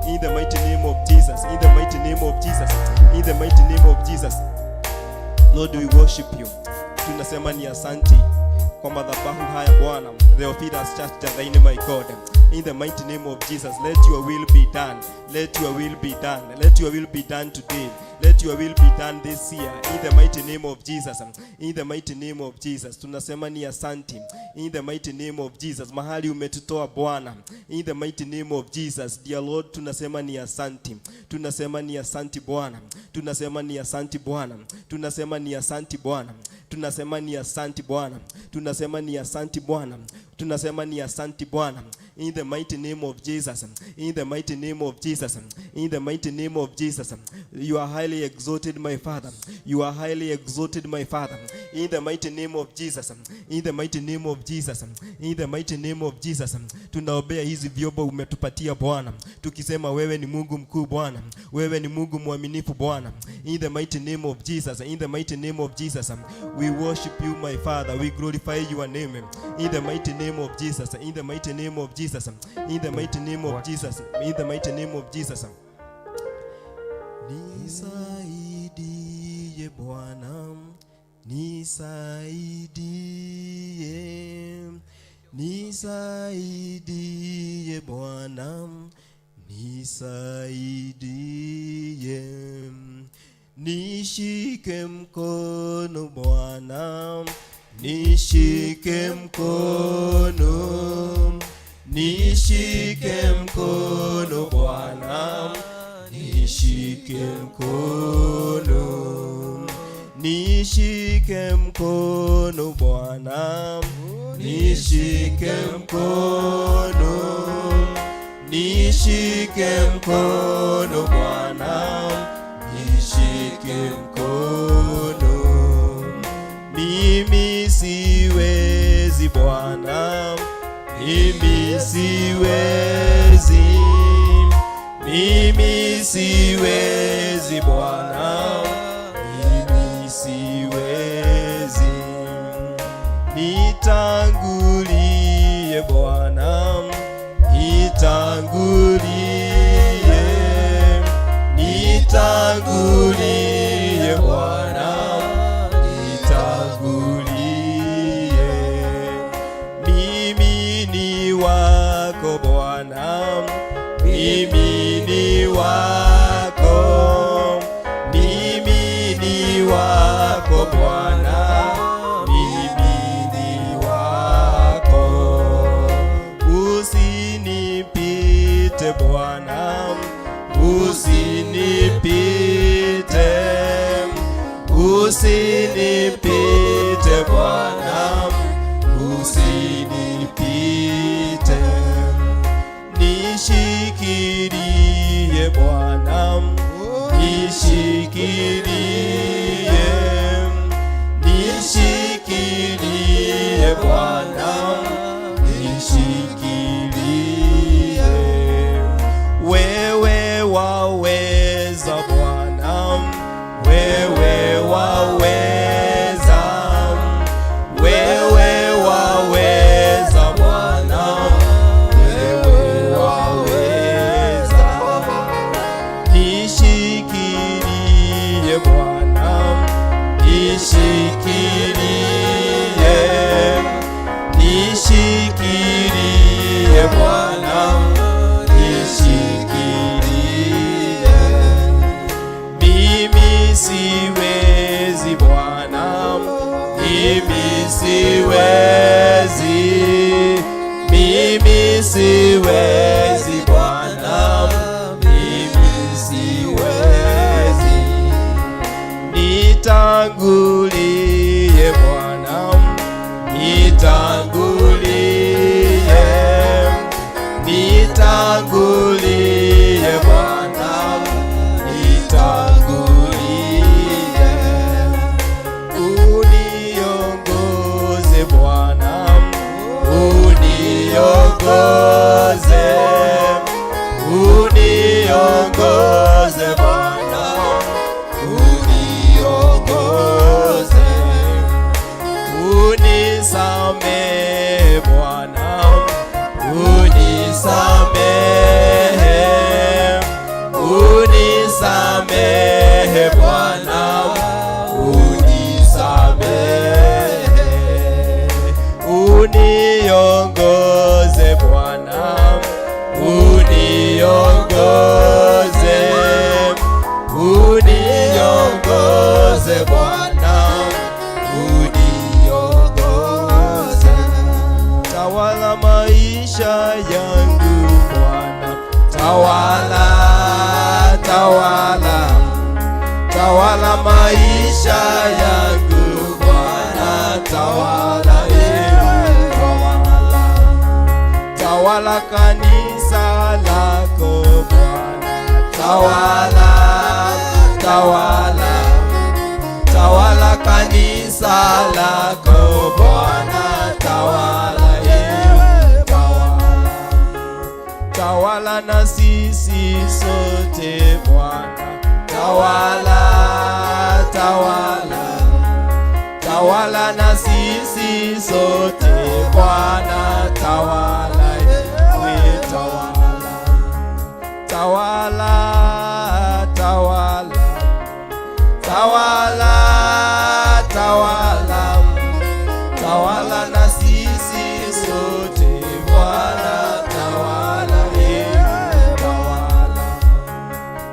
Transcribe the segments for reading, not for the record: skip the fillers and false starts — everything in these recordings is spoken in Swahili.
In the mighty name of Jesus. In the mighty name of Jesus. In the mighty name of Jesus. Lord, we worship you. Tunasema ni asante kwa madhabahu haya Bwana. Theophilus Church Jathaini, my God. In the mighty name of Jesus, let your will be done. Let your will be done. Let your will be done today. Let your will be done this year. In the mighty name of Jesus. In the mighty name of Jesus. Tunasema ni asante. In the mighty name of Jesus. Mahali umetutoa Bwana. In the mighty name of Jesus. Dear Lord, tunasema ni asante. Tunasema ni asante Bwana. Tunasema ni asante Bwana. Tunasema ni asante Bwana. Tunasema ni asante Bwana. Tunasema ni asante Bwana. Tunasema ni asante Bwana. In the mighty name of Jesus. In the mighty name of Jesus. In the mighty name of Jesus. You are highly exalted, my Father. You are highly exalted, my Father. In the mighty name of Jesus. In the mighty name of Jesus. In the mighty name of Jesus. Tunaombea hizi vyombo umetupatia Bwana, tukisema wewe ni Mungu mkuu Bwana. Wewe ni Mungu mwaminifu Bwana. In the mighty name of Jesus. In the mighty name of Jesus. We worship you, my Father. We glorify your name. In the mighty name of Jesus. In the mighty name of Jesus. In the mighty name of Jesus. In the mighty name of Jesus. Nisaidie Bwana, nisaidie, nisaidie Bwana, nisaidie, nishike mkono Bwana, nishike mkono, nishike mkono Bwana, nishike mkono, nishike mkono Bwana, nishike mkono, nishike mkono Bwana, nishike mkono. Mimi siwezi Bwana, mimi siwezi, mimi siwezi Bwana, mimi siwezi. Nitangulie Bwana, nitangulie, nitangulie Bwana, nitangulie. Mimi ni wako Bwana, mimi ni wako, mimi ni wako Bwana, mimi ni wako. Usinipite Bwana, usinipite, usinipite Bwana, usinipite. Nishikilie Bwana, nishikilie, nishikilie Bwana, nishikilie. Wewe waweza Bwana, wewe waweza, wewe waweza Bwana, wewe waweza. Nishikilie Bwana, nishikilie, nishikilie Bwana, nishikilie. Mimi siwezi Bwana, mimi siwezi, mimi siwezi Bwana, mimi siwezi. Nitangulie Bwana, nitangulie, nitangulie Bwana, nitangulie. Uniongoze Bwana, uniongoze, uniongoze Bwana, uniongoze. Unisamehe Bwana, unisamehe, unisamehe Bwana, unisamehe, uniongoze Bwana, uniongoze, uniongoze Bwana, uniongoze. Tawala maisha yangu Bwana, tawala, tawala, tawala maisha yangu Bwana, tawala, tawala, tawala kanisa lako Bwana, tawala, tawala, tawala kanisa lako Bwana, tawala, tawala, tawala na sisi sote Bwana, tawala, tawala, tawala na sisi sote Bwana, tawala, tawala, tawala, tawala, tawala, tawala, tawala na sisi sote Bwana, tawala, tawala.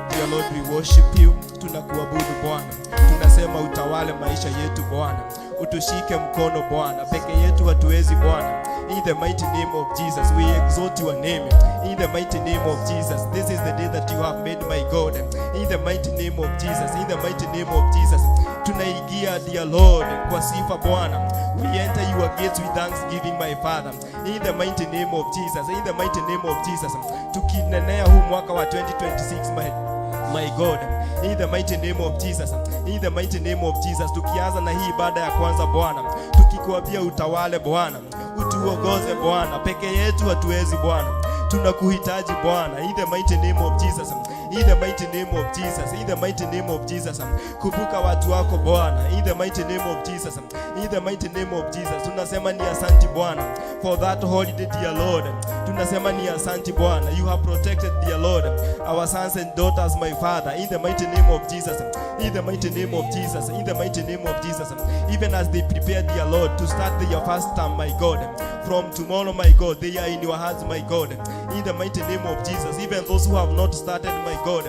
Dear Lord, we worship you, tunakuabudu Bwana, tunasema utawale maisha yetu Bwana, utushike mkono Bwana, peke yetu hatuwezi Bwana. In the mighty name of Jesus, we exalt your name. In the mighty name of Jesus, this is the day that you have made, my God. In the mighty name of Jesus, in the mighty name of Jesus, tunaigia dear Lord kwa sifa Bwana. We enter your gates with thanksgiving, my Father. In the mighty name of Jesus, in the mighty name of Jesus, tukinenea huu mwaka wa 2026, my God, in the mighty name of Jesus, in the mighty name of Jesus, tukianza na hii ibada ya kwanza Bwana, tukikuambia utawale Bwana, utuongoze Bwana, peke yetu hatuwezi Bwana, tunakuhitaji Bwana. In the mighty name of Jesus, in the mighty name of Jesus, in the mighty name of Jesus, kumbuka watu wako Bwana. In the mighty name of Jesus, in the mighty name of Jesus, tunasema ni asante Bwana for that holiday, dear Lord. Tunasema ni asante Bwana, you have protected, dear Lord, our sons and daughters, my Father. In the mighty name of Jesus, in the mighty name of Jesus, in the mighty name of Jesus, even as they prepare, dear Lord, to start their first term, my God, from tomorrow, my God, they are in your hands, my God. In the mighty name of Jesus, even those who have not started, my God,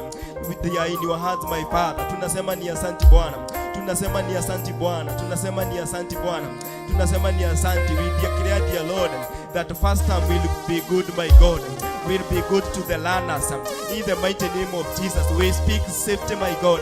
they are in your hands, my Father. Tunasema ni asante Bwana, tunasema ni asante Bwana, tunasema ni asante Bwana, tunasema ni asante. We declare, dear Lord, that first time will be good, my God, will be good to the learners. In the mighty name of Jesus, we speak safety, my God,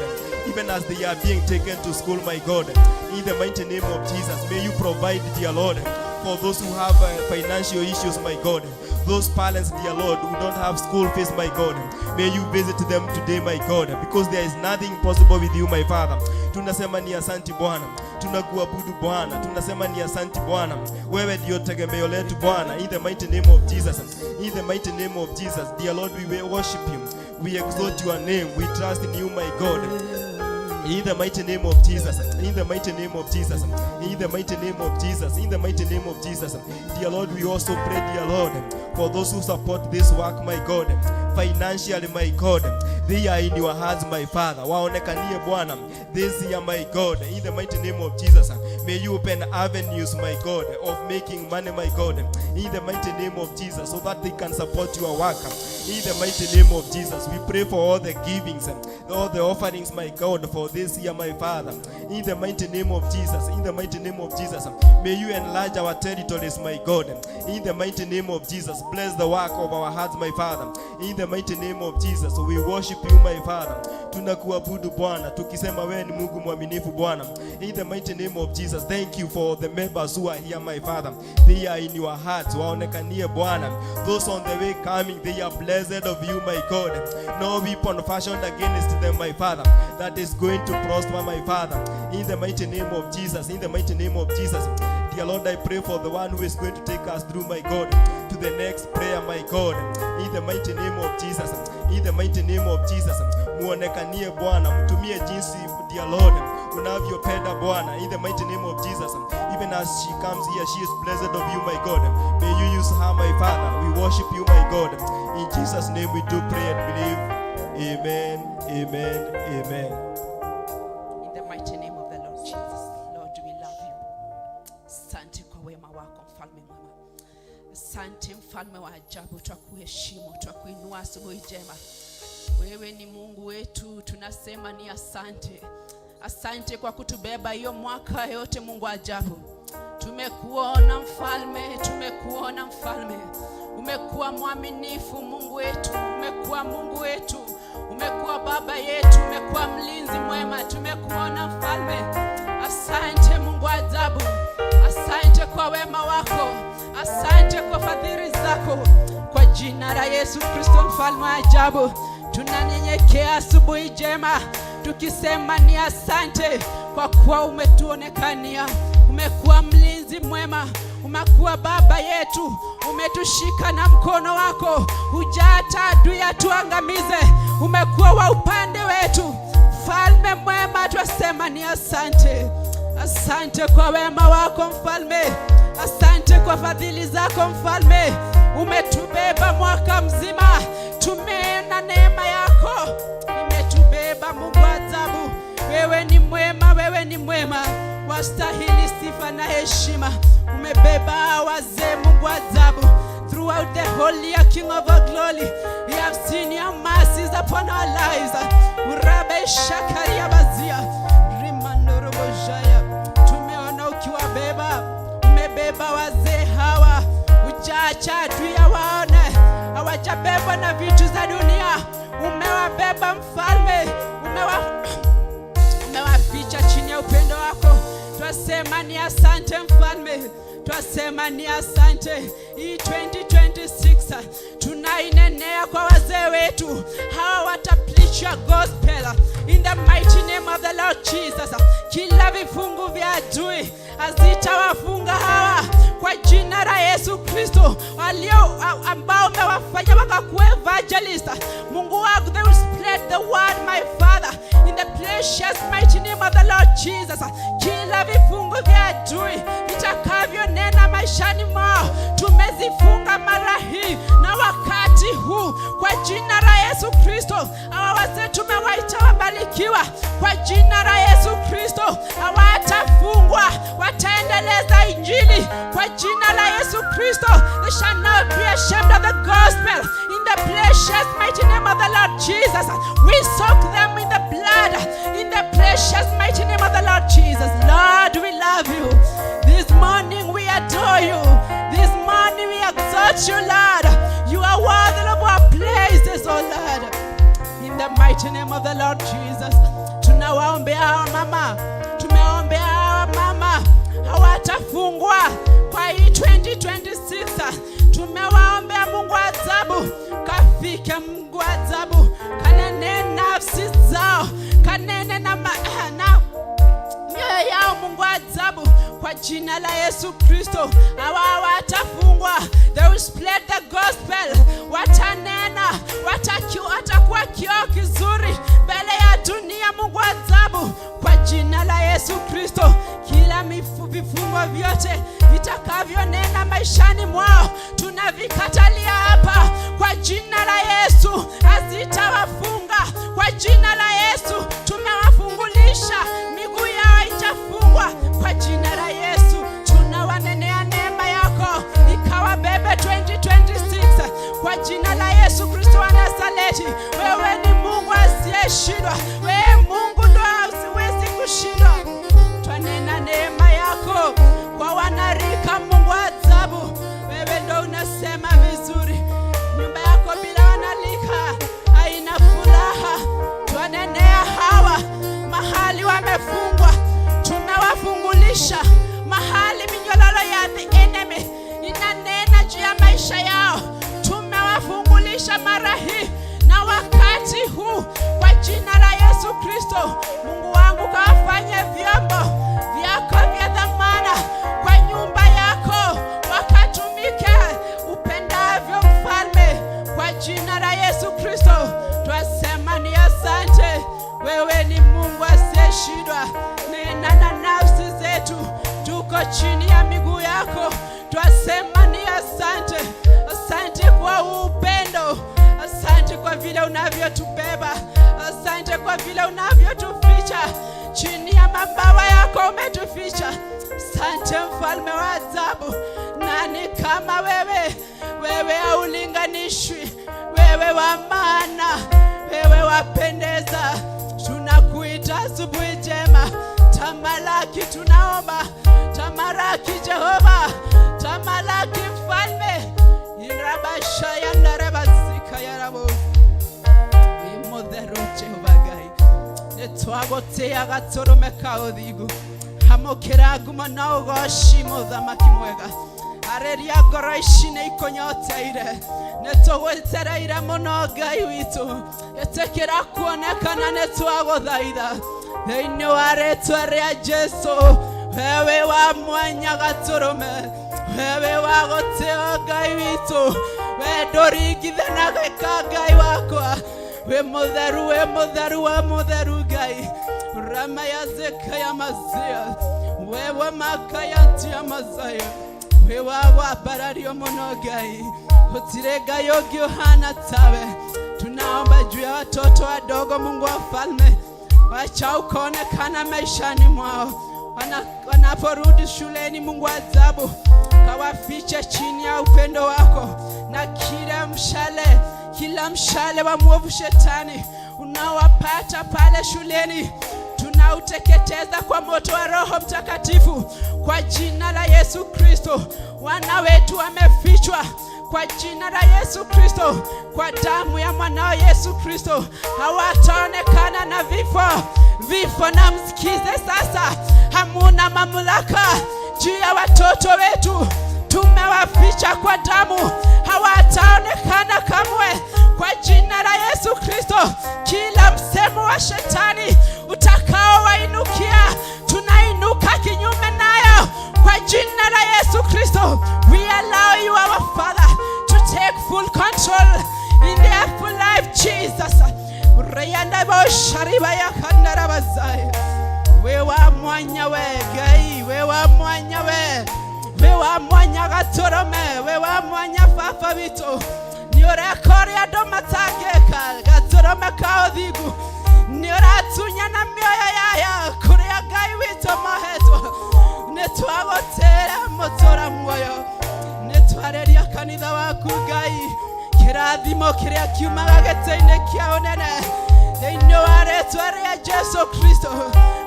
even as they are being taken to school, my God. In the mighty name of Jesus, may you provide, dear Lord, for those who have financial issues, my God. Those parents, dear Lord, who don't have school fees, my God, may you visit them today, my God, because there is nothing impossible with you, my Father. Tunasema ni asante Bwana, tunakuabudu Bwana, tunasema ni asante Bwana, wewe ndio tegemeo letu Bwana. In the mighty name of Jesus, in the mighty name of Jesus, dear Lord, we worship you, we exalt your name, we trust in you, my God. In the mighty name of Jesus, in the mighty name of Jesus, in the mighty name of Jesus, in the mighty name of Jesus, dear Lord, we also pray, dear Lord, for those who support this work, my God, financially, my God, they are in your hands, my Father. Waonekanie Bwana this year, my God, in the mighty name of Jesus. May you open avenues, my God, of making money, my God, in the mighty name of Jesus, so that they can support your work. In the mighty name of Jesus, we pray for all the givings and all the offerings, my God, for this year, my Father. In the mighty name of Jesus, in the mighty name of Jesus, may you enlarge our territories, my God. In the mighty name of Jesus, bless the work of our hearts, my Father. In the mighty name of Jesus, we worship you, my Father. Tunakuabudu Bwana, tukisema wewe ni Mungu mwaminifu Bwana. In the mighty name of Jesus, thank you for the members who are here, my Father. They are in your hearts. Waonekanie Bwana. Those on the way coming, they are blessed of you, my God. No weapon fashioned against them, my Father, that is going to prosper, my Father. In the mighty name of Jesus, in the mighty name of Jesus. Dear Lord, I pray for the one who is going to take us through, my God, to the next prayer, my God. In the mighty name of Jesus, in the mighty name of Jesus. Muonekanie Bwana, mtumie jinsi, dear Lord, unavyopenda Bwana. In the mighty name of Jesus, even as she comes here, she is blessed of you, my God. May you use her, my Father. We worship you, my God. In Jesus' name we do pray and believe. Amen, amen, amen. In the mighty name of the Lord Jesus. Lord, we love you. Asante kwa wema wako mfalme mwema. Asante mfalme wa ajabu, twakuheshimu, twakuinua asubuhi njema. Wewe ni Mungu wetu, tunasema ni asante. Asante kwa kutubeba hiyo mwaka yote, Mungu ajabu. Tumekuona mfalme, tumekuona mfalme. Umekuwa mwaminifu Mungu wetu, umekuwa Mungu wetu, umekuwa baba yetu, umekuwa mlinzi mwema. Tumekuona mfalme. Asante Mungu ajabu. Asante kwa wema wako. Asante kwa fadhili zako. Kwa jina la Yesu Kristo mfalme ajabu, tunanyenyekea asubuhi njema tukisema ni asante kwa kuwa umetuonekania. Umekuwa mlinzi mwema, umekuwa baba yetu, umetushika na mkono wako, hujaacha adui atuangamize. Umekuwa wa upande wetu, mfalme mwema, twasema ni asante. Asante kwa wema wako mfalme. Asante kwa fadhili zako mfalme. Umetubeba mwaka mzima, tumeona neema yako imetubeba Mungu ajabu. Wewe ni mwema, wewe ni mwema, wastahili sifa na heshima. Umebeba wazee Mungu ajabu. Throughout the whole year, King of our glory, we have seen your mercies upon our lives. Urabe shakaria bazia rimandoro bojaya, tumeona ukiwabeba. Umebeba wazee hawa, hujaacha adui waone, hawajabebwa na vitu za dunia. Umewabeba mfalme, umewaficha chini ya upendo wako. Twasema ni asante mfalme, twasema ni asante. Hii 2026 tunainenea kwa wazee wetu, hawa watapreach your gospel in the mighty name of the Lord Jesus. Kila vifungu vya adui hazitawafunga hawa kwa jina la Yesu Kristo. Walio ambao umewafanya wakakuwa evangelist, Mungu wangu, they will spread the word, my Father, in the precious mighty name of the Lord Jesus. Kila vifungu vya adui vitakavyo nena maishani mwao tumezifunga mara hii na wakati huu kwa jina la Yesu Kristo. Hawa wazee tumewaita wabarikiwa kwa jina la Yesu Kristo. Hawatafungwa, wataendeleza injili kwa jina la Yesu Kristo. They shall not be ashamed of the gospel in the precious mighty name of the Lord Jesus. We soak them in the blood in the precious mighty name of the Lord Jesus. Lord, we love you. This morning we adore you. This morning we exalt you, Lord. You are worthy of our praises, oh Lord. In the mighty name of the Lord Jesus. Tunawaombea hawa mama. Tumeombea hawa mama, hawatafungwa kwa hii 2026. Tumewaombea Mungu ajabu, kafike Mungu ajabu, kanene nafsi zao, kanene na mioyo yao Mungu ajabu kwa jina la Yesu Kristo. Hawa watafungwa, they will spread the gospel, watanena, watakuwa kioo kizuri mbele ya dunia Mungu ajabu kwa jina la Yesu Kristo. Kila vifungo vyote vitakavyo nena maishani mwao tunavikatalia hapa kwa jina la Yesu. Hazitawafunga kwa jina la Yesu. Tumewafungulisha, miguu yao itafungwa kwa jina la Yesu. Tunawanenea neema yako ikawabebe 2026 kwa jina la Yesu Kristo wa Nazareti. Wewe ni Mungu asiyeshindwa, wewe Mungu ndo hauwezi kushindwa. Twanena neema yako kwa wanarika Mungu ajabu. Wewe ndo unasema vizuri, nyumba yako bila wanalika haina furaha. Twanenea hawa mahali wamefungwa, tumewafungulisha. Mahali minyororo ya the enemy inanena juu ya maisha yao tumewafungulisha mara hii na wakati huu kwa jina la Yesu Kristo. Mungu wangu, kawafanye vyombo vyako vya dhamana kwa nyumba yako, wakatumike upendavyo mfalme kwa jina la Yesu Kristo. Twasema ni asante. Wewe ni Mungu asiyeshindwa. Nena na nafsi zetu, tuko chini ya miguu yako. Twasema ni asante. Asante kwa upendo, asante kwa vile unavyotubeba, asante kwa vile unavyotuficha chini ya mabawa yako, umetuficha. Asante mfalme wa ajabu, nani kama wewe? Wewe haulinganishwi, wewe wa maana, wewe wapendeza. Tunakuita asubuhi njema, tamalaki tunaomba, tamalaki Jehova, tamalaki mfalme. Irabasha ya narebazika ya rabo imodheru Jehova gai netwagote agatorome kaodhigu hamokera gumana ugoshi modhamaki mwega areria goroishine ikonyoteire netogwetera ira mono gai witu etekera kuonekana netwagothaitha thĩinĩ wa rĩĩtwa rĩa Jesu. Wewe wa mwanya gatorome, wewe wa goteo Ngai witu, we ndũringithanaga Ngai wakwa, we mũtheru, we mũtheru wa mũtheru Ngai. Rama ya zeka ya mazia, wewe makaya tia mazaya, we wa barario mũno Ngai, gũtirĩ Ngai ũngĩ ũhana tawe. Tunaomba juu ya watoto wadogo, Mungu wa falme, wacha ukaonekana maishani mwao wanaporudi shuleni. Mungu wa ajabu, kawafiche chini ya upendo wako, na kila mshale wa mwovu shetani unawapata pale shuleni, tunauteketeza kwa moto wa Roho Mtakatifu kwa jina la Yesu Kristo. Wana wetu wamefichwa kwa jina la Yesu Kristo, kwa damu ya mwanao Yesu Kristo. Hawataonekana na vifo na msikize sasa, hamuna mamlaka juu ya watoto wetu, tumewaficha kwa damu, hawataonekana kamwe kwa jina la Yesu Kristo. Kila msemo wa shetani utakao wainukia, tunainuka kinyume nayo kwa jina la Yesu Kristo. We allow you, our Father, to take full control in their full life, Jesus. Reyanda bo shariba ya kandara bazai, we wa mwanya we Ngai, we wa mwanya we wa mwanya gatorome, we wa mwanya fafa bito niore korea do matageka gatorome kaodhigu niore tunya na mioyo yaya korea Ngai wito maheto netwagotera motora mwoyo netwareria kanitha waku Ngai, kirathimo kiria kiumaga gete-inĩ kĩa ũnene thĩinĩ wa rĩĩtwa rĩa Jesu Kristo,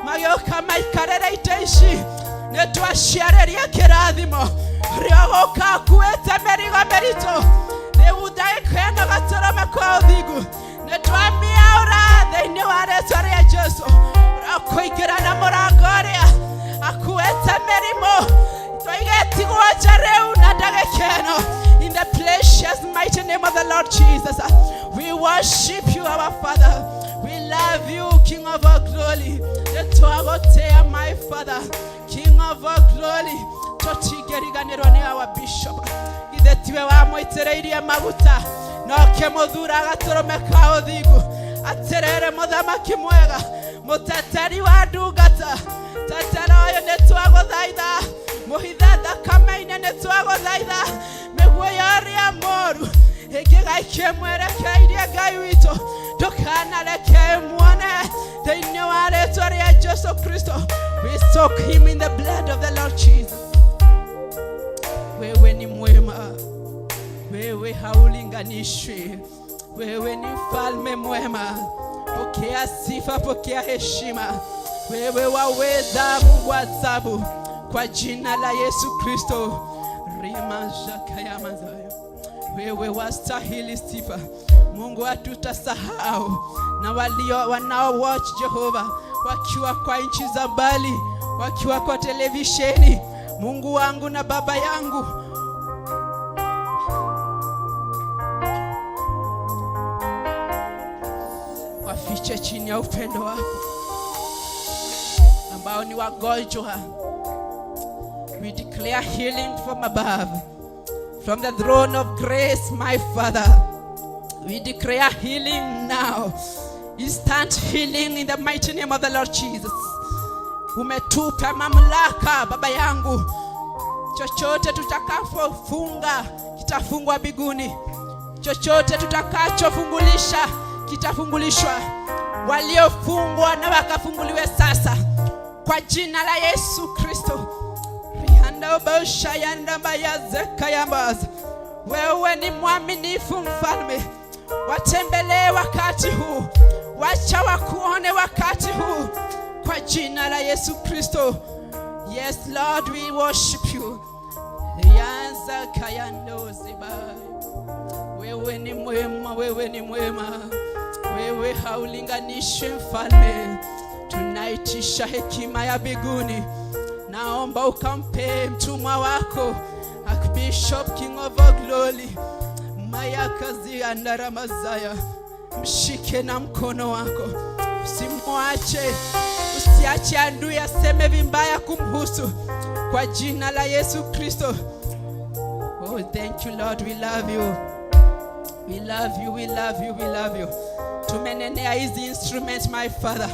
magĩũka maikarĩre itĩ ici nĩtwaciarĩria kĩrathimo rĩo gũka kuĩte mĩrigo mĩritũ rĩu ndagĩka ĩno gatorome kwa ũthingu nĩtwamiaũra thĩinĩ wa rĩĩtwa rĩa Jesu, kũingĩra na mũrango ũrĩa akuĩte mĩrimũ twaigĩtigwo nja rĩu na ndagĩka ĩno. In the precious mighty name of the Lord Jesus, we worship you, our Father. We love you, King of our glory. My Father, King of our glory. Totigeriganirwo ni our bishop. Ithetiwe wa moitereirie maguta noke muthura gatorome ka ũthingu aterere mũthamaki mwega, mũteteri wa ndungata. Tetera ũyũ nĩtwagũthaitha, mũhithe thakame-inĩ nĩtwagũthaitha, mĩguĩ yaria moru ĩngĩgaikie mwerekeirie Ngai witũ ndũkanareke muone thĩinĩ wa rĩĩtwa rĩa Jesu Kristo. We soak him in the blood of the Lord Jesus. Wewe ni mwema, wewe haulinganishwi, wewe ni mfalme mwema. Pokea sifa, pokea heshima, wewe waweza, Mungu wa ajabu, kwa jina la Yesu Kristo. Rimashaka mazayo, wewe wastahili sifa Mungu, hatutasahau na walio wanao watch Jehova, wakiwa kwa nchi za mbali, wakiwa kwa televisheni. Mungu wangu na baba yangu, wafiche chini ya upendo wako. Ambao ni wagonjwa, we declare healing from above, from the throne of grace, my Father. We declare healing now, instant healing in the mighty name of the Lord Jesus. Umetupa mamlaka baba yangu, chochote tutakapofunga kitafungwa mbinguni, chochote tutakachofungulisha kitafungulishwa, waliofungwa na wakafunguliwe sasa kwa jina la Yesu Kristo. Wewe ni mwaminifu Mfalme, watembelee wakati huu, wacha wakuone wakati huu kwa jina la Yesu Kristo. Yes Lord, we worship you. Wewe ni mwema, wewe ni mwema, wewe haulinganishwi Mfalme. Tunaitisha hekima ya mbinguni, naomba ukampe mtumwa wako Archbishop King of all Glory Mayakazi Andara Mazaya. Mshike na mkono wako, usimwache, usiache adui aseme vibaya kumhusu kwa jina la Yesu Kristo. Oh, thank you Lord, we love you. We love you, we love you, we love you. Tumenenea hizi instruments my Father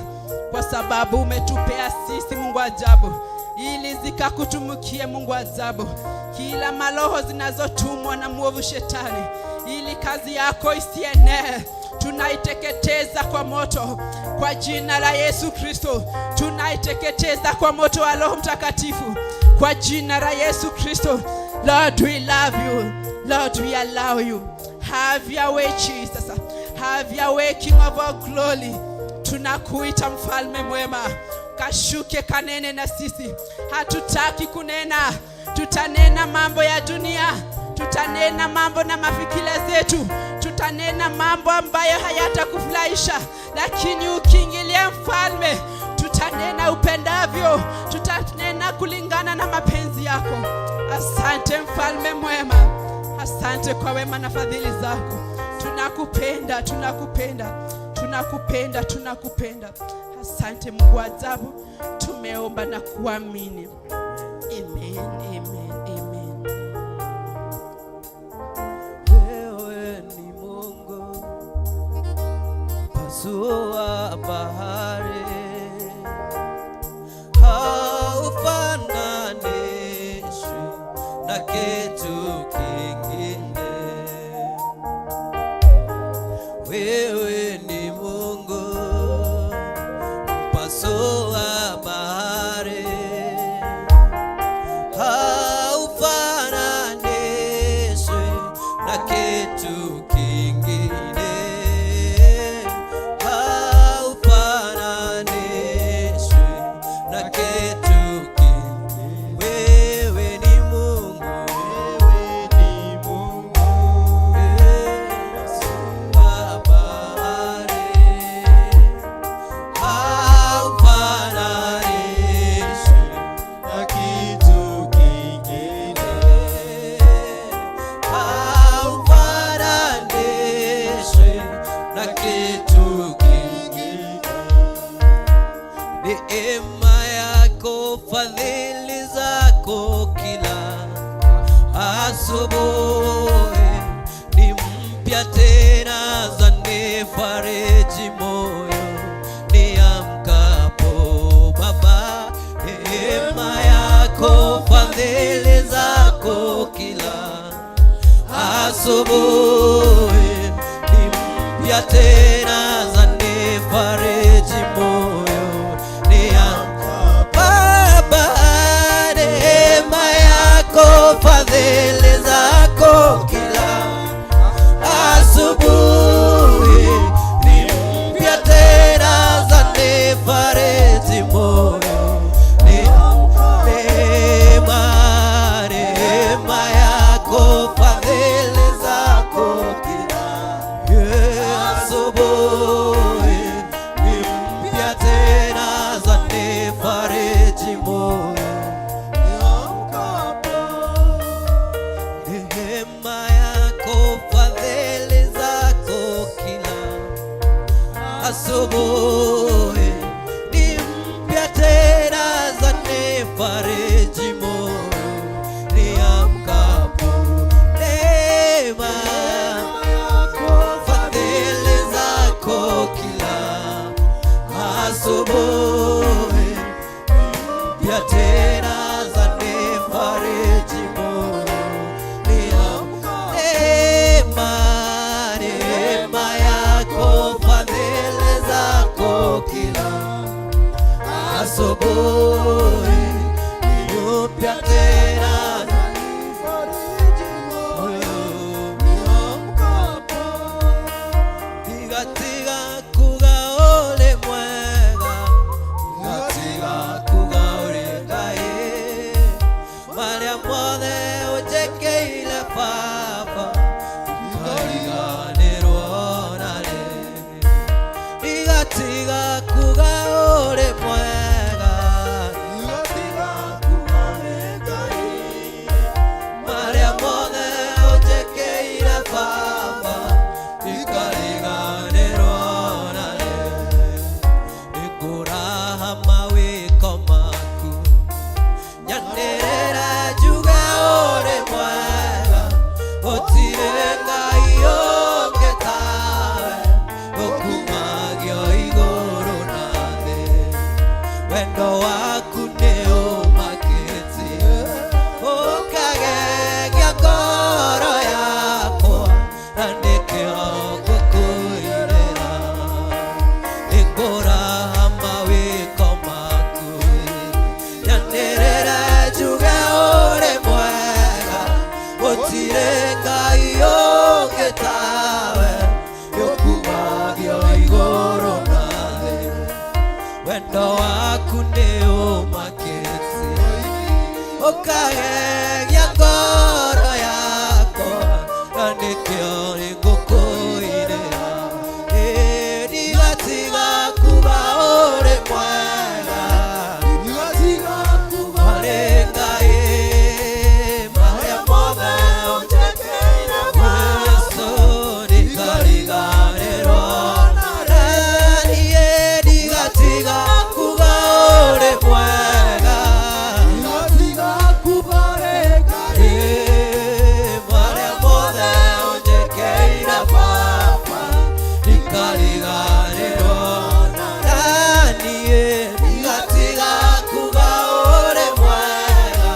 kwa sababu umetupea sisi Mungu ajabu, ili zikakutumukie Mungu ajabu. Kila maloho zinazotumwa na mwovu shetani, ili kazi yako isienee, tunaiteketeza kwa moto kwa jina la Yesu Kristo. Tunaiteketeza kwa moto wa Roho Mtakatifu kwa jina la Yesu Kristo. Lord, we love you. Lord, we allow you. Have your way Jesus. Have your way King of all Glory. Tunakuita Mfalme mwema, kashuke kanene na sisi. Hatutaki kunena, tutanena mambo ya dunia, tutanena mambo na mafikira zetu, tutanena mambo ambayo hayatakufurahisha, lakini ukiingilia Mfalme, tutanena upendavyo, tutanena kulingana na mapenzi yako. Asante Mfalme mwema, asante kwa wema na fadhili zako. Tunakupenda, tunakupenda, tunakupenda, tunakupenda. Asante Mungu ajabu, tumeomba na kuamini. Amen, amen, amen. Wewe ni Mungu pasua bahari, haufananishwi na kitu kingine. Wewe ni Mungu pasua bahari, haufananishwi na kitu kingine. Haufananishwi na kitu kingine. Wewe ni Mungu, wewe ni Mungu pasua bahari, haufananishwi Na kitu kingine, haufananishwi na kitu kingine. Neema yako, fadhili zako kila asubuhi ni mpya tena, zanifariji moyo niamkapo Baba. Neema yako, fadhili zako kila asubuhi ni mpya tena, zanifariji moyo niamkapo Baba. Neema yako, fadhili zako kila asubuhi ni mpya tena, zanifariji moyo niamkapo. Neema yako, fadhili zako kila asubuhi ni mpya tena, zanifariji moyo niamkapo. Neema yako, fadhili zako kila asubuhi ni mpya tena, zanifariji moyo niamkapo. Neema yako, fadhili zako kila asubuhi mpya tena, zanifariji moyo niamkapo. Neema yako, kila asubuhi ni upya tena. Igatiga kuga uri mwega, igatiga kuga uri Ngai, maria mothe unjekeire Baba, ikariganirwo nare. Igatiga kuga uri mwega, igatiga kuga uri Ngai, maria mothe unjekeire Baba, ikariganirwo nare. Ikuraha mawiko maku, nyanĩrĩra njuge ũrĩ mwega, gũtirĩ Ngai ũngĩ tawe, ũkumagio igũrũ na thĩ. Wendo waku nĩ ũmakĩtie, ũkagegia ngoro yakwa, na nĩkĩo ngũkũinĩra. Ikuraha mawiko maku, nyanĩrĩra njuge ũrĩ mwega, gũtirĩ Ngai ũngĩ tawe, ũkumagio igũrũ na thĩ. Wendo waku nĩ ũmakĩtie, ũkagegia ngoro yakwa, na nĩkĩo ngũkũinĩra. Ndigatiga kuga ũrĩ mwega, ndigatiga kuga ũrĩ Ngai, maria mothe unjekeire Yesu, ndikariganĩrwo naniĩ. Ndigatiga kuga ũrĩ mwega, ndigatiga kuga ũrĩ Ngai, maria mothe unjekeire Baba, ndikariganĩrwo naniĩ. Ndigatiga kuga ũrĩ mwega,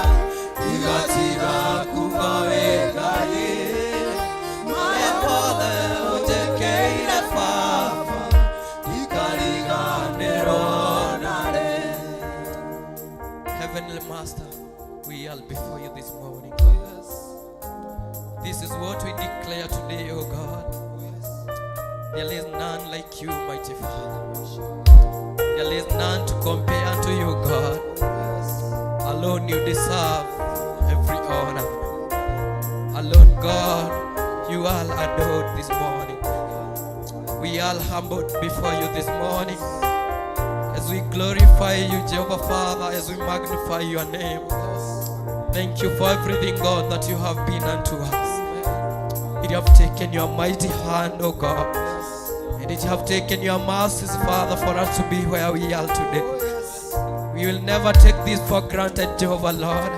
ndigatiga kuga ũrĩ Ngai, maria mothe unjekeire Baba, ndikariganĩrwo nare. Heavenly Master, we are before you this morning, God. This is what we declare today, O God. There is none like you, mighty Father. There is none to compare unto you, God. Alone you deserve every honor. Alone, God, you are adored this morning. We are humbled before you this morning as we glorify you, Jehovah Father, as we magnify your name. Thank you for everything, God, that you have been unto us. You have taken your mighty hand, O God, and it have taken your mercies, Father, for us to be where we are today. We will never take this for granted, Jehovah Lord,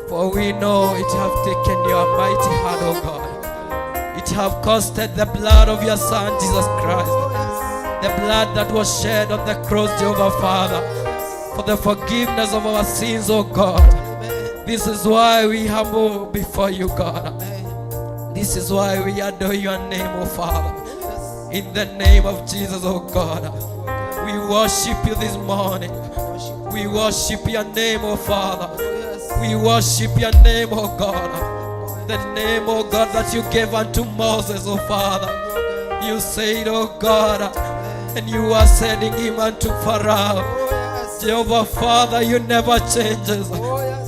for we know it have taken your mighty hand, O God. It have costed the blood of your Son, Jesus Christ, the blood that was shed on the cross, Jehovah Father, for the forgiveness of our sins, O God. This is why we humble before you, God. This is why we adore your name, O Father. In the name of Jesus, O God, we worship you this morning. We worship your name, O Father. We worship your name, O God. The name, O God, that you gave unto Moses, O Father. You said, O God, and you are sending him unto Pharaoh. Jehovah Father, you never changes.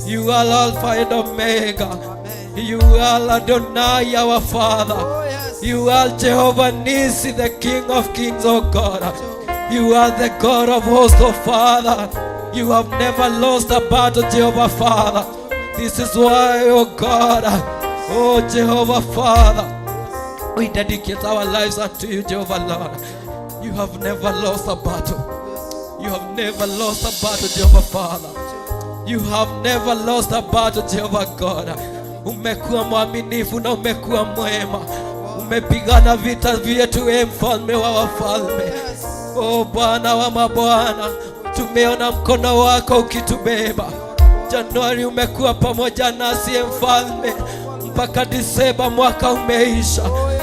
You are Alpha and Omega. You are Adonai, our Father. You are Jehovah Nisi, the King of Kings, O God. You are the God of hosts, O Father. You have never lost a battle, Jehovah Father. This is why, O God, oh Jehovah Father, we dedicate our lives unto you, Jehovah Lord. You have never lost a battle. You have never lost a battle, Jehovah Father. You have never lost a battle, Jehovah God. Umekuwa mwaminifu na umekuwa mwema. Umepigana vita vyetu, mfalme wa wafalme. Oh Bwana wa mabwana, tumeona mkono wako ukitubeba. Januari umekuwa pamoja nasi, mfalme, mpaka Disemba mwaka umeisha.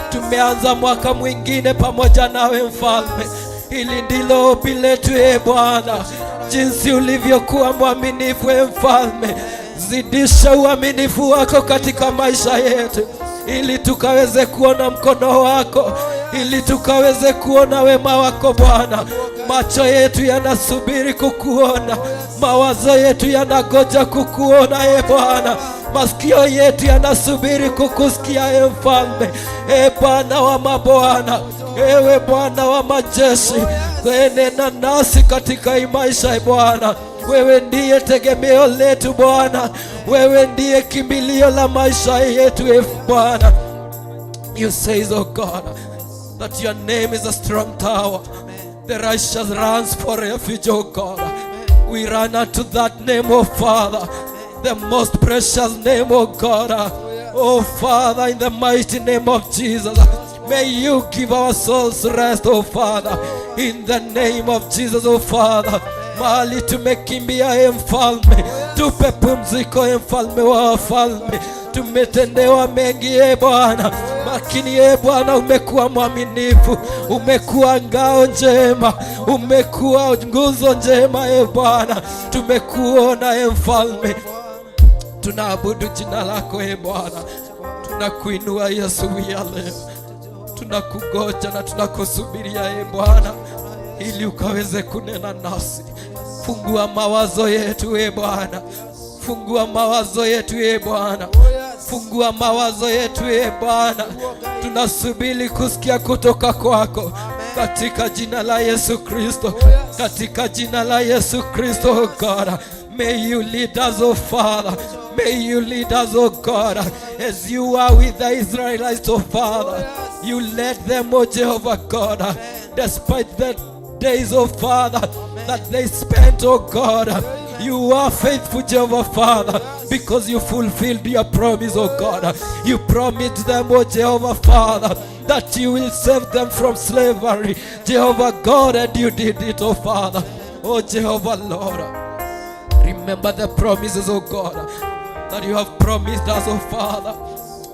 Tumeanza mwaka mwingine pamoja nawe, mfalme. Hili ndilo ombi letu Bwana, jinsi ulivyokuwa mwaminifu Mfalme. Zidisha uaminifu wako katika maisha yetu, ili tukaweze kuona mkono wako, ili tukaweze kuona wema wako Bwana. Macho yetu yanasubiri kukuona, mawazo yetu yanagoja kukuona Bwana, masikio yetu yanasubiri kukusikia Mfalme. Bwana wa mabwana, ewe Bwana wa majeshi, nena nasi katika maisha Bwana. Wewe ndiye tegemeo letu Bwana, wewe ndiye kimbilio la maisha yetu Bwana. You say, oh God, that your name is a strong tower. The righteous runs for refuge, oh God. We run unto that name, oh Father, the most precious name, oh God. Oh Father, in the mighty name of Jesus, may you give our souls rest, oh Father, in the name of Jesus, oh Father. Mahali tumekimbia Mfalme, tupe pumziko Mfalme wa wafalme. Tumetendewa mengi Bwana, lakini Bwana umekuwa mwaminifu, umekuwa ngao njema, umekuwa nguzo njema Bwana. Tumekuona Mfalme, tunaabudu jina lako Bwana, tunakuinua Yesu ya leo, tunakugoja na tunakusubiria Bwana, ili ukaweze kunena nasi. Fungua mawazo yetu Bwana, fungua mawazo yetu Bwana, fungua mawazo yetu Bwana. Tunasubiri kusikia kutoka kwako, katika jina la Yesu Kristo, katika jina la Yesu Kristo. Oh God, may you lead us, oh Father, may you lead us, oh God, as you are with the Israelites, oh Father. You led them, oh Jehovah God, despite the days, oh Father, that they spent, oh God. You are faithful, Jehovah Father, because you fulfilled your promise, oh God. You promised them, oh Jehovah Father, that you will save them from slavery, Jehovah God, and you did it, oh Father. Oh Jehovah Lord, remember the promises, oh God, that you have promised us, oh Father.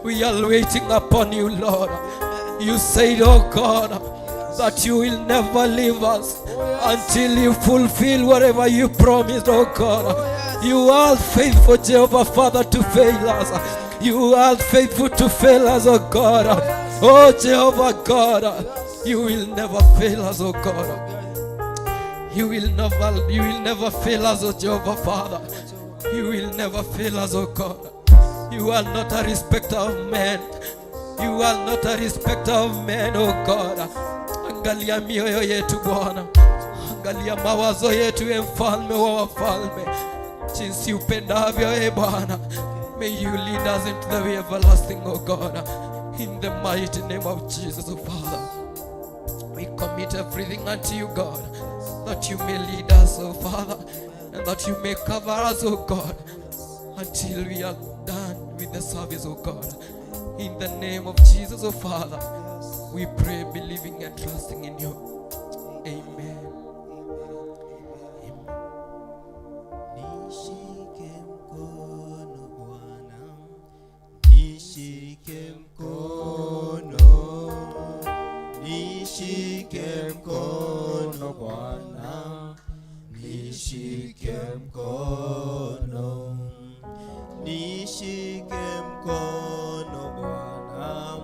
We are waiting upon you, Lord. You said, oh God, that you will never leave us until you fulfill whatever you promised, oh God. You are faithful, Jehovah Father, to fail us. You are faithful to fail us, oh God. Oh Jehovah God, you will never fail us, oh God. You will never fail us, oh Jehovah Father. You will never fail us, oh God. You are not a respecter of men. You are not a respecter of men, oh God. Angalia mioyo yetu Bwana, angalia mawazo yetu Mfalme wa wafalme, jinsi upendavyo Bwana. May you lead us into the way everlasting, oh God, in the mighty name of Jesus, oh Father. We commit everything unto you, God, that you may lead us, oh Father, and that you may cover us, oh God, until we are done with the service, oh God. In the name of Jesus, oh Father, we pray, believing and trusting in you. Amen. Nishike mkono Bwana, nishike mkono, nishike mkono Bwana, nishike mkono, nishike mkono Bwana,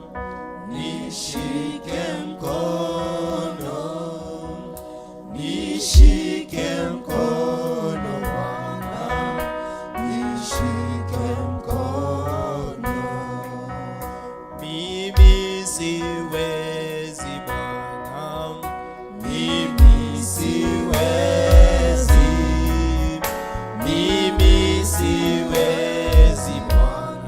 nishike mkono, nishike mkono Bwana, nishike mkono. Mimi siwezi Bwana, mimi siwezi, mimi siwezi Bwana,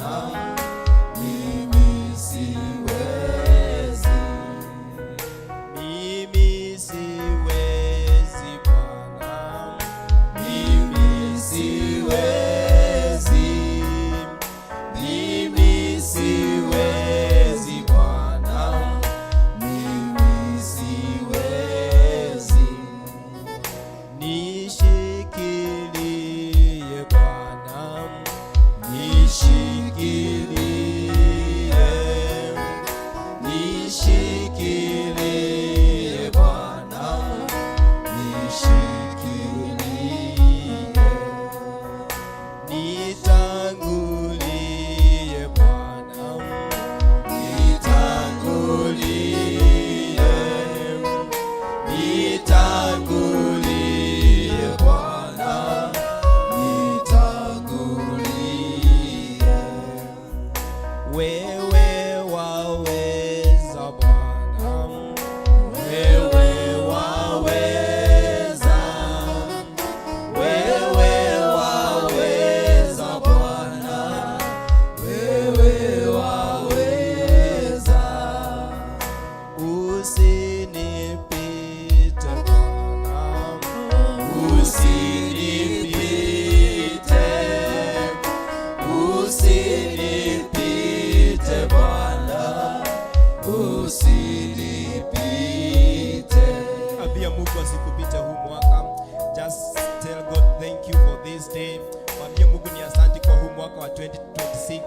usinipite Bwana, usinipite, usinipite Bwana, usinipite. Ambia Mungu asikupite huu mwaka. Just tell God thank you for this day. Ambia Mungu ni asante kwa huu mwaka wa 2026.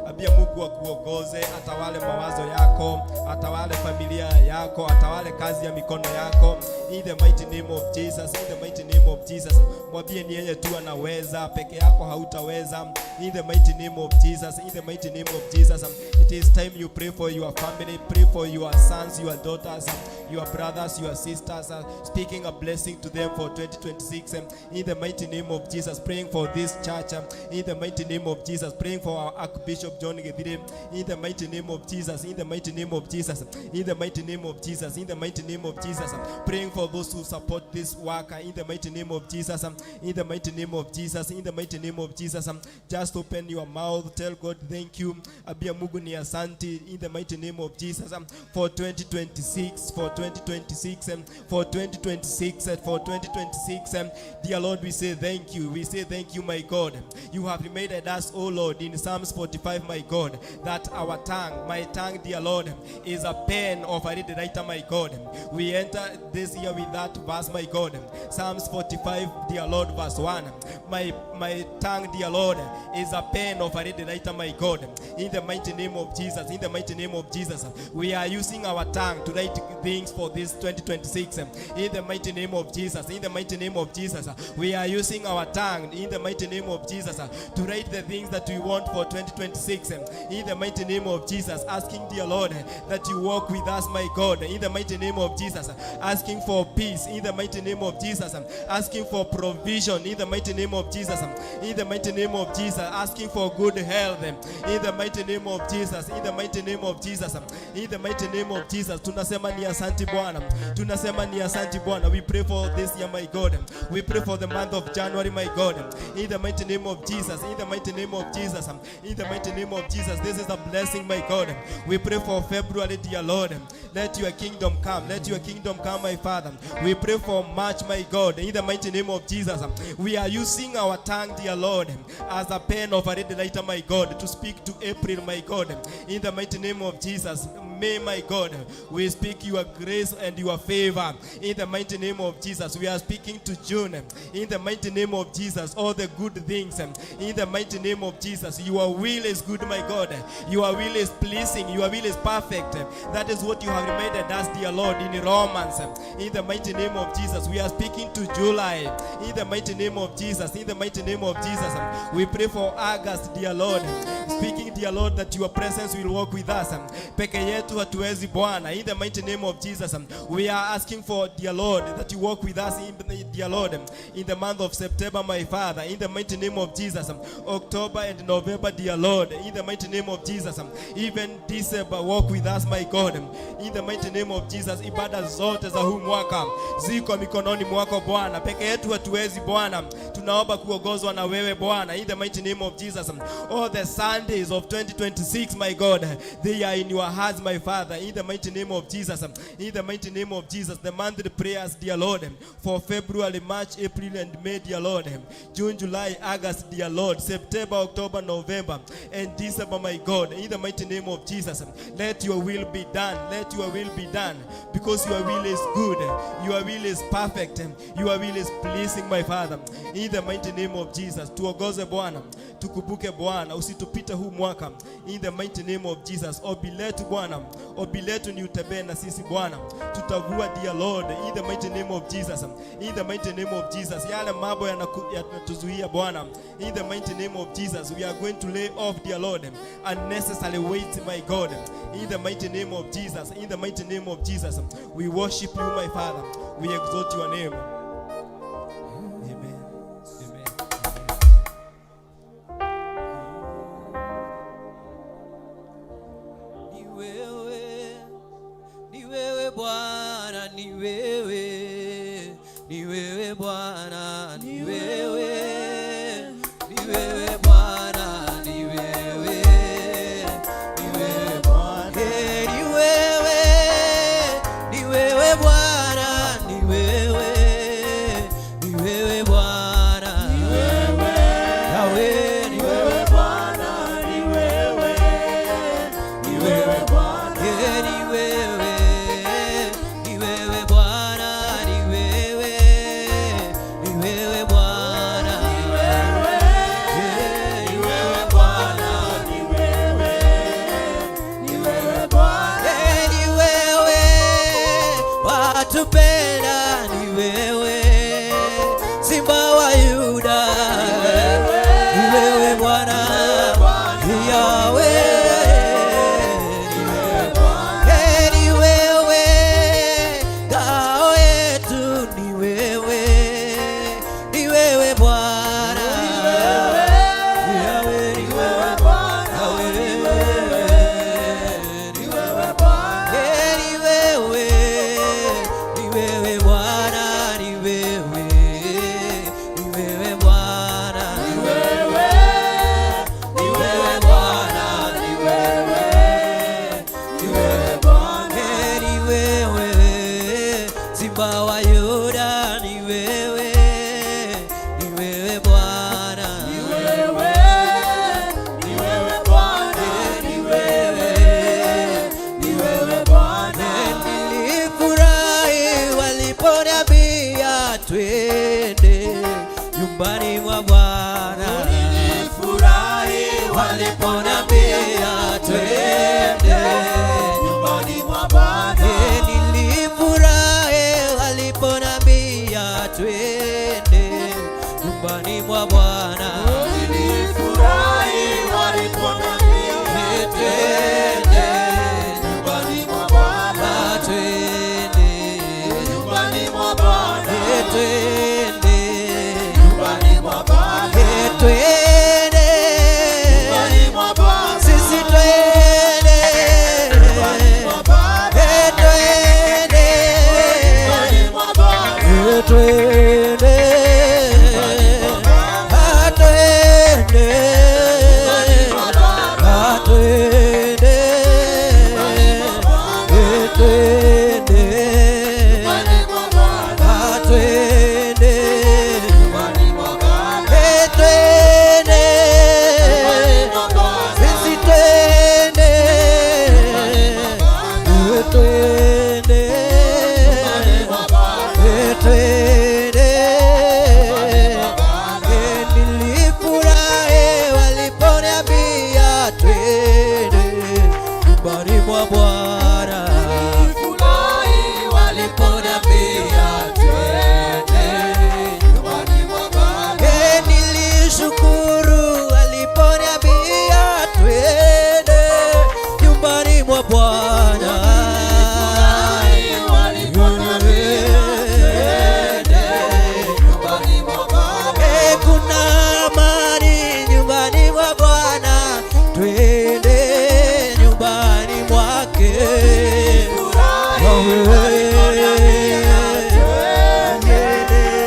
Ambia Mungu akuongoze, atawale mawazo yako, atawale familia yako, atawale kazi ya mikono yako. In the mighty name of Jesus, in the mighty name of Jesus. Mwambie ni yeye tu anaweza, peke yako hautaweza. In the mighty name of Jesus, in the mighty name of Jesus. It is time you pray for your family, pray for your sons, your daughters, your brothers, your sisters, speaking a blessing to them for 2026. In the mighty name of Jesus, praying for this church. In the mighty name of Jesus, praying for our Archbishop John Githire. In the mighty name of Jesus, in the mighty name of Jesus, in the mighty name of Jesus, in the mighty name of Jesus, praying for those who support this work. In the mighty name of Jesus, in the mighty name of Jesus, in the mighty name of Jesus. Just open your mouth, tell God thank you. Abia Mungu ni asante. In the mighty name of Jesus, for 2026, for 2026, for 2026, for 2026. Dear Lord, we say thank you. We say thank you, my God. You have reminded us, oh Lord, in Psalms 45, my God, that our tongue, my tongue, dear Lord, is a pen of a ready writer, my God. We enter this year with that verse, my God. Psalms 45, dear Lord, verse 1. My tongue, dear Lord, is a pen of a ready writer, my God. In the mighty name of Jesus, in the mighty name of Jesus, we are using our tongue to write things for this 2026. In the mighty name of Jesus, in the mighty name of Jesus, we are using our tongue, in the mighty name of Jesus, to write the things that we want for 2026. In the mighty name of Jesus, asking, dear Lord, that you walk with us, my God. In the mighty name of Jesus, asking for peace. In the mighty name of Jesus, asking for provision. In the mighty name of Jesus, in the mighty name of Jesus, asking for good health. In the mighty name of Jesus, in the mighty name of Jesus, in the mighty name of Jesus. Tunasema ni asante Bwana. Tunasema ni asante Bwana. We pray for this year, my God. We pray for the month of January, my God. In the mighty name of Jesus, in the mighty name of Jesus, in the mighty name of Jesus. This is a blessing, my God. We pray for February, dear Lord. Let your kingdom come. Let your kingdom come, my Father. We pray for March, my God. In the mighty name of Jesus. We are using our tongue, dear Lord, as a pen of a ready writer, my God, to speak to April, my God. In the mighty name of Jesus. May, my God, we speak your grace and your favor. In the mighty name of Jesus. We are speaking to June. In the mighty name of Jesus. All the good things. In the mighty name of Jesus. Your will is good, my God. Your will is pleasing. Your will is perfect. That is what you have reminded us, dear Lord, in Romans. In the mighty name of Jesus. We are speaking to July. In the mighty name of Jesus. In the mighty name of Jesus. We pray for August, dear Lord. Speaking, dear Lord, that your presence will walk with us. Peke yetu hatuwezi Bwana. In the mighty name of Jesus, we are asking for, dear Lord, that you walk with us, dear Lord, in the month of September, my Father. In the mighty name of Jesus, October and November, dear Lord. In the mighty name of Jesus, even December, walk with us, my God. In the mighty name of Jesus, ibada zote za huu mwaka ziko mikononi mwako Bwana. Peke yetu hatuwezi Bwana. Tunaomba kuongozwa na wewe Bwana. In the mighty name of Jesus, all the Sundays of 2026, my God, they are in your hands, my Father. In the mighty name of Jesus, in the mighty name of Jesus, the monthly prayers, dear Lord, for February, March, April, and May, dear Lord, June, July, August, dear Lord, September, October, November, and December, my God. In the mighty name of Jesus, let your will be done. Let your will be done, because your will is good, your will is perfect, your will is pleasing, my Father. In the mighty name of Jesus, tuongoze Bwana, tukubuke Bwana, usitupite huu mwaka. In the mighty name of Jesus, ombi letu Bwana, ombi letu ni utembee na sisi Bwana, tutavua, dear Lord. In the mighty name of Jesus, in the mighty name of Jesus, yale mambo yanatuzuia Bwana. In the mighty name of Jesus, we are going to lay off, dear Lord, unnecessary weight, my God. In the mighty name of Jesus, in the mighty name of Jesus, we worship you, my Father. We exalt your name. Amen. Amen. Ni wewe Bwana, ni wewe, ni wewe Bwana, ni wewe, ni wewe Bwana, ni wewe, ni wewe Bwana, ni wewe, unayetupenda ni wewe, Simba wa Yuda, ni wewe Bwana Yahweh. Nyumbani mwa Bwana nilifurahi waliponambia twende nyumbani mwa Bwana. Nilifurahi waliponambia twende nyumbani mwa Bwana. Nilifurahi waliponambia twende nyumbani mwa Bwana. Twende nyumbani mwa Bwana.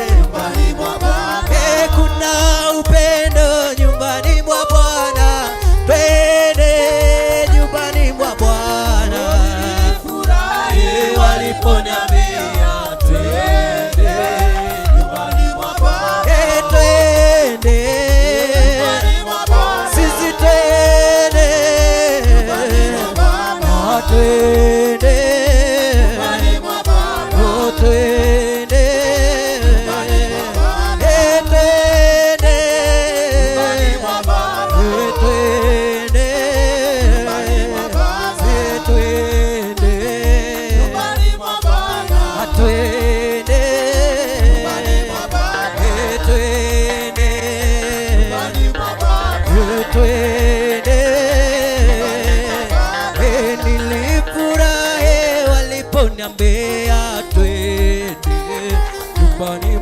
Niliponiambia twende nyumbani mwa Bwana. Nilifurahi waliponiambia twende nyumbani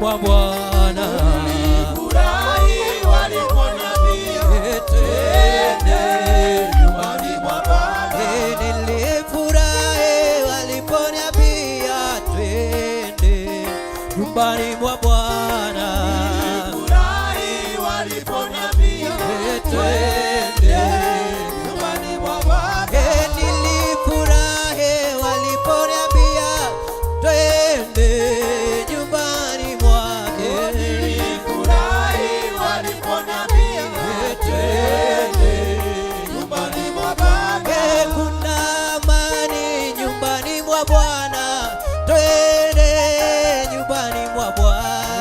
mwa Bwana. Nilifurahi waliponiambia twende nyumbani mwa Bwana. Nilifurahi waliponiambia twende nyumbani mwa Bwana. Nilifurahi waliponiambia twende nyumbani mwake. Nilifurahi waliponiambia twende nyumbani mwa Bwana. Kuna amani nyumbani mwa Bwana, twende nyumbani mwa Bwana.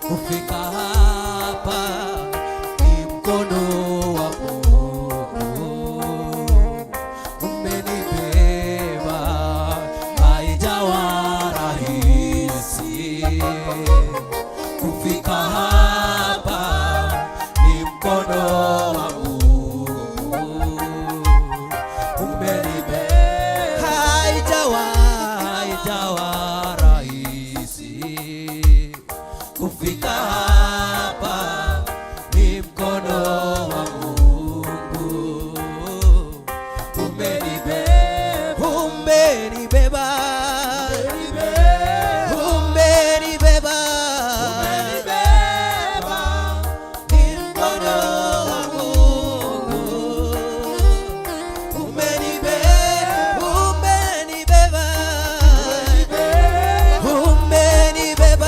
kufika hapa ni mkono wa Mungu. Umenibeba, haijawa rahisi kufika hapa ni mkono wa Mungu. Umenibeba, haijawa rahisi kufika hapa ni mkono wa Mungu. Umenibeba, umenibeba, umenibeba, ni mkono wa Mungu. Umenibeba, umenibeba, umenibeba,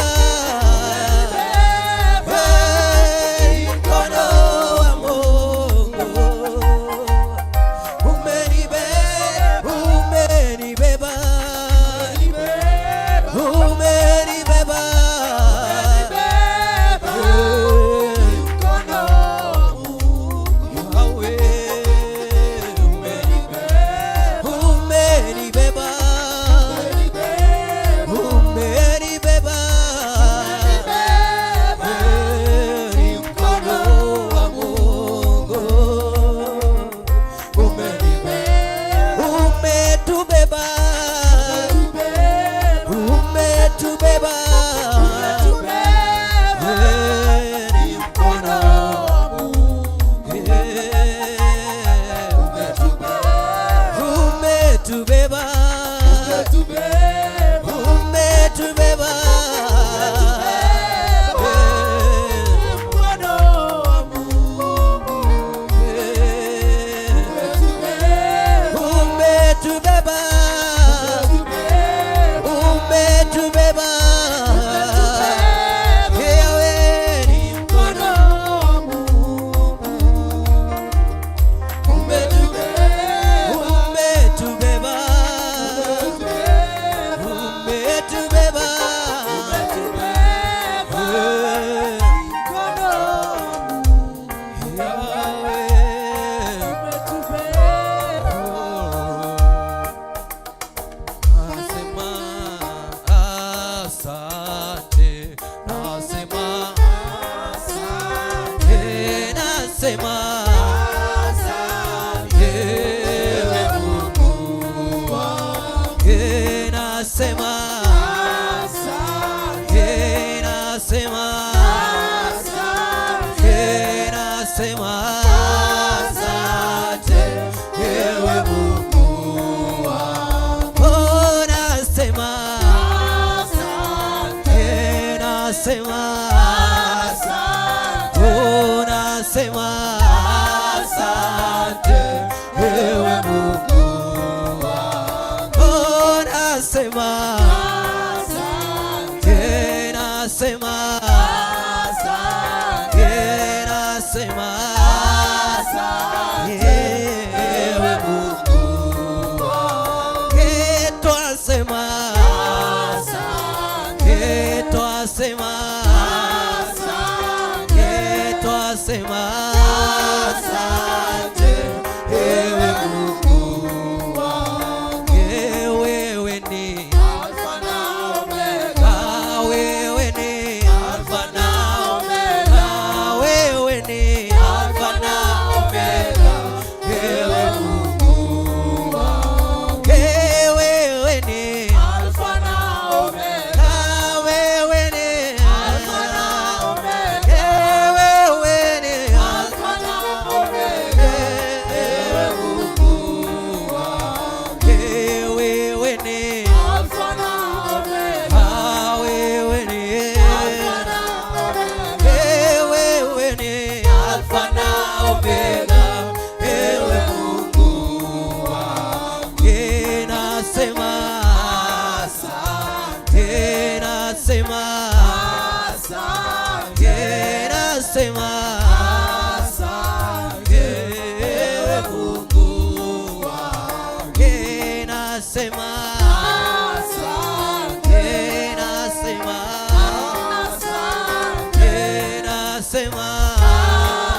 twasema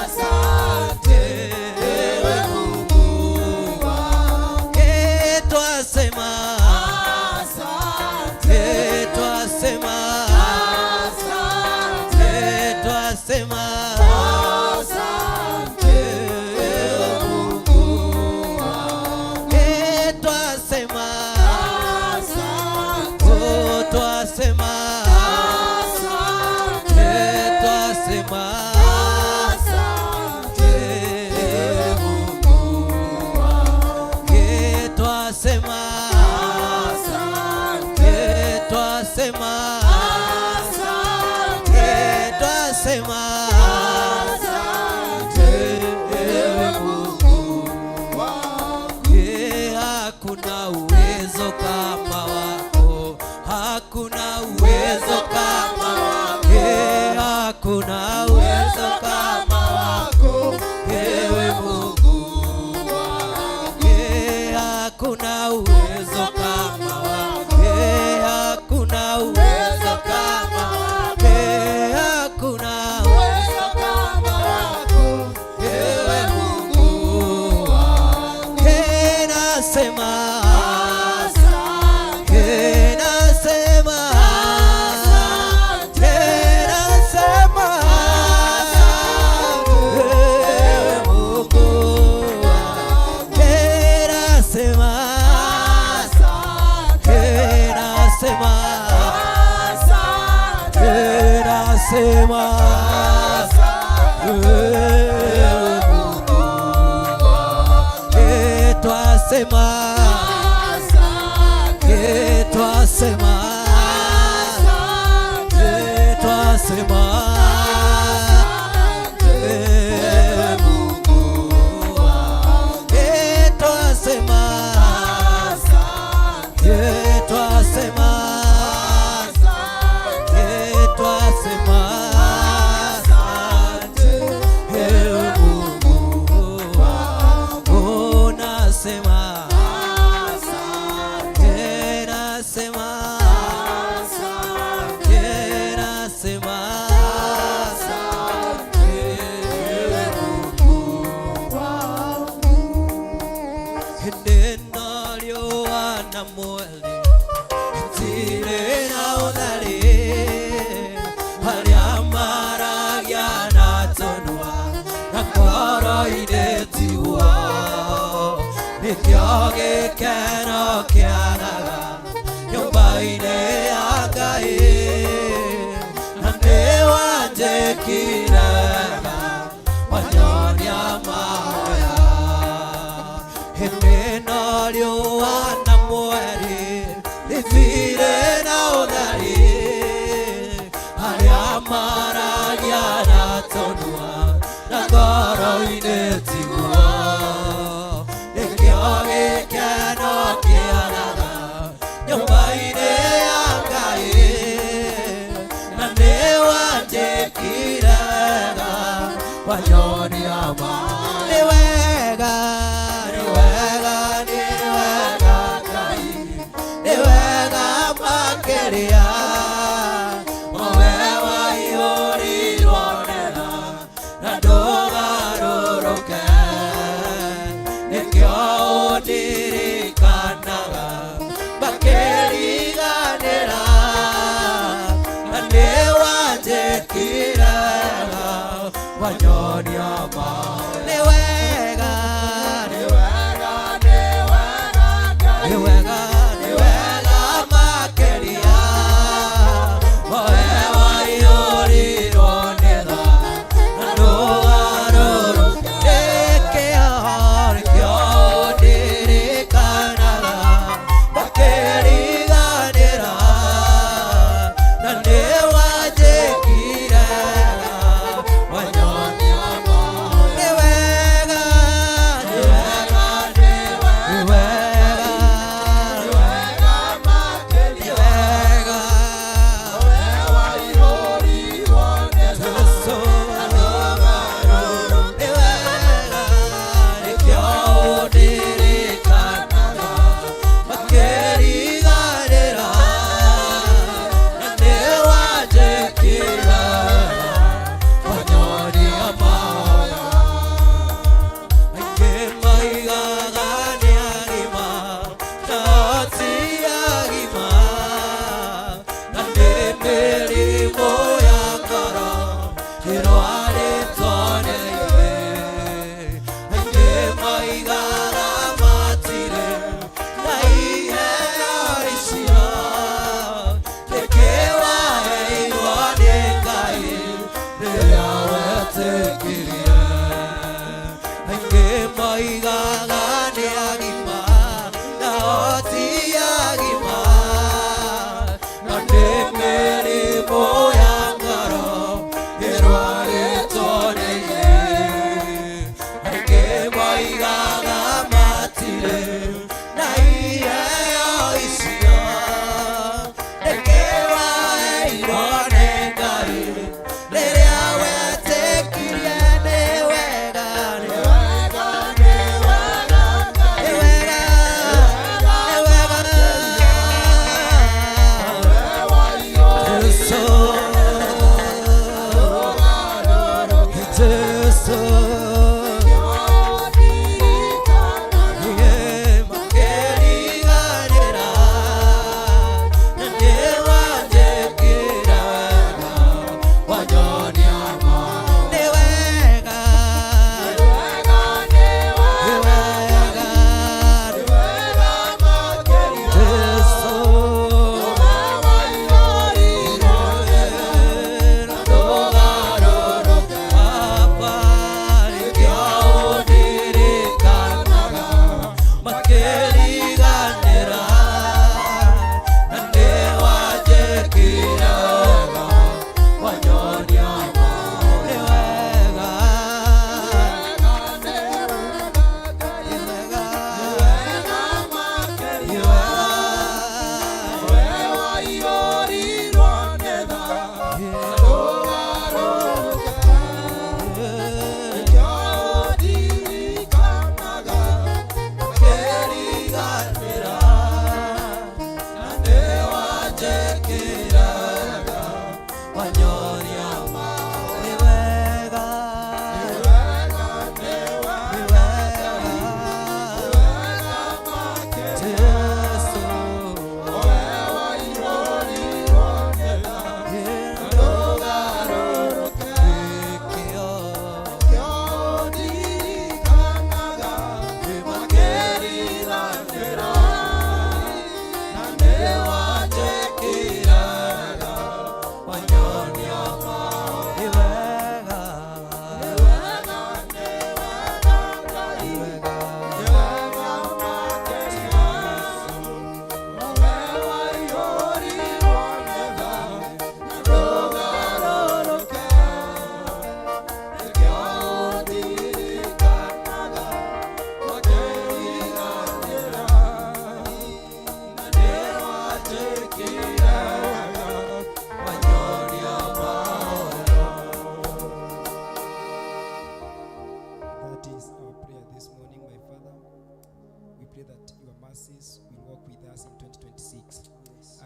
asante ewe Mungu wangu. Twasema asante, twasema asante, twasema asante ewe Mungu wangu. Twasema asante, oh, twasema asante, twasema asante ewe Mungu wangu. Twasema asante, twasema asante, twasema asante ewe Mungu wangu. Hakuna uwezo kama wako, hakuna uwezo kama wako, hakuna uwezo kama wako ewe Mungu wangu. Hakuna uwezo kama wako, hakuna uwezo kama wako, hakuna uwezo kama wako ewe Mungu wangu. Nasema asante, nasema asante, nasema asante ewe Mungu wangu. Nasema asante, nasema asante, nasema asante ewe Mungu wangu. Twasema asante, twasema asante, twasema asante ewe Mungu wangu. Twasema asante, twasema asante, twasema asante ewe Mungu wangu. Nasema asante, nasema asante, nasema asante ewe Mungu wangu. Neno lyoana mweli ntire na uthari haria maragĩa na tonwa na ngoro-inĩ tigwo nĩkĩo gĩkeno kĩanaga nyũmba-inĩ ya Ngai na nĩ wanjĩkire wanyonia mahoya. Neno riũa na mweri rĩthire na ũtheri harĩa maragĩa na tonwa na ngoro-inĩ tigwo nĩkĩo gĩkeno kĩanaga nyũmba-inĩ ya Ngai na nĩ wanjĩkire wega wanyonia mahoya. Nĩ wega, nĩ wega, nĩ wega Ngai, nĩ wega makĩria owe waihũrirwo nena na ndũgarũrũke. Nĩkĩo ũndirikanaga makĩriganĩra na nĩ wanjĩkire wega wanyonia mahoya.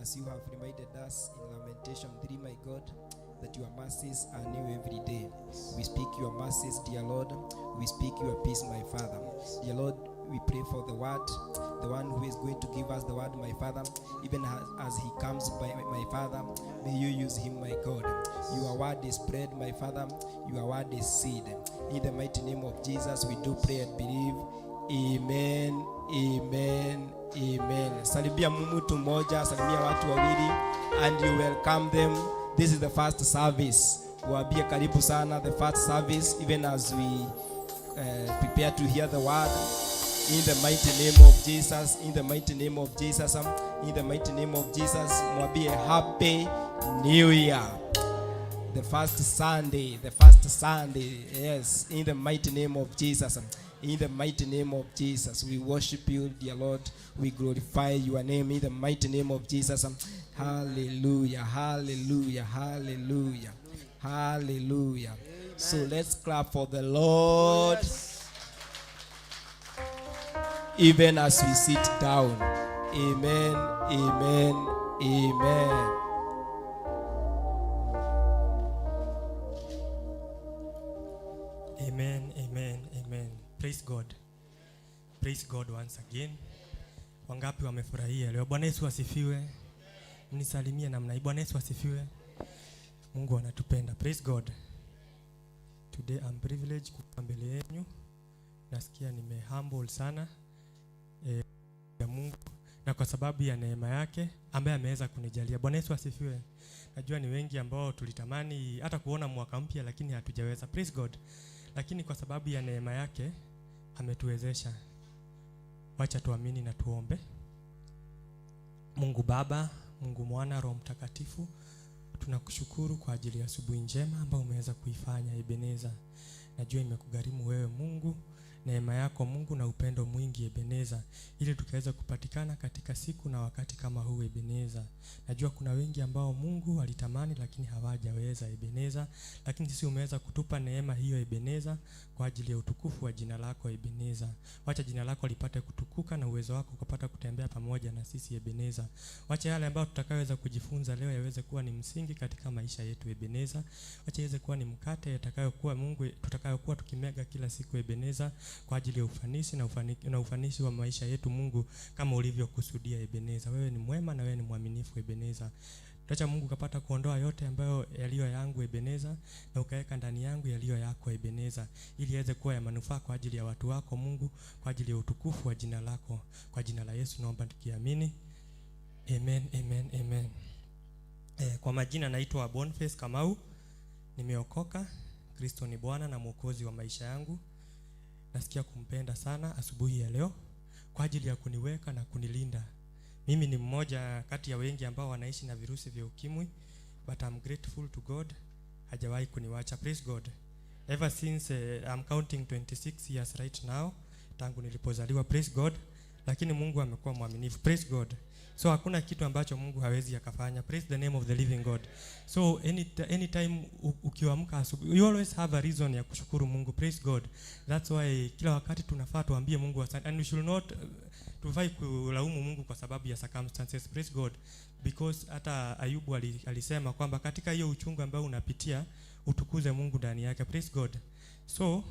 as you have reminded us in Lamentation 3, my God, that your mercies are new every day. We speak your mercies, dear Lord. We speak your peace, my Father. Dear Lord, we pray for the word, the one who is going to give us the word, my Father. Even as he comes by my Father, may you use him, my God. Your word is spread, my Father. Your word is seed. In the mighty name of Jesus, we do pray and believe. Amen, amen, amen. Salimia mtu mmoja, salimia watu wawili, and you welcome them. This is the first service. Waambie karibu sana, the first service, even as we prepare to hear the word. In the mighty name of Jesus, in the mighty name of Jesus, in the mighty name of Jesus, mwambie happy new year. The first Sunday, yes, in the mighty name of Jesus. In the mighty name of Jesus, we worship you, dear Lord. We glorify your name in the mighty name of Jesus. Hallelujah, hallelujah, hallelujah, hallelujah. Amen. So let's clap for the Lord. Yes. Even as we sit down. Amen, amen, amen. Amen, amen, amen. Praise God. Praise God once again. Wangapi wamefurahia leo? Bwana Yesu asifiwe. Mnisalimie namna hii. Bwana Yesu asifiwe. Mungu anatupenda. Praise God. Today I'm privileged kuwa mbele yenu. Nasikia humble sana ya Mungu na kwa sababu ya neema yake ambaye ameweza kunijalia. Bwana Yesu asifiwe. Najua ni wengi ambao tulitamani hata kuona mwaka mpya lakini hatujaweza. Praise God. Lakini kwa sababu ya neema yake ametuwezesha. Wacha tuamini na tuombe. Mungu Baba, Mungu Mwana, Roho Mtakatifu, tunakushukuru kwa ajili ya asubuhi njema ambayo umeweza kuifanya Ebeneza. Najua imekugharimu wewe Mungu, neema yako Mungu na upendo mwingi Ebeneza, ili tukaweza kupatikana katika siku na wakati kama huu Ebeneza. Najua kuna wengi ambao Mungu walitamani lakini hawajaweza Ebeneza, lakini sisi umeweza kutupa neema hiyo Ebeneza kwa ajili ya utukufu wa jina lako Ebeneza. Wacha jina lako lipate kutukuka na uwezo wako ukapata kutembea pamoja na sisi Ebeneza. Wacha yale ambayo tutakayoweza kujifunza leo yaweze kuwa ni msingi katika maisha yetu Ebeneza. Wacha iweze kuwa ni mkate yatakayokuwa Mungu tutakayokuwa tukimega kila siku Ebeneza, kwa ajili ya ufanisi na ufanisi wa maisha yetu Mungu kama ulivyokusudia Ebeneza. Wewe ni mwema na wewe ni mwaminifu Ebeneza. Tuacha Mungu kapata kuondoa yote ambayo yaliyo yangu Ebeneza na ukaweka ndani yangu yaliyo yako Ebeneza, ili iweze kuwa ya manufaa kwa ajili ya watu wako Mungu, kwa ajili ya utukufu wa jina lako. Kwa jina la Yesu naomba tukiamini. Amen, amen, amen. Kwa majina naitwa Boniface Kamau. Nimeokoka. Kristo ni Bwana na Mwokozi wa maisha yangu. Nasikia kumpenda sana asubuhi ya leo kwa ajili ya kuniweka na kunilinda. Mimi ni mmoja kati ya wengi ambao wanaishi na virusi vya ukimwi, but I'm grateful to God. Hajawahi kuniwacha. Praise God. Ever since I'm counting 26 years right now, tangu nilipozaliwa. Praise God. Lakini Mungu amekuwa mwaminifu. Praise God. So hakuna kitu ambacho Mungu hawezi akafanya. Praise the name of the living God. So anytime ukiamka asubuhi, you always have a reason ya kushukuru Mungu. Praise God. That's why kila wakati tunafaa tuambie Mungu asante, and we should not tufai kulaumu Mungu kwa sababu ya circumstances. Praise God. Because hata Ayubu alisema kwamba katika hiyo uchungu ambao unapitia utukuze Mungu ndani yake. Praise God. So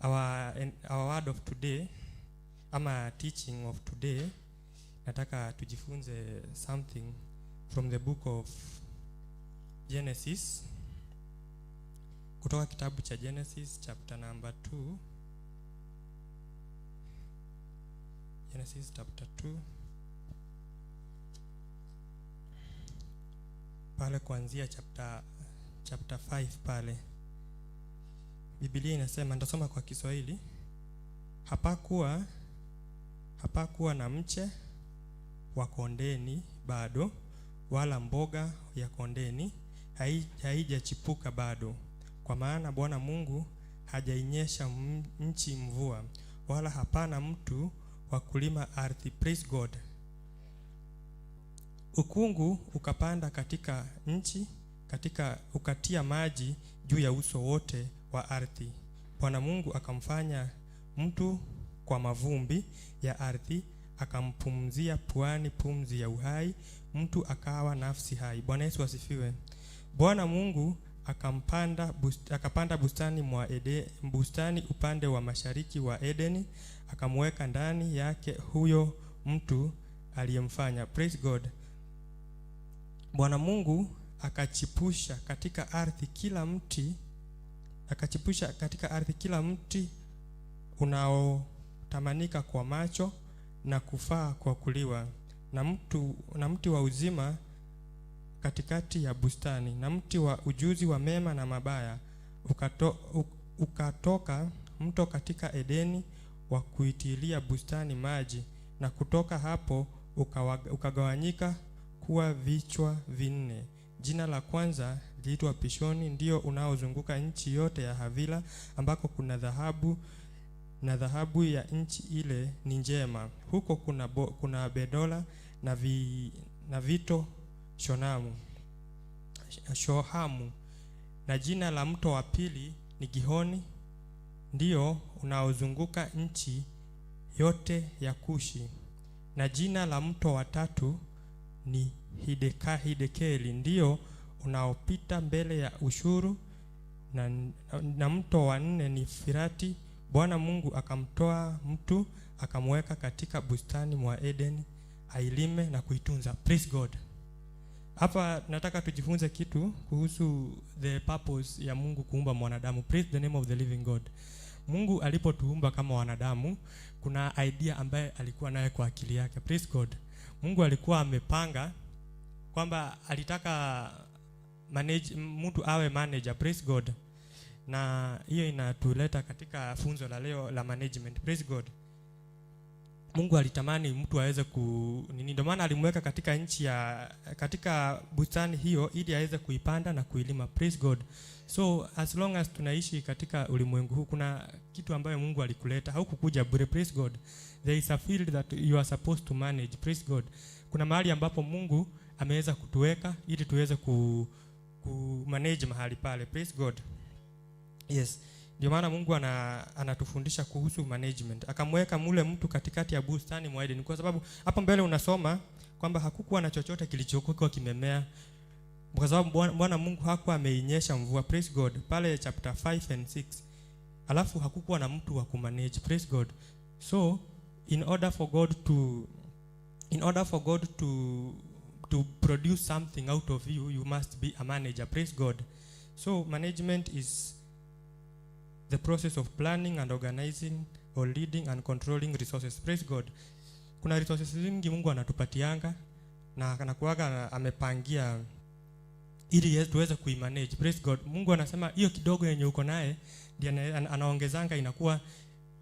our word of today, ama teaching of today, nataka tujifunze something from the book of Genesis, kutoka kitabu cha Genesis chapter number 2. Genesis chapter 2 pale kuanzia chapter 5 pale. Biblia inasema, nitasoma kwa Kiswahili. Hapakuwa na mche wa kondeni bado, wala mboga ya kondeni haijachipuka bado, kwa maana Bwana Mungu hajainyesha nchi mvua, wala hapana mtu wa kulima ardhi. Praise God. Ukungu ukapanda katika nchi, ukatia maji juu ya uso wote wa ardhi. Bwana Mungu akamfanya mtu kwa mavumbi ya ardhi, akampumzia puani pumzi ya uhai, mtu akawa nafsi hai. Bwana Yesu asifiwe. Bwana Mungu akapanda bustani upande wa mashariki wa Edeni, akamweka ndani yake huyo mtu aliyemfanya. Praise God. Bwana Mungu akachipusha katika ardhi kila mti unaotamanika kwa macho na kufaa kwa kuliwa, na mti wa uzima katikati ya bustani, na mti wa ujuzi wa mema na mabaya. Ukatoka mto katika Edeni wa kuitilia bustani maji, na kutoka hapo ukagawanyika kuwa vichwa vinne. Jina la kwanza liitwa Pishoni, ndio unaozunguka nchi yote ya Havila, ambako kuna dhahabu, na dhahabu ya nchi ile ni njema. Huko kuna bedola na vito shohamu. Na jina la mto wa pili ni Gihoni, ndio unaozunguka nchi yote ya Kushi. Na jina la mto wa tatu ni Hidekeli, ndio unaopita mbele ya Ushuru. Na mto wa nne ni Firati. Bwana Mungu akamtoa mtu, akamweka katika bustani mwa Edeni, ailime na kuitunza. Praise God. Hapa nataka tujifunze kitu kuhusu the purpose ya Mungu kuumba mwanadamu. Praise the name of the living God. Mungu alipotuumba kama wanadamu, kuna idea ambaye alikuwa naye kwa akili yake. Praise God. Mungu alikuwa amepanga kwamba alitaka mtu awe manager. Praise God. Na hiyo inatuleta katika funzo la leo la management. Praise God. Mungu alitamani mtu aweze ndio maana alimweka katika katika bustani hiyo ili aweze kuipanda na kuilima. Praise God. So as long as tunaishi katika ulimwengu huu, kuna kitu ambayo Mungu alikuleta. Haukukuja bure. Praise God. There is a field that you are supposed to manage. Praise God. Kuna mahali ambapo Mungu ameweza kutuweka ili tuweze manage mahali pale. Praise God. Yes. Ndio maana Mungu anatufundisha kuhusu management. Akamweka mule mtu katikati ya bustani mwa Eden. Kwa sababu hapo mbele unasoma kwamba hakukuwa na chochote kilichokuwa kimemea. Kwa sababu Bwana Mungu hakuwa ameinyesha mvua. Praise God. Pale chapter 5 and 6. Alafu hakukuwa na mtu wa kumanage. Praise God. So in order for God to produce something out of you, you must be a manager. Praise God. So management is the process of planning and organizing or leading and controlling resources. Praise God. Kuna resources zingi Mungu anatupatianga na anakuaga amepangia ili tuweze kuimanage. Praise God. Mungu anasema hiyo kidogo yenye uko naye ndiye anaongezanga inakuwa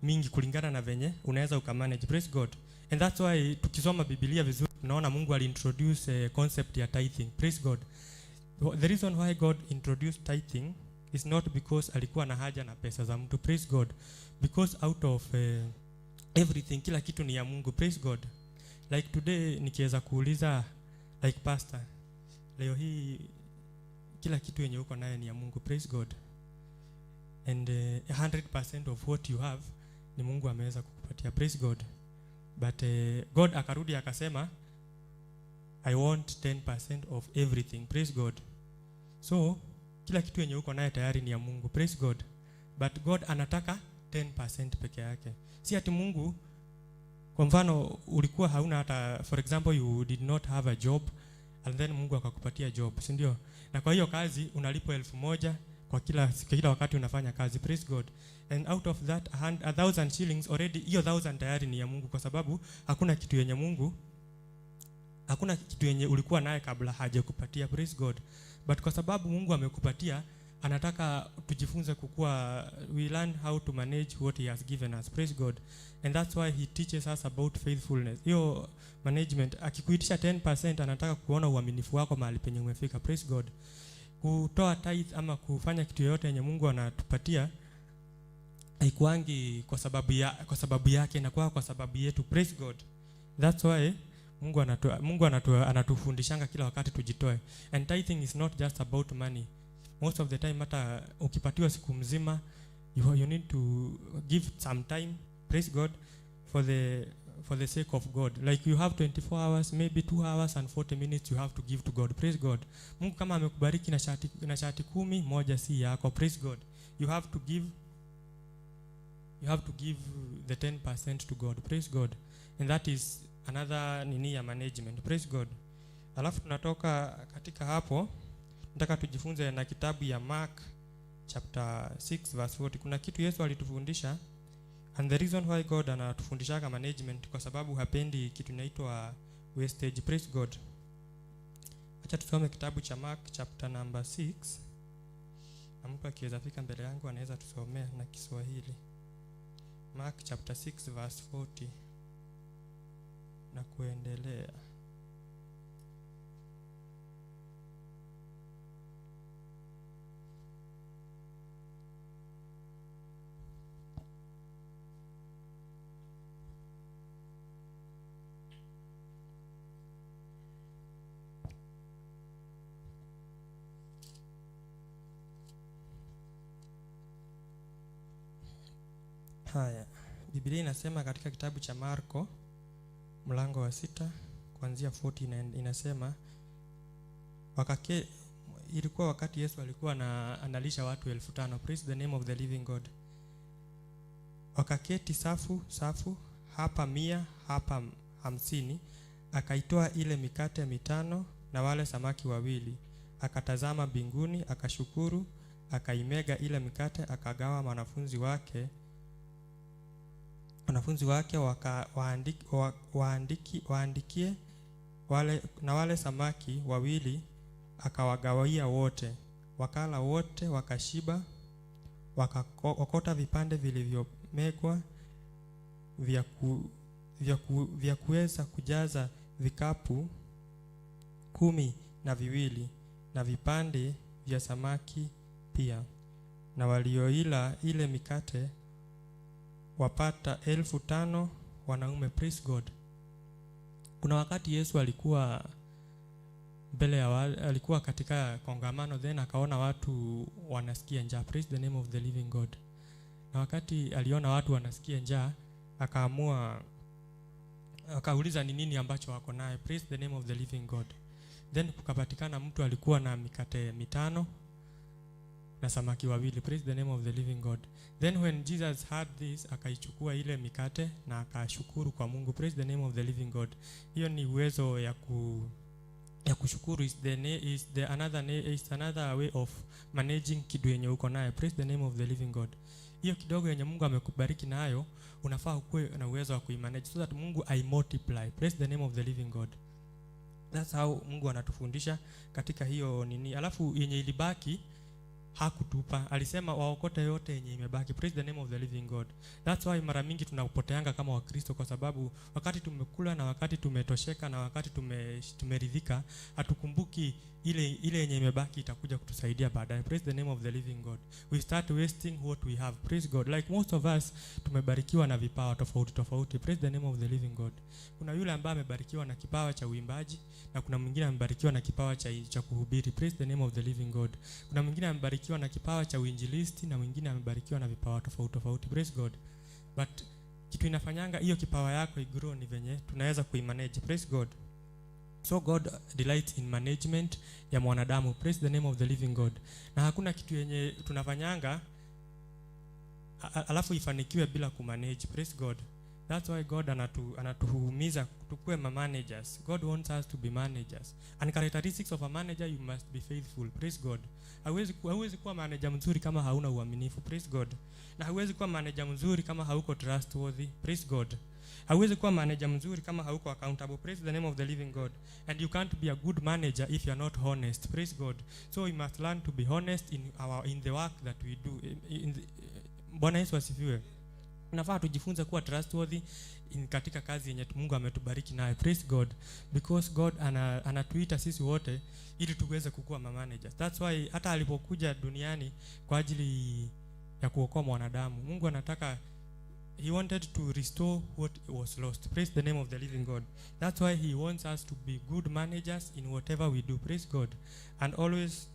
mingi kulingana na venye unaweza ukamanage. Praise God. And that's why tukisoma Biblia vizuri tunaona Mungu aliintroduce a concept ya tithing. Praise God. The reason why God introduced tithing is not because alikuwa na haja na pesa za mtu. Praise God. Because out of everything, kila kitu ni ya Mungu. Praise God. Like today nikiweza kuuliza like pastor, leo hii kila kitu yenye uko naye ni ya Mungu. Praise God. And 100% of what you have ni Mungu ameweza kukupatia. Praise God. But God akarudi akasema I want 10% of everything. Praise God. So kila kitu yenye uko naye tayari ni ya Mungu. Praise God. But God anataka 10% peke yake. Si ati Mungu, kwa mfano ulikuwa hauna hata, for example you did not have a job and then Mungu akakupatia job, si ndio? Na kwa hiyo kazi unalipwa 1,000 kwa kila wakati unafanya kazi. Praise God. And out of that 1,000 shillings already, hiyo 1,000 tayari ni ya Mungu, kwa sababu hakuna kitu yenye ulikuwa naye kabla hajakupatia. Praise God. But kwa sababu Mungu amekupatia, anataka tujifunze we learn how to manage what he has given us. Praise God. And that's why he teaches us about faithfulness. Hiyo management, akikuitisha 10% anataka kuona uaminifu wako mahali penye umefika. Praise God. Kutoa tithe ama kufanya kitu yoyote yenye Mungu anatupatia haikuangi kwa sababu yake, na kwa sababu yetu. Praise God. That's why Mungu anatufundishanga kila wakati tujitoe. And tithing is not just about money. Most of the time hata ukipatiwa siku mzima, you need to give some time. Praise God. For the sake of God. Like you have 24 hours, maybe 2 hours and 40 minutes you have to give to God. Praise God. Mungu kama amekubariki na shati 10, moja si yako. Praise God. You have to give the 10% to God. Praise God. And that is another nini ya management. Praise God. Alafu tunatoka katika hapo, nataka tujifunze na kitabu ya Mark chapter 6 verse 40. Kuna kitu Yesu alitufundisha, and the reason why God anatufundisha management kwa sababu hapendi kitu inaitwa wastage. Praise God. Acha tusome kitabu cha Mark chapter number 6. Na mtu akiweza fika mbele yangu anaweza tusomea na Kiswahili. Mark chapter 6 verse 40 na kuendelea. Haya, Biblia inasema katika kitabu cha Marko mlango wa 6 kuanzia 40 inasema ilikuwa wakati Yesu alikuwa analisha watu 5,000. Praise the name of the living God. Wakaketi safu hapa 100 hapa 50, akaitoa ile mikate 5 na wale samaki wawili. Akatazama mbinguni, akashukuru, akaimega ile mikate, akagawa wanafunzi wake waandikie wale, na wale samaki wawili akawagawia wote. Wakala wote, wakashiba, wakakota vipande vilivyomegwa vya kuweza kujaza vikapu 12 na vipande vya samaki pia. Na walioila ile mikate wapata 5,000 wanaume. Praise God. Kuna wakati Yesu alikuwa alikuwa katika kongamano, then akaona watu wanasikia njaa. Praise the name of the living God. Na wakati aliona watu wanasikia njaa, akauliza ni nini ambacho wako naye. Praise the name of the living God. Then kukapatikana mtu alikuwa na mikate 5 na samaki 2. Praise the name of the living God. Then when Jesus heard this, akaichukua ile mikate na akashukuru kwa Mungu. Praise the name of the living God. Hiyo ni uwezo ya kushukuru. Is another way of managing kitu yenye uko nayo. Praise the name of the living God. Hiyo kidogo yenye Mungu amekubariki nayo, unafaa ukue na uwezo wa kuimanage so that Mungu I multiply. Praise the name of the living God. That's how Mungu anatufundisha katika hiyo nini. Alafu yenye ilibaki hakutupa, alisema waokote yote yenye imebaki. Praise the name of the living God. That's why mara mingi tunapoteanga kama Wakristo, kwa sababu wakati tumekula na wakati tumetosheka na wakati tumeridhika, hatukumbuki ile yenye imebaki itakuja kutusaidia baadaye. Praise the name of the living God. We start wasting what we have. Praise God. Like most of us tumebarikiwa na vipawa tofauti. Praise the name of the living God. Kuna yule ambaye amebarikiwa na kipawa cha uimbaji, na kuna mwingine amebarikiwa na kipawa cha kuhubiri. Praise the name of the living God. Kuna mwingine amebarikiwa na kipawa cha uinjilisti, na mwingine amebarikiwa na vipawa tofauti. Praise God. But kitu inafanyanga hiyo kipawa yako igrow ni venye tunaweza kuimanage. Praise God. So God delights in management ya mwanadamu. Praise the name of the living God. Na hakuna kitu yenye tunafanyanga alafu ifanikiwe bila kumanage. Praise God. That's why God anatuhumiza tukue managers. God wants us to be managers. And characteristics of a manager, you must be faithful. Praise God. Hauwezi kuwa manager mzuri kama hauna uaminifu. Praise God. Na hauwezi kuwa manager mzuri kama hauko trustworthy. Praise God. Hauwezi kuwa manager mzuri kama hauko accountable. Praise the name of the living God. And you can't be a good manager if you are not honest. Praise God. So we must learn to be honest in the work that we do. Bwana Yesu asifiwe. Unafaa tujifunze kuwa trustworthy katika kazi yenye Mungu ametubariki nayo. Praise God. Because God anatuita sisi wote ili tuweze kukua managers. That's why hata alipokuja duniani kwa ajili ya kuokoa mwanadamu, Mungu anataka, he wanted to restore what was lost. Praise the name of the living God. That's why he wants us to be good managers in whatever we do. Praise God. And always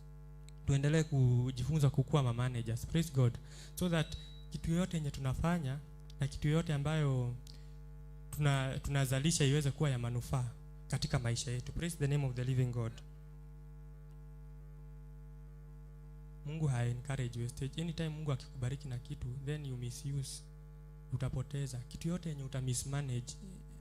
tuendelee kujifunza kukua managers. Praise God. So that kitu yote yenye tunafanya na kitu yote ambayo tunazalisha iweze kuwa ya manufaa katika maisha yetu. Praise the name of the living God. Mungu encourage wastage. Anytime Mungu akikubariki na kitu, then you misuse, utapoteza. Kitu yote yenye utamismanage,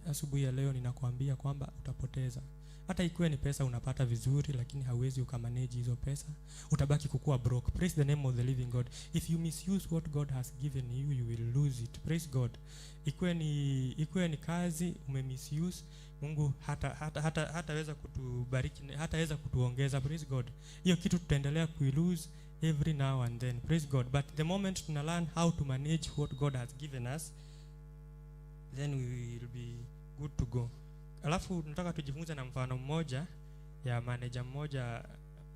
asubuhi ya leo ninakuambia kwamba utapoteza. Hata ikiwa ni pesa unapata vizuri, lakini hauwezi ukamanage hizo pesa, utabaki kukua broke. Praise the name of the living God. If you misuse what God has given you, you will lose it. Praise God. Ikiwa ni kazi umemisuse, Mungu hataweza kutubariki, hataweza kutuongeza. Praise God. Hiyo kitu tutaendelea kuilose every now and then. Praise God. But the moment tuna learn how to manage what God has given us, then we will be good to go. Alafu nataka tujifunze na mfano mmoja ya manager mmoja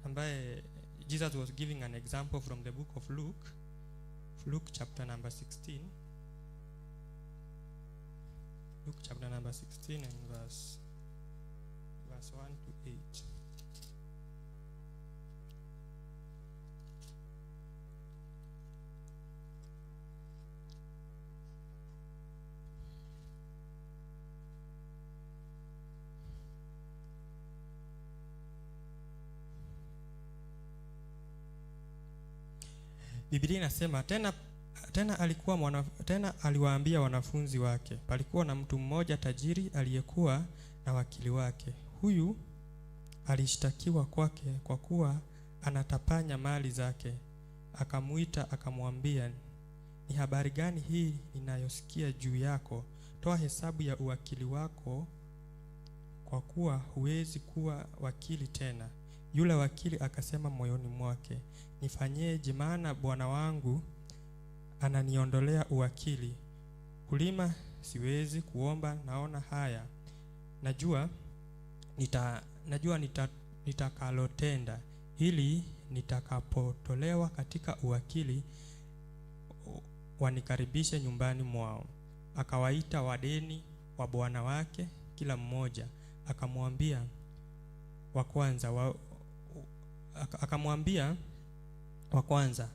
ambaye Jesus was giving an example from the book of Luke. Luke chapter number 16. Luke chapter number 16 and verse 1 to 8. Biblia inasema tena aliwaambia wanafunzi wake, palikuwa na mtu mmoja tajiri aliyekuwa na wakili wake. Huyu alishtakiwa kwake kwa kuwa anatapanya mali zake. Akamuita akamwambia, ni habari gani hii ninayosikia juu yako? Toa hesabu ya uwakili wako, kwa kuwa huwezi kuwa wakili tena. Yule wakili akasema moyoni mwake, nifanyeje, maana bwana wangu ananiondolea uwakili. Kulima siwezi, kuomba naona haya. Najua nitakalotenda, ili nitakapotolewa katika uwakili wanikaribishe nyumbani mwao. Akawaita wadeni wa bwana wake kila mmoja. Akamwambia wa kwanza,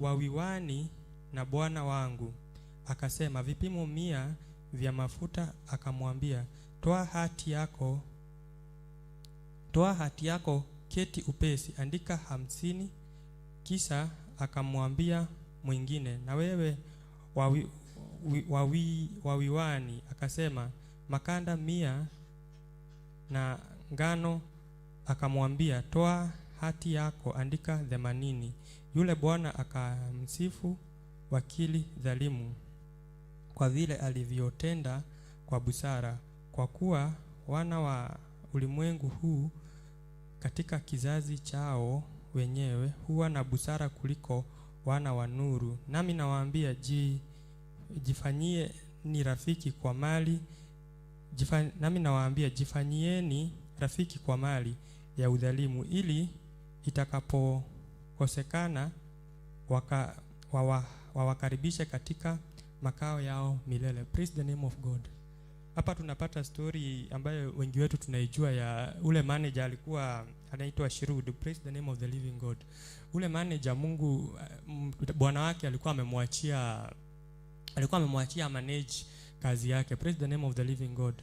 wawiwani na bwana wangu. Akasema, vipimo 100 vya mafuta. Akamwambia, toa hati yako, keti upesi, andika 50. Kisha akamwambia mwingine, na wewe wawiwani? Akasema, makanda 100 na ngano. Akamwambia, toa hati yako, andika 80. Yule bwana akamsifu wakili dhalimu kwa vile alivyotenda kwa busara, kwa kuwa wana wa ulimwengu huu katika kizazi chao wenyewe huwa na busara kuliko wana wa nuru. Nami nawaambia, jifanyieni rafiki kwa mali ya udhalimu, ili itakapokosekana wawakaribishe katika makao yao milele. Praise the name of God. Hapa tunapata story ambayo wengi wetu tunaijua, ya ule manager alikuwa anaitwa Shirud. Praise the name of the living God. Ule manager, Mungu bwana wake alikuwa amemwachia manage kazi yake. Praise the name of the living God.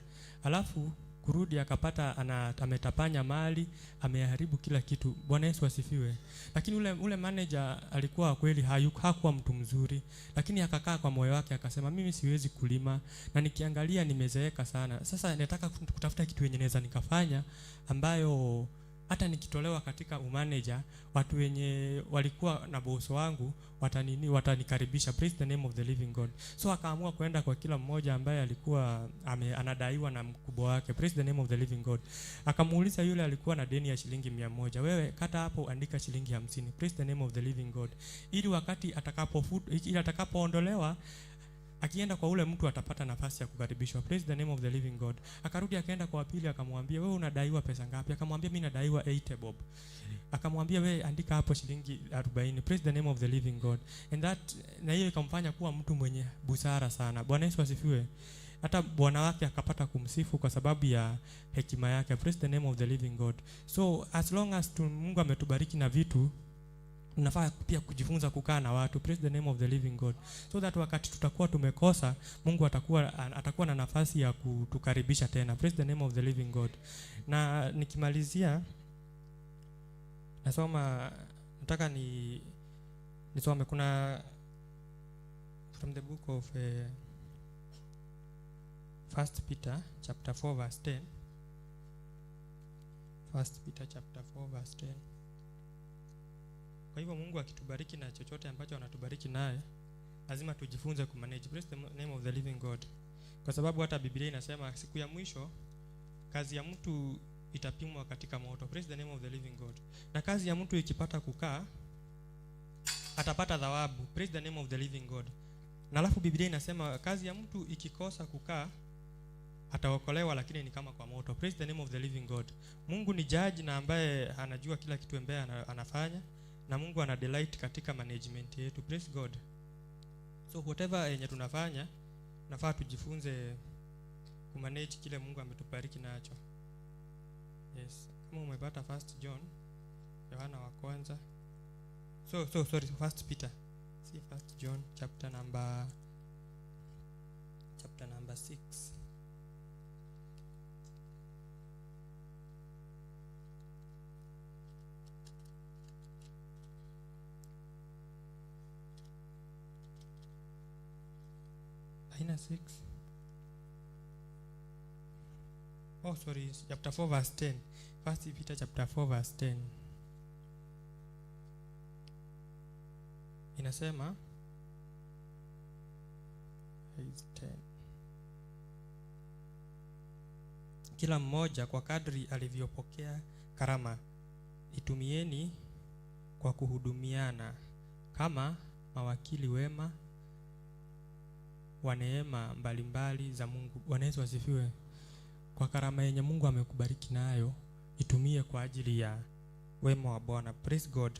Alafu kurudi akapata ametapanya mali, ameharibu kila kitu. Bwana Yesu asifiwe. Lakini ule manager alikuwa kweli hakuwa mtu mzuri, lakini akakaa kwa moyo wake akasema, mimi siwezi kulima na nikiangalia nimezeeka sana. Sasa nataka kutafuta kitu yenye naweza nikafanya ambayo hata nikitolewa katika umanager, watu wenye walikuwa na boss wangu watanikaribisha. Praise the name of the living God. So akaamua kwenda kwa kila mmoja ambaye alikuwa anadaiwa na mkubwa wake. Praise the name of the living God. Akamuuliza yule alikuwa na deni ya shilingi 100, wewe kata hapo, andika shilingi 50. Praise the name of the living God. Ili wakati atakapoondolewa, akienda kwa ule mtu atapata nafasi ya kukaribishwa. Praise the name of the living God. Akarudi akaenda kwa pili, akamwambia, wewe unadaiwa pesa ngapi? Akamwambia, mimi nadaiwa 80 bob. Akamwambia, wewe andika hapo shilingi 40. Praise the name of the living God. Na hiyo ikamfanya kuwa mtu mwenye busara sana. Bwana Yesu asifiwe. Hata bwana wake akapata kumsifu kwa sababu ya hekima yake. Praise the name of the living God. So as long as Mungu ametubariki na vitu, tunafaa pia kujifunza kukaa na watu. Praise the name of the living God. So that wakati tutakuwa tumekosa, Mungu atakuwa na nafasi ya kutukaribisha tena. Praise the name of the living God. Na nikimalizia nataka nisome kuna from the book of 1 Peter chapter 4 verse 10. 1 Peter chapter 4 verse 10. Kwa hivyo Mungu akitubariki na chochote ambacho anatubariki naye, lazima tujifunze kumanage. Praise the name of the living God. Kwa sababu hata Biblia inasema siku ya mwisho kazi ya mtu itapimwa katika moto. Praise the name of the living God. Na kazi ya mtu ikipata kukaa, atapata thawabu. Praise the name of the living God. Na alafu Biblia inasema kazi ya mtu ikikosa kukaa, ataokolewa, lakini ni kama kwa moto. Praise the name of the living God. Mungu ni judge na ambaye anajua kila kitu ambaye anafanya, na Mungu ana delight katika management yetu. Praise God. So whatever yenye tunafanya, nafaa tujifunze kumanage kile Mungu ametubariki nacho. Yes. Kama umepata 1 John, Yohana wa kwanza. Sorry, 1 Peter. See 1 John chapter number 6. Aina 6. chapter 4 verse 10. First Peter chapter 4 verse 10. Inasema 10. Kila mmoja kwa kadri alivyopokea karama itumieni kwa kuhudumiana kama mawakili wema wa neema mbalimbali za Mungu. Bwana Yesu asifiwe. Kwa karama yenye Mungu amekubariki nayo itumie kwa ajili ya wema wa Bwana. Praise God.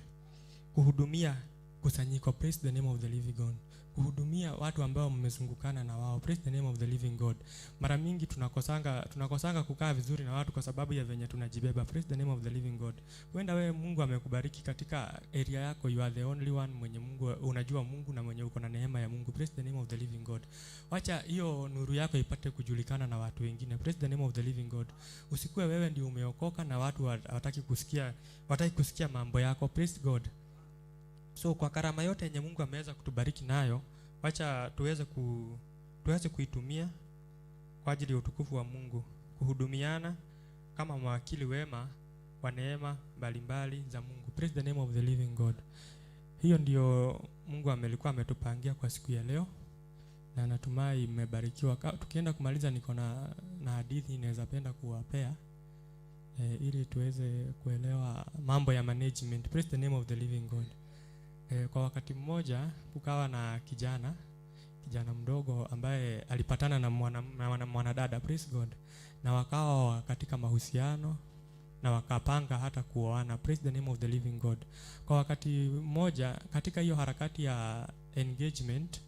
Kuhudumia kusanyiko. Praise the name of the living God. Kuhudumia watu ambao mmezungukana na wao. Praise the name of the living God. Mara mingi tunakosanga kukaa vizuri na watu kwa sababu ya venye tunajibeba. Praise the name of the living God. Huenda wewe Mungu amekubariki katika area yako, you are the only one mwenye Mungu unajua Mungu na mwenye uko na neema ya Mungu. Praise the name of the living God. Wacha hiyo nuru yako ipate kujulikana na watu wengine. Praise the name of the living God. Usikue wewe ndio umeokoka na watu hawataki kusikia mambo yako. Praise God. So kwa karama yote yenye Mungu ameweza kutubariki nayo, wacha tuweze kuitumia kwa ajili ya utukufu wa Mungu, kuhudumiana kama mawakili wema wa neema mbalimbali za Mungu. Praise the name of the living God. Hiyo ndio Mungu alikuwa ametupangia kwa siku ya leo, na natumai mmebarikiwa. Tukienda kumaliza, niko na hadithi inaweza penda kuwapea ili tuweze kuelewa mambo ya management. Praise the name of the living God. Kwa wakati mmoja kukawa na kijana mdogo ambaye alipatana na mwanadada. Praise God. Na wakawa katika mahusiano na wakapanga hata kuoana. Praise the name of the living God. Kwa wakati mmoja katika hiyo harakati ya engagement,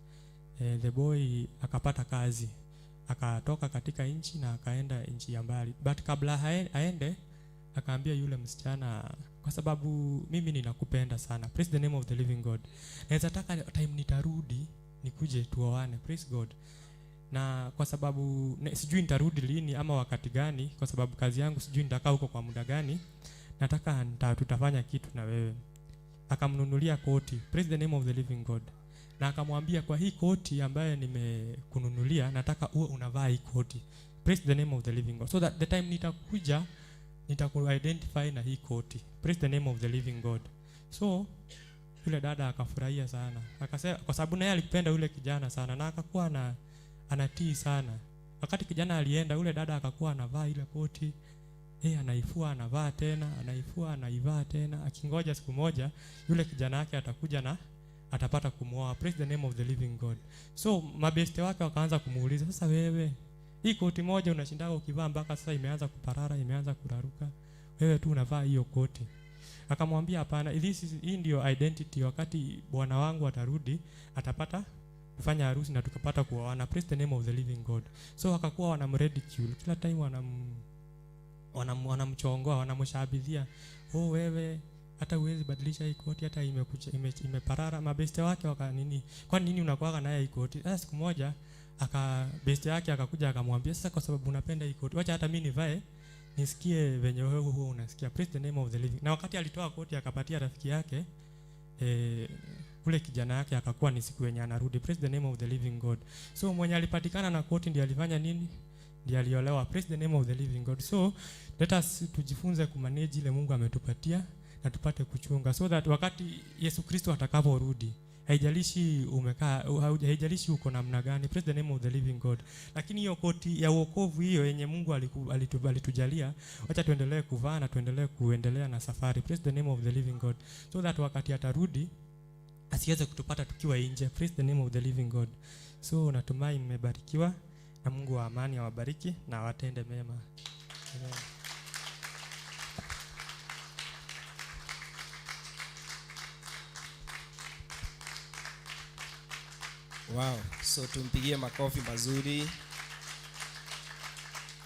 the boy akapata kazi, akatoka katika nchi na akaenda nchi ya mbali. But kabla aende akaambia yule msichana, kwa sababu mimi ninakupenda sana. Praise the name of the living God. Naweza taka time nitarudi nikuje tuoane. Praise God. Na kwa sababu sijui nitarudi lini ama wakati gani, kwa sababu kazi yangu sijui nitakaa huko kwa muda gani, nataka tutafanya kitu na wewe. Akamnunulia koti. Praise the name of the living God. Na akamwambia, kwa hii koti ambayo nimekununulia nataka uwe unavaa hii koti. Praise the name of the living God. So that the time nitakuja nitaku-identify na hii koti. Praise the name of the living God. So yule dada akafurahia sana. Akasema kwa sababu naye alipenda yule kijana sana na akakuwa anatii sana. Wakati kijana alienda, yule dada akakuwa anavaa ile koti. Anaifua anavaa tena, anaifua anaivaa tena. Akingoja siku moja yule kijana wake atakuja na atapata kumuoa. Praise the name of the living God. So mabeste wake wakaanza kumuuliza, sasa wewe hii koti moja unashindaga ukivaa mpaka sasa imeanza kuparara, imeanza kuraruka, wewe tu unavaa hiyo koti? Akamwambia hapana, hii ndio identity. Wakati bwana wangu atarudi atapata kufanya harusi na tukapata kuoana. Praise the name of the living God. So wakakuwa wanamridicule kila time, wanamchongoa, wanamshabithia, wewe hata huwezi badilisha hii koti, hata imeparara. Mabeste wake kwa nini unakuaga naye hii koti? Sasa siku moja beste yake akakuja akamwambia, sasa kwa sababu unapenda hii koti, wacha hata mimi nivae nisikie venye wewe huo unasikia. Praise the name of the living. Na wakati alitoa koti akapatia rafiki yake, ule kijana yake akakuwa ni siku yenye anarudi. Praise the name of the living God. So mwenye alipatikana na koti ndiye alifanya nini? Ndiye aliolewa. Praise the name of the living God. So let us tujifunze kumanage ile Mungu ametupatia na tupate kuchunga, so that wakati Yesu Kristo atakaporudi, haijalishi haijalishi uko namna gani. Praise the name of the living God. Lakini hiyo koti ya wokovu hiyo yenye Mungu alitujalia, acha tuendelee kuvaa na tuendelee kuendelea na safari. Praise the name of the living God. So that wakati atarudi asiweze kutupata tukiwa nje. Praise the name of the living God. So natumai mmebarikiwa na Mungu wa amani awabariki na awatende mema. Amen. Wow, so tumpigie makofi mazuri.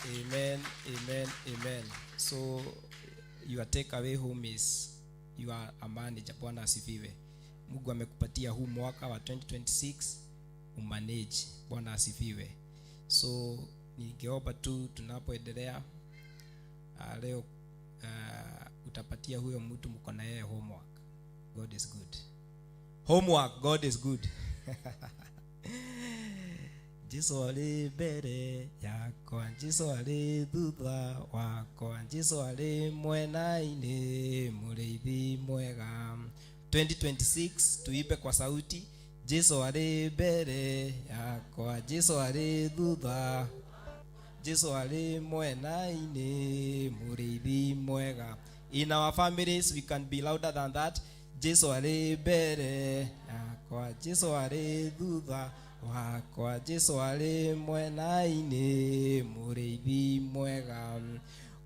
Amen, amen, amen. So your takeaway home is you are a manager. Bwana asifiwe. Mungu amekupatia huu mwaka wa 2026 umanage. Bwana asifiwe. So ningeomba tu tunapoendelea leo utapatia huyo mtu mko na yeye homework. God is good. Homework, God is good. Jesu ali mbere yakwa, Jesu ali thutha wakwa, Jesu ali mwena-ini, mũrĩithi mwega. 2026 tuipe kwa sauti. Jesu ali mbere yakwa, Jesu ali thutha, Jesu ali mwena-ini, mũrĩithi mwega. In our families we can be louder than that. Jesu ali mbere yakwa, Jesu ali thutha wakwa, Jesu ali mwena-ini, mũrĩithi mwega.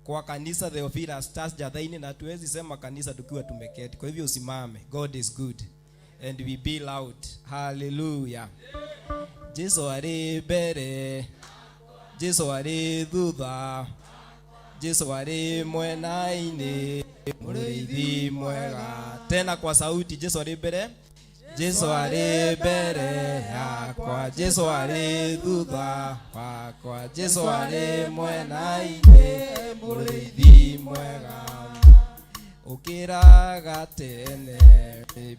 Kwa kanisa Theophilus Church Jathaini, na tuwezi sema kanisa tukiwa tumeketi. Kwa hivyo usimame. God is good and we be loud. Hallelujah. Jesu ali mbere, Jesu ali thutha, Jesu ali mwena-ini, mũrĩithi mwega. Tena kwa sauti. Jesu ali mbere, Jesu ali mbere yakwa, Jesu ali thutha wakwa, Jesu ali mwena-ini, mũrĩithi mwega. Ũkĩraga tene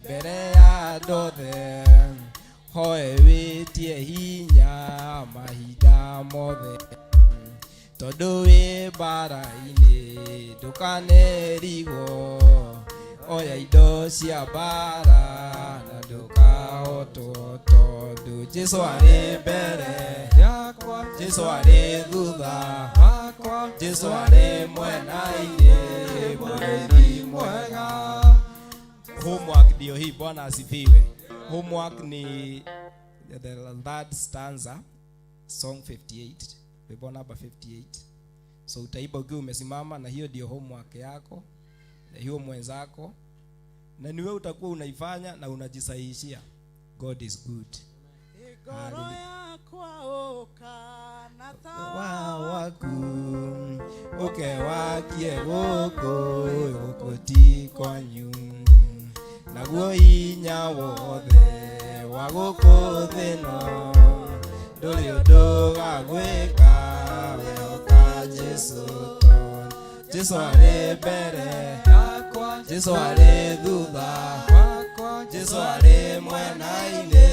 mbere ya andũ othe, hoe wĩtie hinya mahinda mothe, tondũ wĩ mbara-inĩ ndũkanerigwo, oya indo cia mbara na ndũkahotwo, tondũ Jesu ari mbere yakwa, Jesu ari thutha wakwa, Jesu ari mwena-ini, mũrĩithi mwega. Homework ndio hii. Bwana asifiwe. Homework ni the third stanza, song 58, wimbo number 58. So utaiba ukiwa umesimama, na hiyo ndio homework yako na hiyo mwenzako, na niwe utakuwa unaifanya na unajisahihishia. God is good. Igoro yakwa okana tawa waku, ukewakie gũkũ ti kwanyu, naguo hinya wothe wa gũkũ thĩ ĩno ndũrĩ ũndũ gagwĩka, wehoka Jesu tondũ Jesu ari mbere yakwa, Jesu ari thutha wakwa, Jesu ari mwena-ini,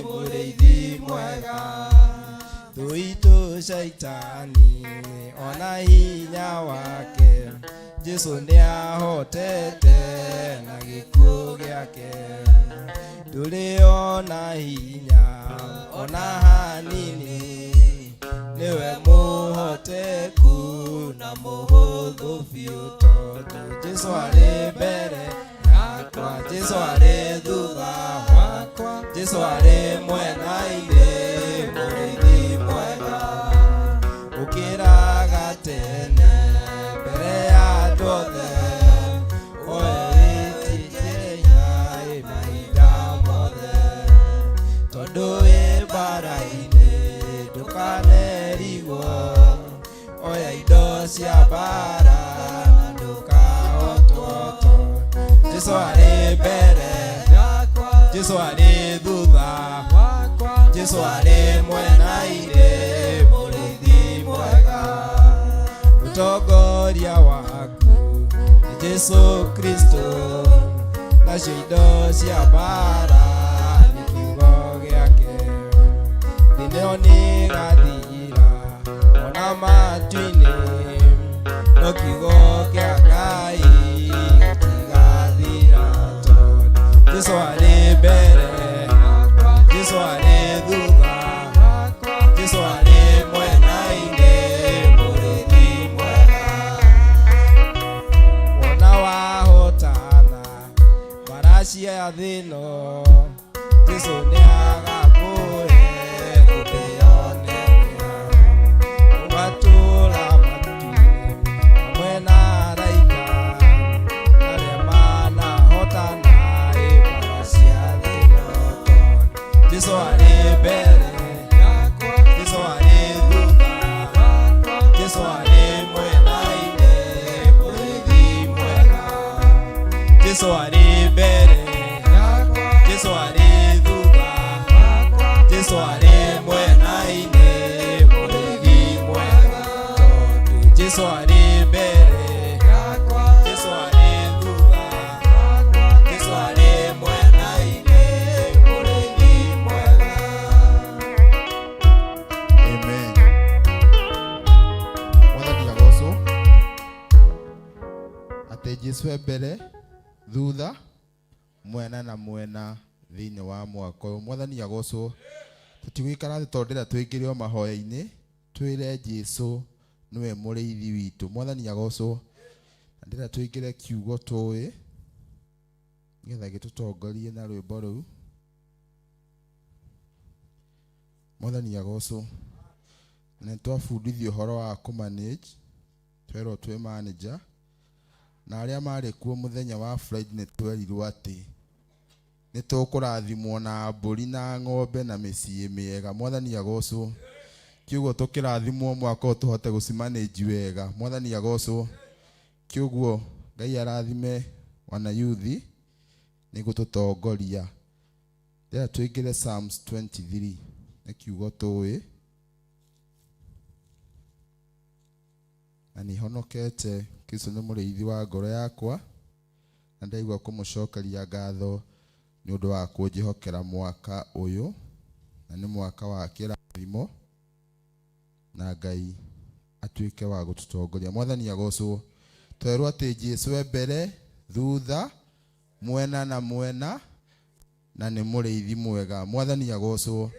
mũrĩithi mwega. Thuitũ shaitani ona hinya wake, Jesu nĩahotete na gĩkuũ gĩake, ndũrĩ ona hinya ona hanini, niwe mũhoteku na mũhũthũ biũ, tondũ Jesu ari mbere yakwa, Jesu ari thutha wakwa, Jesu ari mwena-ini, mũrĩithi mwega. Ũkĩraga tene mbere ya andũ othe, oe wĩtie hinya mahinda mothe, tondũ wĩ mbara-inĩ ndũkanerigwo, oya indo cia mbara na ndũkahotwo, tondũ Jesu ari mbere yakwa, Jesu ari thutha wakwa, Jesu ari mwena-ini, mũrĩithi mwega. Mũtongoria waku nĩ Jesu Kristo, nacio indo cia mbara nĩ kiugo gĩake, thĩ nayo nĩ gathira ona matu-inĩ, no kiugo kĩa Ngai gĩtigathira, tondũ Jesu ari mbere yakwa, Jesu ari thutha wakwa, Jesu ari mwena-ini, mũrĩithi mwega. Wona wahotana mbara cia thĩ ĩno, Jesu nĩagakũhe gũthĩo nene, ũgatũũra matu-inĩ hamwe na araika arĩa manahotana mbara cia thĩ ĩno, tondũ Jesu ari mbere yakwa, Jesu ari thutha wakwa, Jesu ari mwena-ini, mũrĩithi mwega. Jesu ari mbere yakwa, Jesu ari thutha wakwa, Jesu ari mwena-ini, mũrĩithi mwega, tondũ Jesu ari mbere yakwa, Jesu ari thutha wakwa, Jesu ari mwena-ini, mũrĩithi mwega. Jesu mbere thutha mwena na mwena thiini wa mwaka uyu. Mwathani agocwo. Tutigwikara thi tondira twingire o mahoya-ini twire Jesu niwe muriithi witu. Mwathani agocwo. Ndira twingire kiugo tuwi ngetha gitutongorie na rwimbo ruu. Mwathani agocwo. Na twabundithio horo wa kumanage, twerwo twi manager, na aria mari kuo muthenya wa Friday ni twerirwo ati ni tukurathimwo na mburi na ng'ombe na micii miega. Mwathani agocwo. Kiugo tukirathimwo mwaka uyu tuhote gucimanage wega. Mwathani agocwo. Kiugo Ngai arathime wana yuthi ni gututongoria. Ndira twingire Psalms 23 ni kiugo tuwi. Na ni honokete Kristo ni muriithi wa ngoro yakwa, na ndaigua kumucokeria ngatho ni undu wa kunjihokera mwaka uyu, na ni mwaka wa kirathimo, na Ngai atuike wa gututongoria. Mwathani agocwo. Twerwo ati Jesu mbere thutha mwena na mwena na ni muriithi mwega. Mwathani agocwo.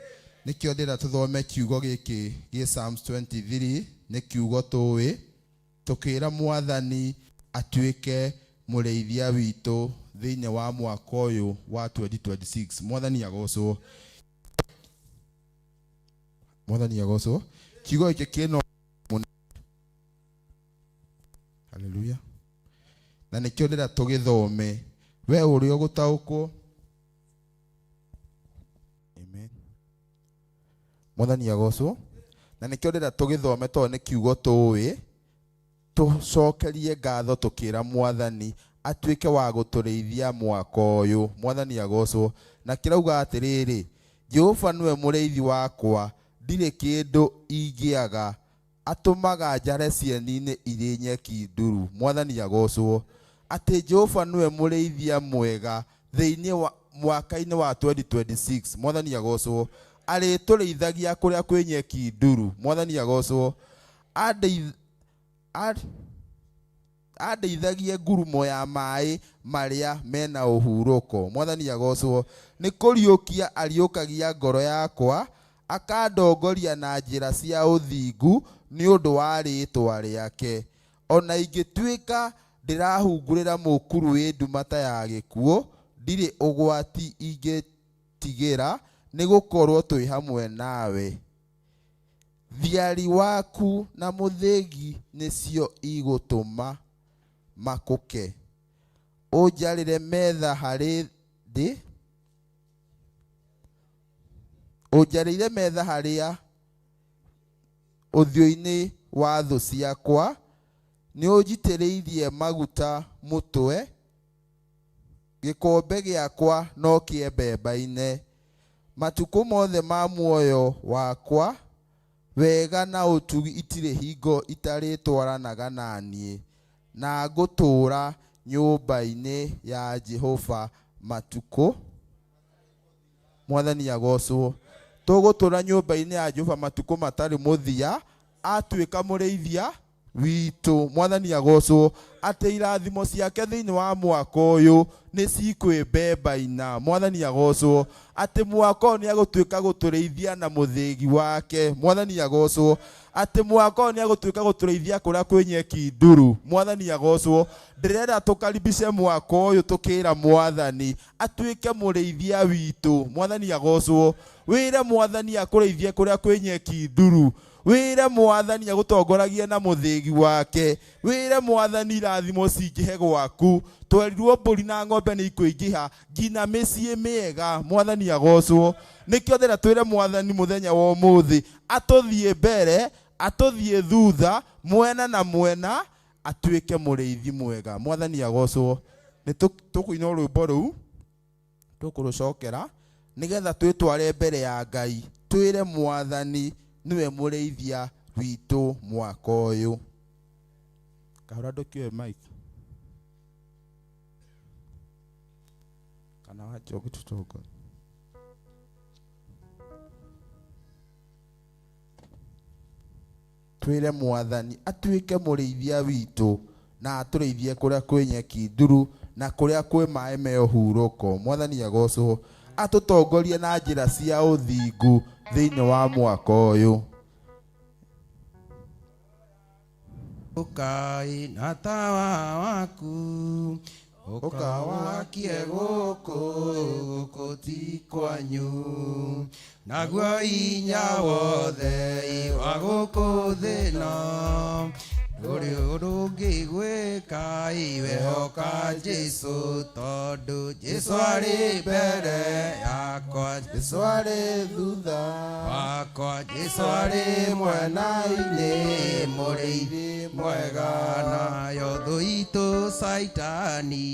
Nikio ndira tuthome kiugo giki gi Psalms 23 ni kiugo tuwi, tukira Mwathani atuike muriithia witu thiini wa mwaka uyu wa 2026. Mwathani agocwo. Mwathani agocwo. Kiugo giki kino. Hallelujah. Na nikio ndira tugithome we uri ogutaukwo. Amen. Mwathani agocwo. Na nikio ndira tugithome to ni kiugo tuwi, tucokerie ngatho tukira Mwathani atuike wa guturiithia mwaka uyu. Mwathani agocwo. Na kirauga atiriri, Jehova niwe muriithi wakwa, ndire kindu ingiaga, atumaga njare cieni-ini iri nyeki nduru. Mwathani agocwo. Ati Jehova niwe muriithia mwega thiini wa mwaka-ini wa 2026. Mwathani agocwo. Ari turiithagia kuria kwi nyeki nduru. Mwathani agocwo. Andeithagie ngurumo ya mai maria mena uhuruko. Mwathani agocwo. Ni kuriukia ariukagia ngoro yakwa, akandongoria na njira cia uthingu ni undu wa ritwa riake. Ona ingituika ndirahungurira mukuru wi ndumata ya gikuo, ndiri ugwati ingitigira ni gukorwo twi hamwe nawe. Thiari waku na muthegi nicio igutuma makuke. Unjarire metha hari ndi. Unjarire metha haria uthio-ini wa thu ciakwa. Ni unjitiriithie maguta mutwe. Gikombe giakwa no kie mbemba-ine. Matuku mothe ma muoyo wakwa wega na utugi itire hingo itari twaranaga nanie, na ngutura nyumba-ini ya Jehova matuku. Mwathani agocwo. Tugutura nyumba-ini ya Jehova matuku matari muthia, atuika muriithia witu. Mwathani agocwo. Ati irathimo ciake thiini wa mwaka uyu ni cikwimbebaina. Mwathani agocwo. Ati mwaka uyu ni agutuika guturiithia na muthegi wake. Mwathani agocwo. Ati mwaka uyu ni agutuika guturiithia kuria kwi nyeki nduru. Mwathani agocwo. Ndirenda tukaribishe mwaka uyu tukira Mwathani atuike muriithia witu. Mwathani agocwo. Wire Mwathani akuriithie kuria kwi nyeki nduru. Wire Mwathani agutongoragie na muthegi wake. Wire Mwathani irathimo cingihe gwaku. Twerirwo mburi na ng'ombe ni ikuingiha ngina micii miega. Mwathani agocwo. Nikio ndira twire Mwathani muthenya wa umuthi atuthie mbere, atuthie thutha, mwena na mwena, atuike muriithi mwega. Mwathani agocwo. Ni tukuina rwimbo ruu tukurucokera nigetha twitware mbere ya Ngai twire Mwathani niwe muriithia witu mwaka uyu. Kahora ndukioe mic kana wajoki tutoka. Twire Mwathani atuike muriithia witu na atũrĩithie kũrĩa kwĩ nyeki nduru na kũrĩa kwĩ maĩ me ũhurũko. Mwathani agocwo. Atũtongorie na njĩra cia ũthingu thĩinĩ wa mwaka ũyũ. Ukai na tawa waku ukawakie gũkũ ti kwanyu, naguo hinya wothe wa gũkũ thĩ ĩno ndũrĩ ũndũ ũngĩgwĩka, wehoka Jesũ, tondũ Jesũ arĩ mbere yakwa, Jesũ arĩ thutha wakwa, Jesũ arĩ mwena-inĩ, mũrĩithi mwega. Nayo thũ itũ Saitani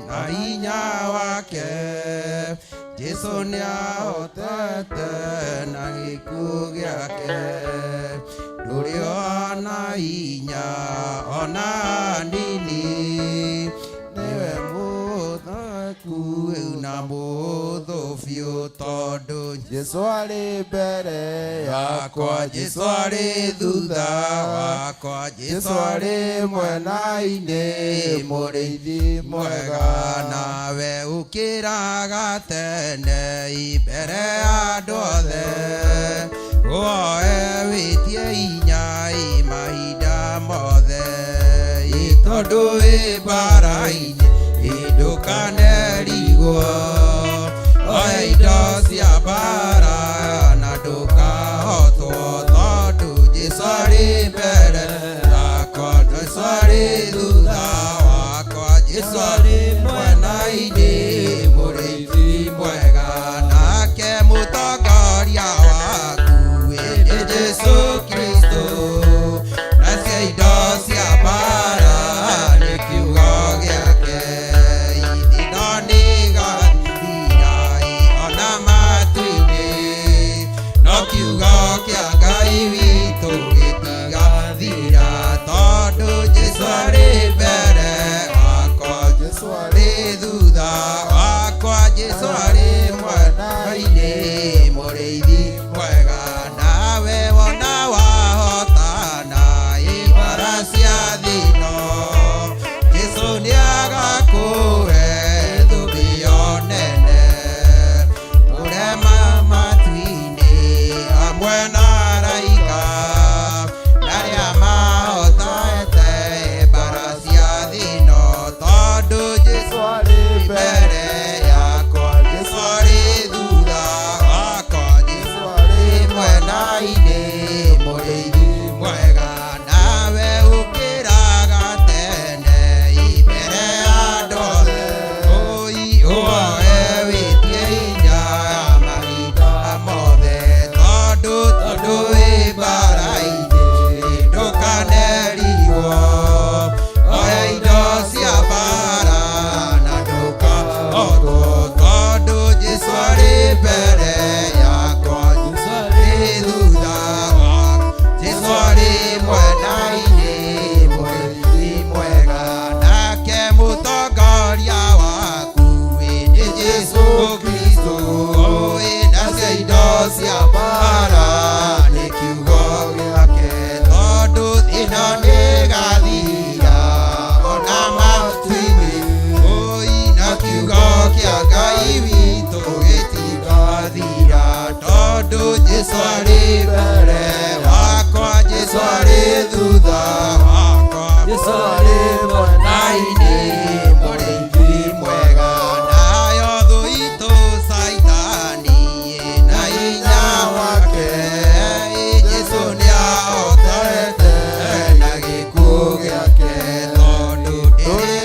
na hinya wake, Jesũ nĩahotete na gĩkuũ gĩake. Ndũrĩ ona hinya ona nini, nĩwe mũthaku na mũthũ biũ, tondũ Jesũ arĩ mbere yakwa, Jesũ arĩ thutha wakwa, Jesũ arĩ mwena-inĩ, mũrĩithi mwega. Nawe ũkĩraga tene mbere ya andũ othe, woe wĩtie hinya mahinda mothe, tondũ wĩ mbara-inĩ ndũkanerigwo, oya indo cia mbara na ndũkahotwo, tondũ Jesũ arĩ mbere yakwa, Jesũ arĩ thutha wakwa, Jesũ arĩ mwena-inĩ, mũrĩithi mwega. Nake mũtongoria waku nĩ Jesũ Kristo, nacio indo cia mbara nĩ kiugo gĩake, ithino nĩgathira ona matu-inĩ, no kiugo kĩa Ngai witũ gĩtigathira, tondũ Jesũ arĩ mbere wakwa, Jesũ arĩ thutha wakwa, Jesũ arĩ mwena-inĩ, mũrĩithi mwega. Nawe wona wahotana mbara cia thĩ ĩno, Jesũ nĩagakũhe thũmbĩ nene, ũrema matu-inĩ hamwe na araika, arĩa mahotete mbara cia thĩ ĩno, tondũ Jesũ arĩ mbere yakwa, Jesũ arĩ thutha wakwa, Jesũ arĩ mwena-inĩ, mũrĩithi mwega. Nawe ũkĩraga tene mbere ya andũ othe, woe wĩtie hinya mahinda mothe, tondũ wĩ mbara-inĩ ndũkanerigwo, oya indo cia mbara na ndũkahotwo, tondũ Jesũ arĩ mbere yakwa, Jesũ arĩ thutha wakwa, Jesũ arĩ mwena-inĩ, mũrĩithi mwega. Nake mũtongoria waku nĩ Jesũ Kristo, nacio indo cia mbara nĩ kiugo gĩake, tondũ ĩno nĩgathira ona matu-inĩ, na kiugo kĩa Ngai witũ gĩtigathira, tondũ Jesũ arĩ mbere wakwa, Jesũ arĩ thutha wakwa, Jesũ arĩ mwena-inĩ, mũrĩithi mwega. Nayo thũ itũ Saitani na hinya wake, Jesũ nĩahotete na gĩkuũ gĩake, tondũ ndĩrĩ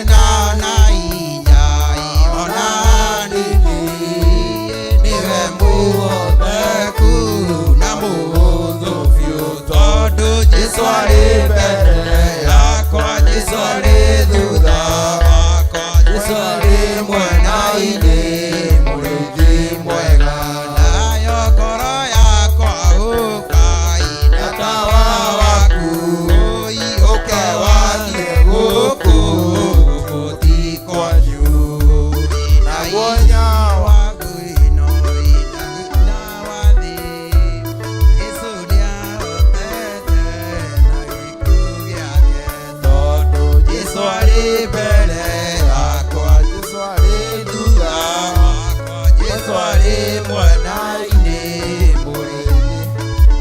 na hinya ona nini, nĩwe mũhoteku na mũhũthũ biũ, tondũ Jesũ arĩ mbere yakwa, Jesũ arĩ thutha wakwa, Jesũ arĩ mwena-inĩ, mũrĩithi mwega. Nayo ngoro yakwa ũkaina tawa waku, ũkewathie gũkũ ti kwanyu, na hinya waku ĩno na wathĩ, Jesũ nĩahotete na arĩ mwena-inĩ mũrĩi.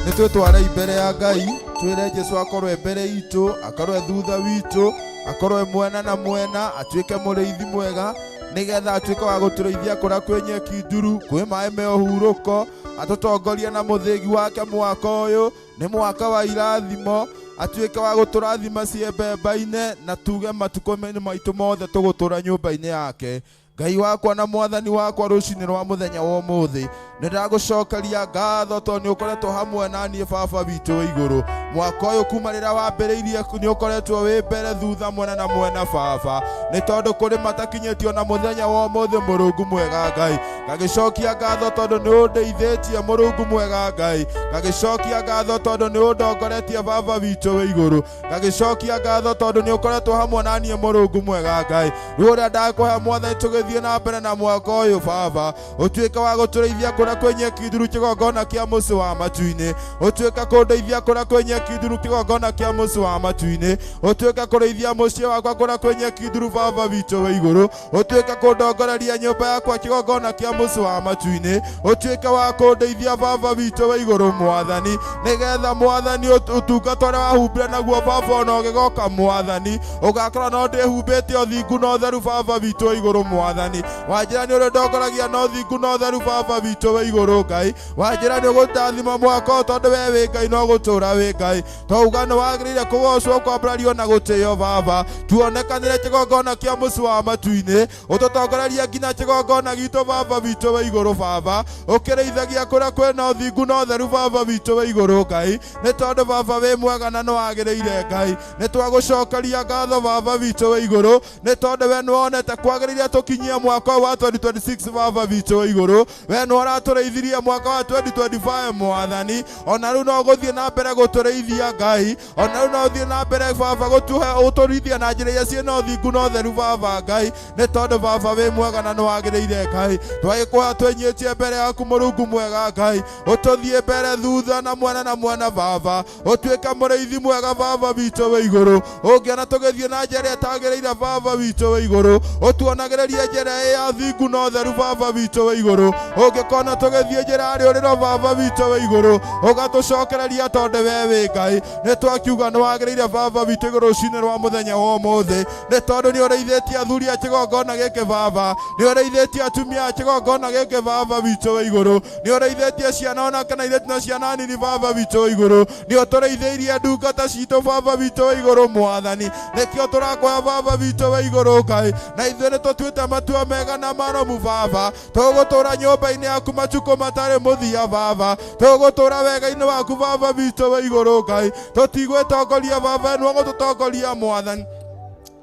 Nĩtwĩtware mbere ya Ngai twĩre Jesũ akorwo mbere itũ, akorwo thutha witũ, akorwo mwena na mwena, atuĩke mũrĩithi mwega, nĩgetha atuĩke wa gũtũrĩithia kũrĩa kwĩ nyeki nduru, kwĩ maĩ me ũhurũko, atũtongorie na mũthĩgi wake mwaka ũyũ. Nĩ mwaka wa irathimo, atuĩke wa gũtũrathima ciembe-mbaine, na tuge matukũ maitũ mothe tũgũtũra nyũmba-inĩ yake. Ngai wakwa na mwathani wakwa, rũcinĩ rwa mũthenya wa ũmũthĩ nĩndagũcokeria ngatho tondũ nĩũkoretwo hamwe naniĩ Baba witũ wa igũrũ. Mwaka ũyũ kuma rĩrĩa wambĩrĩirie nĩũkoretwo wĩ mbere thutha mwena na mwena Baba, nĩ tondũ kũrĩ matakinyĩtio na mũthenya wa ũmũthĩ Mũrungu mwega Ngai. Ngagĩcokia ngatho tondũ nĩũndeithĩtie Mũrungu mwega Ngai. Ngagĩcokia ngatho tondũ nĩũndongoretie Baba witũ wa igũrũ. Ngagĩcokia ngatho tondũ nĩũkoretwo hamwe naniĩ Mũrungu mwega Ngai. Rĩu ũrĩa ndakũhe Mwathani tũgĩthiĩ na mbere na mwaka ũyũ Baba, ũtuĩke wa gũtũrĩithia kũrĩa kwĩ nyeki nduru kĩgongona kĩa mũci wa matu-inĩ. Ũtuĩke kũndeithia kũrĩa kwĩ nyeki nduru kĩgongona kĩa mũci wa matu-inĩ. Ũtuĩke kũrĩithia mũciĩ wakwa kũrĩa kwĩ nyeki nduru Baba witũ wa igũrũ. Ũtuĩke kũndongoreria nyũmba yakwa kĩgongona kĩa mũci wa matu-inĩ. Ũtuĩke wa kũndeithia Baba witũ wa igũrũ Mwathani, nĩgetha Mwathani ũtungata ũrĩa wahumbire naguo Baba ona ũgĩgoka Mwathani, ũgakorwo no ndĩhumbĩte ũthingu na ũtheru Baba witũ wa igũrũ Mwathani. Wanjĩra nĩ ũrĩ ndongoragia na ũthingu na ũtheru Baba witũ wa igũrũ Ngai. Wanjĩra nĩ ũgũtathima mwaka ũyũ tondũ we wĩ Ngai no gũtũra wĩ Ngai. Twauga nĩ wagĩrĩire kũgocwo, kwambarario na gũtĩo Baba. Tuonekanĩre kĩgongona kĩa mũci wa matu-inĩ, ũtũtongorerie nginya kĩgongona gitũ Baba witũ wa igũrũ Baba, ũkĩrĩithagia kũrĩa kwĩna ũthingu na ũtheru Baba witũ wa igũrũ Ngai. Nĩ tondũ Baba wĩ mwega na nĩ wagĩrĩire Ngai. Nĩ twagũcokeria ngatho Baba witũ wa igũrũ, nĩ tondũ we nĩ wonete kwagĩrĩire tũkinyie mwaka wa 2026 Baba witũ wa igũrũ. We nĩ ũratũrĩithirie mwaka wa 2025 Mwathani, ona rĩu no gũthiĩ na mbere gũtũrĩithia Ngai. Ona rĩu no ũthiĩ na mbere Baba gũtũrĩithia na njĩra iria ciĩna ũthingu na ũtheru Baba Ngai, nĩ tondũ Baba wĩ mwega na nĩ wagĩrĩire Ngai. Twagĩkũha twĩnyĩtie mbere yaku Mũrungu mwega Ngai, ũtũthiĩ mbere thutha na mwena Baba, ũtuĩke mũrĩithi mwega Baba witũ wa igũrũ. Ũngĩona tũgĩthiĩ na njĩra ĩtagĩrĩire Baba witũ wa igũrũ, ũtuonagĩrĩrie njĩra ya thingu na ũtheru Baba witũ wa igũrũ. Ũngĩkona tũgĩthiĩ njĩra ya rĩũrĩro Baba witũ wa igũrũ, ũgatũcokereria tondũ we wĩ Ngai. Nĩ twakiuga nĩ wagĩrĩire Baba witũ igũrũ rũcinĩ rwa mũthenya wa ũmũthĩ, nĩ tondũ nĩ ũrĩithĩtie athuri a kĩgongona gĩkĩ Baba, nĩ ũrĩithĩtie atumia a kĩgongona gĩkĩ Baba witũ wa igũrũ, nĩ ũrĩithĩtie ciana ona kana airĩtu na ciana nini Baba witũ wa igũrũ, nĩ ũtũrĩithĩirie ndungata citũ Baba witũ wa igũrũ Mwathani. Nĩkĩo tũrakũhe Baba witũ wa igũrũ Ngai, na ithuĩ nĩ tũtuĩte matua mega na maromu Baba, tũgũtũra nyũmba-inĩ yaku matukũ matarĩ mũthia Baba, tũgũtũra wega-inĩ waku Baba witũ wa igũrũ Ngai. Tũtigwĩtongoria Baba, nĩ gũtũtongoria Mwathani,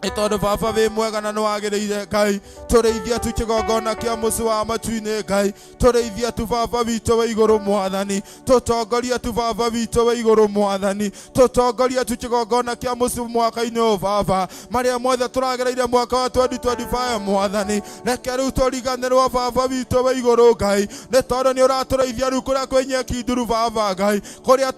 nĩ tondũ Baba wĩ mwega na nĩ wagĩrĩire Ngai. Tũrĩithia tu kĩgongona kĩa mũci wa matu-inĩ Ngai, tũrĩithia tu Baba witũ wa igũrũ Mwathani, tũtongoria tu Baba witũ wa igũrũ Mwathani, tũtongoria tu kĩgongona kĩa mũci mwaka-inĩ ũyũ Baba, marĩa mothe tũragereire mwaka wa 2025 Mwathani. Reke rĩu tũriganĩrwo Baba witũ wa igũrũ Ngai, nĩ tondũ nĩ ũratũrĩithia rĩu kũrĩa kwĩ nyeki nduru Baba Ngai, kũrĩa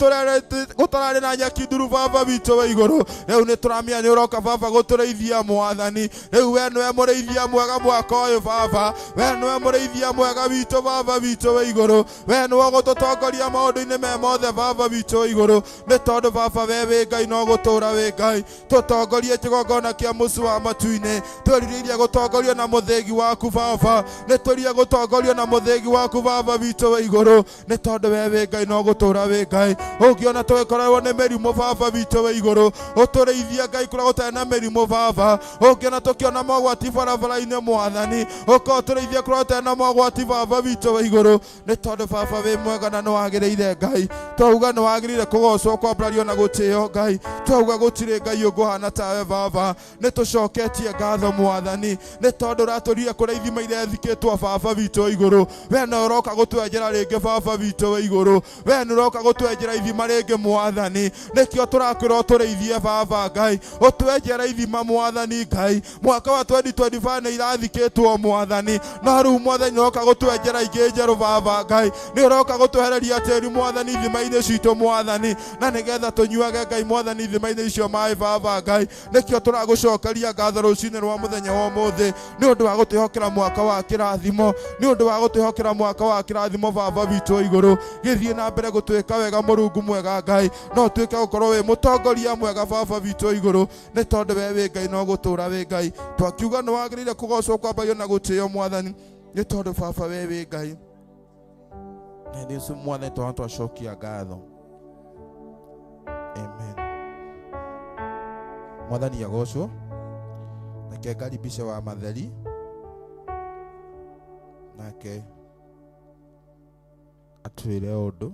gũtararĩ na nyeki nduru Baba witũ wa igũrũ. Rĩu nĩ tũramenya nĩ ũroka Baba gũtũrĩithia Mwathani. Rĩu we nĩwe mũrĩithia mwega mwaka ũyũ Baba, we nĩwe mũrĩithia mwega witũ Baba witũ wa igũrũ. We nĩwe gũtũtongoria maũndũ-inĩ me mothe Baba witũ wa igũrũ, nĩ tondũ Baba we wĩ Ngai no gũtũra wĩ Ngai. Tũtongorie kĩgongona kĩa mũci wa matu-inĩ, twĩrirĩrie gũtongorio na mũthĩgi waku Baba, nĩ twĩrirĩrie gũtongorio na mũthĩgi waku Baba witũ wa igũrũ, nĩ tondũ we wĩ Ngai no gũtũra wĩ Ngai. Ũngĩona tũgĩkorerwo nĩ mĩrimũ Baba witũ wa igũrũ, ũtũrĩithie Ngai kũrĩa gũtarĩ na mĩrimũ Baba. Ũngĩona tũkĩona mogwati barabara-inĩ Mwathani, ũkorwo tũrĩithie kũrĩa gũtarĩ na mogwati Baba witũ wa igũrũ, nĩ tondũ Baba wĩ mwega na nĩ wagĩrĩire Ngai. Twauga nĩ wagĩrĩire kũgocwo, kwambarario na gũtĩo Ngai. Twauga gũtirĩ Ngai ũngĩhana tawe Baba, nĩ tũcoketie ngatho Mwathani, nĩ tondũ ũratũrire kũrĩa ithima iria thikĩtwo Baba witũ wa igũrũ. We nĩ ũroka gũtwenjera rĩngĩ Baba witũ wa igũrũ, we nĩ ũroka gũtwenjera ithima rĩngĩ Mwathani. Nĩkĩo tũrakwĩra ũtũrĩithie Baba Ngai, ũtwenjera ithima mwathani Ngai mwaka wa 2025 nĩ irathikĩtwo mwathani no rĩu mwathani nĩ ũroka gũtwenjera ingĩ njerũ baba Ngai nĩ ũroka gũtwehereria tĩri mwathani ithima-inĩ citũ mwathani na nĩgetha tũnyuage Ngai mwathani ithima-inĩ icio maĩ baba Ngai nĩkĩo tũragũcokeria ngatho rũcinĩ rwa mũthenya wa ũmũthĩ nĩ ũndũ wa gũtwĩhokera mwaka wa kĩrathimo nĩ ũndũ wa gũtwĩhokera mwaka wa kĩrathimo baba witũ igũrũ gĩthiĩ na mbere gũtwĩka wega Mũrungu mwega Ngai no twĩke gũkorwo wĩ mũtongoria mwega baba witũ igũrũ nĩ tondũ we wĩ Ngai no gũtũũra wĩ Ngai twakiuga nĩ wagĩrĩire kũgocwo kwambagio na gũtĩĩo mwathani nĩ tondũ baba we wĩ Ngai na Yesu mwathani twacokia ngatho amen mwathani agocwo nake ngaribishe wa matheri nake atwĩre ũndũ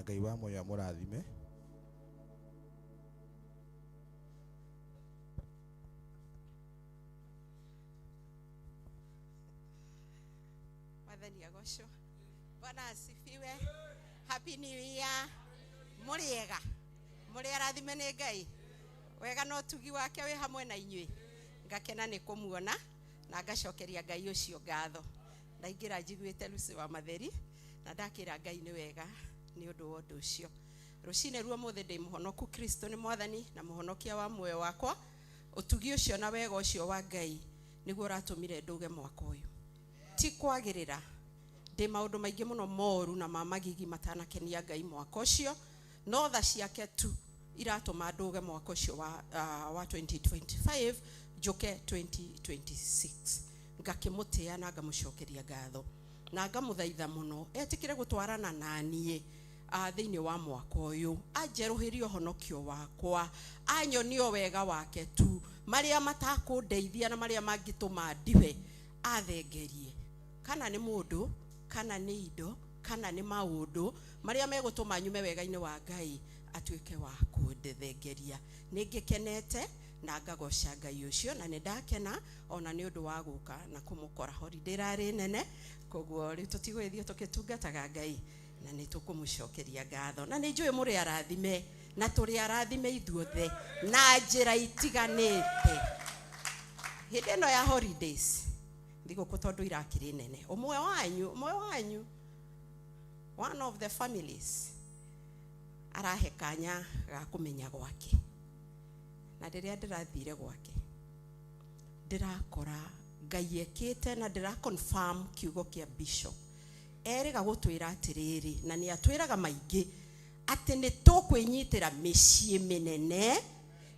Ngai wa moyo amũrathime Mwathani agocwo. Bwana asifiwe. Happy New Year. Muriega. Muri arathime nĩ Ngai. Wega no tugi wake wĩ hamwe na inyuĩ. Ngakena nĩ kũmuona na ngacokeria Ngai ũcio ngatho. Ndaingĩra njiguĩte Lucy wa matheri na ndakĩra Ngai nĩ wega nĩ ũndũ wa ũndũ ũcio. Rũcinĩ ruo mũthĩ ndĩ mũhonoku Kristo nĩ mwathani na mũhonokia wa muoyo wakwa. Ũtugi ũcio na wega ũcio wa Ngai nĩguo ũratũmire ndũge mwaka ũyũ. Ti kwagĩrĩra ndĩ maũndũ maingĩ mũno moru na mamagigi matanakenia Ngai mwaka ũcio no tha ciake tu iratũma ndũge mwaka ũcio wa 2025 njoke 2026 ngakĩmũtĩa na ngamũcokeria ngatho na ngamũthaitha mũno etĩkĩre gũtwarana na niĩ thĩinĩ wa mwaka ũyũ anjerũhĩrie ũhonokio wakwa anyonio wega wake tu marĩa matakũndeithia na marĩa mangĩtũma ndiwe athengerie kana nĩ mũndũ kana nĩ indo kana nĩ maũndũ marĩa megũtũma nyume wega-inĩ wa Ngai atuĩke wa kũndethegeria nĩngĩkenete na ngagoca Ngai ũcio na nĩ ndakena ona nĩ ũndũ wa gũka na kũmũkora holiday rarĩ nene koguo rĩu tũtigwĩthio tũkĩtungataga Ngai na nĩ tũkũmũcokeria ngatho na nĩ njũĩ mũrĩ arathime na tũrĩ arathime ithuothe na njĩra itiganĩte hĩndĩ ĩno ya holidays thigũkũ tondũ irakĩrĩ nene ũmwe wanyu one of the families arahe kanya ga kũmenya gwake na rĩrĩa ndĩrathire gwake ndĩrakora Ngai ekĩte na ndĩra confirm kiugo kĩa bishop erĩga gũtwĩra atĩrĩrĩ na nĩ atwĩraga maingĩ atĩ nĩ tũkwĩnyitĩra mĩciĩ mĩnene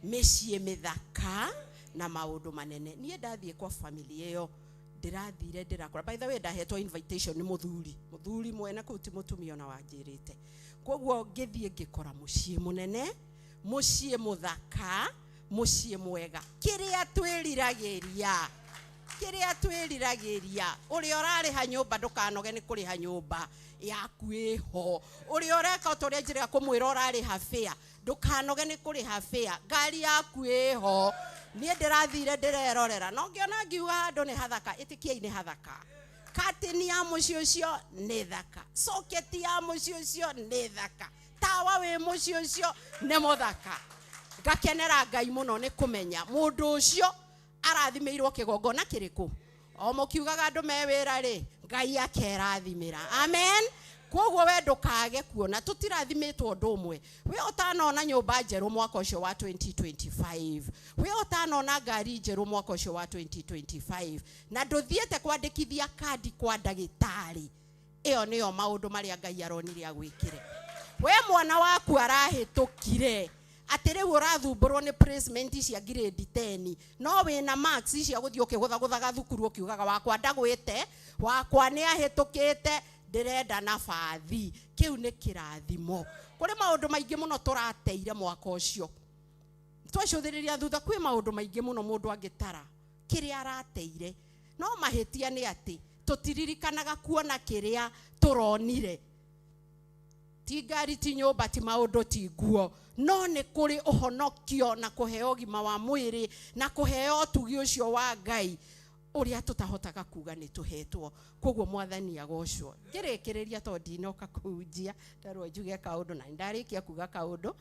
mĩciĩ mĩthaka na maũndũ manene niĩ ndathiĩ kwa family ĩyo ndĩrathire ndĩrakora by the way ndahetwo invitation nĩ mũthuri mwene kũu ti mũtumia ona wanjĩrĩte koguo ngĩthiĩ ngĩkora mũciĩ mũnene mũciĩ mũthaka mũciĩ mwega kĩrĩa twĩriragĩria ũrĩa ũrarĩha nyũmba ndũkanoge nĩ kũrĩha nyũmba yaku ĩho ũrĩa ũreka ũtũrĩa njĩra kũmwĩra ũrarĩha fare ndũkanoge nĩ kũrĩha fare ngari yaku ĩho niĩ ndĩrathire ndĩrerorera no ngĩona ngiuga handũ nĩ hathaka ĩtĩkiai nĩ hathaka katini ya mũciĩ ũcio nĩ thaka soketi ya mũciĩ ũcio nĩ thaka tawa wĩ mũciĩ ũcio nĩ mũthaka ngakenera Ngai mũno nĩ kũmenya mũndũ ũcio arathimĩirwo kĩgongona kĩrĩkũ o mũkiugaga andũ me wĩra rĩ Ngai akerathimĩra amen koguo we ndũkage kuona tũtirathimĩtwo ũndũ ũmwe we ũtanona nyũmba njerũ mwaka ũcio wa 2025 we ũtanona ngari njerũ mwaka ũcio wa 2025 na ndũthiĩte kwandĩkithia kandi kwa ndagĩtarĩ ĩyo nĩyo maũndũ marĩa Ngai aronire agwĩkire we mwana waku arahĩtũkire atĩ rĩu ũrathumburwo nĩ placement cia grade 10 no wĩna marks cia gũthiĩ ũkĩgũthagũthaga thukuru ũkiugaga wakwa ndagwĩte wakwa nĩ ahĩtũkĩte ndĩrenda nabathi kĩu nĩ kĩrathimo kũrĩ maũndũ maingĩ mũno tũrateire mwaka ũcio twacũthĩrĩria thutha kwĩ maũndũ maingĩ mũno mũndũ angĩtara kĩrĩa arateire no mahĩtia nĩ atĩ tũtiririkanaga kuona kĩrĩa tũronire ti ngari ti nyũmba ti maũndũ ti nguo no nĩ kũrĩ ũhonokio na kũheo ũgima wa mwĩrĩ na kũheo ũtugi ũcio wa Ngai uria tutahotaga kuga ni tuhetwo koguo mwathani agocwo ngirekereria to ndinoka kunjia ndarwo njuge kaundu na ndarikia kuga kaundu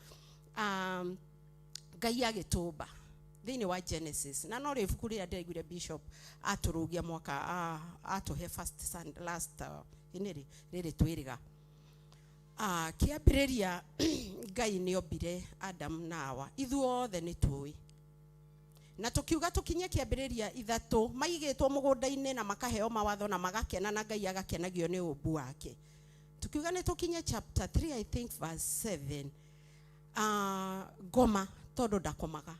Ngai agitumba thini wa Genesis na no ribuku ria ndaiguire bishop aturugia mwaka atuhe first and last iniri riri twiriga kiambiriria Ngai ni ombire Adam na Hawa ithuothe ni tuwi na tukiuga tukinye kiambiriria ithatu maigitwo mugunda-ini na makaheo mawatho na magakena na Ngai agakenagio ni umbu wake tukiuga ni tukinye chapter 3 I think verse 7 ngoma tondu ndakomaga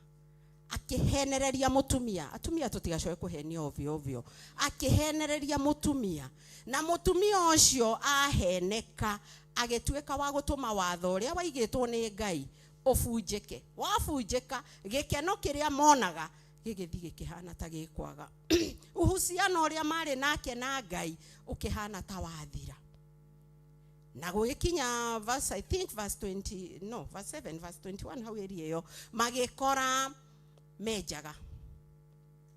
akihenereria mutumia atumia tutigacoe kuhenio ovyo ovyo akihenereria mutumia na mutumia ucio aheneka agituika wa gutuma watho uria waigitwo ni Ngai ofujeke wafujeka gikeno kiria monaga gigithi gikihana ta gikwaga uhusiano uria mari nake na Ngai ukihana ta wathira na gugikinya verse I think verse 20 no verse 7 verse 21 how eri magikora mejaga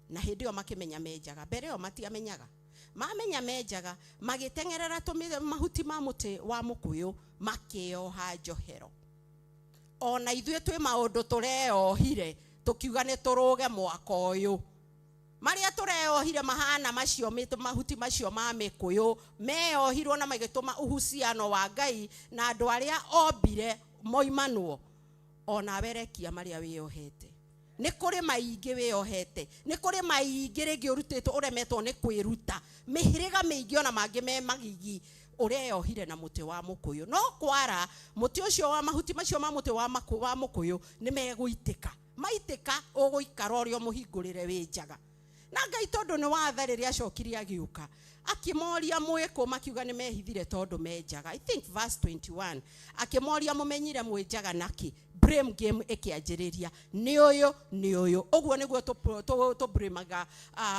na hindio makimenya mejaga mbere yo matiamenyaga mamenya mejaga magitengerera tumire mahuti ma muti wa mukuyu makioha njohero ona ithue twi maundu tureohire tukiuga ni turuge mwaka uyu maria tureohire mahana macio mahuti macio ma mikuyu meohirwo na magituma uhusiano wa Ngai na andu aria ombire moimanwo ona werekia maria wiohete ni kuri maingi wiohete ni kuri maingi ringi urutitwo uremetwo ni kwiruta mihiriga mingi ona mangi me magigi ureohire na muti wa mukuyu no kwara muti ucio wa mahuti macio ma muti wa mukuyu ni meguitika maitika uguikara urio muhingurire winjaga na Ngai tondu ni watha riria acokirie agiuka akimoria mwiko makiuga ni mehithire tondu menjaga I think verse 21 akimoria mumenyire mwenjaga naki blame game ikianjiriria ni uyu uguo niguo to blamaga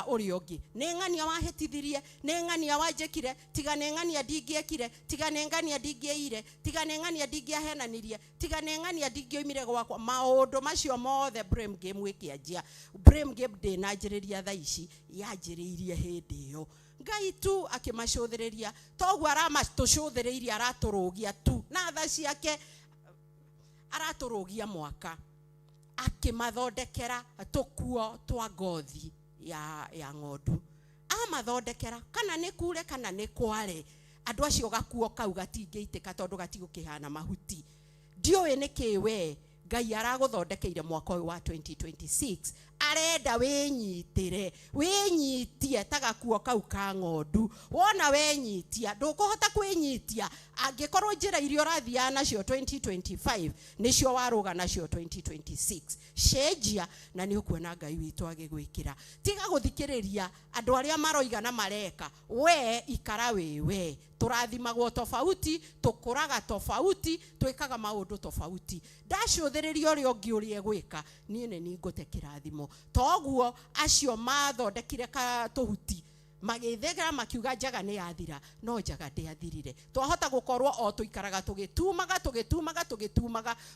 uri ungi ni ngania wahetithirie ni ngania wanjekire tiga ni ngania ndingiekire tiga ni ngania ndingieire tiga ni ngania ndingiahenanirie tiga ni ngania ndingioimire gwakwa maundu macio mothe blame game ikianjia blame game ndinanjiriria tha ici yanjiriirie hindi iyo Ngai tu akimacuthiriria toguo aramatucuthiriria araturugia tu na tha ciake araturugia mwaka akimathondekera tukuo twa ngothi ya ng'ondu amathondekera kana ni kure kana ni kware andu acio gakuo kau gatingeitika tondu gatigukihana mahuti ndiuwe nikiwe Ngai araguthondekeire mwaka wa 2026 arenda winyitie tagakuo kau ka ng'ondu wona wenyitia ndukuhota kwinyitia angikorwo njira irio rathia nacio 2025 nicio waruga nacio 2026 cenjia na ni ukuona Ngai witu agigwikira tiga guthikiriria andu aria maroiga na mareka we ikara wewe turathimagwo tofauti tukuraga tofauti twikaga maundu tofauti ndacuthiriria uri ungi uri egwika nie ni ningote kirathimo toguo acio mathondekire ka tuhuti magithegera makiuga njaga ni yathira no njaga ndiathirire twahota gukorwo o tuikaraga tugitumaga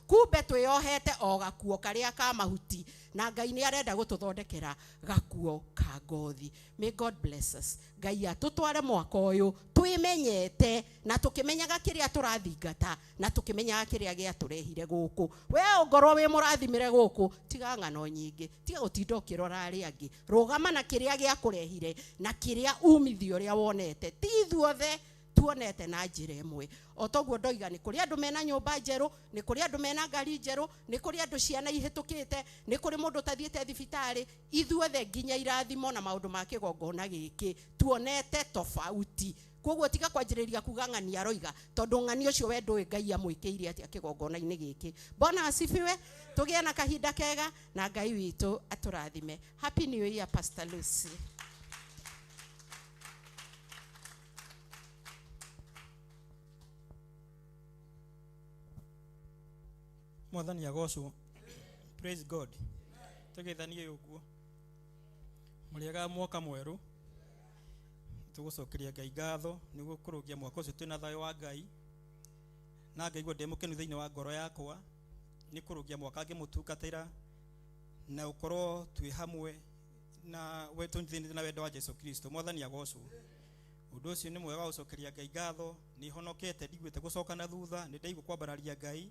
kumbe twiohete o gakuo karia ka mahuti na Ngai ni arenda gututhondekera gakuo ka ngothi. May God bless us. Ngai atutware mwaka uyu twimenyete na tukimenyaga kiria turathingata na tukimenyaga kiria gia turehire guku we ongorwo we murathimire guku tiga ngano nyingi tiga gutinda ukirora aria angi rugama na kiria gia kurehire na kiria umithio ria wonete ti ithuothe tuonete na njira imwe otoguo ndoiga ni kuri andu mena nyumba njeru ni kuri andu mena ngari njeru ni kuri andu ciana ihitukite ni kuri mundu tathiete thibitari ithuothe nginya irathimo na maundu ma kigongona giki tuonete tofauti koguo tiga kwanjiriria kuga ng'ani aroiga tondu ng'ani ucio we ndui Ngai amwikiire atia kigongona-ini giki. Bwana asifiwe. Tugie na kahinda kega na Ngai witu aturathime. Happy New Year Pastor Lucy. Mwathani agocwo. Praise God. Tugethanie uguo. Muriaga mwaka mweru. Tugucokeria Ngai ngatho niguo kurugia mwaka ucio twina thayo wa Ngai. Na ngaigua ndemukenu thiini wa ngoro yakwa ni kurugia mwaka ngimutungatira na ukorwo twi hamwe na wetu nthini na wendo wa Yesu Kristo mwathani agocwo undu ucio ni mwega ucokeria Ngai ngatho ni honokete ndigwite gucoka na thutha ni ndaigua kwambararia Ngai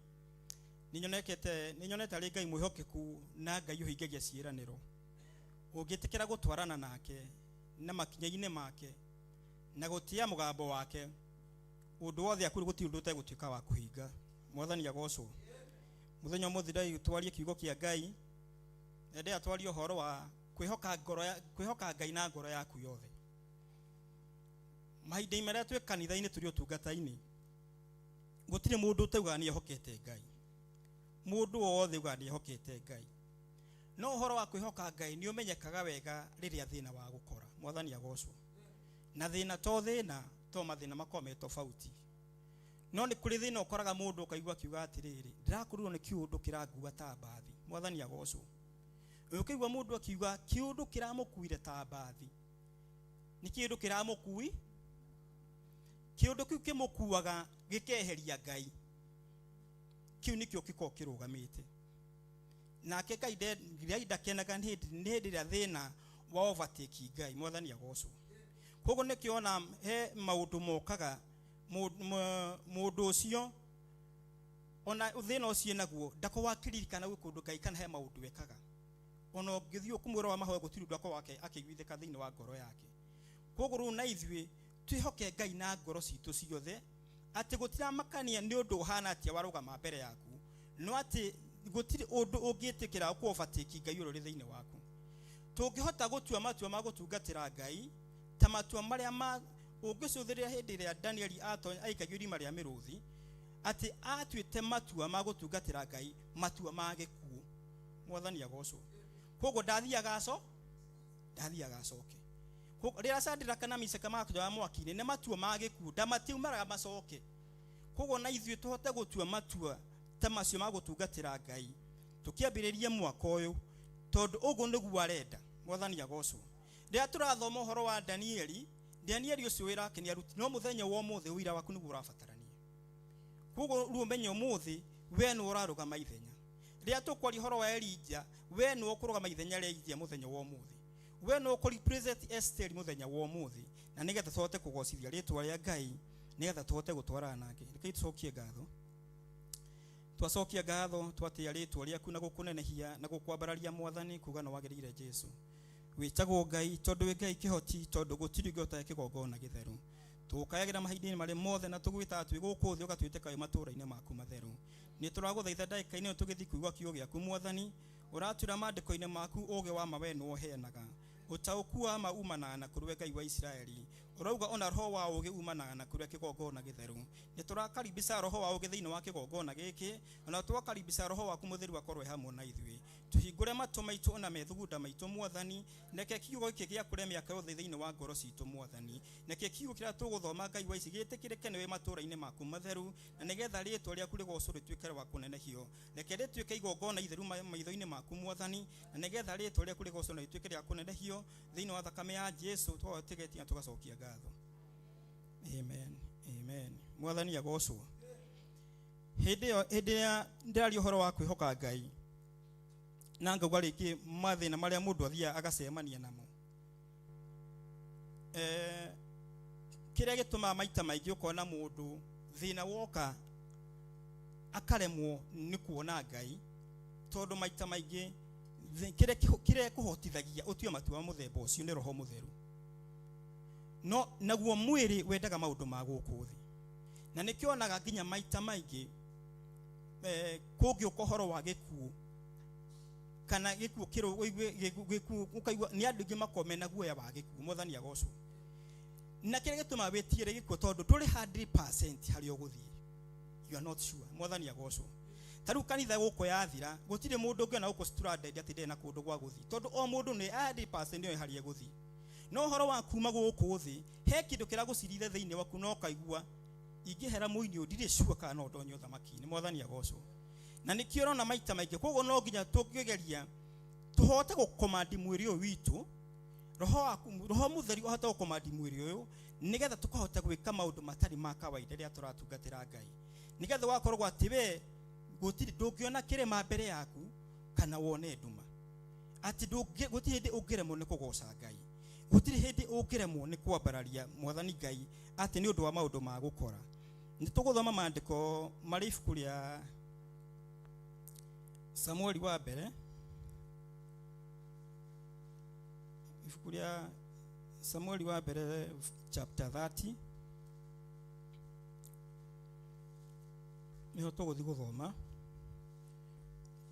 ni nyonete ari Ngai mwihokeku na Ngai uhingagia ciiraniro ungitikira gutwarana nake na makinyaine make na gutia mugambo wake undu wothe akuri guti undu utegutuika wa kuhinga mwathani agocwo muthenya muthira twarie kiugo kia Ngai ende atwarie horo wa kwihoka Ngai na ngoro yaku yothe mahinda imara twe kanitha-ini turi utungata-ini gutire mundu utauga ni ehokete Ngai mundu wothe uga ni ehokete Ngai no horo wa kwihoka Ngai ni umenyekaga wega riria thina wa gukora mwathani agocwo na thina to mathina makome tofauti no ni kuri thina ukoraga mundu ukaigua kiuga atiriri ndirakurirwo ni kiundu kirangua ta mbathi mwathani agocwo ukigwa mundu akiuga kiundu kiramukuire ta mbathi ni kiundu kiramukui kiundu kiu kimukuaga gikeheria Ngai kiu nikio kiko kirugamite nake Ngai ndakenaga ni hindi ria thina wa overtake Ngai mwathani agocwo kogo nikiona he maundu mokaga mundu ucio ona thina ucio naguo ndako wakiririkana gwi kundu Ngai kana he maundu wekaga ono ngithio kumwira wa mahoya gutiru ndako wake akiguithika thiini wa ngoro yake kogo ru na ithui twihoke Ngai na ngoro citu ciothe ati gutira makania ni undu uhana atia warugama mbere yaku no ati gutiri undu ungitikira ku overtake Ngai urori thiini waku tungihota gutua matua ma gutungatira Ngai ta matua maria ma ungicuthiria hindi iria Daniel aikagio rima ria miruthi ati atuite matua ma gutungatira Ngai matua ma gikuo mwathani agocwo kogo ndathiaga acoke kogo rira Sadira kana Miseka makwa mwaki-ini ne matua ma gikuo ndamatiumaraga macoke kogo na ithuĩ tuhote gutua matua ta macio ma gutungatira Ngai tukiambiririe mwaka uyu tondu ugu niguo arenda mwathani agocwo rĩa turathoma uhoro wa Danieli ucio wira keni aruti no muthenya wa muthe wira waku niguo urabatarania kogo ruo menye muthi we no urarugama ithenya rĩa tukwari horo wa Elija we no ukurugama ithenya rĩa Elija muthenya wa muthi we no ukuri present Esther muthenya wa muthi na nigetha tuhote kugocithia ritwa rĩa Ngai nigetha tuhote gutwarana nake reke tucokie ngatho twacokia ngatho twatia ritwa rĩaku na gukunenehia na gukwambararia mwathani kuga no wagĩrĩire Jesu witagwo Ngai tondu wi Ngai kihoti tondu gutiri ngota kigongona githeru tukayagira mahinda-ini mari mothe na tugwita twi guku thi ugatwite kai matura-ini maku matheru ni turaguthaitha ndagika-ini tugithi kuigwa kiugo giaku mwathani uratura mandiko-ini maku uge wa mawe no uheanaga utauku wa maumana na kurwe Ngai wa Israeli urauga ona roho wa uge umana na kurwe kigongona githeru ni turakaribisa roho wa uge thiini wa kigongona giki ona twakaribisa roho waku mutheru akorwe hamwe na ithui tuhingure matu maitu ona methugunda maitu mwathani neke kiugo giki gia kure miaka yothe thiini wa ngoro citu mwathani neke kiugo kira tuguthoma Ngai wa ici newe matura-ini maku matheru na nigetha ritwa riaku rigocwo rituike wa kunenehio neke rituike igongona itheru maitho-ini maku mwathani na nigetha ritwa riaku rigocwo na rituike ria kunenehio thiini wa thakame ya Jesu twategetia tugacokia ngatho amen mwathani agocwo hindi ya ndari uhoro wa kwihoka Ngai na ngauga rĩngĩ mathĩna marĩa mũndũ athia agacemania namo kĩrĩa gĩtũmaga maita maingĩ ũkona mũndũ thĩna woka akaremwo nĩ kuona Ngai tondũ maita maingĩ kĩrĩa kũhotithagia ũtue matua mũthemba ũcio nĩ roho mũtheru no naguo mwĩrĩ wendaga maũndũ ma gũkũ thĩ na nĩkĩonaga nginya maita maingĩ kũngĩũka ũhoro wa gĩkuũ kana gikuo kiro ukaigua ni andu ngi makome na guoya wa gikuo mwathani agocwo na kire gituma wetiire gikuo tondu turi 100% hari oguthii you are not sure mwathani agocwo taru kanitha guko yathira gutire mundu ngi na guko stranded ati ndena kundu gwa guthii tondu o mundu ni 100% ni hari eguthii no horo wa kuma guku thi he kindu kira gucirire thiini waku no kaigua ingihera muini ndire sure kana no ndonyo thamaki-ini mwathani agocwo na nikio na maita maingĩ koguo no nginya tũngĩgeria tuhote gũkomandi mwĩrĩ ũyũ witũ roho mũtheri ũhote gũkomandi mwĩrĩ ũyũ nigetha tukahota gwĩka maũndũ matari ma kawaida rĩrĩa tũratungatĩra Ngai nigetha wakorwo atĩ we gũtirĩ ndũngĩona kĩrĩma mbere yaku kana wone nduma ati gutire ndi ungiremwo ni kugoca Ngai, gutire hindi ungiremwo ni kwambararia Mwathani Ngai ati ni undu wa maundu ma gukora. Ni tuguthoma maandiko mari ibuku ria Samueli wa mbere, ibuku ria Samueli wa mbere chapter 30 niho tuguthi guthoma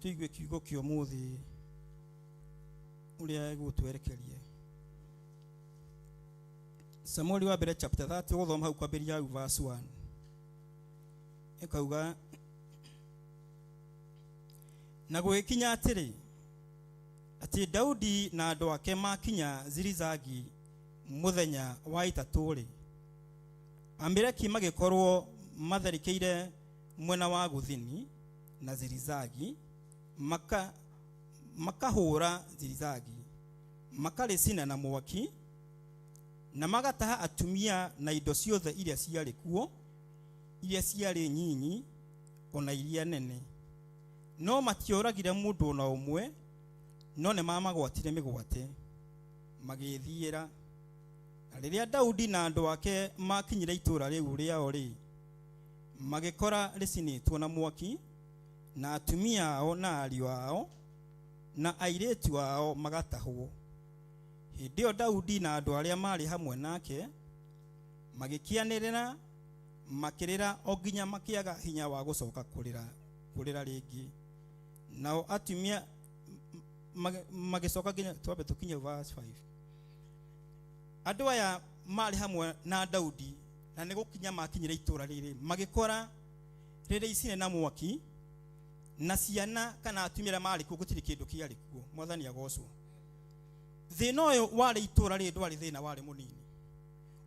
tuigue kiugo kio muthi uria gutwerekerie. Samueli wa mbere chapter 30 guthoma hau kwambiria verse 1 ekauga na gwikinya atiri ati Daudi na andu ake makinya Zilizagi muthenya wa itaturi, Amaleki magikorwo matharikeire mwena wa guthini na Zilizagi, makahura Zilizagi, makaricina na mwaki, na magataha atumia na indo ciothe iria ciarĩ kuo, iria ciarĩ nyinyi ona iria nene. No matioragire mundu na umwe, no ne mamagwatire migwate magithiira. Na riria Daudi na andu ake makinyire itura riu riao ri, magikora ricinitwo na mwaki, na atumia ao na ariũ ao na airĩtu ao magatahwo. Hĩndĩ ĩyo Daudi na andũ arĩa marĩ hamwe nake magĩkianĩrĩra makĩrĩra o nginya makĩaga hinya wa gũcoka kũrĩra rĩngĩ. Nao atumia magĩcoka nginya twambe tũkinye verse 5. Andũ aya marĩ hamwe na Daudi na nĩ gũkinya makinyire itũra rĩrĩ, magĩkora rĩrĩ icine na mwaki, na ciana kana atumia marĩ kuo gũtirĩ kĩndũ kĩarĩ kuo. Mwathani agocwo. Thĩna ũyũ warĩ itũra rĩrĩ ndwarĩ thĩna warĩ mũnini.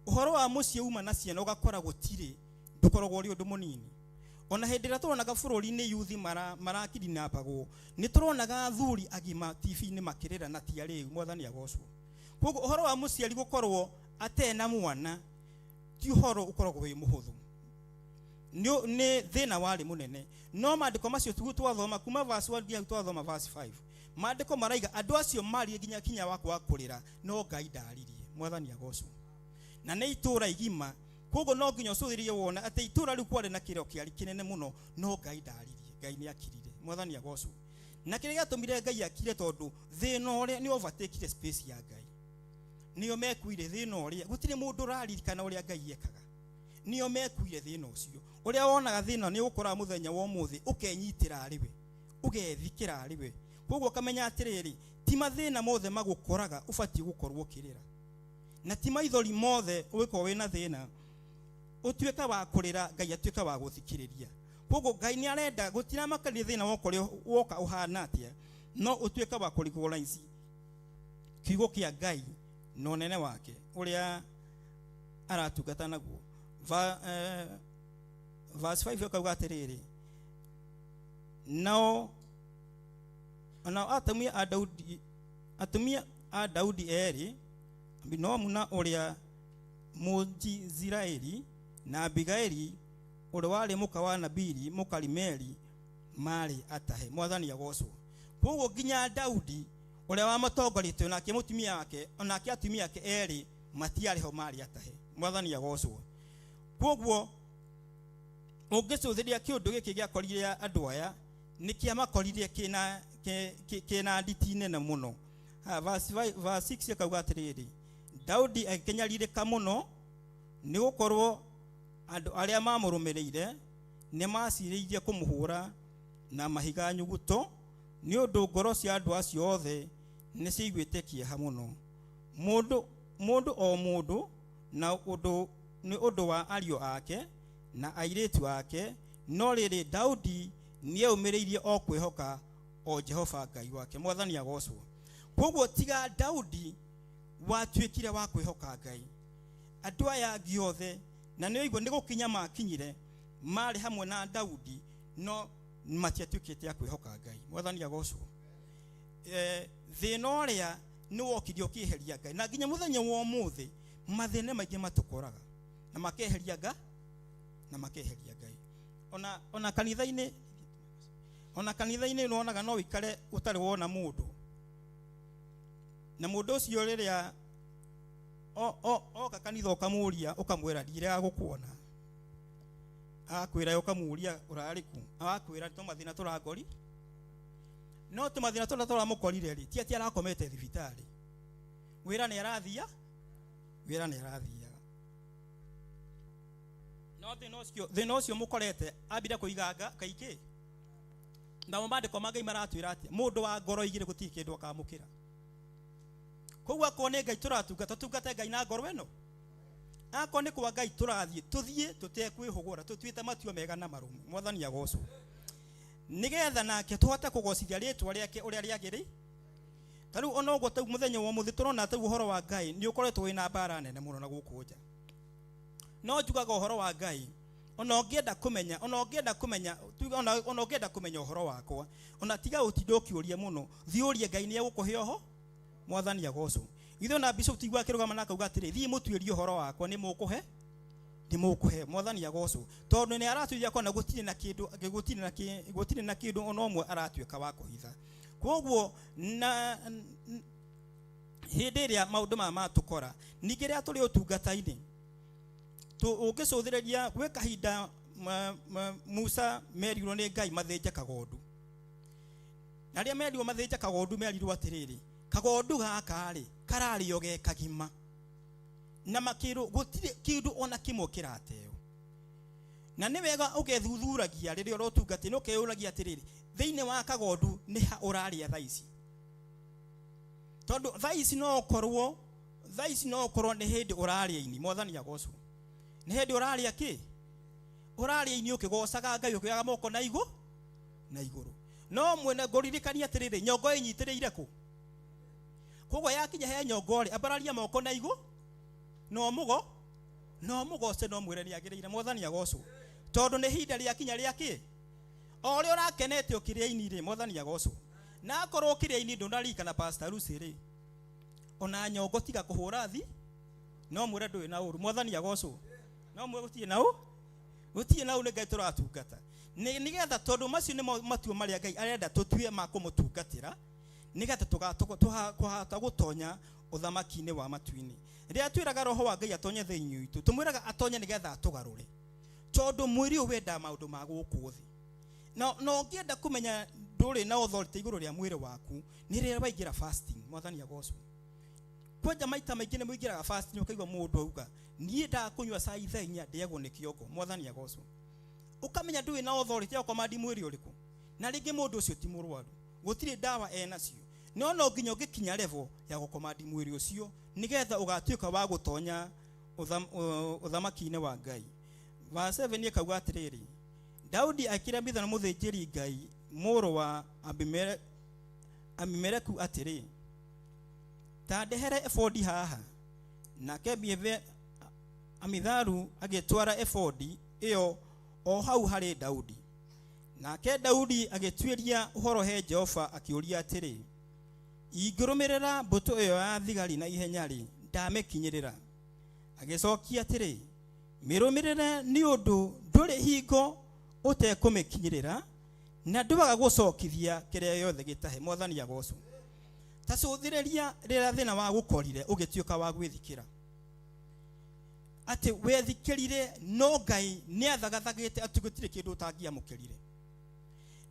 Ũhoro wa mũciĩ uma na ciana ũgakora gũtirĩ ndũkoragwo ũrĩ ũndũ mũnini. Ona hĩndĩ ĩrĩa tũronaga bũrũri-inĩ yuthi marakidinapagwo, nĩ tũronaga athuri agima TV-inĩ makĩrĩra na ti arĩu. Mwathani agocwo. Koguo ũhoro wa mũciari gũkorwo atena mwana ti ũhoro ũkoragwo wĩ mũhũthũ, nĩ thĩna warĩ mũnene. No maandĩko macio twathoma kuma verse 1 nginya twathoma verse 5, maandĩko maraiga andũ acio marĩ nginya kinya wa kũrĩra, no Ngai ndaririe. Mwathani agocwo. Na nĩ itũra igima, koguo no nginya ũcũthĩrĩrie wona atĩ itũra rĩu kwarĩ na kĩrĩo kĩarĩ kĩnene mũno, no Ngai ndaririe. Ngai nĩ akirire. Mwathani agocwo. Na kĩrĩa gĩatũmire Ngai akire tondũ thĩna ũrĩa nĩ overtake space ya Ngai. Nĩo mekuire thĩna ũrĩa gũtirĩ mũndũ ũraririkana ũrĩa Ngai ekaga. Nĩo mekuire thĩna ũcio. Ũrĩa wonaga thĩna nĩ ũgũkora mũthenya wa ũmũthĩ ũkenyitĩra arĩwe, ũgethikĩra arĩwe. Koguo kamenya atĩrĩrĩ, ti mathĩna mothe magũkoraga ũbatiĩ gũkorwo ũkĩrĩra, na ti maithori mothe ũgĩkorwo wĩna thĩna ũtuĩka wa kũrĩra Ngai atuĩka wa gũthikĩrĩria. Koguo Ngai nĩ arenda gũtira makarĩ thĩna woka ũhana atĩa, no ũtuĩka wa kũrigoraici kiugo kĩa Ngai na ũnene wake ũrĩa aratungata naguo. Verse 5 akauga atĩrĩrĩ, nao atumia a Daudi erĩ, Abinoamu na ũrĩa Mũjiziraeli na Abigaili ũrĩa warĩ mũka wa Nabili Mũkarimeli marĩ atahe. Mwathani agocwo. Koguo nginya Daudi ũrĩa wamũtongorĩtie nake mũtumia wake onake atumia ake erĩ matiarĩ ho marĩ atahe. Mwathani agocwo. Koguo ũngĩcũthĩria kĩũndũ gĩkĩ gĩakorire andũ aya nĩ kĩamakorire kĩna nditi nene mũno. Verse 6 akauga atĩrĩrĩ, Daudi agĩkenyarirĩka mũno nĩ gũkorwo andũ arĩa mamũrũmĩrĩire nĩ macirĩirie kũmũhũra na mahiga nyuguto, nĩ ũndũ ngoro cia andũ acio othe nĩ ciiguĩte kĩeha mũno. Mũndũ o mũndũ na ũndũ nĩ ũndũ wa ariũ ake na airĩtu ake, no rĩrĩ Daudi nĩ aumĩrĩirie o kwĩhoka o Jehova Ngai wake. Mwathani agocwo. Koguo tiga Daudi watuĩkire wa kwĩhoka Ngai, andũ aya angĩ othe na nĩ oigwo nĩ gũkinya makinyire marĩ hamwe na Daudi, no matiatuĩkĩte a kwĩhoka Ngai. Mwathani agocwo. Thĩna ũrĩa nĩ wokire ũkĩeheria Ngai, na nginya mũthenya wa ũmũthĩ mathĩna maingĩ matũkoraga na makeheria Ngai. Ona kanitha-inĩ nĩ wonaga no wĩkare ũtarĩ wona mũndũ na mundu ucio riria oka kanitha ukamuria ukamwira ndire gukuona akwira ukamuria urariku akwira to mathina turagori no to mathina turamukorire ri ti ati arakomete thibitari wira ni arathia no thina ucio mukorete abira kuiganga kaiki na mabandiko magai maratwira ati mundu wa ngoro igire gutiki kindu akamukira kogwa kone Ngai turatungata Ngai na ngoro eno akone kwa Ngai tuthie tutekwihugura tutwite matio mega na marumu mwathani agocwo nigetha nake tuhote kugocithia ritwa riake uria riagiri taru onogo tau muthenya wa muthi turona tau uhoro wa Ngai ni ukoretwo wina mbara nene muno na guku nja no njugaga uhoro wa Ngai ona ungienda kumenya uhoro wakwa ona tiga utindo kiuria muno thiurie Ngai ni agukuhe oho mwathani agocwo itho na bishop tigwa kirugama na kauga atiri thii mutuirie uhoro wakwa ni mukuhe mwathani agocwo tondu ni aratuiria kona gutire na kindu ona omwe aratuika wa kuhitha kogwo na hindi iria maundu ma tukora ningiria turi utungata-ini ungicuthiriria gwe kahinda Musa merirwo ni Ngai mathinje kagondu na ria merirwo mathinje kagondu merirwo atiriri kagondu gaka ri karario ge kagima na makiru gutire kindu ona kimwe kirateo na ni wega ugethuthuраgia riria urotungati no keuragia atiriri thiine wa kagondu ni ha uraria thaici tondu thaici no korwo ni hindi uraria-ini mwathani agocwo ni hindi uraria ki uraria-ini ukigocaga Ngai ukioyaga moko na iguru no mwene ngoririkania atiriri nyongo inyitiriire ku kogwa yakinya he nyongo ri ambararia moko na no mugoce no mwire ni agirire mwathani agocwo tondu ni hinda ria kinya ria ki ori urakenete ukiria-ini ri mwathani agocwo na akorwo ukiria-ini ndunarika na pastor Lucy ri ona nyongo tiga kuhura thi no mwire ndui na uru mwathani agocwo no mwe gutie nau ni Ngai turatungata nigetha tondu macio ni matuo maria Ngai arenda tutue ma kumutungatira nigetha tukahota gutonya uthamaki-ini wa matu-ini riria twiraga roho wa Ngai atonye theinyu itu tumwiraga atonye nigetha atugarure tondu mwiri wenda maundu ma guku thi no ngienda kumenya nduri na authority iguru ria mwiri waku ni riria waingira fasting mwathani agocwo kwanja maita maingi ni muingiraga fasting ukaigwa mundu auga nie ndakunywa saa ithenya ndiagwo ni kiongo mwathani agocwo ukamenya ndui na authority ya komandi mwiri uriku na ringi mundu ucio ti murwaru gutire dawa enacio no nginya ugikinya level ya gukomandi mwiri ucio nigetha ugatuika wa gutonya uthamaki-ini wa Ngai verse 7 ikauga atiriri Daudi akira bitha na muthinjiri Ngai muru wa Abimeleku atiri ta ndehere efodi haha nake bieve Amitharu agitwara efodi iyo o hau hari Daudi nake Daudi agitwiria uhoro he Jehova akiuria atiri ingirumirira mbuto iyo ya thigari na ihenya ri ndamekinyirira agicokia atiri mirumirire ni undu nduri hingo utekumikinyirira na nduaga gucokithia kiria yothe gitahe mwathani agocwo tacuthiriria rira thina wa gukorire ugituika wa gwithikira ati wethikirire no Ngai ni athagathagite atugutire kindu utangiamukirire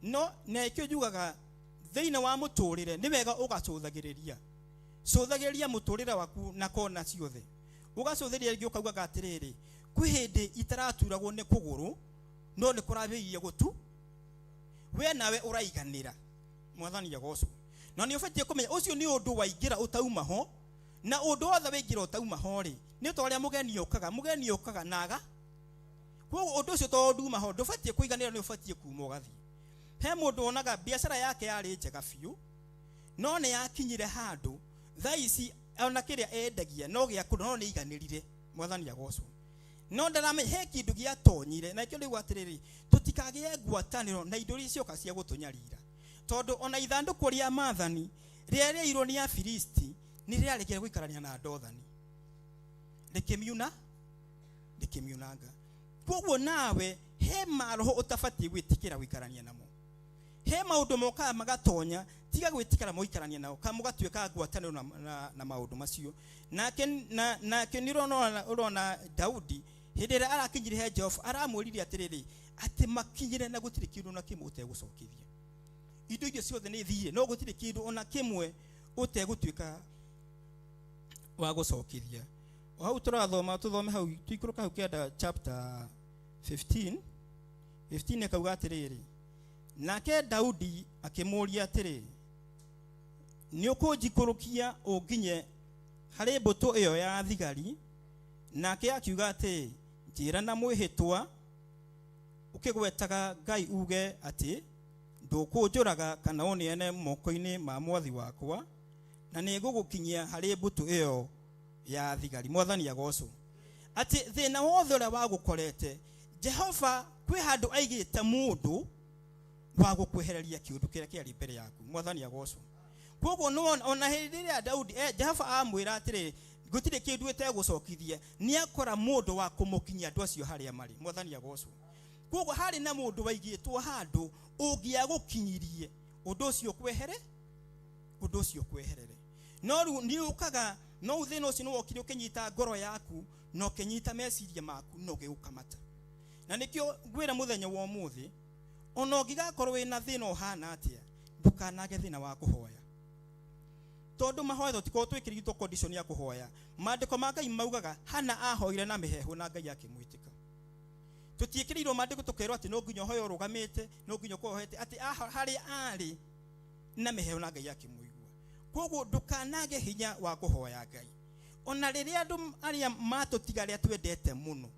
no na ikyo njugaga thiina wa muturire ni wega ugacuthagiriria muturire waku na kona ciothe ugacuthiriria ringi ukauga atiriri kwi hindi itaraturagwo ni kuguru no ni kurabirie gutu we nawe uraiganira mwathani agocwo na ni ubatie kumenya ucio ni undu waingira utauma ho na undu wothe waingira utauma ho ri ni toria mugeni ukaga naga kwo undu ucio to nduma ho ndubatie kuiganira ni ubatie kuma ugathi he mundu onaga biashara yake yari njega biu no ni yakinyire handu thaici ona kiria endagia no gia kuno no ni iganirire mwathani agocwo no ndarame he kindu gia tonyire na ikyo riu atiriri tutikagie ngwataniro na indo icio cia gutunyarira tondu ona ithanduku ria maathani riria irwo ni Afilisti ni riria rekere guikarania na Dothani likimiunanga kogwo nawe he maroho utabatie gwitikira guikarania namo he maundu moka magatonya tiga gwitikara moikarania nao kamugatuika ngwataniro na maundu macio nake nirona Daudi hindira arakinyire he Jehova aramwiririe atiriri ati makinyire na gutire kindu na kimwe utegũcokithia indo icio ciothe nĩ thire no gutire kindu ona kimwe utegũtuika wa gũcokithia hau turathoma tuthome hau tuikuruka hau kenda chapter 15 akauga atiriri nake Daudi akimuria atiriri ni ukunjikurukia unginye hari mbuto iyo ya thigari nake akiuga ati njira na mwihitwa ukigwetaga Ngai uge ati ndukunjuraga kana oniene moko-ini ma mwathi wakwa na nigugukinyia hari mbuto iyo ya thigari mwathani agocwo ati thina wothe uria wagukorete Jehova kwi handu aigite mundu wa gukwehereria kiundu kiria kiari mbere yaku mwathani agocwo koguo no ona hiriria Daudi Jehova amwira atiri gutire kindu etegũcokithia ni akora mundu wa kumukinyia andu acio haria mari mwathani agocwo koguo hari na mundu waigitwo handu ungia gukinyirie undu ucio kweherere no ru ni ukaga no uthina ucio no wokire ukinyita ngoro yaku no kinyita meciria maku no giukamata na nikio ngwira muthenya wa umuthi ona ngigakorwo wina thina uhana atia ndukanage thina wa kuhoya tondu mahoya tiko twikirigitwo condition ya kuhoya maandiko ma Ngai maugaga Hana ahoire na mihehu na Ngai akimwitika tutiikirirwo maandiko tukerwo ati no nginya hoyo rugamite no nginya kuhoete ati hari ari na mihehu na Ngai akimwigua koguo ndukanage hinya wa kuhoya Ngai ona riria andu aria matutigaria twendete muno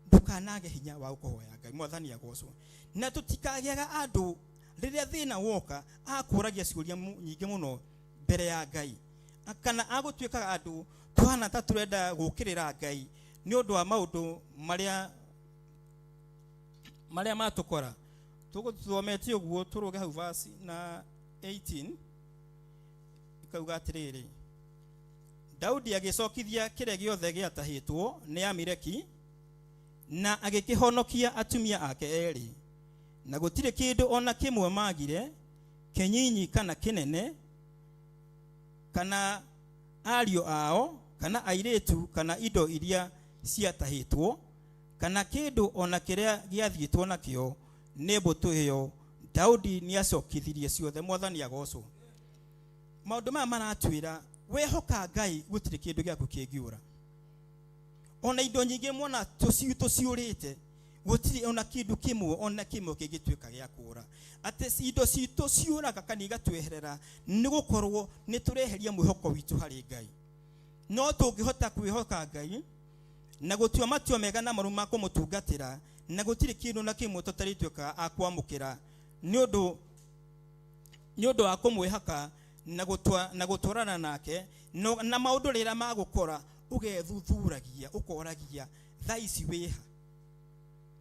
ndukanage hinya wa kuhoya Ngai mwathani agocwo na tutikagiaga andu riria thina woka akuragia ciuria nyingi muno mbere ya Ngai kana agutuikaga andu tuhana ta turenda gukirira Ngai ni undu wa maundu maria matukora tuguthomete uguo turuge hau verse na 18 ikauga atiriri Daudi agicokithia kire giothe giatahitwo ni Amaleki na agikihonokia atumia ake eri na gutire kindu ona kimwe magire kenyinyi kana kinene kana ario ao kana airetu kana indo iria ciatahitwo kana kindu ona kiria giathitwo nakio ni mbuto iyo Daudi ni acokithirie ciothe mwathani agocwo maundu maya maratwira wehoka Ngai gutire kindu giaku kingiura ona indo nyingi mwana tuciurite gutire ona kindu kimwe kingituika gia kura ati indo citu ciuraga kana igatweherera ni gukorwo ni tureheria mwihoko witu hari Ngai no tungihota kwihoka Ngai na gutua matio mega na maruma kumutungatira na gutire kindu na kimwe tutaritweka akwamukira ni undu wa kumwihaka na gutwarana nake na maundu rira magukora ugethuturagia ukoragia thaici wiha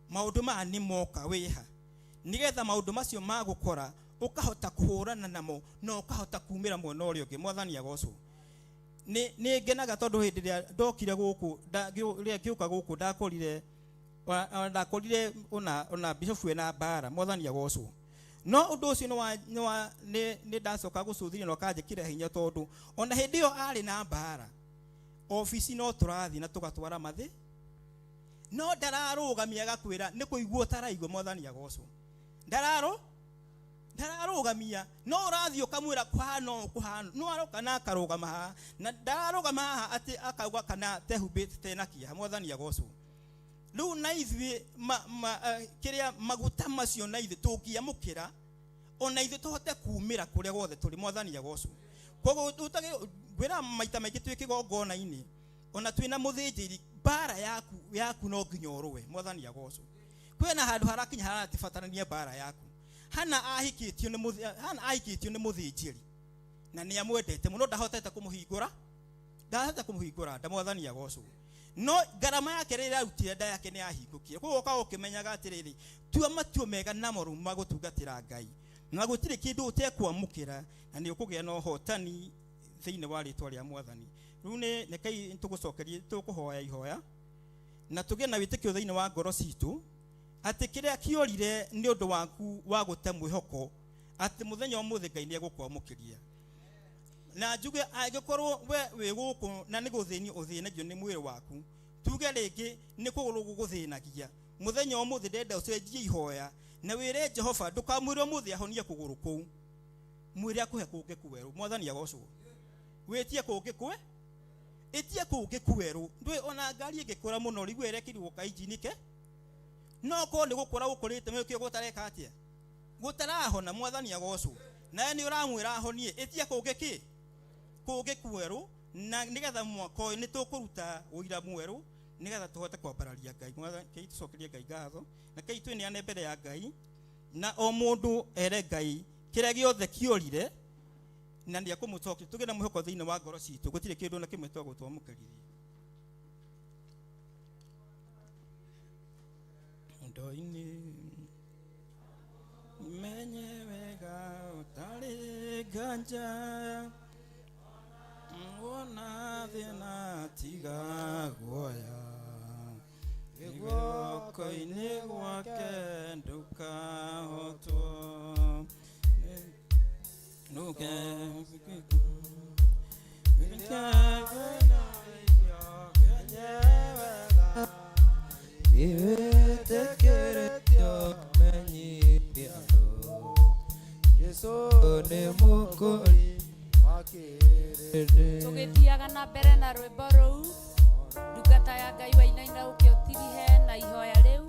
maundu ma ni moka wiha nigetha maundu macio magukora ukahota kuhurana namo no ukahota kumira mwena urio ungi mwathani agocwo ni ngenaga tondu hindi ria ndokire guku ria ngiuka guku ndakorire ona bishop wena bara mwathani agocwo no undu ucio ni ndacoka gucuthiria no kanjikire hinya tondu ona hindi yo ari na bara ofisi no turathi na tugatwara mathi no ndararugamia gakwira ni kuigua taraigua mwathani agocwo ndararugamia no urathi ukamwira kuhano no aroka na akarugama ha na ndararugama ha ati akauga kana tehumbite tena kia mwathani agocwo riu na ithuĩ kiria maguta macio na ithuĩ tũngiamũkĩra ona ithuĩ tũhote kumĩra kũrĩa guothe tũrĩ mwathani agocwo koguo ngwĩra maita maingĩ twĩ kĩgongona-inĩ ona twĩna mũthĩnjĩri bara yaku no nginya ũrũwe mwathani agocwo kwĩna handũ harakinya haratibatarania bara yaku Hana ahikĩtio nĩ mũthĩnjĩri na nĩ amwendete mũno ndahotete kũmũhingũra nda mwathani agocwo no garama yake rĩrĩa arutire nda yake nĩ ahingũkire koguo ka ũkĩmenyaga atĩrĩrĩ tua matio mega na moru magũtungatĩra Ngai na gũtirĩ kĩndũ ũtekwamũkĩra na nĩ ũkũgĩa na ũhotani thĩinĩ wa rĩtwa rĩa mwathani rĩu nĩ kai tũgũcokerie tũkũhoya ihoya na tũgĩe na wĩtĩkio thĩinĩ wa ngoro citũ atĩ kĩrĩa kĩorire nĩ ũndũ waku wa gũte mwĩhoko ati muthenya umuthi Ngai ni egukwamukiria na njuge agikorwo we wi guku na ni guthini uthinagio ni mwiri waku tuge ringi ni kuguru guguthinagia muthenya umuthi ndenda ucenjie ihoya na wire Jehova ndukamwire umuthi ahonie kuguru kuu mwire akuhe kungi kuweru mwathani agocwo witie kungi kwe itie kungi kuweru ndwe ona ngari igikura muno rigu erekirwo ka injini ke no ko ni gukura gukurite mwe kio gutareka atia gutarahona mwathani agocwo na ni uramwira ahonie itie kungi ki kungi kuweru na nigetha mwaka uyu nitukuruta uira mweru nigetha tuhote kwambararia Ngai mwathani kei tucokerie Ngai ngatho na kei twene mbere ya Ngai na o mundu ere Ngai kire giothe kiorire na ndia kumucokia tuge na mwihoko thiine wa ngoro citu gutire kindu na kimwe twagutwamukaririe ndoini menye wega utari ganja wona thina tiga guoya guoko-ini gwake ndukahotwo nuke Iwetekeretio menyithia Yesu ni mukuri wakirinde tugithiaga na mbere na rwimbo ruu ndungata ya Ngai wainaina uke utirihe na ihoya riu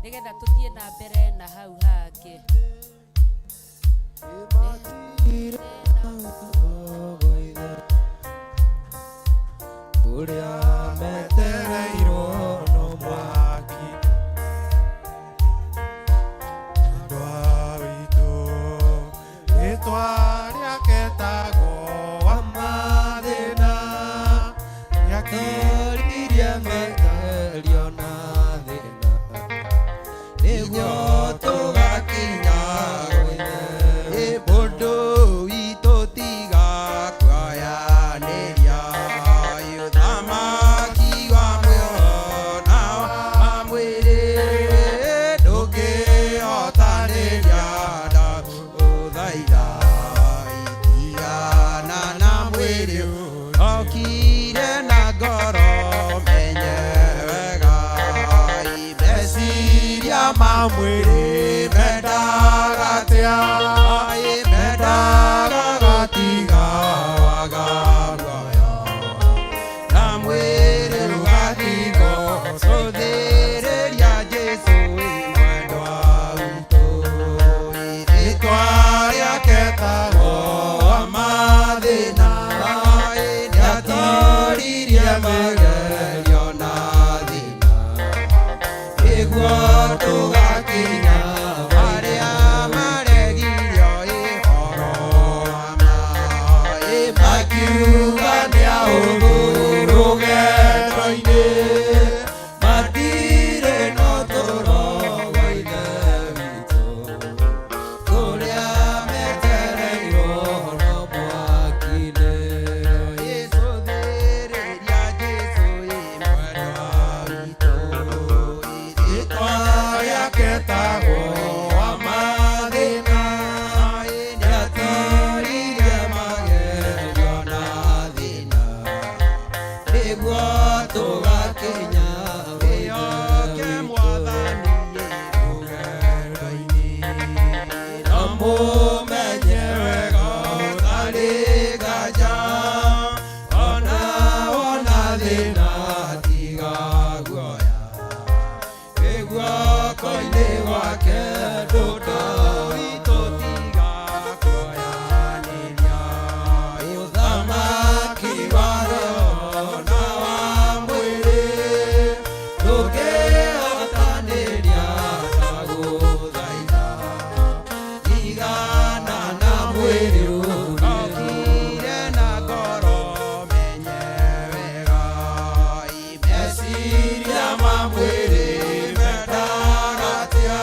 nigetha tuthie na mbere na hau hangi Kuria metereirwo no mwaki Andwa witu ritwa riake tago wa mathina Yakiririe meterio na thina Niguo tugakinya gwithe Mundu witũ tiga kwayanĩria Thamaki wa muoyo na wa mwĩrĩ ndũngĩhotanĩria na gũthaitha itiana na mwĩrĩ okire na ngoro menye wega meciria ma mwĩrĩ mendaga tia mendaga gatiga wagaguoya na mwĩrĩ ũgatigo cũthĩrĩria Jesũ mwendwa witũ rĩtwa rĩake tagwo wa mathĩna nĩatũririe magerio na thĩna nĩguo tũgakinya marĩa maregirio ihoro wa maĩ makiuga nĩahũthũ rũgendo-inĩ matirĩ no tũro wa ithe witũ kũrĩa metereirwo no mwaki-inĩ ĩcũthĩrĩria Jesũ mwendwa witũ rĩtwa rĩake tagwo wa mathĩna nĩatũririe magerio na thĩna nĩguo tũgakinya wĩhoke mwathani rũgendo-inĩ na mũmenye wega ũtarĩ nganja ona wona thĩna tiga guoya guoko-inĩ gwake ndũndũ witũ tiga kuoyanĩria ũthamaki wa roho na wa mwĩrĩ ndũngĩhotanĩria na gũthaitha igana na mwĩrĩ ũkire na ngoro menye wega meciria ma mwĩrĩ mendaga tia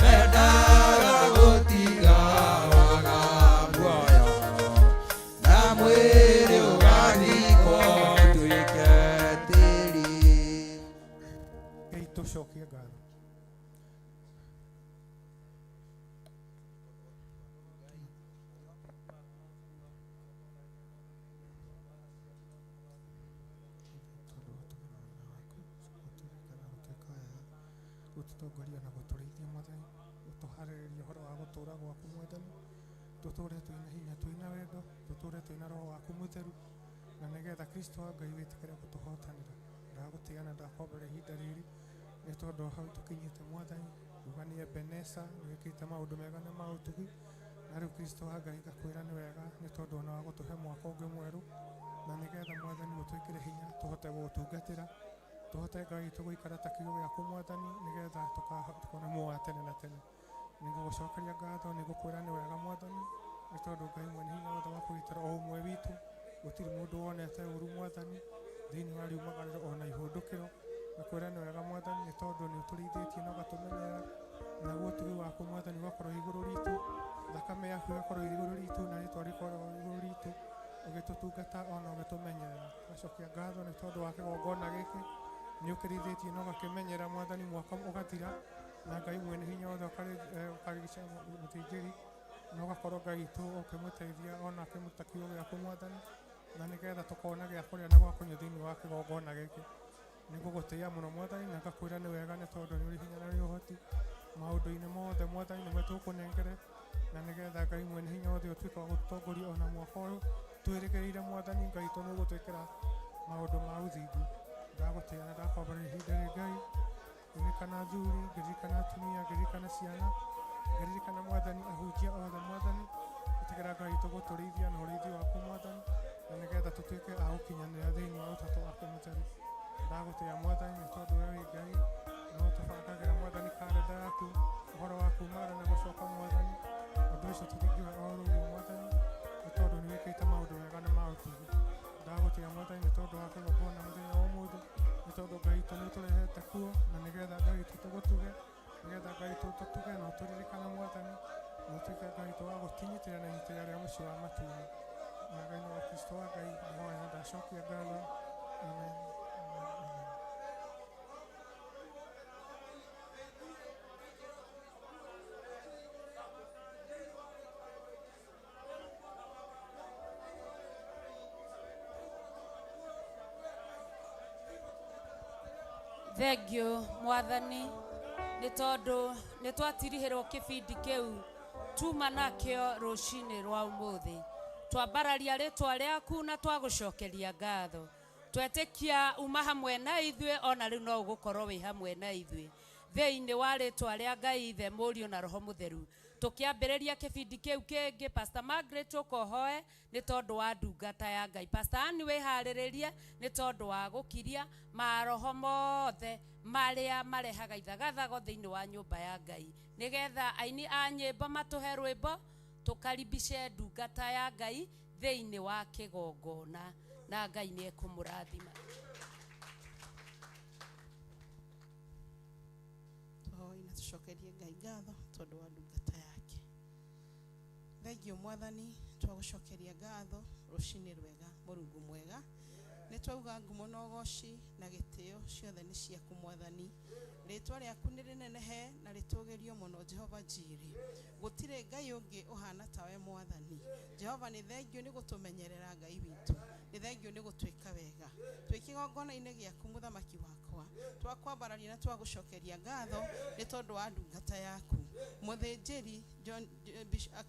mendaga gũtiga wagaguoya na mwĩrĩ ũgathikwo tuĩke tĩri Tucokie ngatho gututongoria na guturithia Mwathani, gutuharĩrĩria ũhoro wa gũtũũra gwaku Mwathani, tũtũũre twĩna hinya, twĩna wendo, tũtũũre twĩna roho waku mũtheru, na nĩgetha Kristo wa Ngai wĩtĩkĩre gũtũhotanĩra. Ndagũtĩana ndakombere ihinda rĩrĩ nĩ tondũ hau tũkinyĩte Mwathani, uga nĩ Ebeneza, nĩwĩkĩte maũndũ mega na maũtugi, na rĩu Kristo wa Ngai ngakwĩra nĩ wega nĩ tondũ ona wa gũtũhe mwaka ũngĩ mwerũ, na nĩgetha Mwathani ũtwĩkĩre hinya tũhote gũgũtungatĩra, tũhote Ngai tũgũikara ta kiugo gĩaku Mwathani, nĩgetha tũkona muoyo wa tene na tene. Nĩngũgũcokeria ngatho, nĩngũkwĩra nĩ wega Mwathani, nĩ tondũ Ngai mwene hinya wothe wa kũgitĩra o ũmwe witũ, gũtirĩ mũndũ wonete ũru Mwathani thĩinĩ wa riumagarĩro ona ihũndũkĩro. Ngakwĩra nĩ wega Mwathani nĩ tondũ nĩ ũtũrĩithĩtie na ũgatũmenyerera, naguo ũtugi waku Mwathani ũgakorwo igũrũ ritũ, thakame yaku ĩgakorwo igũrũ ritũ, na rĩtwa rĩkorwo igũrũ ritũ, ũgĩtũtungata ona ũgĩtũmenyerera. Ngacokia ngatho nĩ tondũ wa kĩgongona gĩkĩ, nĩ ũkĩrĩithĩtie na ũgakĩmenyera Mwathani, mwaka ũgathira, na Ngai mwene hinya wothe ũkarigicĩria mũthĩnjĩri, na ũgakorwo Ngai tu ũkĩmũteithia ona akĩmuta kiugo gĩaku Mwathani, na nĩgetha tũkona gĩa kũrĩa na gwa kũnyua thĩinĩ wa kĩgongona gĩkĩ. Nĩngũgũtĩĩa mũno Mwathani, na ngakwĩra nĩ wega nĩ tondũ nĩ ũrĩ hinya na ũrĩ ũhoti maũndũ-inĩ mothe Mwathani, nĩwe tũkũnengere, na nĩgetha Ngai mwene hinya wothe ũtuĩke wa gũtũtongoria ona mwaka ũyũ twĩrĩgĩrĩire Mwathani Ngai tondũ nĩ ũgũtwĩkĩra maũndũ ma ũthingu. Ndagũtĩĩa na ndakwambara ihinda rĩ Ngai, ngĩririkana athuri, ngĩririkana atumia, ngĩririkana ciana, ngĩririkana Mwathani ahunjia othe Mwathani, gũtigĩra Ngai tũgũtũrĩithia na ũrĩithi waku Mwathani, na nĩgetha tũtuĩke a gũkinyanĩra thĩinĩ wa ũtatũ waku mũtheru. Ndagũtĩĩa Mwathani nĩ tondũ wee wĩ Ngai, no tũbangagĩra Mwathani karenda yaku, ũhoro wa kumagara na gũcoka Mwathani, ũndũ ũcio tũtingĩũra o rũguo Mwathani, nĩ tondũ nĩ wĩkĩte maũndũ wega na ma ũtugi. Ndagũtĩĩa Mwathani nĩ tondũ wa kĩgongona mũthenya wa ũmũthĩ, nĩ tondũ Ngai nĩ ũtũrehete kuo, na nĩgetha Ngai tũgũtuge, nĩgetha Ngai tũtuge na ũtũririkane Mwathani, na ũtuĩke Ngai wa gũkinyĩtĩra na ihinda rĩa mũciĩ wa matu-inĩ. Na Ngai wa Kristo wa Ngai, ahoya ndacokia ngatho. Amen. Thengio Mwathani nĩ tondũ nĩ twatirihĩrwo kĩbindi kĩu tuma nakĩo rũcinĩ rwa ũmũthĩ. Twambararia rĩtwa rĩaku na twagũcokeria ngatho, twetĩkia uma hamwe na ithuĩ, ona rĩu no ũgũkorwo wĩ hamwe na ithuĩ thĩinĩ wa rĩtwa rĩa Ngai Ithe, Mũriũ na Roho Mũtheru. Tũkĩambĩrĩria kĩbindi kĩu kĩngĩ, Pastor Margaret ũkohoe nĩ tondũ wa ndungata ya Ngai. Pastor Ann wĩharĩrĩrie nĩ tondũ wa gũkiria maroho mothe marĩa marehaga ithagathago thĩinĩ wa nyũmba ya Ngai, nĩgetha aini a nyĩmbo matũhe rwĩmbo tũkaribishe ndungata ya Ngai thĩinĩ wa kĩgongona, na Ngai nĩ ekũmũrathima. Tucokerie Ngai ngatho tondũ wa ndungata yake. Thengio Mwathani, twagũcokeria ngatho rũcinĩ rwega, Mũrungu mwega. Nĩ twauga ngumo na ũgooci na gĩtĩo ciothe nĩ ciaku Mwathani. Rĩtwa rĩaku nĩ rĩnenehe na rĩtũgĩrio mũno, Jehova Jireh. Gũtirĩ Ngai ũngĩ ũhana tawe Mwathani. Jehova nĩ thengio nĩ gũtũmenyerera Ngai witũ. Nĩ thengio nĩ gũtwĩka wega. Twĩ kĩgongona-inĩ gĩaku mũthamaki wakwa, twakwambararia na twagũcokeria ngatho nĩ tondũ wa ndungata yaku. Mũthĩnjĩri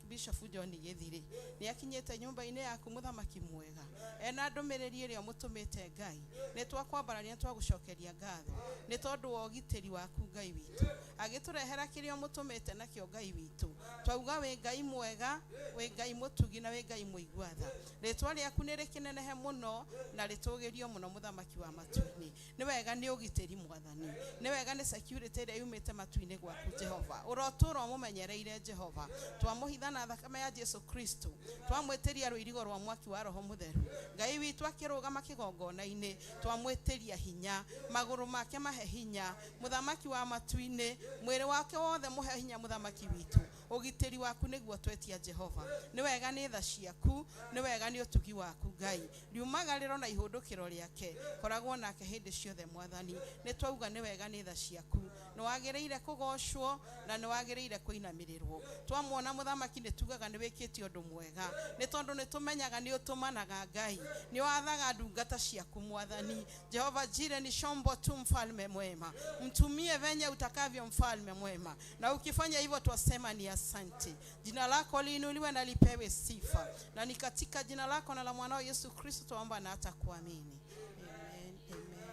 Bishop John Gĩthiri nĩ akinyĩte nyũmba-inĩ yaku mũthamaki mwega, ena ndũmĩrĩri ĩrĩa mũtũmĩte Ngai. Nĩ twakwambararia na twagũcokeria ngatho nĩ tondũ wa ũgitĩri waku Ngai witũ, agĩtũrehera kĩrĩa mũtũmĩte nakĩo Ngai witũ. Twauga wĩ Ngai mwega, wĩ Ngai mũtugi na wĩ Ngai mũiguatha. Rĩtwa rĩaku nĩ rĩkĩnenehe mũno na rĩtũgĩrio mũno mũthamaki wa matu-inĩ. Nĩ wega nĩ ũgitĩri Mwathani, nĩ wega nĩ security ĩrĩa yumĩte matu-inĩ gwaku Jehova. Ũrotũra ũmũmenyereire Jehova. Twamũhitha na thakame ya Jesu Kristo, twamwĩtĩria rũirigo rwa mwaki wa Roho Mũtheru. Ngai witũ akĩrũgama kĩgongona-inĩ, twamwĩtĩria hinya, magũrũ make mahe hinya, mũthamaki wa matu-inĩ, mwĩrĩ wake wothe mũhe hinya mũthamaki witũ. ugitiri waku niguo twetia Jehova ni wega ni tha ciaku ni wega ni utugi waku Ngai riumagariro na ihundukiro riake koragwo nake hindi ciothe Mwathani ni twauga ni wega ni tha ciaku ni wagireire kugocwo na ni wagireire kuinamirirwo twamwona muthamaki ni tugaga ni wikiti undu mwega ni tondu ni tumenyaga ni utumanaga Ngai ni wathaga ndungata ciaku Mwathani Jehova Jire ni shombo tu mfalme mwema mtumie venye utakavyo mfalme mwema na ukifanya hivyo twasema ni asante jina lako liinuliwe na lipewe sifa na ni katika jina lako na la mwanao Yesu Kristo tuomba na hata kuamini amen amen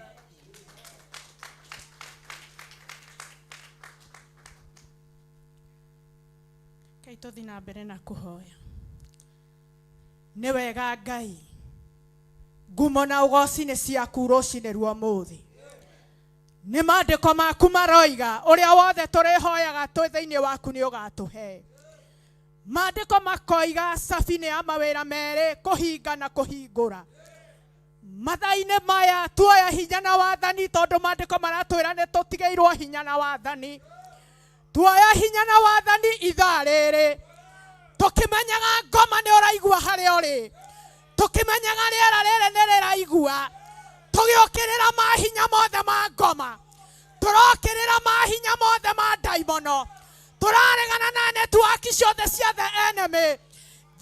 kaito thina mbere na kuhoya ni wega Ngai ngumo na ugoci ni ciaku rucine ruo muthi ni maandiko maku maroiga uria wothe turihoyaga twi thiini waku ni ugatuhe maandiko makoiga sabi ni ya mawira meri kuhinga na kuhingura mathaine maya tuoya hinya na wathani tondu maandiko maratwira ni tutigeirwo hinya na wathani tuoya hinya na wathani ithaa riri tukimenyaga ngoma ni uraigua hari uri tukimenyaga riera riri ni riraigua tugiokirira mahinya mothe ma ngoma turokirira mahinya mothe ma daimono turaregana na network ciothe cia the enemy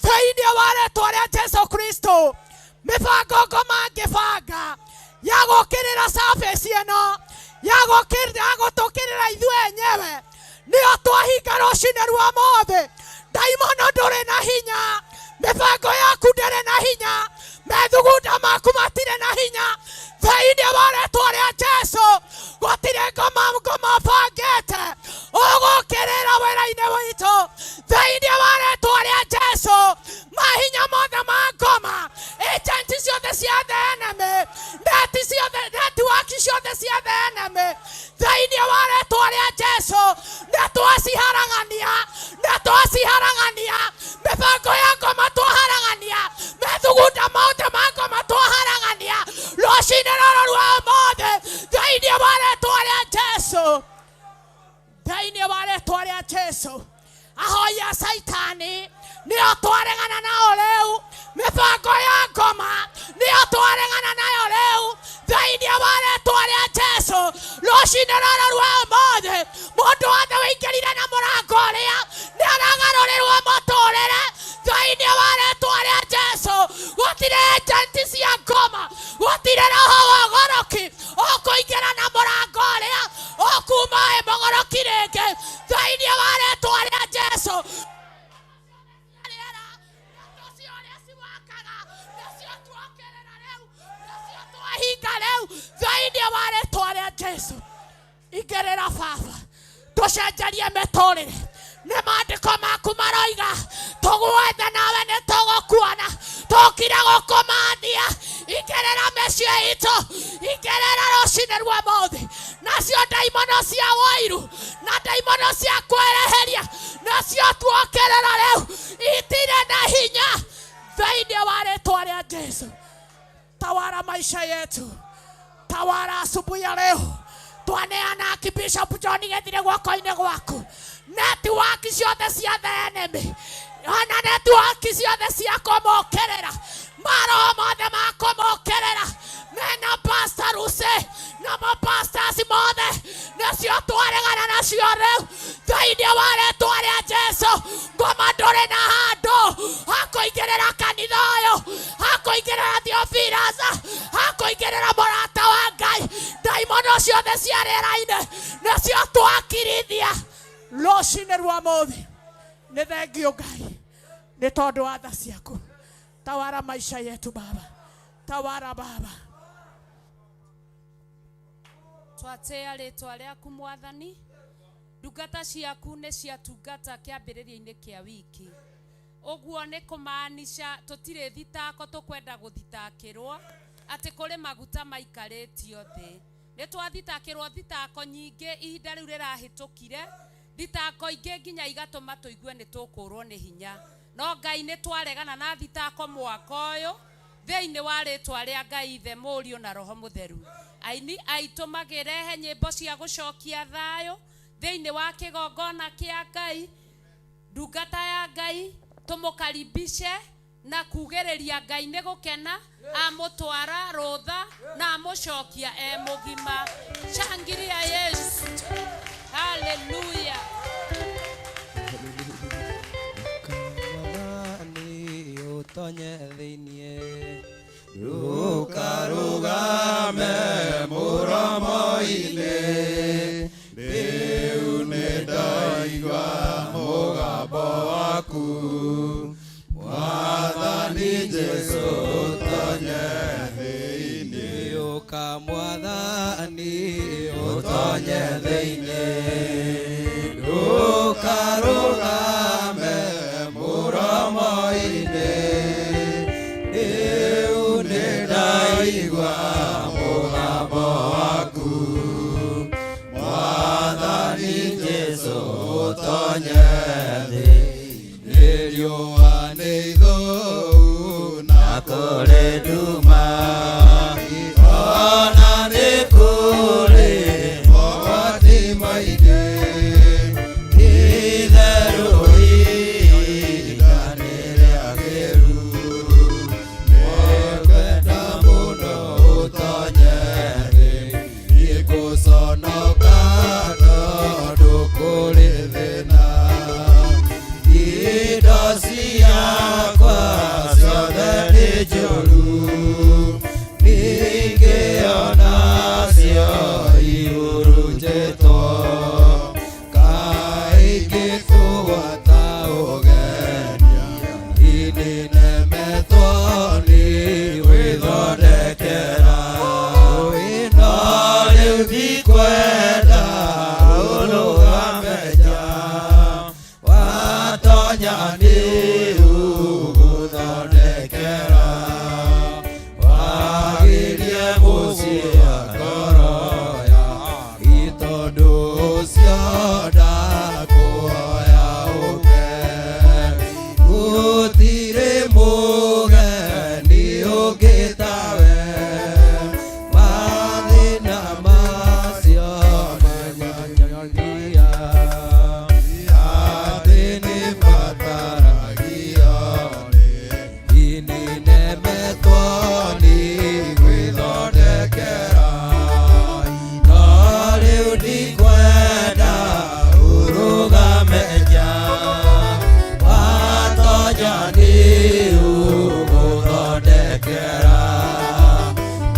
thĩinĩ wa rĩĩtwa rĩa Jesu Kristo mĩbango ngoma ngĩbanga ya gũkĩrĩra service ĩno ya gũtũkĩrĩra ithuĩ enyewe nĩyo twahinga rũcinĩ rwa mothe daimono ndũrĩ na hinya mĩbango yaku ndĩrĩ na hinya methugunda maku matirĩ na hinya thĩinĩ wa rĩĩtwa rĩa Jesu gũtirĩ ngoma bangĩte ũgũkĩrĩra wĩra-inĩ witũ thĩinĩ wa rĩĩtwa rĩa Jesu mahinya mothe ma ngoma agenti ciothe cia the enemy network ciothe cia the enemy thĩinĩ wa rĩĩtwa rĩa Jesu nĩtwaciharagania mĩbango ya ngoma twaharagania methugunda mothe ma ngoma twaharagania rũcinĩ rũrũ rwa ũmũthĩ thĩinĩ wa rĩĩtwa rĩa Jesu thĩinĩ wa rĩĩtwa rĩa Jesu ahoi a Saitani nĩo twaregana nao rĩu mĩbango ya ngoma nĩyo twaregana nayo rĩu thĩinĩ wa rĩĩtwa rĩa Jesu rũcinĩ rũrũ rwa ũmũthĩ mũndũ wothe wĩingĩrire na mũrango ũrĩa nĩaragarũrĩrwo mũtũrĩre thĩinĩ wa rĩĩtwa rĩa Jesu gũtirĩ agenti cia ngoma gũtirĩ roho wogoroki ũkũingĩra na mũrango ũrĩa ũkuma mũgoroki rĩngĩ thĩinĩ wa rĩĩtwa rĩa Jesu hinga rĩu thĩinĩ wa rĩĩtwa rĩa Jesu ingĩrĩra Baba tũcenjerie mĩtũrĩre nĩ maandĩko maku maroiga tũgwethe nawe nĩ tũgũkuona tũkire gũkũmathia ingĩrĩra mĩciĩ itũ ingĩrĩra rũcinĩ rwa ũmũthĩ nacio ndaimono cia wairu na ndaimono cia kwĩreheria nacio tuokĩrĩra rĩu itirĩ na hinya thĩinĩ wa rĩĩtwa rĩa Jesu tawala maisha yetu tawala asubuhi ya leo twaneana Bishop John Gethire gwako-inĩ gwaku network ciothe cia the enemy ona network ciothe cia kũmũkĩrĩra maroho mothe ma kũmũkĩrĩra mena Pastor Ruse na mapastors mothe nacio twaregana nacio rĩu thĩinĩ wa rĩĩtwa rĩa Jesu ngoma ndũrĩ na handũ hakũingĩrĩra kanitha ũyũ hakũingĩrĩra Theophilus hakũingĩrĩra mũrata wa Ngai ndaimono ciothe cia rĩera-inĩ nacio twakirithia rũcinĩ rwa ũmũthĩ nĩ thengio Ngai nĩ tondũ wa tha ciaku tawala maisha yetu Baba tawala Baba twatea rĩĩtwa rĩaku Mwathani ndungata ciaku nĩ ciatungata kĩambĩrĩria-inĩ kĩa wiki ũguo nĩ kũmaanisha tũtirĩ thitako tũkwenda gũthitakĩrwo atĩ kũrĩ maguta maikarĩtio thĩ nĩ twathitakĩrwo thitako nyingĩ ihinda rĩu rĩrahĩtũkire thitako ingĩ nginya igatũma tũigue nĩ tũkũrwo nĩ hinya no Ngai nĩ twaregana na thitako mwaka ũyũ thĩinĩ wa rĩĩtwa rĩa Ngai Ithe Mũriũ na Roho Mũtheru aini aitũ magĩrehe nyĩmbo cia gũcokia thayũ thĩinĩ wa kĩgongona kĩa Ngai ndungata ya Ngai tumukaribishe na kugereria Ngai nĩ gũkena amũtwara rũtha na amũcokia mũgima. Shangilia Yesu. Hallelujah. Utonye thĩinĩ Ndũkarũgame mũromo-inĩ, rĩu nĩndaigua mũgambo waku. Mwathani Jesũ ũtonye thĩinĩ. Ũka Mwathani Ũtonye thĩinĩ. Ndũkarũgame mũromo-inĩ, rĩu nĩndaigua mũgambo waku. Mwathani Jesũ ũtonye thĩinĩ. Riũa nĩ ithũu na kũrĩ nduma, ona nĩ kũrĩ mogwati maingĩ. Itherũ ihinda nĩ rĩagĩru, nĩngwenda mũno ũtonye thĩ. Ngũconoka tondũ kũrĩ thĩna, indo ciakwa ciothe nĩ njũru, ningĩ onacio ihurunjĩtwo. Kaingĩ kũgwata ũgenia, inenemetwo nĩ gwĩthondekera. No rĩu ndikwenda ũrũgame nja, watonya nĩ ũgũthondekera. Wagĩrie mũciĩ wa ngoro yakwa, tondũ ũcio ndakũhoya ũke. Gũtirĩ mũgeni ũngĩ tawe, mathĩna macio manyanyagia, atĩ nĩmbataragio inenemetwo nĩ gwĩthondekera. No rĩu ndikwenda ũrũgame nja, watonya nĩ ũgũthondekera.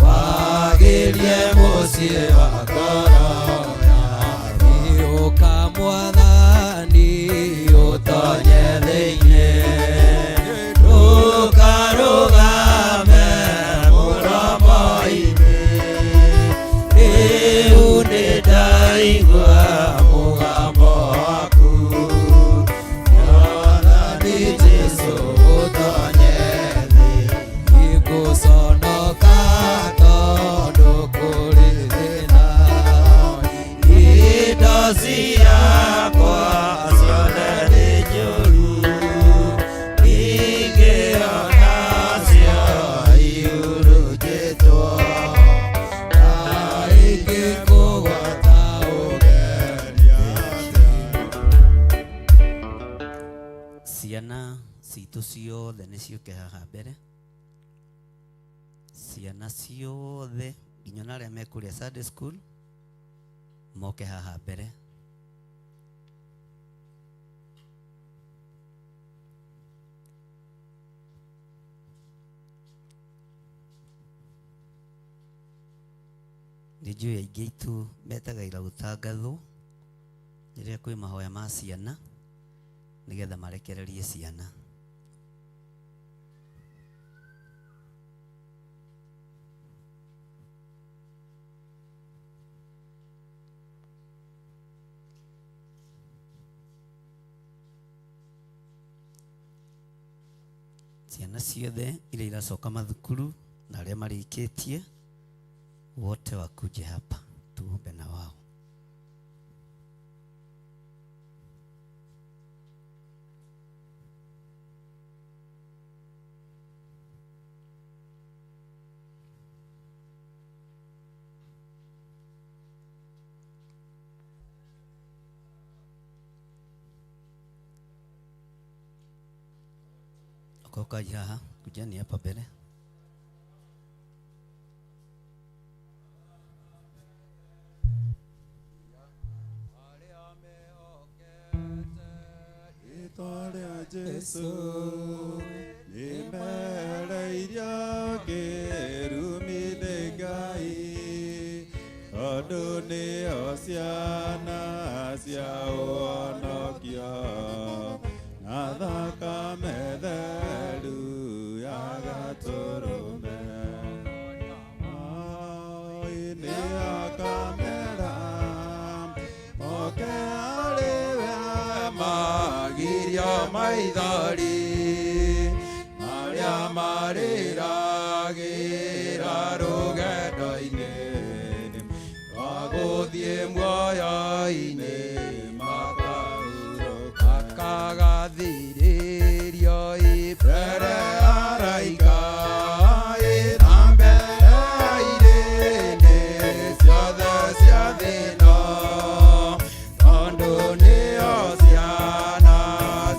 Wagĩrie mũciĩ wa ngoro yaku. Ũka Mwathani ũtonye thĩinĩ. Ndũkarũgame mũromo-inĩ, rĩu nĩndaigua mũgambo waku. Mwathani Jesũ ũtonye thĩ. Ngũconoka tondũ kũrĩ thĩna, indo ciakwa ciothe nĩ njũru, ningĩ onacio ihurunjĩtwo. Kaingĩ kũgwata ũgenia. Ciana citũ ciothe nĩ ciũke haha mbere. Ciana ciothe nginya na arĩa mekũrĩa Sunday school moke haha mbere. Nĩ njũĩ aingĩ itu metagaĩra gũtangathwo rĩrĩa kwĩ mahoya ma ciana, nĩgetha marekererie ciana. Ciana ciothe iria iracoka mathukuru na arĩa marĩkĩtie wote wakuje hapa tuombe na wao. Koka haha, kujani hapa mbele. Italia Jesu nimereiria kirumire Ngai tondu nio ciana cia ũhonokio na thakame theru ya Gatũrũme nĩ akamera moke arĩwe magirio maithori marĩa marĩragĩra rũgendo-inĩ rwa gũthiĩ muoyo-inĩ makagathirĩrio mbere araika na mbere irĩndĩ ciothe cia thĩno tondũ nĩo ciana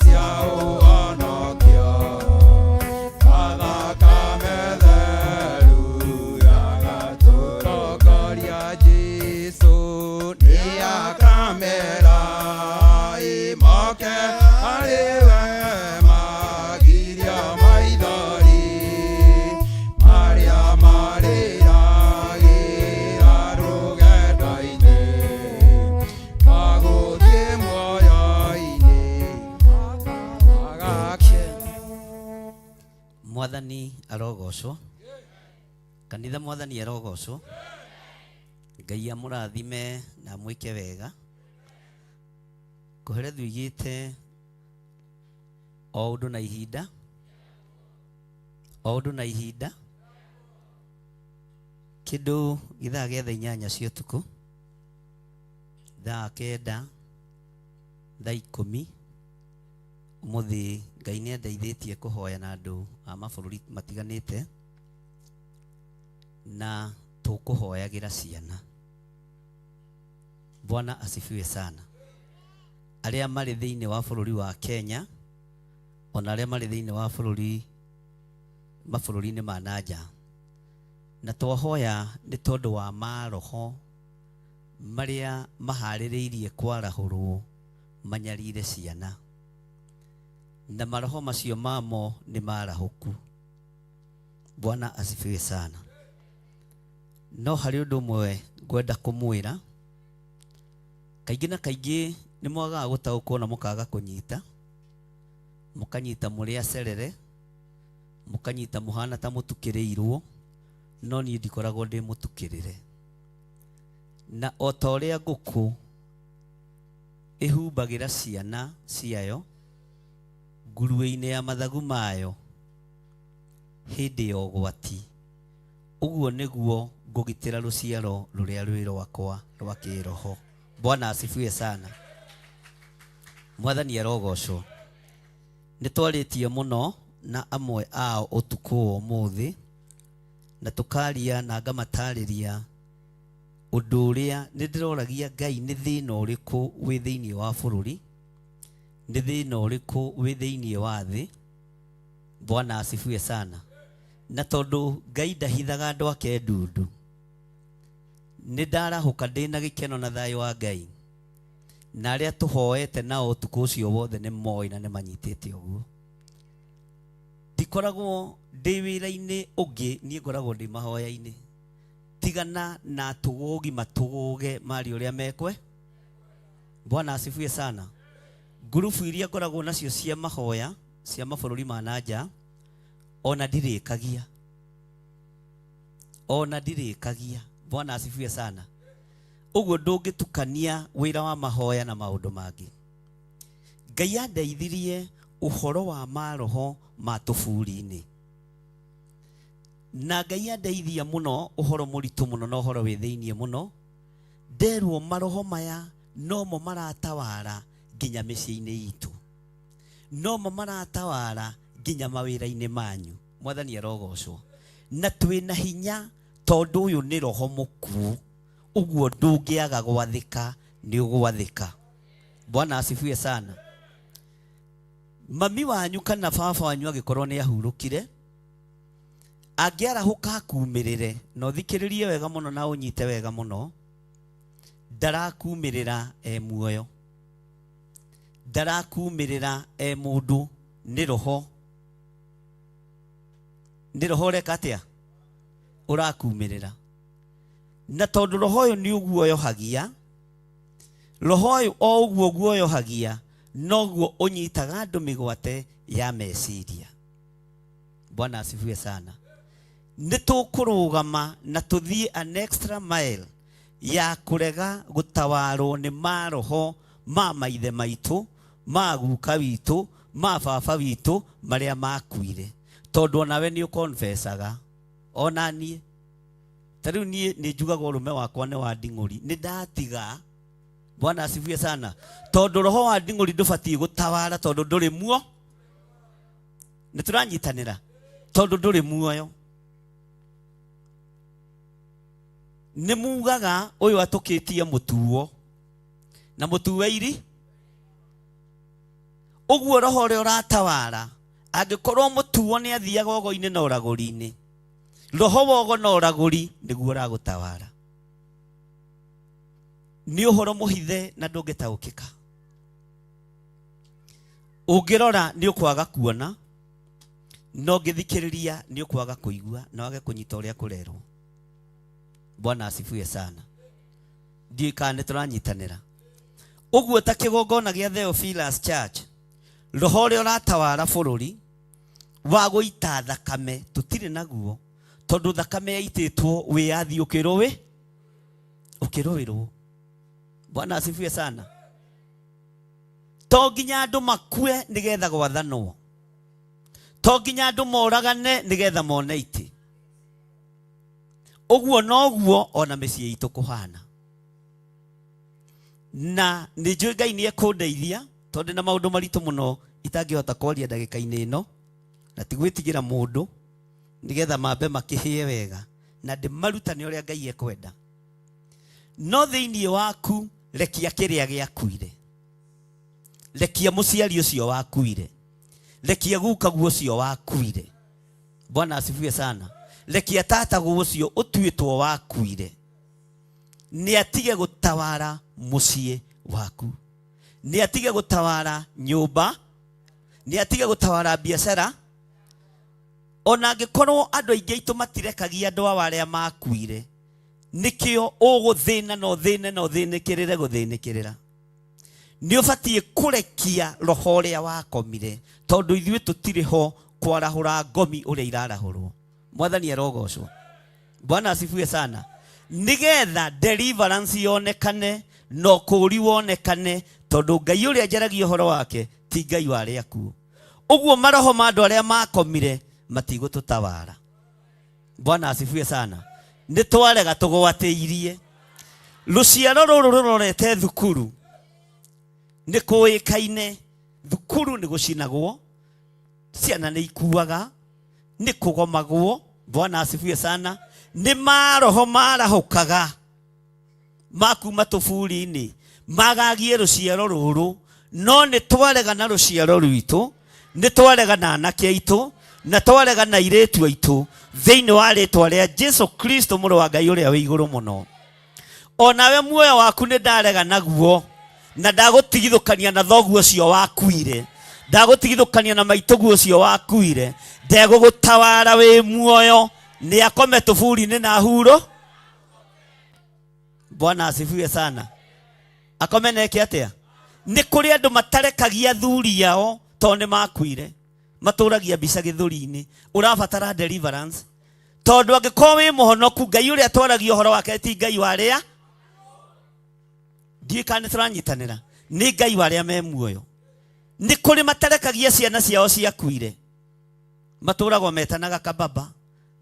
cia ũhonokio na thakame theru ya Gatũrũme Jesũ nĩ akamera imoke arĩwe magirio maithori marĩa marĩragĩra rũgendo-inĩ magũthiĩ muoyo-inĩ magake. Mwathani arogocwo. Kanitha Mwathani arogocwo. Ngai amũrathime na mwĩke wega. Kũhere thuigĩte o ũndũ na ihinda. O ũndũ na ihinda. Kĩndũ gĩthaa gĩa thaa 8 cia ũtukũ. Thaa 9, thaa 10. Ũmũthĩ Ngai nĩ andeithĩtie kũhoya na andũ a mabũrũri matiganĩte. Na tũkũhoyagĩra ciana. Bwana asifiwe sana. Arĩa marĩ thĩinĩ wa bũrũri wa Kenya ona arĩa marĩ thĩinĩ wa mabũrũri-inĩ ma nanja. Na twahoya nĩ tondũ wa maroho marĩa maharĩrĩirie kwarahũrwo manyarire ciana. Na maroho macio mamo nĩ marahũku. Bwana asifiwe sana. No harĩ ũndũ ũmwe ngwenda kũmwĩra. Kaingĩ na kaingĩ nĩ mwagaga gũtaũkwo na mũkaga kũnyita. Mũkanyita mũrĩ acerere. Mũkanyita mũhana ta mũtukĩrĩirwo. No niĩ ndikoragwo ndĩ mũtukĩrĩre. Na o ta ũrĩa ngũkũ ĩhumbagĩra ciana ciayo nguruwe-inĩ ya mathagu mayo hĩndĩ ya ũgwati, ũguo nĩguo ngũgitĩra rũciaro rũrĩa rwĩ rwakwa rwa kĩroho. Bwana asifiwe sana. Mwathani arogocwo. Nĩ twarĩtie mũno na amwe ao ũtukũ ũmũthĩ na tũkaria na ngamatarĩria ũndũ ũrĩa nĩ ndĩroragia Ngai nĩ thĩna ũrĩkũ wĩ thĩinĩ wa bũrũri, nĩ thĩna ũrĩkũ wĩ thĩinĩ wa thĩ. Bwana asifiwe sana. Na tondũ Ngai ndahithaga andũ ake ndundu, nĩ ndarahũka ndĩna gĩkeno na thayũ wa Ngai. Na arĩa tũhoete nao ũtukũ ũcio wothe nĩ moĩ na nĩ manyitĩte ũguo. Ndikoragwo ndĩ wĩra-inĩ ũngĩ, niĩ ngoragwo ndĩ mahoya-inĩ. Tigana na tũgũgi matũgũge mari ũrĩa mekwe. Bwana asifiwe sana. Ngurubu iria ngoragwo nacio cia mahoya cia mabũrũri ma nanja ona ndirĩkagia. Ona ndirĩkagia. Bwana asifiwe sana. Ũguo ndũngĩtukania wĩra wa mahoya na maũndũ mangĩ. Ngai andeithirie ũhoro wa maroho ma tũburi-inĩ. Na Ngai andeithia mũno ũhoro mũritũ mũno na ũhoro wĩ thĩinĩ mũno. Nderwo maroho maya nomo maratawara nginya mĩciĩ-inĩ itũ. Nomo maratawara nginya mawĩra-inĩ manyu. Mwathani arogocwo. Na twĩna hinya tondũ ũyũ nĩ roho mũkuũ. Ũguo ndũngĩaga gwathĩka nĩ ũgwathĩka. Bwana asifiwe sana. mami wanyu kana baba wanyu agikorwo ni ahurukire angiarahuka akumirire no thikiririe wega muno na unyite wega muno ndarakumirira muoyo ndarakumirira mundu ni roho reka atia urakumirira na tondu roho uyu ni uguoyohagia roho uyu o uguo guoyohagia noguo unyitaga andu migwate ya meciria. Bwana asifiwe sana. Nitukurugama na tuthie an extra mile ya kurega gutawarwo ni maroho ma maithe maitu ma guka witu ma baba witu maria makuire tondu nawe ni ukonfessaga ona nie tariu nie ni njugaga urume wakwa ni wa nding'uri ni ndatiga. Bwana asifiwe sana. Tondu roho wa nding'uri ndubati gutawara tondu nduri muo ni turanyitanira tondu nduri muoyo. Ni mugaga uyu atukitie mutuo na mutuwe iri uguo roho ri uratawara angikorwo mutuo ni athiaga ogo-ini na uraguri-ini roho wogo na uraguri niguo uragutawara. Ni uhoro muhithe na ndungitaukika. Ungirora ni ukwaga kuona no ngithikiriria ni ukwaga kuigua na wage kunyita uria kurerwo. Bwana asifiwe sana. Ndiye kana turanyitanira uguo ta kigongona gia Theophilus Church roho ri uratawara bururi wa guita thakame tutire naguo tondu thakame yaititwo wiathi ukirowirwo. Bwana asifiwe sana. To nginya andu makue nigetha gwathanwo to nginya andu moragane nigetha mone iti uguo noguo ona micii itu kuhana na ni njui Ngai ni ekundeithia tondu na maundu maritu muno itangihota kwaria ndagika-ini ino na tigwitigira mundu nigetha mambe makihie wega na ndimarutane uria Ngai ekwenda. No thiini waku rekia kiria giakuire rekia muciari ucio wakuire rekia guka guo ucio wakuire. Bwana asifiwe sana. Rekia tata guo ucio utuitwo wakuire ni atige gutawara mucie waku ni atige gutawara nyumba ni atige gutawara biashara ona angikorwo andu aingi itu matirekagia andu awaria makuire nikio uguthina no thine no thinikirire guthinikirira ni ubatie kurekia roho uria wakomire tondu ithuĩ tutire ho kwarahura ngomi uria irarahurwo. Mwathani arogocwo. Bwana asifiwe sana. Nigetha deliverance yonekane no kuri wonekane tondu Ngai uria njaragia uhoro wake ti Ngai wa aria akuo. Uguo maroho ma andu aria makomire matigututawara. Bwana asifiwe sana. Ni twarega tugwatĩirie ruciaro ruru rurorete thukuru ni kuikaine thukuru ni gucinagwo ciana ni ikuaga ni kugomagwo. Bwana asifiwe sana. Ni maroho marahukaga makuma tuburi-ini magagie ruciaro ruru no ni twarega na ruciaro rwitu ni twarega na anake aitu na twarega na iretu aitu thiini wa ritwa ria Jesu Kristo muru wa Ngai uria wi iguru muno. Onawe muoyo waku ni ndarega naguo na ndagutigithukania na thoguo cio wakuire ndagutigithukania na maituguo cio wakuire ndegugutawara wi muoyo ni akome tuburi-ini na huro. Bwana asifiwe sana. Akome neke atia ni kuri andu matarekagia thuri yao tondu makuire maturagia mbica githuri-ini urabatara deliverance tondu angikorwo wi muhonoku Ngai uria twaragia uhoro wake ti Ngai wa aria ndiĩ kana turanyitanira ni Ngai wa aria me muoyo. Ni kuri matarekagia ciana ciao ciakuire maturagwo metanaga kababa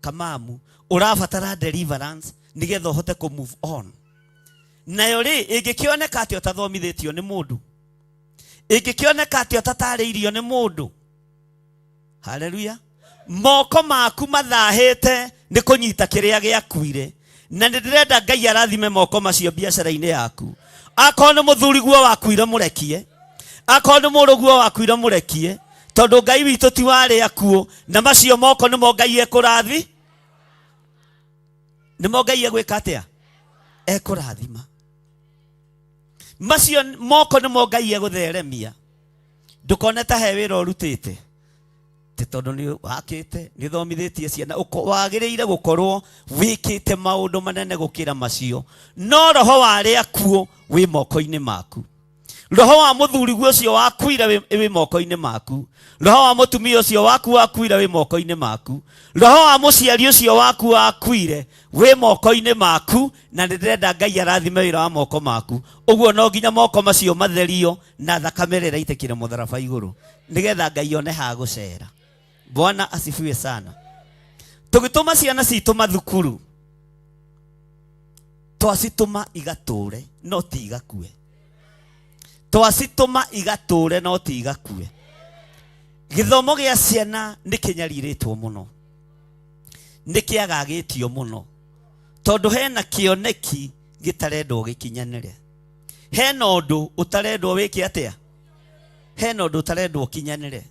kamamu urabatara deliverance nigetha uhote ku move on. Nayo ri ingikioneka ati utathomithitio ni mundu ingikioneka ati utatariirio ni mundu. Haleluya. Moko maku mathahite ni kunyita kiria giakuire na ndirenda Ngai arathime moko macio biashara-ini yaku. Akorwo ni muthuri guo wakuire murekie akorwo ni mundu guo wakuire murekie tondu Ngai witũ ti warĩ akuo, na macio moko nĩmo Ngai ekũrathi, nĩmo Ngai egwĩka atĩa? Ekũrathima. Macio moko nĩmo Ngai egũtheremia. Ndũkone ta he wĩra ũrutĩte ti tondu nĩ wakĩte nĩ thomithĩtie ciana wagĩrĩire gũkorwo wĩkĩte maũndũ manene gũkĩra macio, no roho warĩ akuo wĩ moko-inĩ maku. Roho wa mũthuri ũcio wakuire wĩ moko-inĩ maku. Roho wa mũtumia ũcio waku wakuire wĩ moko-inĩ maku. Roho wa mũciari ũcio waku wakuire wĩ moko-inĩ maku, na ndĩrenda Ngai arathime wĩra wa moko maku. Ũguo no nginya moko macio matherio na thakame ĩrĩa ĩraitĩkĩra mũtharaba igũrũ, nĩgetha Ngai one ha gũcera. Bwana asifiwe sana. Tũgĩtũma ciana citũ mathukuru, twacitũma igatũre no ti igakue. Twacitũma igatũre no ti igakue. Gĩthomo gĩa ciana nĩ kĩnyarirĩtwo mũno, nĩ kĩagagĩtio mũno, tondũ hena kĩoneki gĩtarendwo gĩkinyanĩre. Hena ũndũ ũtarendwo wĩke atĩa? Hena ũndũ ũtarendwo ũkinyanĩre.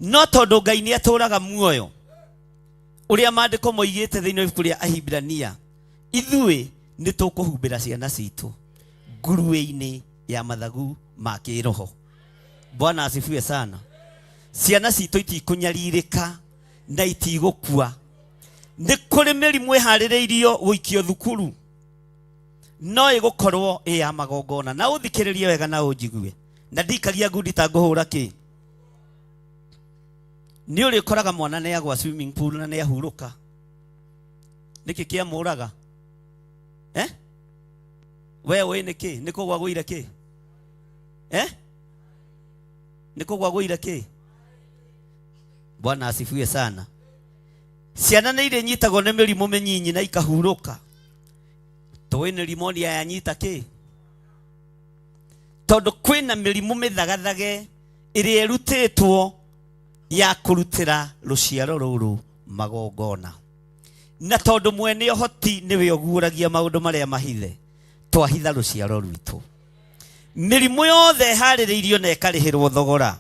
No tondu Ngai nĩ atũraga muoyo, ũrĩa maandĩko moigĩte thĩinĩ wa ibuku rĩa Ahibirania, ithuĩ nĩ tũkũhumbĩra ciana citũ nguruwe-inĩ ya mathagu ma kĩroho. Bwana asifiwe sana. Ciana citũ itikũnyarirĩka na itigũkua. Nĩ kũrĩ mĩrimũ ĩharĩrĩirio gũikio thukuru, no ĩgũkorwo ĩ ya magongona. Na ũthikĩrĩrie wega na ũnjigue, na ndikagia ngundi ta ngũhũra kĩ. Nĩ ũrĩkoraga mwana nĩ agwa swimming pool na nĩ ahurũka. Nĩkĩ kĩamũraga? We wĩ nĩkĩ? Nĩ kũgwa gwĩire kĩ? Nĩ kũgwa gwĩire kĩ? Bwana asifiwe sana. Ciana nĩ irĩ nyitagwo nĩ mĩrimũ mĩnyinyi na ikahurũka. Tũĩ nĩ rimonia yanyita kĩ? Tondũ kwĩna mĩrimũ mĩthagathage ĩrĩa ĩrutĩtwo ya kũrutĩra rũciaro rũrũ magongona. Na tondu mwene ũhoti nĩwe ũguũragia maũndũ marĩa mahithe, twahitha rũciaro rwitũ. Mĩrimũ yothe harĩrĩirio na ĩkarĩhĩrwo thogora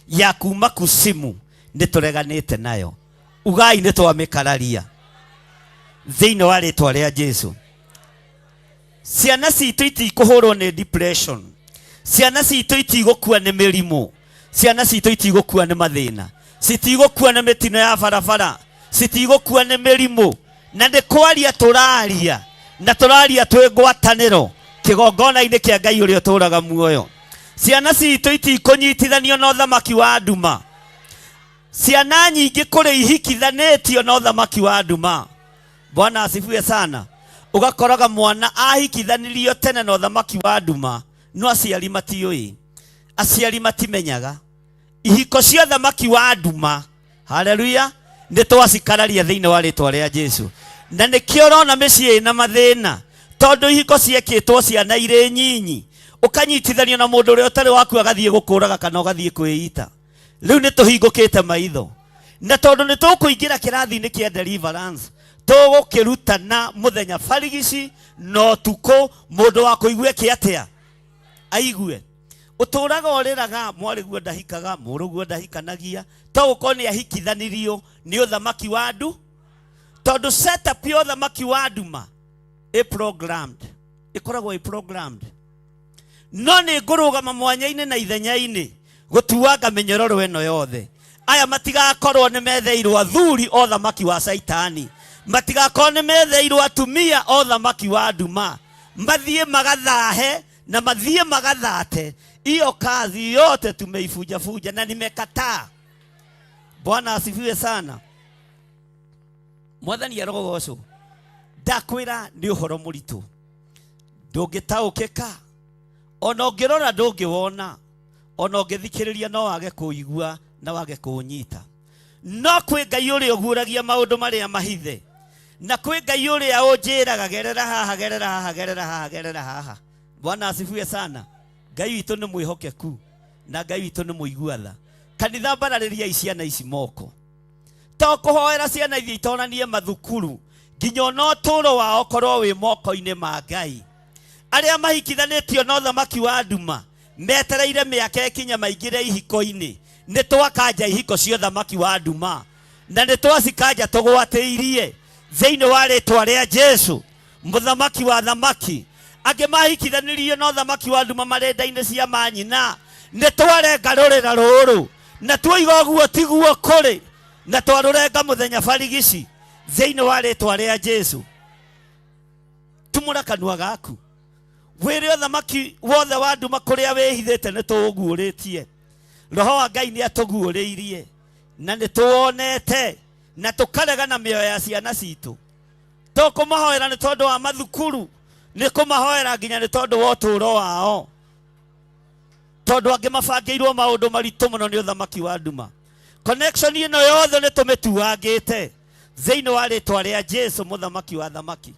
ya kuma kusimu nĩ tũreganĩte nayo. Ugai nĩ twamĩkararia thĩinĩ wa rĩtwa rĩa Jesũ. Ciana citũ itikũhũrwo nĩ depression. Ciana citũ itigũkua nĩ mĩrimũ. Ciana citũ itigũkua nĩ mathĩna. Citigũkua nĩ mĩtino ya barabara. Citigũkua nĩ mĩrimũ. Na nĩ kwaria tũraria, na tũraria twĩ ngwatanĩro kĩgongona-inĩ kĩa Ngai ũrĩa ũtũraga muoyo. Ciana citũ itikũnyitithanio na ũthamaki wa nduma. Ciana nyingĩ kũrĩ ihikithanĩtio na ũthamaki wa nduma. Bwana asifiwe sana. Ugakoraga mwana ahikithanirio tene na ũthamaki wa nduma, no aciari matiũĩ. Aciari matimenyaga ihiko cia ũthamaki wa nduma. Haleluya. Nĩ twacikararia thĩinĩ wa rĩtwa rĩa Jesũ. Na nĩkĩo ũrona mĩciĩ na mathĩna, tondũ ihiko ciekĩtwo ciana irĩ nyinyi, ũkanyitithanio na mũndũ ũrĩa ũtarĩ waku agathiĩ gũkũraga kana ũgathiĩ kwĩita. Rĩu nĩ tũhingũkĩte maitho, na tondũ nĩ tũkũingĩra kĩrathi-inĩ kĩa deliverance, tũgũkĩrutana mũthenya barigici no tukũ, mũndũ wa kũigua kĩ atĩa aigue. Ũtũraga ũrĩraga mwarĩguo ndahikaga, mũrũguo ndahikanagia, togũkorwo nĩ ahikithanirio nĩ ũthamaki wa ndu. Tondũ setup ya ũthamaki wa nduma programmed, ĩkoragwo programmed. No nĩ ngũrũgama mwanya-inĩ na ithenya-inĩ gũtuanga mĩnyororo ĩno yothe. Aya matigakorwo nĩ metheirwo athuri o thamaki wa Saitani, matigakorwo nĩ metheirwo atumia o thamaki wa nduma. Mathiĩ magathahe na mathiĩ magathate. Iyo kazi yote tumeifuja na nimekataa. Bwana asifiwe sana. Mwathani arogocwo. Ndakwĩra nĩ ũhoro mũritũ, ndũngĩtaũkĩka, ona ũngĩrora ndũngĩwona, ona ũngĩthikĩrĩria no wage kũigua na wage kũnyita. No kwĩ Ngai ũrĩa ũguũragia maũndũ marĩa mahithe, na kwĩ Ngai ũrĩa ũnjĩraga gerera haha, gerera haha, gerera haha, gerera haha. Bwana asifiwe sana. Ngai witũ nĩ mwĩhokeku na Ngai witũ nĩ mũiguatha. Kanitha mbararĩria ciana ici moko, to kũhoera ciana ithi itonanie mathukuru, nginya ona ũtũũro wao korwo wĩ moko-inĩ ma Ngai. Arĩa mahikithanĩtio na ũthamaki wa nduma metereire mĩaka ĩkinya maingĩre ihiko-inĩ, nĩ twakanja ihiko cia thamaki wa nduma na nĩ twacikanja tũgwatĩirie thĩinĩ wa rĩtwa rĩa Jesu mũthamaki wa thamaki. Angĩ mahikithanirio no thamaki wa nduma marenda-inĩ cia manyina, nĩ twarenga rũrĩra rũrũ na tuoiga ũguo tiguo kũrĩ na twarũrenga mũthenya barigici thĩinĩ wa rĩtwa rĩa Jesu. Tumũra kanua gaku wĩre thamaki wothe wa nduma kũrĩa wĩhithĩte nĩ tũguũrĩtie. Roho wa Ngai nĩ atũguũrĩirie na nĩ tuonete na tũkarega na mĩoyo ya ciana citũ. Tũkũmahoera nĩ tondũ wa mathukuru, nĩ kũmahoera nginya nĩ tondũ wa ũtũũro wao, tondũ angĩ mabangĩirwo maũndũ maritũ mũno nĩ ũthamaki wa nduma. Connection ĩno yothe nĩ tũmĩtuangĩte thĩinĩ wa rĩtwa rĩa Jesu mũthamaki wa thamaki.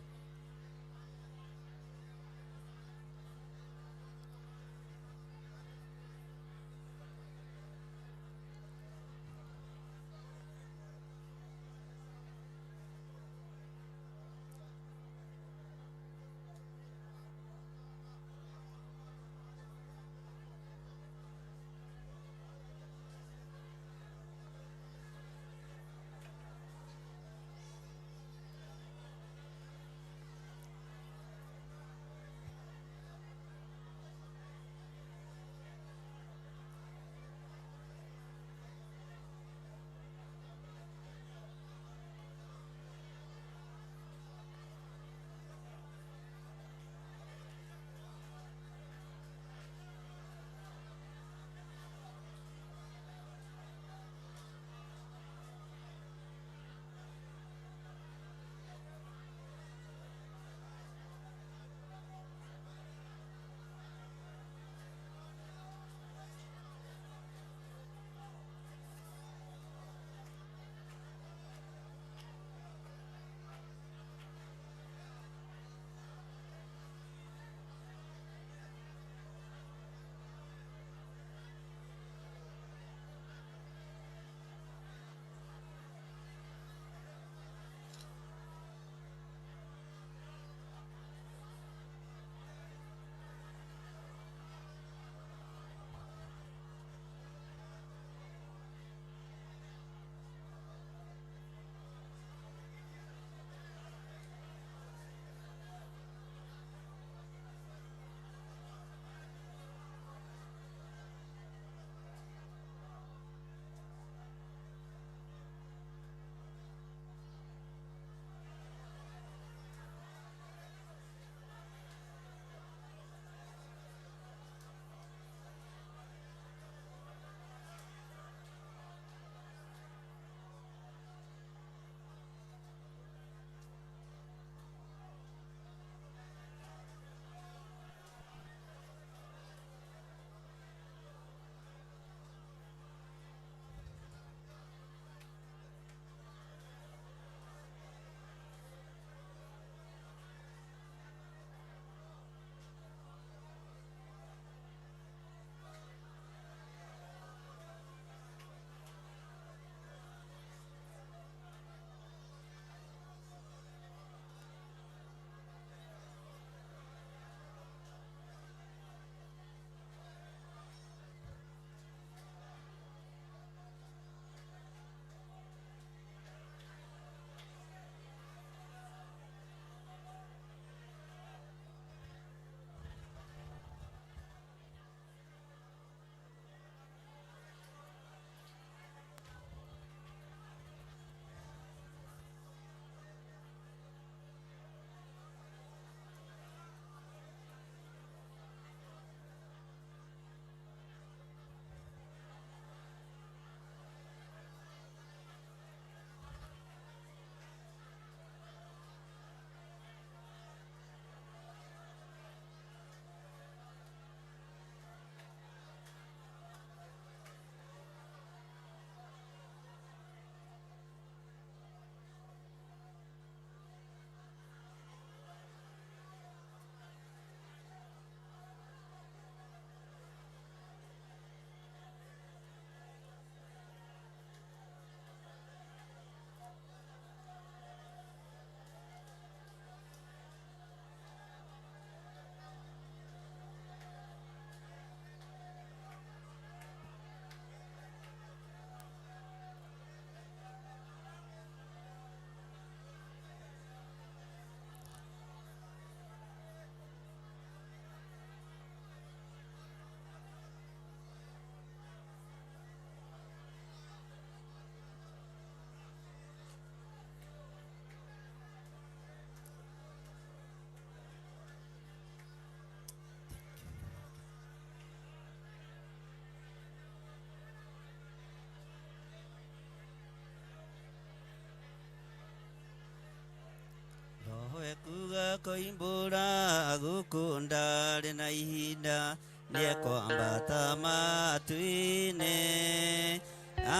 koimbura gukunda rina ihinda niekwambata matu-inĩ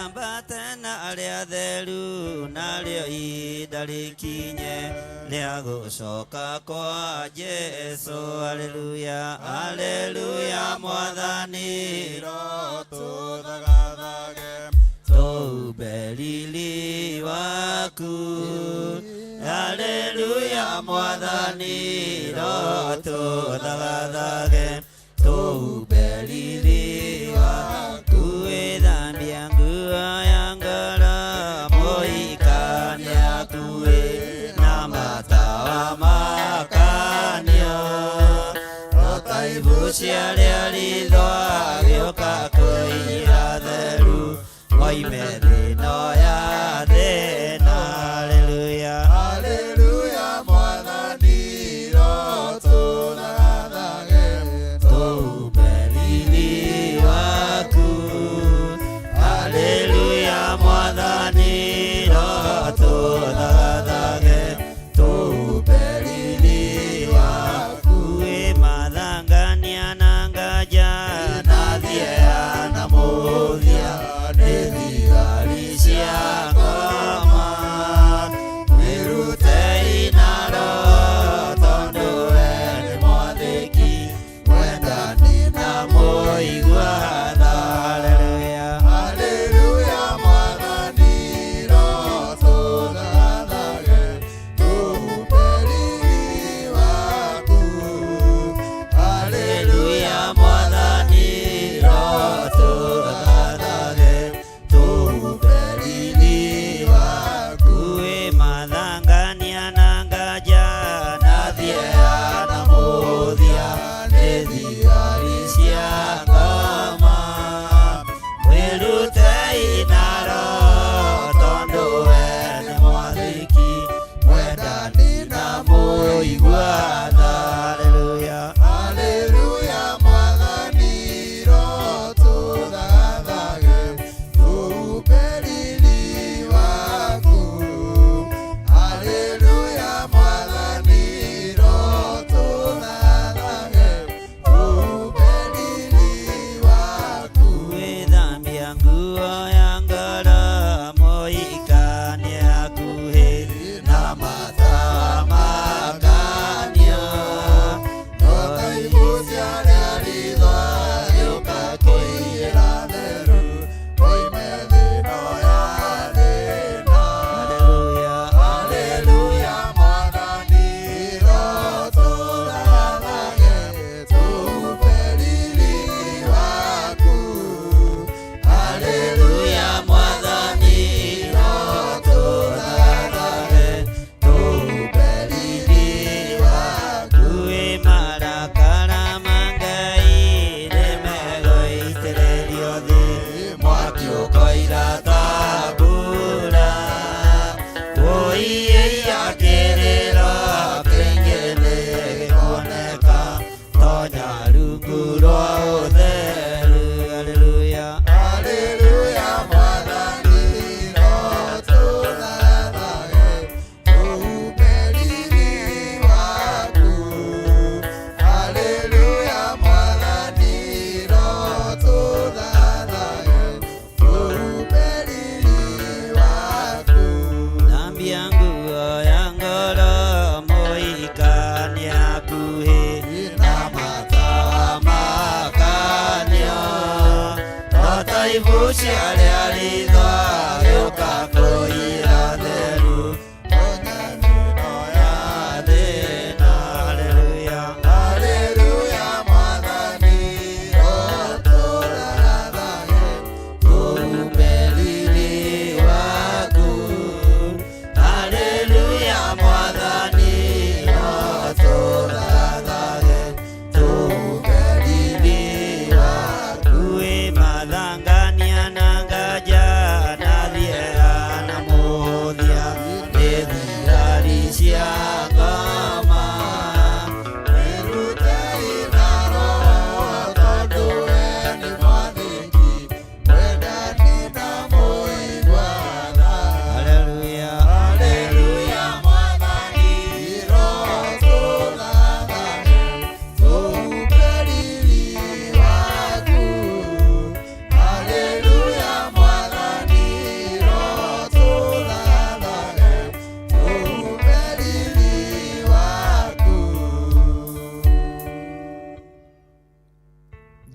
ambate na arĩa atheru narĩo ihinda rĩkinye rĩa gũcoka kwa Jesu. Haleluya, haleluya Mwathani, tũũmbe riri waku. Haleluya Mwathani, tũthagathage tũũmbe riri waku. Wĩthambia nguo ya ngoro mũhikani akuĩ na matawa makanio ota ibu cia rĩa ritho agĩũka kũira theru moime thĩno ya thĩna. Haleluya, haleluya Mwathani, tũthagathage tũũmbe riri waku. Haleluya Mwathani, tũthagathage tũũmbe riri waku. Wĩ mathangania na Ngai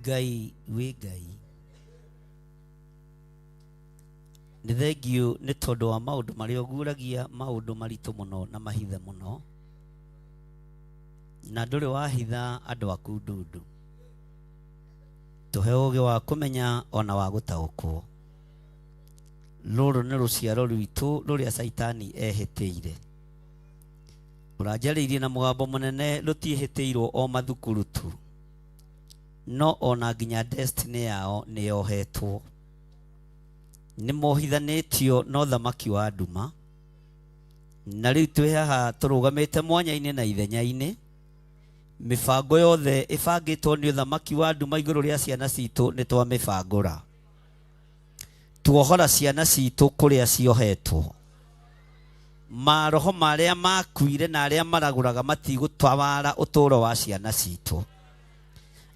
Ngai wĩ Ngai. Nĩ thengio nĩ tondũ wa maũndũ marĩa ũguũragia, maũndũ maritũ mũno na mahithe mũno, na ndũrĩ wahitha andũ aku ndundu. Tũhe ũũgĩ wa kũmenya ona wa gũtaũkwo. Rũrũ nĩ rũciaro rwitũ rũrĩa Saitani ehĩtĩire. Ũranjarĩirie na mũgambo mũnene rũtiĩhĩtĩirwo o mathukuru tu, no ona nginya destiny yao nĩ yohetwo. Nĩ mohithanĩtio na ũthamaki wa nduma, na rĩu twĩ haha tũrũgamĩte mwanya-inĩ na ithenya-inĩ. Mĩbango yothe ĩbangĩtwo nĩ ũthamaki wa nduma igũrũ rĩa ciana citũ nĩ twamĩbangũra. Tuohora ciana citũ kũrĩa ciohetwo. Maroho marĩa makuire na arĩa maragũraga matigũtawara ũtũũro wa ciana citũ.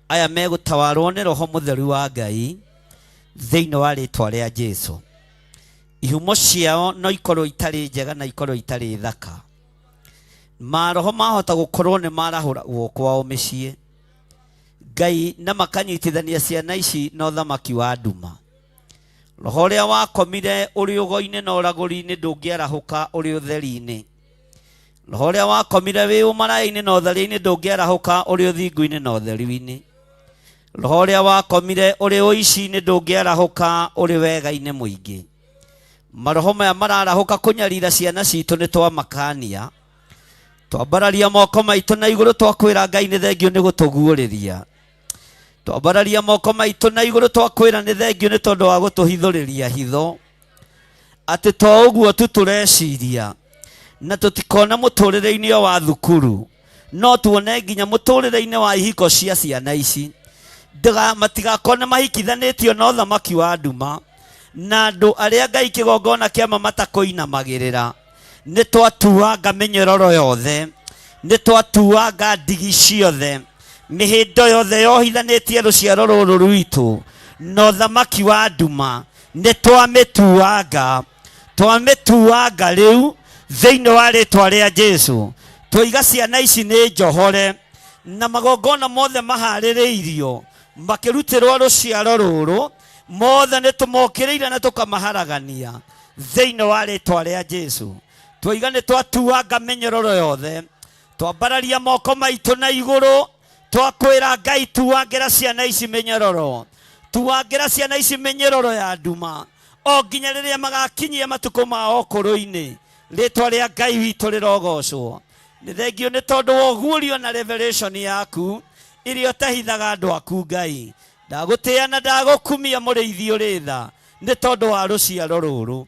Aya megũtawarwo nĩ Roho Mũtheru wa Ngai thĩinĩ wa rĩĩtwa rĩa Jesũ. Ihumo ciao no ikorwo itarĩ njega na ikorwo itarĩ thaka. Maroho mahota gũkorwo nĩ marahũragwo kwao mĩciĩ, Ngai, na makanyitithania ciana ici na ũthamaki wa nduma. Roho ũrĩa wakomire ũrĩ ũgo-inĩ na ũragũri-inĩ ndũngĩarahũka ũrĩ ũtheri-inĩ. Roho ũrĩa wakomire wĩ ũmaraya-inĩ na ũtheri-inĩ ndũngĩarahũka ũrĩ ũthingu-inĩ na ũtheri-inĩ. Roho ũrĩa wakomire ũrĩ ũici-inĩ ndũngĩarahũka ũrĩ wega-inĩ mũingĩ. Maroho maya mararahũka kũnyarira ciana citũ nĩ twamakania. Twambararia moko maitũ na igũrũ twakwĩra Ngai nĩ thengio nĩ gũtũguũrĩria. Twambararia moko maitũ na igũrũ twakwĩra nĩ thengio nĩ tondũ wa gũtũhithũrĩria hitho. Atĩ to ũguo tu tũreciria, na tũtikona mũtũrĩre-inĩ wa thukuru, no tuone nginya mũtũrĩre-inĩ wa ihiko cia ciana ici. Matigakone mahikithanĩtio na ũthamaki wa nduma na andũ arĩa Ngai kĩgongona kĩama matakũinamagĩrĩra. Nĩ twatuanga mĩnyororo yothe, nĩ twatuanga ndigi ciothe, mĩhĩndo yothe yohithanĩtie rũciaro rũrũ rwitũ na ũthamaki wa nduma. Nĩ twamĩtuanga rĩu thĩinĩ wa rĩĩtwa rĩa Jesũ. Twoiga ciana ici nĩ njohore na magongona mothe maharĩrĩirio makĩrutĩrwo rũciaro rũrũ mothe nĩ tũmokĩrĩire na tũkamaharagania thĩinĩ wa rĩĩtwa rĩa Jesũ. Twoiga nĩ twatuanga mĩnyororo yothe, twambararia moko maitũ na igũrũ twakwĩra Ngai, tuangĩra ciana ici mĩnyororo, tuangĩra ciana ici mĩnyororo ya nduma o nginya rĩrĩa magakinyia matukũ mao ũkũrũ-inĩ. Rĩĩtwa rĩa Ngai witũ rĩrogocwo. Nĩ thengio nĩ tondũ wa ũguũrio na revelation yaku iria ũtahithaga andũ aku Ngai. Ndagũtĩĩa na ndagũkumia mũrĩithi ũrĩ tha nĩ tondũ wa rũciaro rũrũ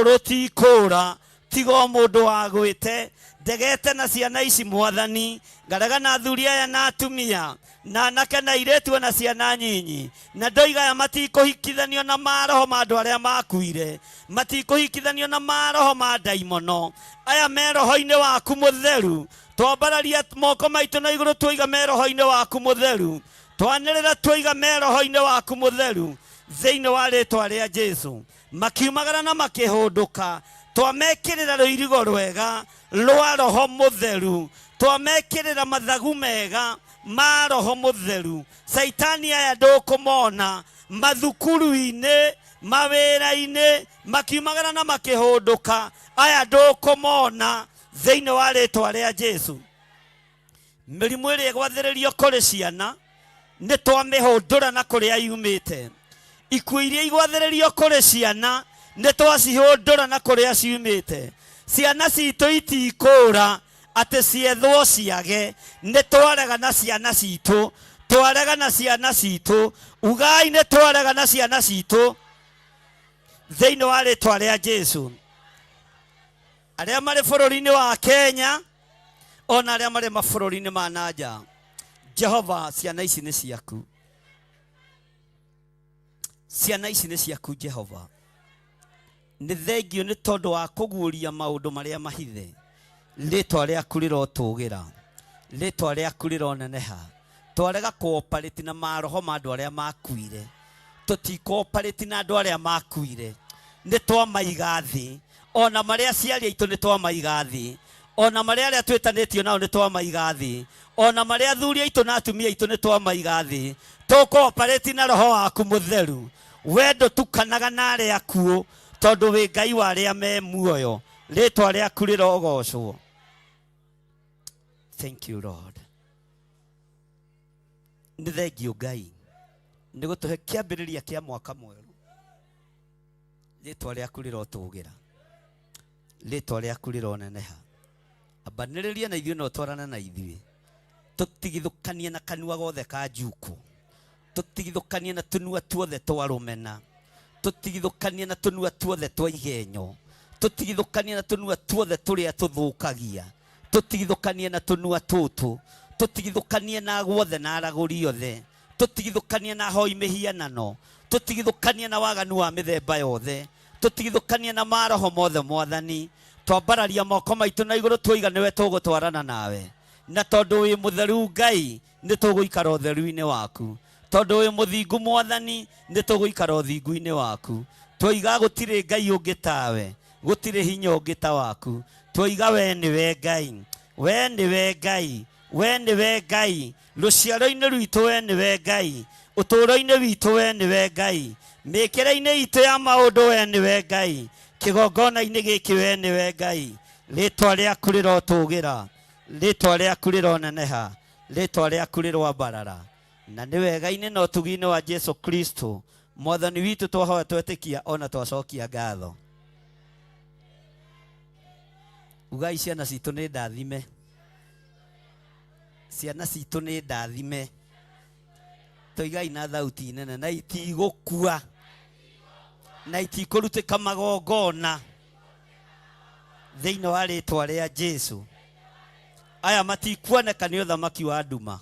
rũtikũũra, tiga o mũndũ wagwĩte ndegete na ciana ici Mwathani. Ngarega na athuri aya na atumia na anake na airĩtu na ciana nyinyi, na ndoiga aya matikũhikithanio na maroho ma andũ arĩa makuire, matikũhikithanio na maroho ma ndaimono. Aya me roho-inĩ waku mũtheru. Twambararia moko maitũ na igũrũ twoiga me roho-inĩ waku mũtheru, twanĩrĩra twoiga me roho-inĩ waku mũtheru thĩinĩ wa rĩĩtwa rĩa Jesũ. Makiumagara na makĩhũndũka, twamekĩrĩra rũirigo rwega rwa Roho Mũtheru, twamekĩrĩra mathagu mega ma Roho Mũtheru. Saitani aya ndũkũmona mathukuru-inĩ, mawĩra-inĩ, makiumagara na makĩhũndũka. Aya ndũkũmona thĩinĩ wa rĩĩtwa rĩa Jesũ. Mĩrimũ ĩrĩa ĩgwathĩrĩrio kũrĩ ciana nĩ twamĩhũndũra na kũrĩa yumĩte. Ikuũ iria igwathĩrĩrio kũrĩ ciana nĩ twacihũndũra na kũrĩa ciumĩte. Ciana citũ itikũũra atĩ ciethwo ciage. Nĩ twarega na ciana citũ, twarega na ciana citũ. Ugai nĩ twarega na ciana citũ thĩinĩ wa rĩĩtwa rĩa Jesũ. Arĩa marĩ bũrũri-inĩ wa Kenya ona arĩa marĩ mabũrũri-inĩ ma nanja, Jehova, ciana ici nĩ ciaku. Ciana ici nĩ ciaku Jehova. Nĩ thengio nĩ tondũ wa kũguũria maũndũ marĩa mahithe. Rĩĩtwa rĩaku rĩrotũũgĩra, rĩĩtwa rĩaku rĩroneneha. Twarega kũoparĩti na maroho ma andũ arĩa makuire, tũtikũoparĩti na andũ arĩa makuire. Nĩ twamaiga thĩ, ona marĩa aciari aitũ nĩ twamaiga thĩ, ona marĩa arĩa twĩtanĩtio nao nĩ twamaiga thĩ, ona marĩa athuri aitũ na atumia aitũ nĩ twamaiga thĩ. tũkooparĩti na roho waku mũtheru wendo tukanaga na arĩa akuũ tondũ wĩ Ngai wa arĩa me muoyo rĩtwa rĩaku rĩrogocwo. Thank you Lord. Nĩ thengiũ Ngai nĩ gũtũhe kĩambĩrĩria kĩa mwaka mwerũ. Rĩtwa rĩaku rĩrotũgĩra, rĩtwa rĩaku rĩroneneha. Ambanĩrĩria na ithuĩ no twarana na ithuĩ, tũtigithũkanie na kanua gothe ka njuku, tũtigithũkanie na tũnua tuothe twa rũmena, tũtigithũkanie na tũnua tuothe twa igenyo, tũtigithũkanie na tũnua tuothe tũrĩa tũthũkagia, tũtigithũkanie na tũnua tũtũ, tũtigithũkanie na guothe na aragũri othe, tũtigithũkanie na hoi mĩhianano, tũtigithũkanie na waganu wa mĩthemba yothe, tũtigithũkanie na maroho mothe Mwathani. Twambararia moko maitũ na igũrũ tuoiga nĩwe tũgũtwarana nawe, na tondũ wĩ mũtheru Ngai nĩ tũgũikara ũtheru-inĩ waku, tondũ wĩ mũthingu Mwathani nĩ tũgũikara ũthingu-inĩ waku. Twoiga gũtirĩ Ngai ũngĩ tawe, gũtirĩ hinya ũngĩ ta waku. Twoiga we nĩwe Ngai, we nĩwe Ngai, we nĩwe Ngai, rũciaro-inĩ rwitũ we nĩwe Ngai, ũtũũro-inĩ witũ we nĩwe Ngai, mĩĩkĩre-inĩ itũ ya maũndũ we nĩwe Ngai, kĩgongona-inĩ gĩkĩ we nĩwe Ngai. Rĩtwa rĩaku rĩrotũgĩra, rĩtwa rĩaku rĩroneneha, rĩtwa rĩaku rĩrwambarara, na nĩ wega-inĩ na ũtugi-inĩ wa Jesu Kristo Mwathani witũ twahoya twetĩkia ona twacokia ngatho. Ugai ciana citũ nĩ ndathime, ciana citũ nĩ ndathime, toigai na thauti nene, na itigũkua na itikũrutĩka magongona thĩinĩ wa rĩtwa rĩa Jesu. Aya matikuoneka nĩ ũthamaki wa nduma,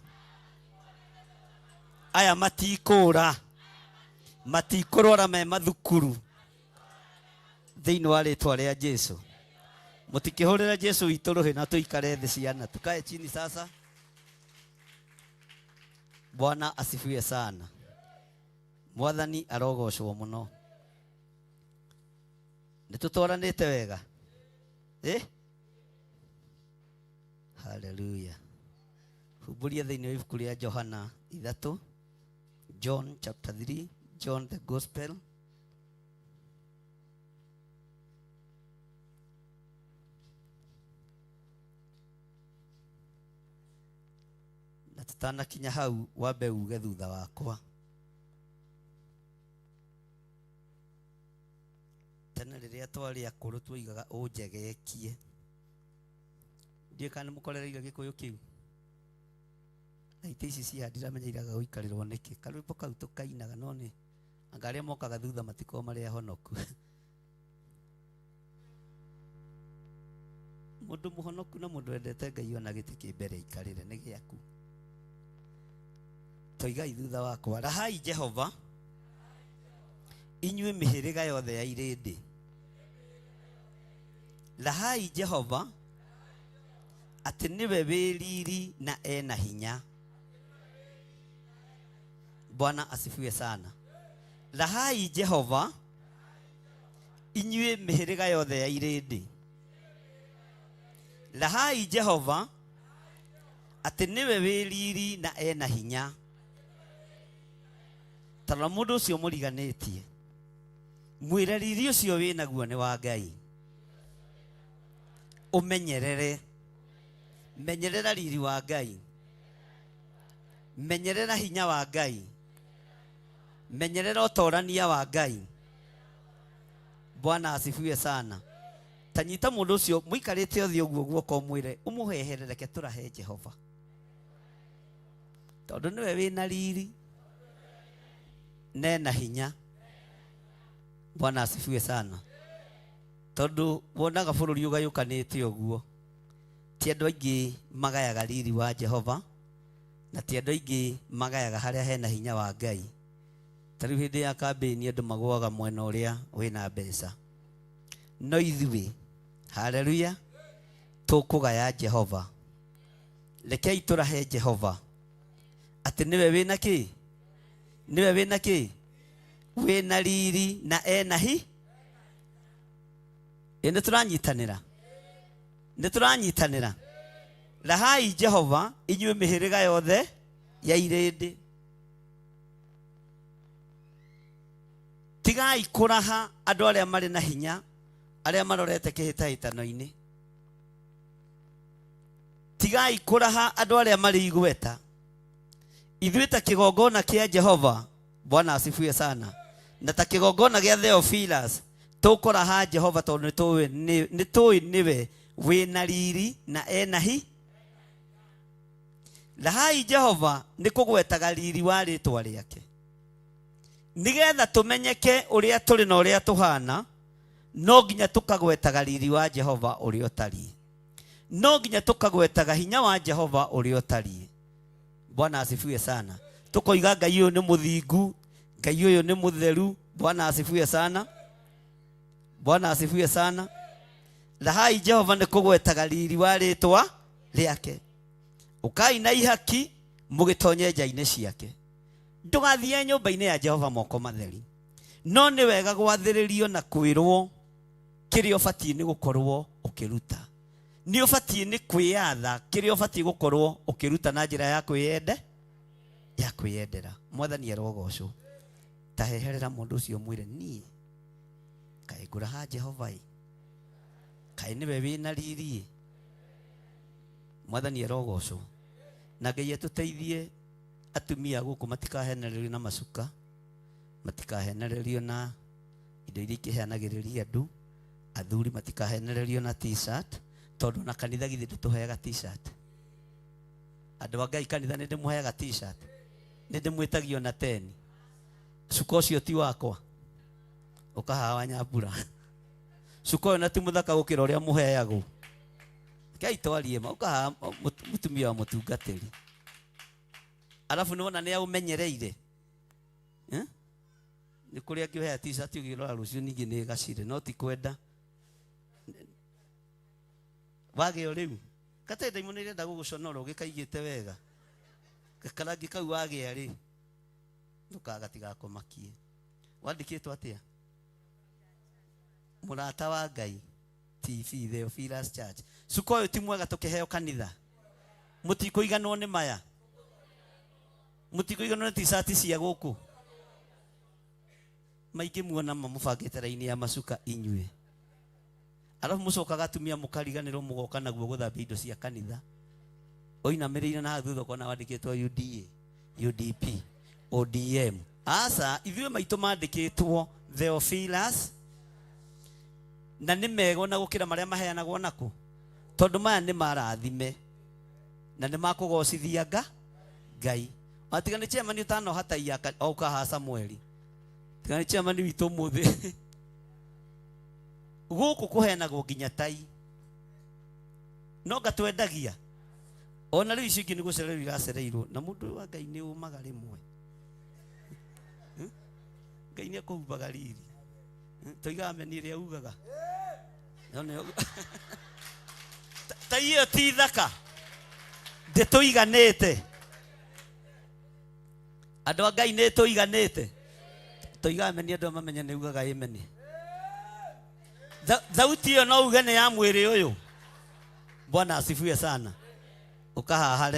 aya matikũra, matikũrora me mathukuru thĩinĩ wa rĩtwa rĩa Jesu. Mũtikĩhũrĩre Jesu witũ rũhĩ na tũikare thĩ ciana. Tukae chini sasa. Bwana asifiwe sana. Mwathani arogocwo mũno. Nĩtũtwaranĩte wega? Hallelujah. Huburia thĩinĩ wa ibuku rĩa Johana 3, John chapter 3, John the Gospel. Na tutanakinya hau wambe uge thutha wakwa. Tena rĩrĩa twarĩ akũrũ tuoigaga ũnjegekie. Ndiĩ kana mũkorereire gĩkũyũ kĩu. Na ite ici cia ndiramenya gũikarĩrwo nĩkĩ. Karwĩmbo kau tũkainaga no nĩ anga arĩa mokaga thutha matiko marĩa honoku. Mũndũ mũhonoku na mũndũ wendete Ngai ona gĩtĩ kĩ mbere ikarĩre nĩ gĩaku. Toigai thutha wakwa. Rahai Jehova inyuĩ mĩhĩrĩga yothe ya irĩndĩ. Rahai Jehova atĩ nĩwe wĩriri na ena hinya. Bwana asifiwe sana. Rahai Jehova inyuĩ mĩhĩrĩga yothe ya irĩndĩ. Rahai Jehova atĩ nĩwe wĩriri na ena hinya. Tarora mũndũ ũcio mũriganĩtie, mwĩre riri ũcio wĩnaguo nĩ wa Ngai. Ũmenyerere, menyerera riri wa Ngai, menyerera hinya wa Ngai, menyerera ũtorania wa Ngai. Bwana asifiwe sana. Tanyita mũndũ ũcio mũikarĩte ũthiũ ũguo guoko mwĩre ũmũhehere reke tũrahe Jehova, tondũ nĩwe wĩna riri nena hinya. Bwana asifiwe sana. Tondũ wonaga bũrũri ũgayũkanĩte ũguo, ti andũ aingĩ magayaga riri wa Jehova, na ti andũ aingĩ magayaga harĩa hena hinya wa Ngai. Ta rĩu hĩndĩ ya kambĩni andũ magũaga mwena ũrĩa wĩna mbeca, no ithuĩ haleluya tũkũgaya Jehova. Rekei tũrahe Jehova atĩ nĩwe wĩna kĩ? Nĩwe wĩna kĩ? Wĩna riri na ena hi. Nĩtũranyitanĩra, nĩtũranyitanĩra. Rahai Jehova inyuĩ mĩhĩrĩga yothe ya irĩndĩ. tigai kuraha andu aria mari na hinya aria marorete kihitahitano-ini. Tigai kuraha andu aria mari igweta. Ithuĩ ta kĩgongona kĩa Jehova, Bwana asifiwe sana, na ta kĩgongona gĩa Theophilus, tũkũraha Jehova tondũ nĩtũĩ nĩwe wĩna riri na enahi. Rahai Jehova nĩ kũgwetaga riri wa rĩtwa rĩake, nĩgetha tũmenyeke ũrĩa tũrĩ na ũrĩa tũhana. No nginya tũkagwetaga riri wa Jehova ũrĩa ũtariĩ, no nginya tũkagwetaga hinya wa Jehova ũrĩa ũtariĩ. Bwana asifiwe sana. Tukoiga Ngai ũyũ nĩ mũthingu, Ngai ũyũ nĩ mũtheru. Bwana asifiwe sana. Bwana asifiwe sana. Rahai Jehova nĩ kũgwetaga riri wa rĩtwa rĩake. Ukai na ihaki mũgĩtonye nja-inĩ ciake. Ndũgathiĩ nyũmba-inĩ ya Jehova moko matheri, no nĩ wega gwathĩrĩrio na kwĩrwo kĩrĩa ũbatiĩ nĩ gũkorwo ũkĩruta. Nĩ ũbatiĩ nĩ kwĩyatha kĩrĩa ũbatiĩ gũkorwo ũkĩruta na njĩra ya kwĩyendera. Mwathani arogocwo. Taheherera mũndũ ũcio mwĩre niĩ kaĩ ngũraha Jehova ĩ, kaĩ nĩwe wĩna riri. Mwathani arogocwo. Na Ngai atũteithie atumia gũkũ matikahenererio na macuka, matikahenererio na indo iria ikĩheanagĩrĩria andũ. Athuri matikahenererio na t-shirt, tondũ na kanitha githĩ ndũtũheaga t-shirt. Andũ a Ngai kanitha nĩ ndĩmũheaga t-shirt, nĩ ndĩmwĩtagio na 10. Cuka ũcio ti wakwa, ũkahawa wa Nyambura. Cuka ũyũ na ti mũthaka gũkĩra ũrĩa mũheagwo. Kai twarie ma ũkahawa mũtumia wa mũtungatĩri, alafu nĩwona nĩ aũmenyereire. Nĩ kũrĩa angĩũhea t-shirt ũgĩrora rũciũ ningĩ nĩ gacire, no ti kwenda. Wagĩo rĩu katarĩ ndaimono irenda gũgũconora ũgĩkaigĩte wega, karangi kau wagĩa rĩ ndũkagatigakomakie. Wandĩkĩtwo atĩa? Mũrata wa Ngai TV Theophilus Church. Cuka ũyũ ti mwega tũkĩheo kanitha? Mũtikũiganwo nĩ maya? Mũtikũiganwo nĩ t-shirt cia gũkũ? Maingĩ muona mamũbangĩte raini ya macuka inyuĩ, alafu mũcokaga atumia mũkariganĩrwo mũgoka naguo gũthambia indo cia kanitha. Oinamĩrĩire na thutha ũkona wandĩkĩtwo UDA, UDP, ODM. Asa ithuĩ maitũ mandĩkĩtwo Theophilus, na nĩ mego na gũkĩra marĩa maheanagwo nako, tondũ maya nĩ marathime na nĩ makũgocithia Ngai. Atiga nĩ chairman ũtanohataia ũkaha Samueli, tiga nĩ chairman witũ mũthĩ gũkũ kũheanagwo nginya tai, no ngatwendagia. Ona rĩu icio ingĩ nĩ gũcereirwo iracereirwo, na mũndũ wa Ngai nĩ ũmaga rĩmwe. Ngai nĩ akũhumbaga riri. Toiga ameni ĩrĩa ugaga ta iyo ti thaka, ndĩtũiganĩte. Andũ a Ngai nĩ tũiganĩte. Toiga ameni andũ mamenya nĩ ugaga ameni. Thauti iyo no uge nĩ ya mwĩrĩ ũyũ. Bwana asifiwe sana. Ukahaha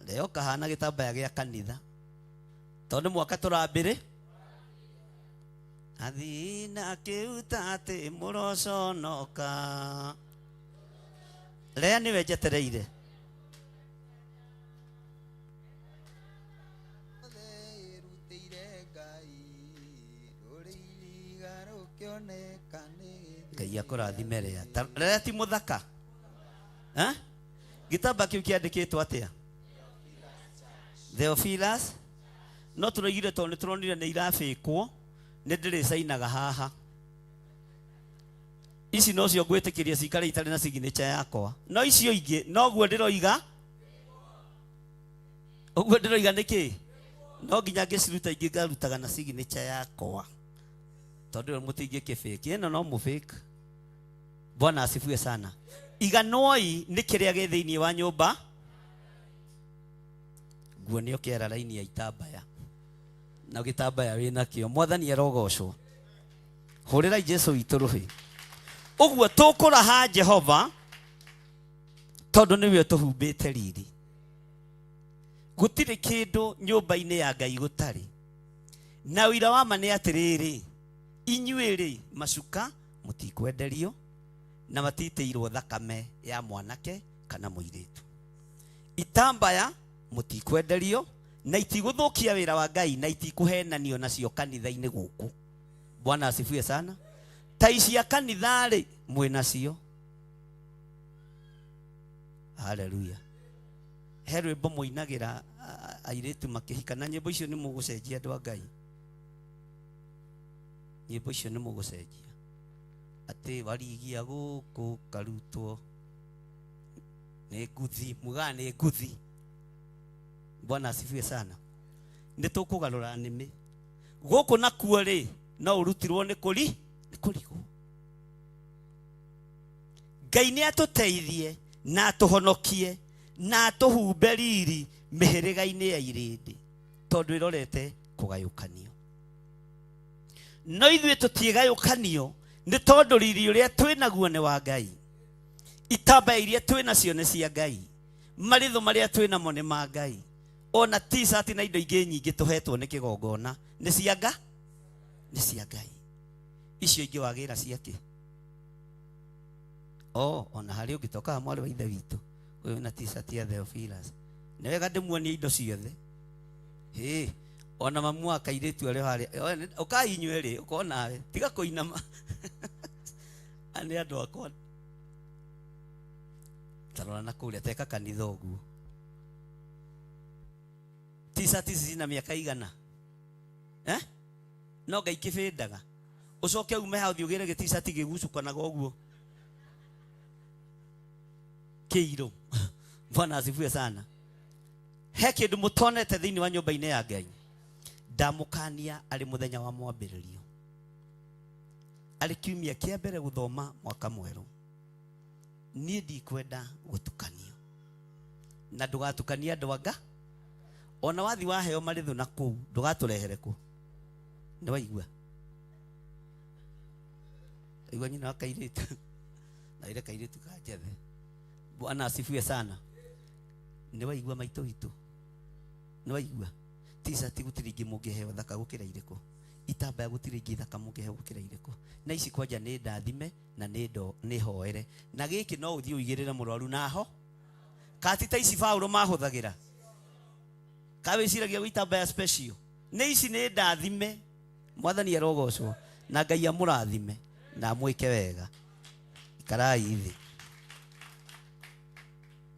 leo kahana gĩtambaya gĩa kanitha, tondũ mwaka tũrambĩrĩ athina kĩuta atĩ mũroconoka. Lea nĩwe njetereire. Ngai akũrathime Lea. Lea ti mũthaka? Gĩtambaya kĩu kĩandĩkĩtwo atĩa? Theophilus. No tũroigire tondũ nĩ tũronire nĩ irabĩkwo, nĩ ndĩrĩcainaga haha. Ici no cio ngwĩtĩkĩria cikare itarĩ na signature yakwa, no icio ingĩ noguo ndĩroiga. Ũguo ndĩroiga nĩkĩ? No nginya ngĩciruta ingĩ ngarutaga na signature yakwa, tondũ ĩyo mũtingĩkĩ fake. Ĩno no mũfake. Bwana asifiwe sana. Iganoi nĩ kĩrĩa gĩ thĩinĩ wa nyũmba. Guo nĩ ũkĩara raini ya itambaya na gĩtambaya wĩna kĩo. Mwathani arogocwo. Hũrĩrai Jesũ witũ rũhĩ. Ũguo tũkũraha Jehova tondũ nĩwe ũtũhumbĩte riri. Gũtirĩ kĩndũ nyũmba-inĩ ya Ngai gũtarĩ. na wira wa ma nĩ atĩrĩrĩ, inyuĩ-rĩ macuka mũtikwenderio na matitĩirwo thakame ya mwanake kana mũirĩtu. Itambaya mũtikwenderio na itigũthũkia wĩra wa Ngai na itikũhenanio nacio kanitha-inĩ gũkũ. Bwana asifiwe sana. Ta cia kanitha-rĩ mwĩnacio. Haleluya. He rwĩmbo mũinagĩra airĩtu makĩhika, na nyĩmbo icio nĩ mũgũcenjia andũ a Ngai. Nyĩmbo icio nĩ mũgũcenjia. Atĩ warigia gũkũ karutwo nĩ nguthi, muga nĩ nguthi. Bwana asifiwe sana. Nĩ tũkũgarũra nĩmĩ. Gũkũ nakuo-rĩ no ũrutirwo nĩ kũrigwo. Ngai nĩ atũteithie na atũhonokie na atũhumbe riri mĩhĩrĩga-inĩ ya irĩndĩ, tondũ ĩrorete kũgayũkanio. No ithuĩ tũtiĩgayũkanio nĩ tondũ riri ũrĩa twĩnaguo nĩ wa Ngai. Itambaya iria twĩnacio nĩ cia Ngai. Maritho marĩa twĩnamo nĩ ma Ngai. Ona t-shirt na indo ingĩ nyingĩ tũhetwo nĩ kĩgongona nĩ cia Ngai. Nĩ cia Ngai. Icio ingĩ wagĩra ciake. Ona harĩ ũngĩtoka mwarĩ wa ithe witũ ũyũ na t-shirt ya Theophilus, nĩ wega ndĩmuonie indo ciothe. Ona mamu wa kairĩtu arĩ harĩa, ũkai inyuĩ-rĩ ũkorwo nawe tiga kũinama. Nĩ andũ akwa tarora na kũrĩa teka kanitha ũguo. T-shirt ici na mĩaka igana no Ngai kĩbĩndaga ũcoke ume hau ũthiĩ ũgĩre gĩ-t-shirt gĩgucũkanaga ũguo kĩirũ. Bwana asifiwe sana. He kĩndũ mũtonete thĩinĩ wa nyũmba-inĩ ya Ngai. Ndamũkania arĩ mũthenya wa mwambĩrĩrio, arĩ kiumia kĩa mbere gũthoma mwaka mwerũ. Niĩ ndikwenda gũtukanio, na ndũgatukanie andũ anga. Ona wathi waheo maritho na kũu ndũgatũrehere kũ. Nĩ waigua? Igua nyina wa kairĩtu na ile kairĩtu ka njathe. Bwana asifiwe sana. Nĩ waigua maitũ witũ? Nĩ waigua? T-shirt gũtirĩ ingĩ mũngĩheo thaka gũkĩra irĩkũ. Itambaya gũtirĩ ingĩ thaka mũngĩheo gũkĩra irĩkũ. Na ici kwanja nĩ ndathime na nĩ hoere. Na gĩkĩ no ũthiĩ ũigĩrĩre mũrwaru naho. Kati ta ici Paulo mahũthagĩra. Kawe iciragia itambaya special. Nĩ ici nĩ ndathime. Mwathani arogocwo na Ngai amũrathime na mwĩke wega. Ikarai thĩ.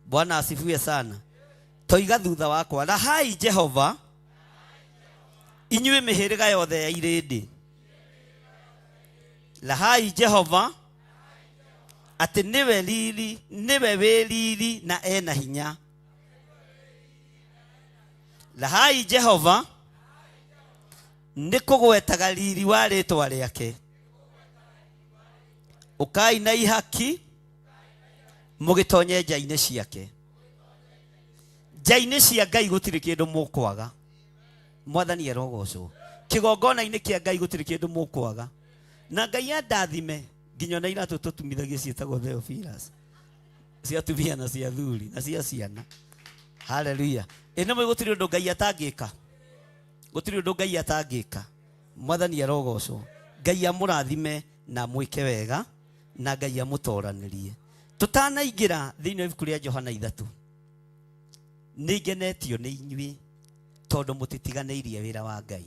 Bwana asifiwe sana. Toiga thutha wakwa, rahai Jehova inyuĩ mĩhĩrĩga yothe ya irĩndĩ. Rahai Jehova atĩ nĩwe wĩriri na ena hinya. Rahai Jehova nĩ kũgwetaga riri wa rĩtwa rĩake. Ũkai na ihaki mũgĩtonye nja-inĩ ciake. Nja-inĩ cia Ngai gũtirĩ kĩndũ mũkwaga. Mwathani arogocwo. Kĩgongona-inĩ kĩa Ngai gũtirĩ kĩndũ mũkwaga. Na Ngai andathime nginya na iratũ tũtumithagia ciĩtagwo Theophilus, cia atumia na cia athuri na cia ciana. Haleluya. Ĩno mwe gũtirĩ ũndũ Ngai atangĩka. Gũtirĩ ũndũ Ngai atangĩka. Mwathani arogocwo. Ngai amũrathime na mwĩke wega na Ngai amũtoranĩrie. Tũtanaingĩra thĩinĩ wa ibuku rĩa Johana 3, nĩngenetio nĩ inyuĩ tondũ mũtitiganĩirie wĩra wa Ngai.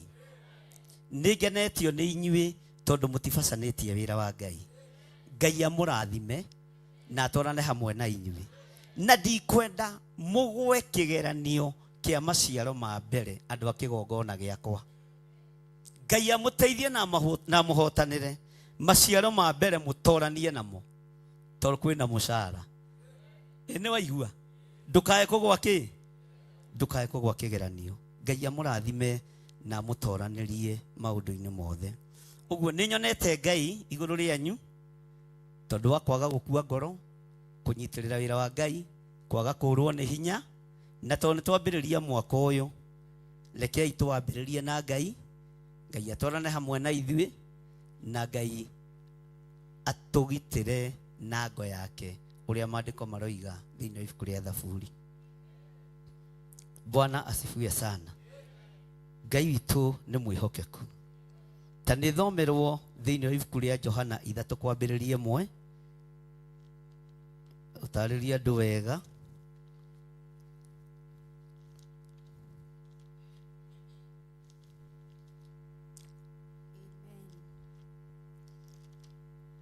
Nĩngenetio nĩ inyuĩ tondũ mũtibacanĩtie wĩra wa Ngai. Ngai amũrathime na atwarane hamwe na inyuĩ. Na ndikwenda mũgwe kĩgeranio kĩa maciaro ma mbere andũ a kĩgongona gĩakwa. Ngai amũteithie na mũhotanĩre maciaro ma mbere mũtoranie namo, tondũ kwĩna mũcara. Nĩ waigua? Ndũkae kũgwa kĩ? Ndũkae kũgwa kĩgeranio. Ngai amũrathime na mũtoranĩrie maũndũ-inĩ mothe. Ũguo nĩnyonete Ngai igũrũ rĩanyu tondũ wa kwaga gũkua ngoro, kũnyitĩrĩra wĩra wa Ngai, kwaga kũrwo nĩ hinya. Na tondũ nĩtwambĩrĩria mwaka ũyũ, rekei twambĩrĩrie na Ngai. Ngai atwarane hamwe na ithuĩ na Ngai atũgitĩre na ngo yake, ũrĩa maandĩko maroiga thĩinĩ wa ibuku rĩa Thaburi. Bwana asifiwe sana. Ngai witũ nĩ mwĩhokeku. Ta nĩ thomerwo thĩinĩ wa ibuku rĩa Johana 3:1 ũtarĩria andũ wega.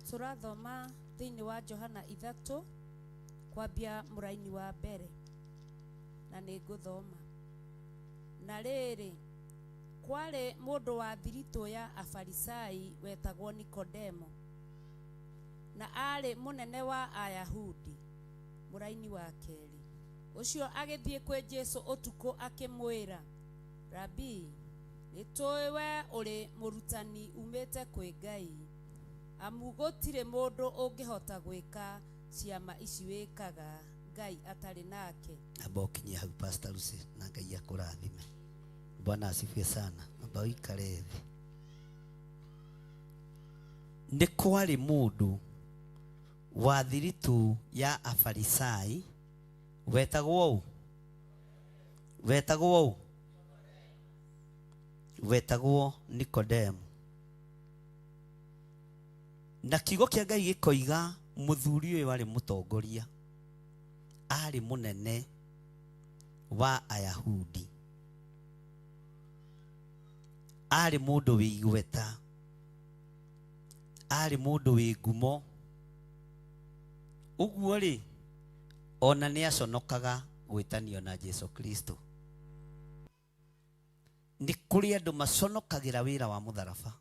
Tũrathoma thĩinĩ wa Johana 3 kwambia mũraini wa mbere, na nĩ ngũthoma. Na rĩrĩ, kwarĩ mũndũ wa thiritũ ya Afarisai wetagwo Nikodemo, na arĩ mũnene wa Ayahudi. Mũraini wa kerĩ, ũcio agĩthiĩ kwĩ Jesũ ũtukũ akĩmwĩra, Rabi, nĩtũĩ we ũrĩ mũrutani umĩte kwĩ Ngai, amu gũtirĩ mũndũ ũngĩhota gwĩka ciama ici wĩkaga Ngai atarĩ nake. Amba ũkinyie hau Pastor Lucy, na Ngai akũrathime. Bwana asifiwe sana. Amba ũikare thĩ. Nĩ kwarĩ mũndũ wa thiritũ ya Afarisai wetagwo Nikodemo. Na kiugo kĩa Ngai gĩkoiga mũthuri ũyũ arĩ mũtongoria, arĩ mũnene wa Ayahudi, arĩ mũndũ wĩ igweta, arĩ mũndũ wĩ ngumo. Ũguo rĩ, ona nĩ aconokaga gwĩtanio na Jesũ Kristo. Nĩ kũrĩ andũ maconokagĩra wĩra wa mũtharaba,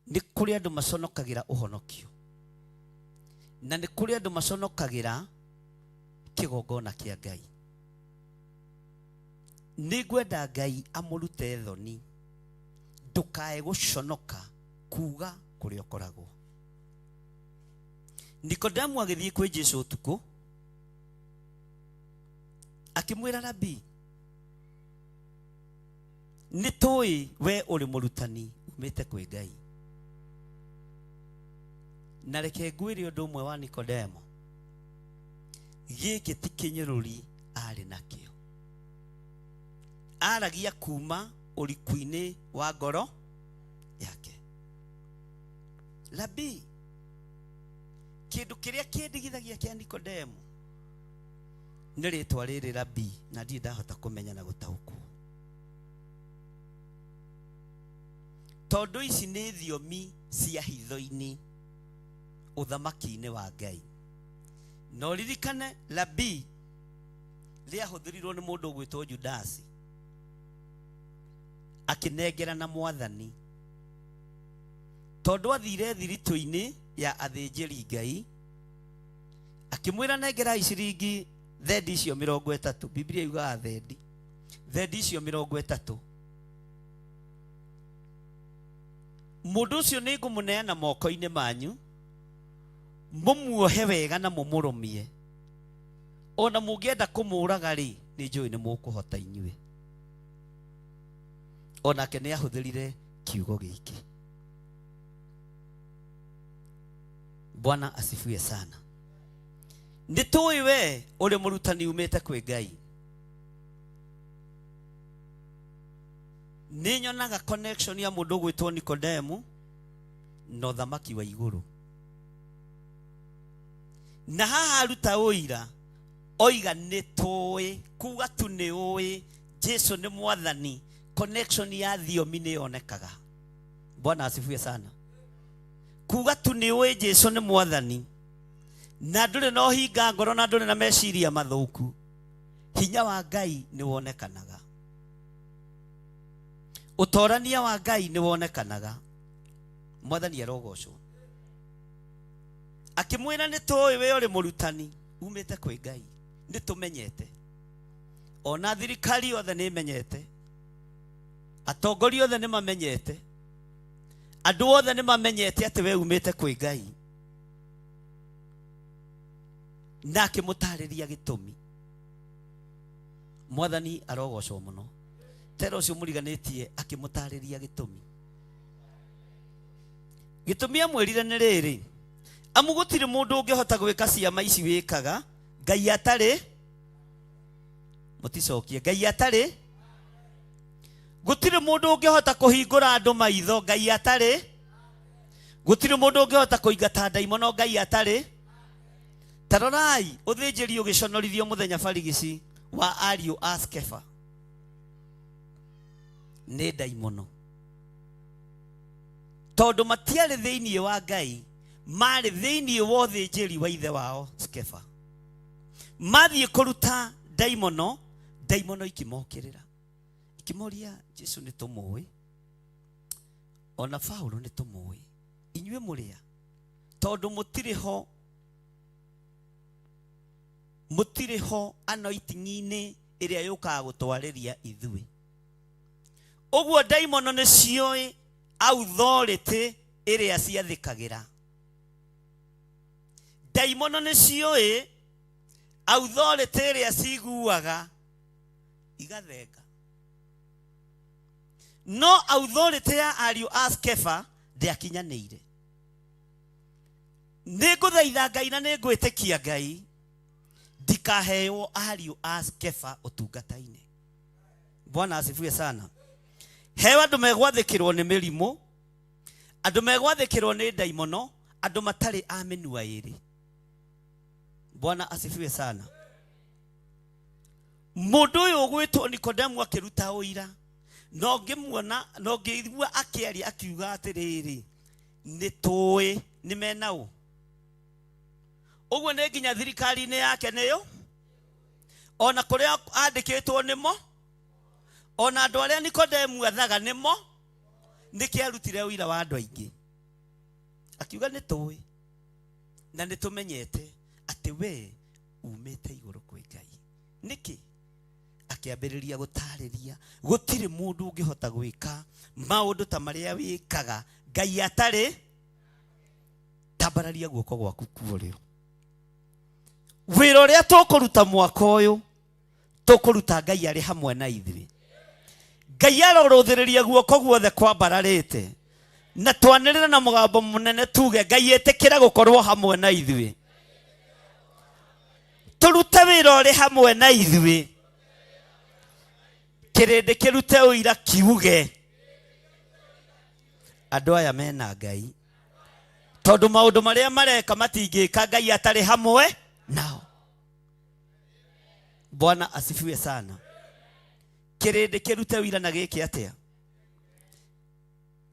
nĩ kũrĩ andũ maconokagĩra ũhonokio, na nĩ kũrĩ andũ maconokagĩra kĩgongona kĩa Ngai. Nĩ ngwenda Ngai amũrute thoni, ndũkae gũconoka kuuga kũrĩa ũkoragwo. Nikodemu agĩthiĩ kwĩ Jesũ ũtukũ akĩmwĩra, Rabi, nĩtũĩ we ũrĩ mũrutani umĩte kwĩ Ngai. Na reke ngwĩre ũndũ ũmwe wa Nikodemo, gĩkĩ ti kĩnyũrũri arĩ nakĩo, aragia kuma ũriku-inĩ wa ngoro yake. Rabi, kĩndũ kĩrĩa kĩndigithagia kĩa Nikodemo nĩ rĩtwa rĩrĩ Rabi, na ndirĩ ndahota kũmenya na gũtaũkwo, tondũ ici nĩ thiomi cia hitho-inĩ ũthamaki-inĩ wa Ngai. No ririkane Rabi rĩahũthĩrirwo nĩ mũndũ ũgwĩtwo Judasi, akĩnengerana Mwathani, tondũ athire thiritũ-inĩ ya athĩnjĩri Ngai, akĩmwĩra nengerai ciringi thendi icio 30. Biblia yugaga thendi icio 30. Mũndũ ũcio nĩ ngũmũneana moko-inĩ manyu, mũmuohe wega na mũmũrũmie. Ona mũngĩenda kũmũraga rĩ, nĩ njũĩ nĩ mũkũhota inyuĩ. Onake nĩ ahũthĩrire kiugo gĩkĩ. Bwana asifiwe sana. Nĩtũĩ we ũrĩ mũrutani umĩte kwĩ Ngai. Nĩ nyonaga connection ya mũndũ ũgwĩtwo Nikodemu na ũthamaki wa igũrũ. Na haha aruta ũira, oiga nĩtũĩ, kuga tu nĩ ũĩ Jesũ nĩ Mwathani. Connection ya thiomi nĩ yonekaga. Bwana asifiwe sana. Kuga tu nĩ ũĩ Jesũ nĩ Mwathani, na ndũrĩ na ũhinga ngoro, na ndũrĩ na meciria mathũku, hinya wa Ngai nĩ wonekanaga, ũtorania wa Ngai nĩ wonekanaga. Mwathani arogocwo. Akĩmwĩra nĩtũĩ we ũrĩ mũrutani umĩte kwĩ Ngai. Nĩtũmenyete, ona thirikari yothe nĩ menyete, atongoria othe nĩ mamenyete, andũ othe nĩ mamenyete atĩ we umĩte kwĩ Ngai. Na akĩmũtarĩria gĩtũmi. Mwathani arogocwo mũno. Tero ũcio mũriganĩtie akĩmũtarĩria gĩtũmi. Gĩtũmi amwĩrire nĩ rĩrĩ, amu gũtirĩ mũndũ ũngĩhota gwĩka ciama ici wĩkaga Ngai atarĩ. Mũticokie, Ngai atarĩ. gutire mundu ungihota kuhingura andu maitho Ngai atari, gutire mundu ungihota kuingata ndaimono Ngai atari. Tarorai uthinjiri ugiconorithio muthenya barigici wa ariu a Skefa ni ndaimono, tondu matiari thiini wa Ngai, mari thiini wa uthinjiri wa ithe wao Skefa. Mathie kuruta ndaimono, ndaimono ikimokirira ikimoria Jesu ni tumui, ona Paulo ni tumui, inyue muria tondu mutiriho anointing-ini iria yukaga gutwariria ithui. Uguo ndaimono ni cioi authority iria ciathikagira. Ndaimono ni cioi authority iria ciguaga igathenga. No authority ya ariu a Skefa ndiakinyanĩire. Nĩngũthaitha Ngai na nĩngwĩtĩkia Ngai ndikaheo ariu a Skefa ũtungata-inĩ. Bwana asifiwe sana. Hewa andũ megwathĩkĩrwo nĩ mĩrimũ, andũ megwathĩkĩrwo nĩ ndaimono, andũ matarĩ a mĩnua ĩrĩ. Bwana asifiwe sana. Mũndũ ũyũ ũgwĩtwo Nikodemu akĩruta ũira, no ngĩmuona, no ngĩigua akĩaria akiuga atĩrĩrĩ, nĩtũĩ nĩ mena ũ. Ũguo nĩ nginya thirikari-inĩ yake nĩyo, ona kũrĩa andĩkĩtwo nĩmo, ona andũ arĩa Nikodemu athaga nĩmo, nĩkĩ arutire ũira wa andũ aingĩ. Akiuga nĩtũĩ na nĩtũmenyete atĩ we umĩte igũrũ kwĩ Ngai. Nĩkĩ? Akiambĩrĩria gũtarĩria gũtirĩ mũndũ ũngĩhota gwĩka maũndũ ta marĩa wĩkaga Ngai atarĩ. Tambararia guoko gwaku kuo rĩu. Wĩra ũrĩa tũkũruta mwaka ũyũ tũkũruta Ngai arĩ hamwe na ithuĩ. Ngai arorũthĩrĩria guoko guothe kwambararĩte, na twanĩrĩre na mũgambo mũnene tuge Ngai ĩtĩkĩre gũkorwo hamwe na ithuĩ. Tũrute wĩra ũrĩ hamwe na ithuĩ. Kĩrĩndĩ kĩrute ũira kiuge andũ aya mena Ngai, tondu maũndũ marĩa mareka matingĩka Ngai atarĩ hamwe nao. Bwana asifiwe sana. Kĩrĩndĩ kĩrute ũira na gĩkĩ atĩa?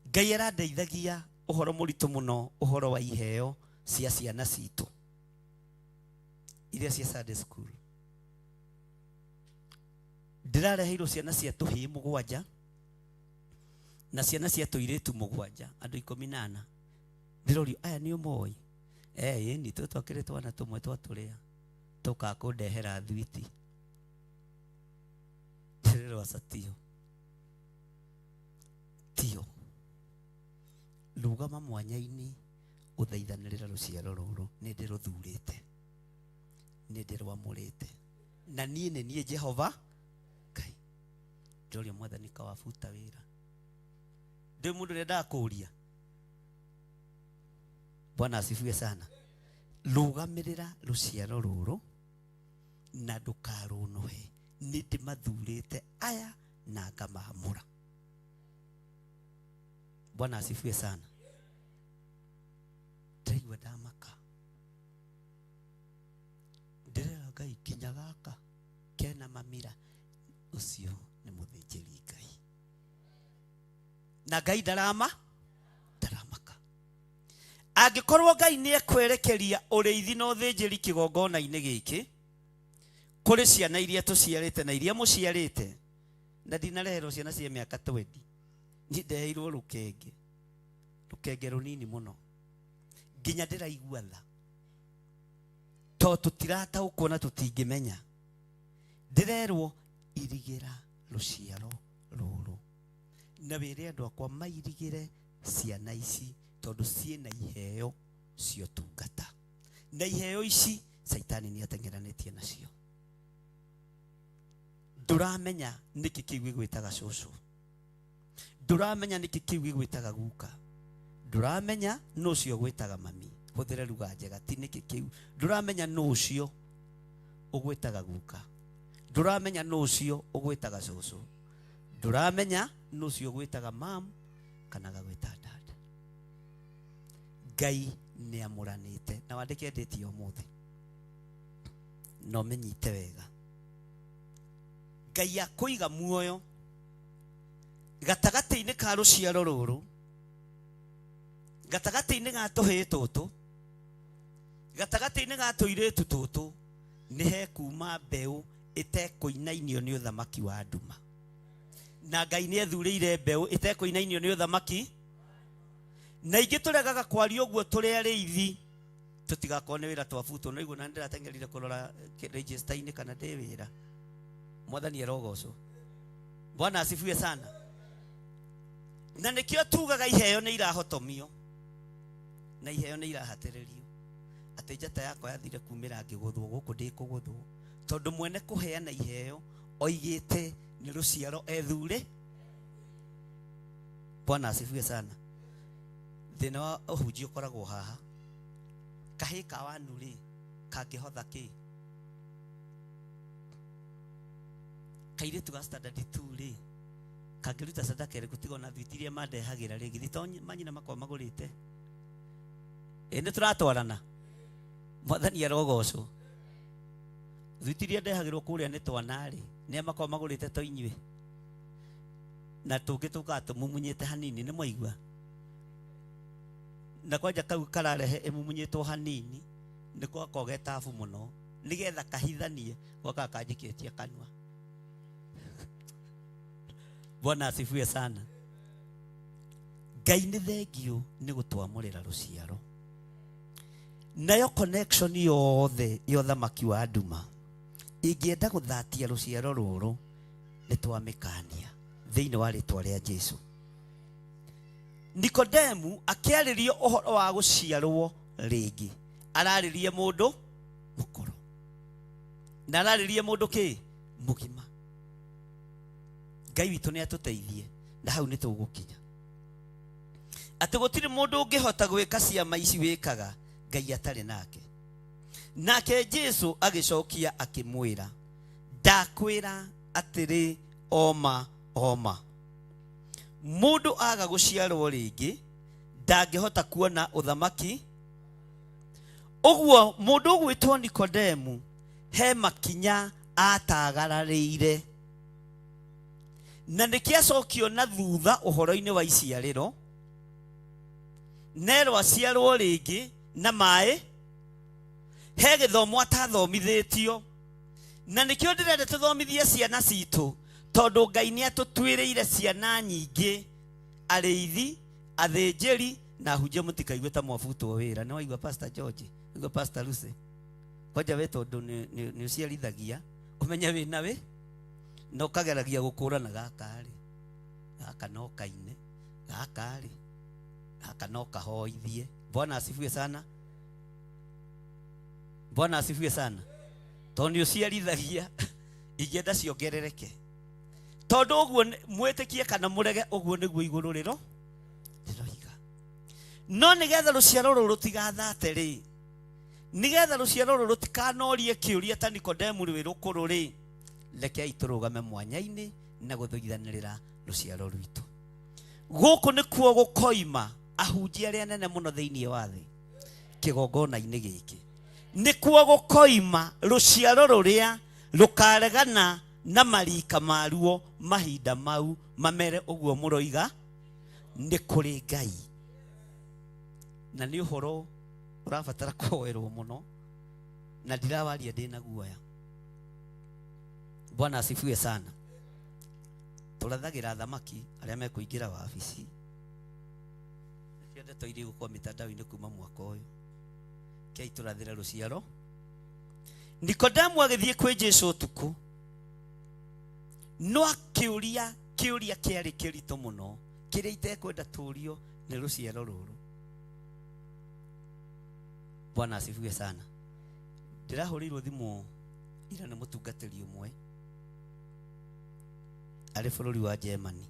Ngai arandeithagia ũhoro mũritũ mũno, ũhoro wa iheo cia ciana citũ iria cia Sunday school. Ndĩrareheirwo ciana cia tũhĩĩ 7 na ciana cia tũirĩtu 7, andũ 14. Ndĩrorio aya nĩ ũmoi? Ĩĩ tũ twakĩrĩ twana tũmwe twatũrĩa tũka kũndehera thwiti. Ndĩrerwo Satio, Tio, rũgama mwanya-inĩ ũthaithanĩrĩra rũciaro rũrũ, nĩ ndĩrũthurĩte, nĩ ndĩrwamũrĩte, na niĩ nĩ niĩ Jehova Ngai. Ndĩrorio Mwathani kawabuta wĩra. Ndĩ mũndũ ũrĩa ndakũria. Bwana asifiwe sana. Rũgamĩrĩra rũciaro rũrũ na ndũkarũnũhe. Nĩ ndĩmathurĩte aya na ngamaamũra. Bwana asifiwe sana. Ndaigua ndamaka. Ndĩrera Ngai kinya gaka kena mamira ũcio nĩ mũthĩnjĩri Ngai. Na Ngai ndaramaka. Angĩkorwo Ngai nĩ ekwerekeria ũrĩithi na ũthĩnjĩri kĩgongona-inĩ gĩkĩ kũrĩ ciana iria tũciarĩte na iria mũciarĩte, na ndinareherwo ciana cia mĩaka 20, nĩ ndeheirwo rũkenge rũnini mũno, nginya ndĩraigua tha, to tũtirataũkwo na tũtingĩmenya. Ndĩrerwo irigĩra rũciaro rũrũ, na wĩre andũ akwa mairigĩre ciana ici, tondu ciĩna iheo cio tungata, na iheo ici Saitani nĩ ateng'eranĩtie nacio. Ndũramenya nĩkĩ kĩu gĩgwĩtaga cũcũ, ndũramenya nĩkĩ kĩu gĩgwĩtaga guka, ndũramenya nũ ũcio gwĩtaga mami. Hũthĩre lugha njega, ti nĩkĩ kĩu. Ndũramenya nũ ũcio ũgwĩtaga guka, ndũramenya nũ ũcio ũgwĩtaga cũcũ, nduramenya nucio gwitaga mam kana gagwita dad. Ngai nĩ amũranĩte na wandĩke ndĩti ũmũthĩ no menyite wega. Ngai akũiga muoyo gatagati-inĩ ka rũciaro rũrũ, gatagati-inĩ ga tũhĩĩ tũtũ, gatagati-inĩ ga tũirĩtu tũtũ, nĩ hekuma mbeũ ĩtekũinainio nĩ ũthamaki wa nduma. Na Ngai nĩ ethurĩire mbeũ ĩtekũinainio nĩ ũthamaki. Na ingĩ tũregaga kwaria ũguo tũrĩ arĩithi tũtigakorwo nĩ wĩra twabutwo. No iguo na ndĩratengerire kũrora register-inĩ kana ndĩ wĩra. Mwathani arogocwo. Bwana asifiwe sana. Na nĩkĩo tugaga iheo nĩ irahotomio na iheo nĩ irahatĩrĩrio. Atĩ njata yakwa yathire kumĩra ngĩgũthwo gũkũ ndĩkũgũthwo, tondũ mwene kũheana iheo oigĩte nĩ rũciaro ethure. Bwana asifiwe sana. Thĩna wa ũhunjia ũkoragwo haha. Kahĩĩ ka wanu rĩ kangĩhotha kĩ? Kairĩtu ga standard 2 rĩ kangĩruta sadaka ĩrĩkũ tiga na thwiti iria mandehagĩra rĩ githĩ to manyina makwa magũrĩte? Nĩ tũratwarana. Mwathani arogocwo. Thwiti iria ndehagĩrwo kũrĩa nĩ twana rĩ nĩ makwa magũrĩte to inyuĩ? Na tũngĩ tũkaga tũmumunyĩte hanini, nĩ mwaigua? Na kwanja kau kararehe ĩmumunyĩtwo hanini nĩko gakoragwo getabu mũno nĩgetha kahithanie gwaka kanjĩkĩtie kanua. Bwana asifiwe sana. Ngai nĩ thengio nĩ gũtwamũrĩra rũciaro. Nayo connection yothe ya ũthamaki wa nduma ingĩenda gũthatia rũciaro rũrũ nĩ twamĩkania thĩinĩ wa rĩtwa rĩa Jesũ. Nikodemu akĩarĩria ũhoro wa gũciarwo rĩngĩ ararĩrie mũndũ mũkũrũ na ararĩrie mũndũ kĩ? Mũgima. Ngai witũ nĩ atũteithie na hau nĩ tũgũkinya. Atĩ gũtirĩ mũndũ ũngĩhota gwĩka ciama ici wĩkaga Ngai atarĩ nake. Nake Jesũ agĩcokia akĩmwĩra, ndakwĩra atĩrĩ oma oma, mũndũ aga gũciarwo rĩngĩ ndangĩhota kuona ũthamaki. Ũguo mũndũ ũgwĩtwo Nikodemu he makinya atagararĩire, na nĩkĩo acokio na thutha ũhoro-inĩ wa iciarĩro, nerwo aciarwo rĩngĩ na maĩ, he gĩthomo atathomithĩtio. Na nĩkĩo ndĩrenda tũthomithie ciana citũ, tondũ Ngai nĩ atũtuĩrĩire ciana nyingĩ, arĩithi, athĩnjĩri na ahunjia. Mũtikaigue ta mwabutwo wĩra. Nĩ waigua Pastor George, waigua Pastor Lucy, kwanja we tondũ nĩ ũciarithagia ũmenye wĩna wĩ na ũkageragia gũkũrana gaka rĩ, gaka no kaine, gaka rĩ, gaka no kahoithie. Bwana asifiwe sana. Bwana asifiwe sana. Tondũ nĩ ũciarithagia ingĩenda ciongerereke, tondũ ũguo mwĩtĩkie kana mũrege ũguo nĩguo igũrũ rĩroiga. No nĩgetha rũciaro rũrũ rũtigathate rĩ, nĩgetha rũciaro rũrũ rũtikanorie kĩũria ta Nikodemu rwĩ rũkũrũ rĩ, rekei tũrũgame mwanya-inĩ na gũthũithanĩrĩra rũciaro rwitũ. Gũkũ nĩkuo gũkoima ahunjia arĩa nene mũno thĩinĩ wa thĩ kĩgongona-inĩ gĩkĩ. Nĩkuo gũkoima rũciaro rũrĩa rũkaregana na marika maruo mahinda mau mamere ũguo mũroiga nĩ kũrĩ Ngai. Na nĩ ũhoro ũrabatara kũhoerwo mũno na ndirawaria ndĩna guoya. Bwana asifiwe sana. Tũrathagĩra athamaki arĩa mekũingĩra wabici. Nĩkĩo ndeto gũkorwo mitandao-inĩ kuma mwaka ũyũ. Kĩai tũrathĩra rũciaro. Nikodemu agĩthiĩ kwĩ Jesũ ũtukũ, no akĩũria kĩũria kĩarĩ kĩritũ mũno, kĩrĩa itekwenda tũrio nĩ rũciaro rũrũ. Bwana asifiwe sana. Ndĩrahũrĩirwo thimũ ira nĩ mũtungatĩri ũmwe arĩ bũrũri wa Germany.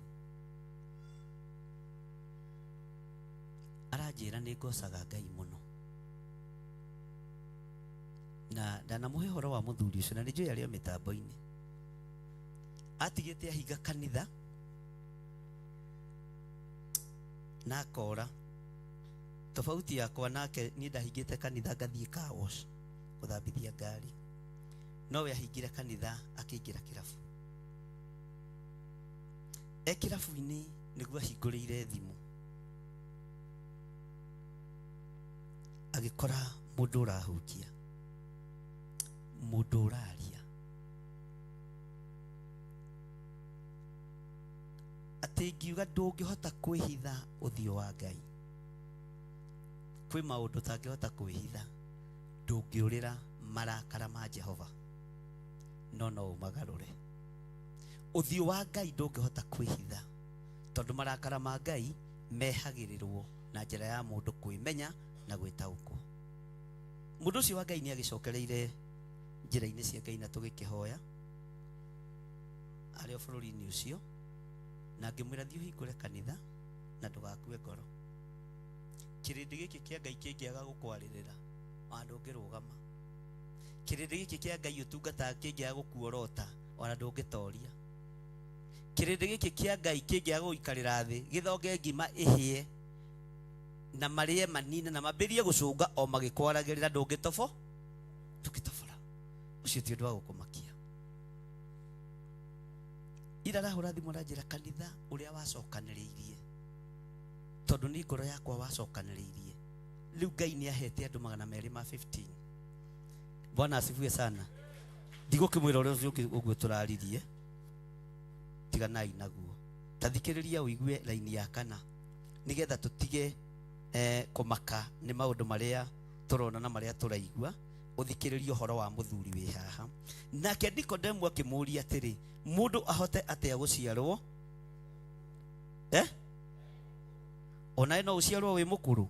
Aranjĩra nĩ ngocaga Ngai mũno, na ndanamũhe ũhoro wa mũthuri ũcio, na nĩ njũĩ arĩ o mĩtambo-inĩ. Atigĩte ahinga kanitha na akora. Tofauti yakwa nake ni ndahingĩte kanitha ngathiĩ car wash gũthambithia ngari, nowe ahingire kanitha akĩingĩra kĩrabu. Kĩrabu-inĩ nĩguo ahingũrĩire thimũ, agĩkora mũndũ ũrahunjia, mũndũ ũraria, atĩ ingiuga ndũngĩhota kwĩhitha ũthiũ wa Ngai. Kwĩ maũndũ ũtangĩhota kwĩhitha, ndũngĩũrĩra marakara ma Jehova, no ũmagarũre. Ũthiũ wa Ngai ndũngĩhota kwĩhitha, tondũ marakara ma Ngai mehagĩrĩrwo na njĩra ya mũndũ kwĩmenya na gwĩtaũkwo. Mũndũ ũcio wa Ngai nĩ agĩcokereire njĩra-inĩ cia Ngai na tũgĩkĩhoya arĩ o bũrũri-inĩ ũcio, na ngĩmwĩra thiĩ ũhingũre kanitha na ndũgakue ngoro. Kĩrĩndĩ gĩkĩ kĩa Ngai kĩngĩaga gũkwarĩrĩra, ndũngĩrũgama. Kĩrĩndĩ gĩkĩ kĩa Ngai ũtungataga kĩngĩaga gũkuorota, ona ndũngĩtoria. Kĩrĩndĩ gĩkĩ kĩa Ngai kĩngĩaga gũikarĩra thĩ gĩthonge ngima ĩhĩe na marĩe manine na mambĩrie gũcũnga o magĩkwaragĩrĩra, ndũngĩtobora. Ũcio ti ũndũ wa gũkũmakia. Ira arahũra thimũ aranjĩra kanitha ũrĩa wacokanĩrĩirie, tondũ nĩ ngoro yakwa wacokanĩrĩirie. Rĩu Ngai nĩ ahete andũ 215. Bwana asifiwe sana. Ndigũkĩmwĩra ũrĩa ũcio ũguo tũraririe, tiganai naguo. Tathikĩrĩria ũigue raini ya 4 nĩgetha tũtige kũmaka nĩ maũndũ marĩa tũrona na marĩa tũraigua. Ũthikĩrĩrie ũhoro wa mũthuri wĩ haha. Nake Nikodemu akĩmũũria atĩrĩ, mũndũ ahote atĩa gũciarwo? Ona no ũciarwo wĩ mũkũrũ?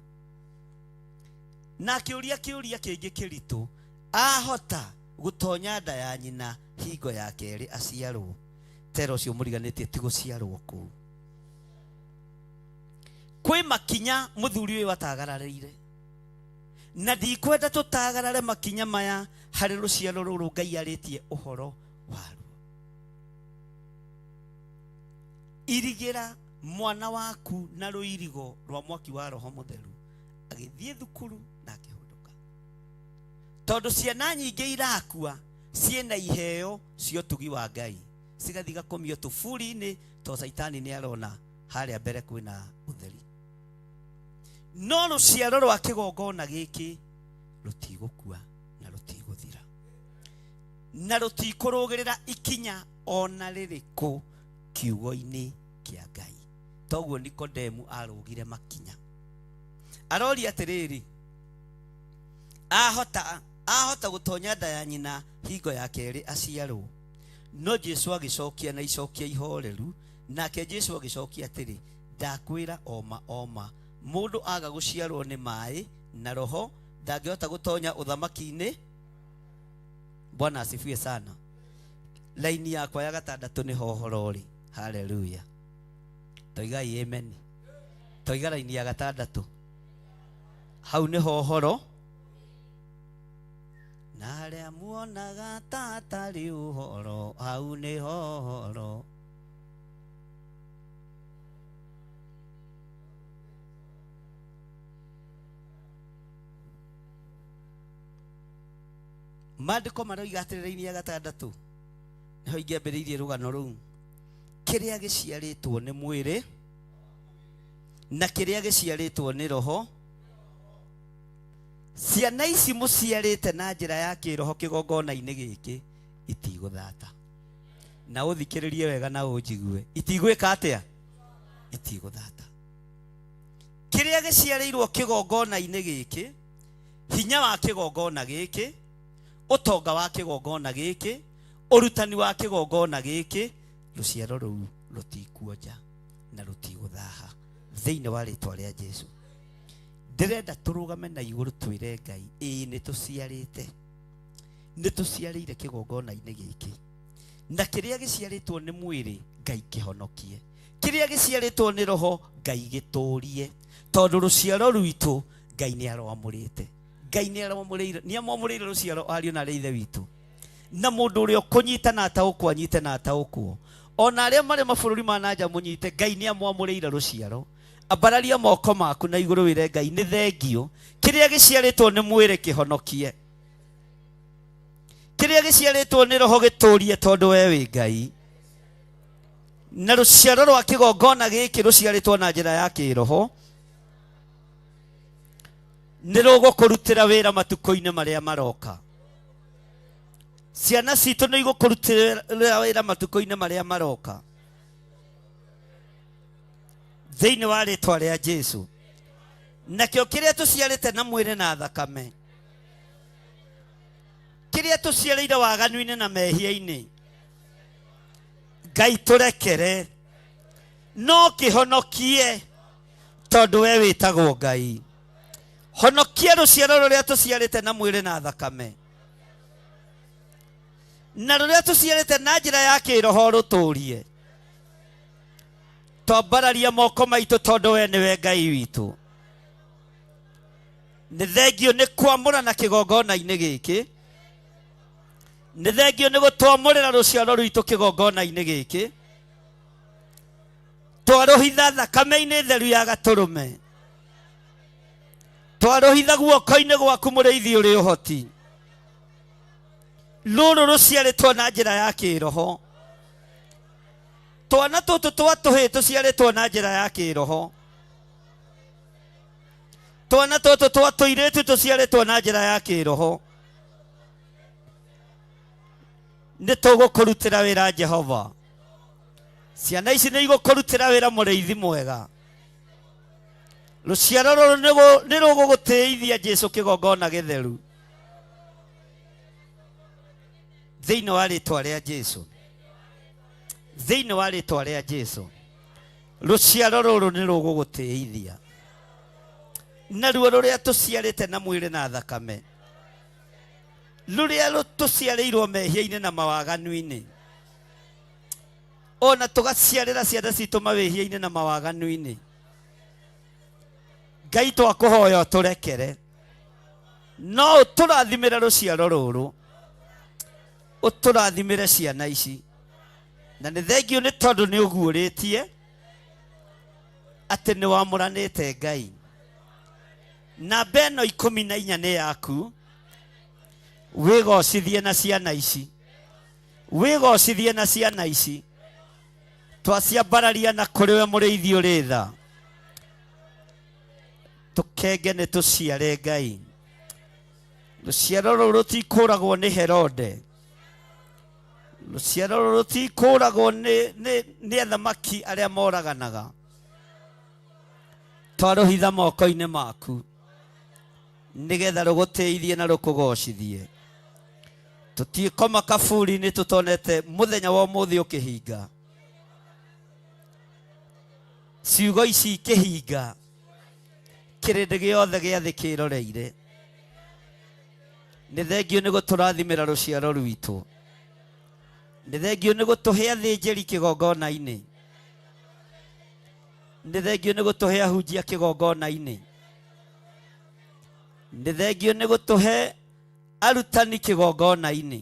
Na akĩũria kĩũria kĩngĩ kĩritũ, ahota gũtonya nda ya nyina hingo ya kerĩ aciarwo? Tero ũcio mũriganĩtie ti gũciarwo kũu. Kwĩ makinya mũthuri ũyũ atagararĩire, na ndikwenda tũtagarare makinya maya harĩ rũciaro rũrũ Ngai arĩtie ũhoro waruo. Irigĩra mwana waku na rũirigo rwa mwaki wa Roho Mũtheru, agĩthiĩ thukuru na akĩhũndũka. Tondũ ciana nyingĩ irakua ciĩna iheo cia ũtugi wa Ngai, cigathiĩ gakomio tũburi-inĩ, tondũ Saitani nĩ arona harĩa mbere kwĩna ũtheri. No rũciaro rwa kĩgongona gĩkĩ rũtigũkua na rũtigũthira, na rũtikũrũgĩrĩra ikinya ona rĩrĩkũ kiugo-inĩ kĩa Ngai. Toguo Nikodemu arũgire makinya, aroria atĩrĩrĩ, ahota gũtonya nda ya nyina hingo ya kerĩ aciarwo? No Jesu agĩcokia na icokia ihoreru, nake Jesu agĩcokia atĩrĩ, ndakwĩra oma mũndũ aga gũciarwo nĩ maĩ na Roho ndangĩhota gũtonya ũthamaki-inĩ. Bwana asifiwe sana. Laini yakwa ya 6 nĩ hohoro rĩ. Haleluya. Toigai amen. Toiga laini ya 6. Hau nĩ hohoro. Na arĩa muonaga ta atarĩ ũhoro, hau nĩ hohoro. Maandĩko maroiga atĩrĩra-inĩ ya 6 nĩho ingĩambĩrĩirie rũgano rũu. Kĩrĩa gĩciarĩtwo nĩ mwĩrĩ na kĩrĩa gĩciarĩtwo nĩ Roho, ciana ici mũciarĩte na njĩra ya kĩroho kĩgongona-inĩ gĩkĩ itigũthata. Na ũthikĩrĩrie wega na ũnjigue, itigwĩka atĩa? Itigũthata. Kĩrĩa gĩciarĩirwo kĩgongona-inĩ gĩkĩ, hinya wa kĩgongona gĩkĩ, ũtonga wa kĩgongona gĩkĩ, ũrutani wa kĩgongona gĩkĩ, rũciaro rũu rũtikuonja na rũtigũthaha thĩinĩ wa rĩtwa rĩa Jesu. Ndĩrenda tũrũgame na igũrũ twĩre Ngai, nĩ tũciarĩire kĩgongona-inĩ gĩkĩ, na kĩrĩa gĩciarĩtwo nĩ mwĩrĩ Ngai kĩhonokie, kĩrĩa gĩciarĩtwo nĩ Roho Ngai gĩtũrie, tondũ rũciaro rwitũ Ngai nĩ arwamũrĩte. Ngai nĩ amwamũrĩire rũciaro ariũ na arĩa ithe witũ, na mũndũ ũrĩa ũkũnyita na ataũkwo anyite na ataũkwo, ona arĩa marĩ mabũrũri ma nanja mũnyite. Ngai nĩ amwamũrĩire rũciaro, ambararia moko maku na igũrũ wĩre Ngai nĩ thengio kĩrĩa gĩciarĩtwo nĩ mwĩrĩ kĩhonokie, kĩrĩa gĩciarĩtwo nĩ roho gĩtũrie tondũ we wĩ Ngai, na rũciaro rwa kĩgongona gĩkĩ rũciarĩtwo na njĩra ya kĩroho nĩ rũgũkũrutĩra wĩra matukũ-inĩ marĩa maroka. Ciana citũ nĩ igũkũrutĩra wĩra matukũ-inĩ marĩa maroka thĩinĩ wa rĩtwa rĩa Jesũ. Nakĩo kĩrĩa tũciarĩte na mwĩrĩ na thakame, kĩrĩa tũciarĩire waganu-inĩ na mehia-inĩ, Ngai tũrekere, no kĩhonokie tondũ we wĩtagwo Ngai. Honokia rũciaro rũrĩa tũciarĩte na mwĩrĩ na thakame, na rũrĩa tũciarĩte na njĩra ya kĩroho rũtũrie. Twambararia moko maitũ tondũ we nĩwe Ngai witũ. Nĩ thengio nĩ kwamũra na kĩgongona-inĩ gĩkĩ, nĩ thengio nĩ gũtwamũrĩra rũciaro rwitũ kĩgongona-inĩ gĩkĩ, twarũhitha thakame-inĩ theru ya Gatũrũme, twarũhitha guoko-inĩ gwaku mũrĩithi ũrĩ ũhoti. Rũrũ rũciarĩtwo na njĩra ya kĩroho, twana tũtũ twa tũhĩĩ tũciarĩtwo na njĩra ya kĩroho, twana tũtũ twa tũirĩtu tũciarĩtwo na njĩra ya kĩroho, nĩ tũgũkũrutĩra wĩra Jehova. Ciana ici nĩ igũkũrutĩra wĩra mũrĩithi mwega. Rũciaro rũrũ nĩ rũgũgũtĩithia Jesũ kĩgongona gĩtheru thĩinĩ wa rĩtwa rĩa Jesũ, thĩinĩ wa rĩtwa rĩa Jesũ. Rũciaro rũrũ nĩ rũgũgũtĩithia, naruo rũrĩa tũciarĩte na mwĩrĩ na thakame, rũrĩa tũciarĩirwo mehia-inĩ na mawaganu-inĩ, ona tũgaciarĩra ciana citũ mawĩhia-inĩ na mawaganu-inĩ, Ngai twakũhoya ũtũrekere, no ũtũrathimĩre rũciaro rũrũ, ũtũrathimĩre ciana ici. Na nĩ thengio nĩ tondũ nĩ ũguũrĩtie atĩ nĩ wamũranĩte Ngai. Namba ĩno 14 nĩ yaku, wĩgocithie na ciana ici, wĩgocithie na ciana ici. Twaciambararia na kũrĩ we mũrĩithi ũrĩ tha, tũkenge nĩ tũciare Ngai. Rũciaro rũrũ rũtikũragwo nĩ Herode, rũciaro rũrũ rũtikũragwo nĩ athamaki arĩa moraganaga. Twarũhitha moko-inĩ maku nĩgetha rũgũtĩithie na rũkũgocithie. Tũtiĩkoma kaburi-inĩ tũtonete mũthenya wa ũmũthĩ ũkĩhinga, ciugo ici ikĩhinga, kĩrĩndĩ gĩothe gĩa thĩ kĩroreire. Nĩ thengio nĩ gũtũrathimĩra rũciaro rwitũ, nĩ thengio nĩ gũtũhe athĩnjĩri kĩgongona-inĩ, nĩ thengio nĩ gũtũhe ahunjia kĩgongona-inĩ, nĩ thengio nĩ gũtũhe arutani kĩgongona-inĩ,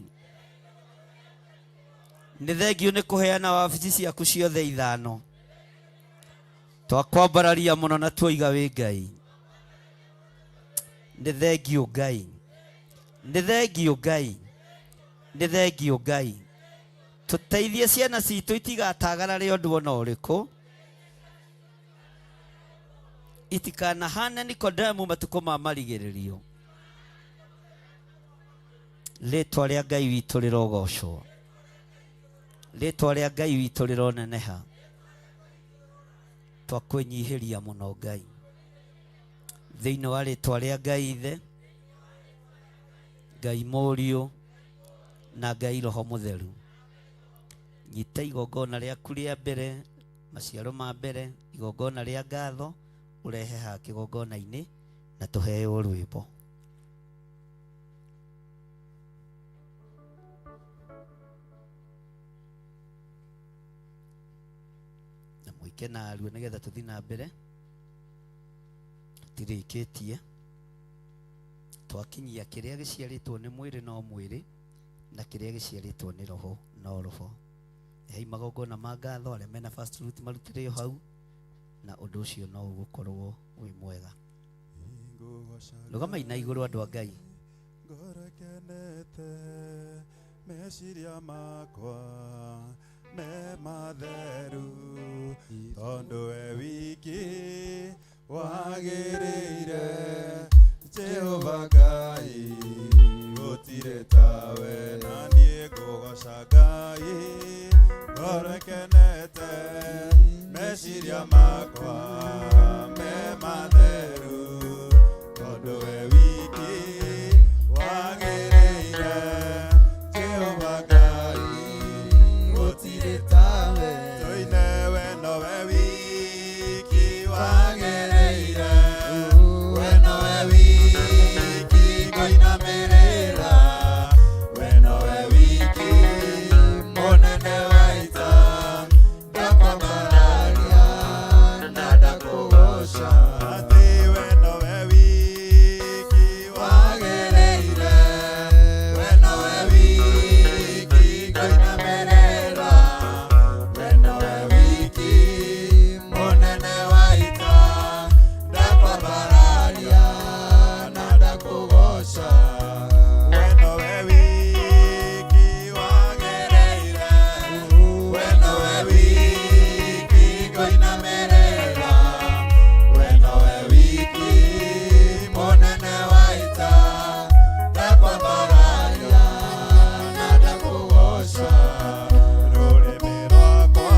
nĩ thengio nĩ kũheana wabici ciaku ciothe 5. Twakwambararia mũno na tuoiga wĩ Ngai. Nĩ thengio Ngai, nĩ thengio Ngai, nĩ thengio Ngai. Tũteithie ciana citũ itigatagarare ũndũ ona ũrĩkũ, itikanahane Nikodemu matukũ ma marigĩrĩrio. Rĩtwa rĩa Ngai witũ rĩrogocwo, rĩtwa rĩa Ngai witũ rĩroneneha. Twakwĩnyihĩria mũno Ngai, thĩinĩ wa rĩtwa rĩa Ngai Ithe, Ngai Mũriũ na Ngai Roho Mũtheru. Nyita igongona rĩaku rĩa mbere, maciaro ma mbere, igongona rĩa ngatho, ũrehe ha kĩgongona-inĩ na tũheo rwĩmbo. Na mũike na aruo nĩgetha tũthiĩ na mbere, tũtirĩkĩtie. Twakinyia kĩrĩa gĩciarĩtwo nĩ mwĩrĩ no mwĩrĩ, na kĩrĩa gĩciarĩtwo nĩ roho no roho. Hei magongona ma ngatho arĩa mena first fruit marutĩre hau, na ũndũ ũcio no ũgũkorwo wĩ mwega. Rũgama ina igũrũ andũ a Ngai. Ngorekenete meciria makwa me matheru tondũ we wiki wagĩrĩire Jehova Ngai gũtirĩ tawe na niĩ ngũgoca Ngai ngorekenete meciria makwa me matheru tondũ we wiki wagĩrĩire Jehova Ngai gũtirĩ tawe tũine we nowe wiki wagĩrĩire we nowe wiki ngũinamĩrĩra we nowe wiki mũnene wa ita ndakwambararia na ndakũgoca atĩ we nowe wiki wagĩrĩire we nowe wiki ngũinamĩrĩra we nowe wiki mũnene wa ita ndakwambararia na ndakũgoca we nowe wiki wagĩrĩire we nowe wiki ngũinamĩrĩra we nowe wiki mũnene wa ita ndakwambararia na ndakũgoca rũrĩmĩ rwakwa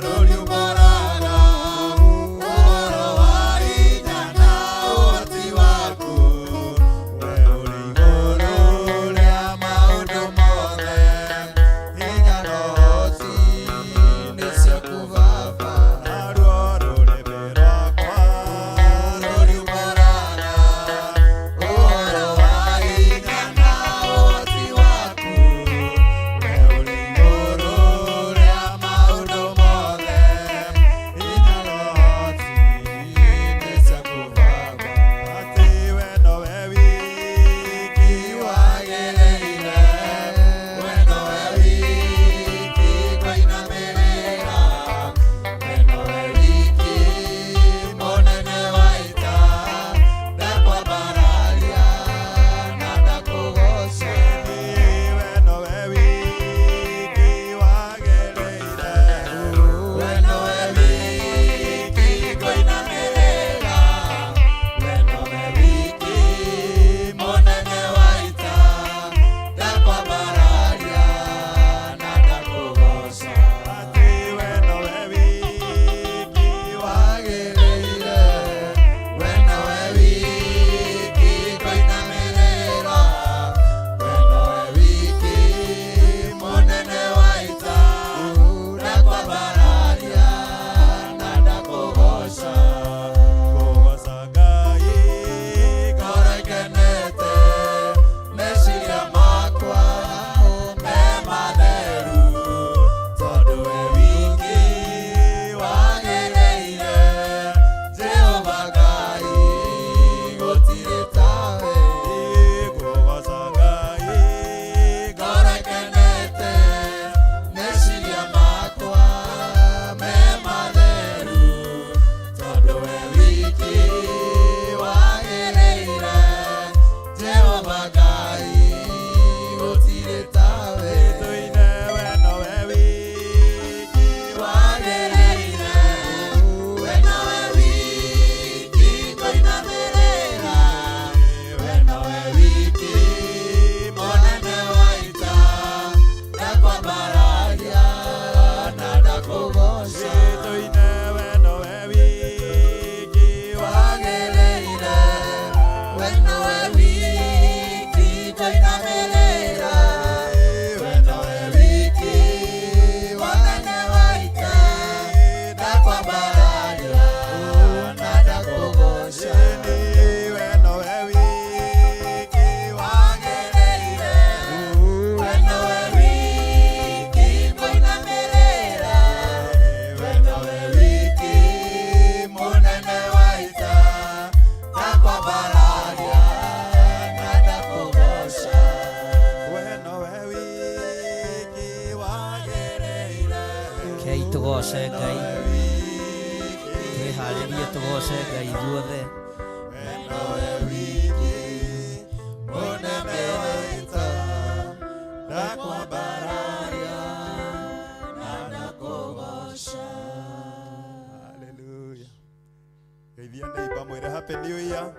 rũriumbũraga ũhoro wa hinya na ũhoti waku we ũrĩ igũrũ rĩa maũndũ mothe hinya na ũhoti nĩciaku Baba naruo rũrĩmĩ rwakwa rũriumbũraga ũhoro wa hinya na ũhoti waku we ũrĩ igũrũ rĩa maũndũ mothe hinya na ũhoti nĩciaku Baba atĩ we nowe wiki wagĩrĩire we nowe wiki ngũinamĩrĩra we nowe wiki mũnene wa ita ndakwambararia na ndakũgoca we nowe wiki wagĩrĩire we nowe wiki ngũinamĩrĩra we nowe wiki mũnene wa ita ndakwambararia na ndakũgoca atĩ we nowe wiki wagĩrĩire we nowe wiki ngũinamĩrĩra we nowe wiki mũnene wa ita ndakwambararia na ndakũgoca ngũgoca Ngai ngorekenete meciria makwa me matheru tondũ we wiki wagĩrĩire Jehova Ngai gũtirĩ tawe ngũgoca Ngai ngorekenete meciria makwa me matheru tondũ we wiki wagĩrĩire Jehova Ngai gũtirĩ tawe tũine we nowe wiki wagĩrĩire we nowe wiki ngũinamĩrĩra we nowe wiki mũnene wa ita ndakwambararia na ndakũgoca tũine we nowe wiki wagĩrĩire we nowe wiki ngũinamĩrĩra we nowe wiki mũnene wa ita ndakwambararia na ndakũgoca we nowe wiki wagĩrĩire we nowe wiki ngũinamĩrĩra we nowe wiki mũnene wa ita ndakwambararia na ndakũgoca we nowe wiki wagĩrĩire Kei tũgoce Ngai. tugoce Ngai ithuothe. Wenowe wiki unemewaita ndakwambararia na ndakugosha. Hallelujah. Geithia neighbor mwire happy new year.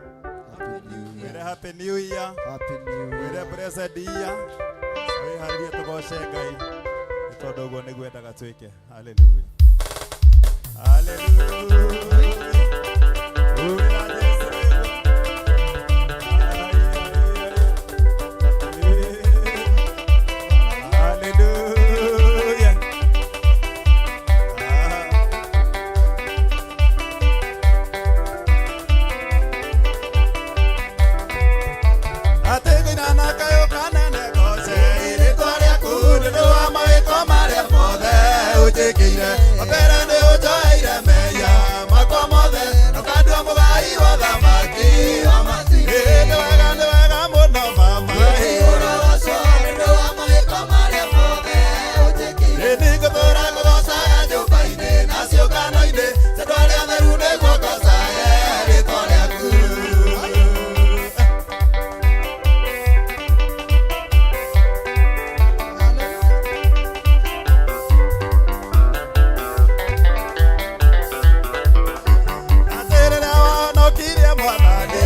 Mwire happy new year. Mwire blessed year. Wĩharĩrie tũgoce Ngai nĩ tondũ ũguo nĩguo endaga twĩke. Hallelujah. Hallelujah. Urĩra Jesũ. Hallelujah. Ategina na kayo kanene gose ritwaria kudu wa mawiko maria mothe utikire opera ne ujoire meya makomothe nokandwa mugai wa thamaki ne wega muno mama ora waso ndo wa mawiko maria mothe utikire ni gotora gosa nyumba-ini nacio ngano-ini citwaria theru niguo gosa ritwaria kudu. Aterera no kiria mwana ni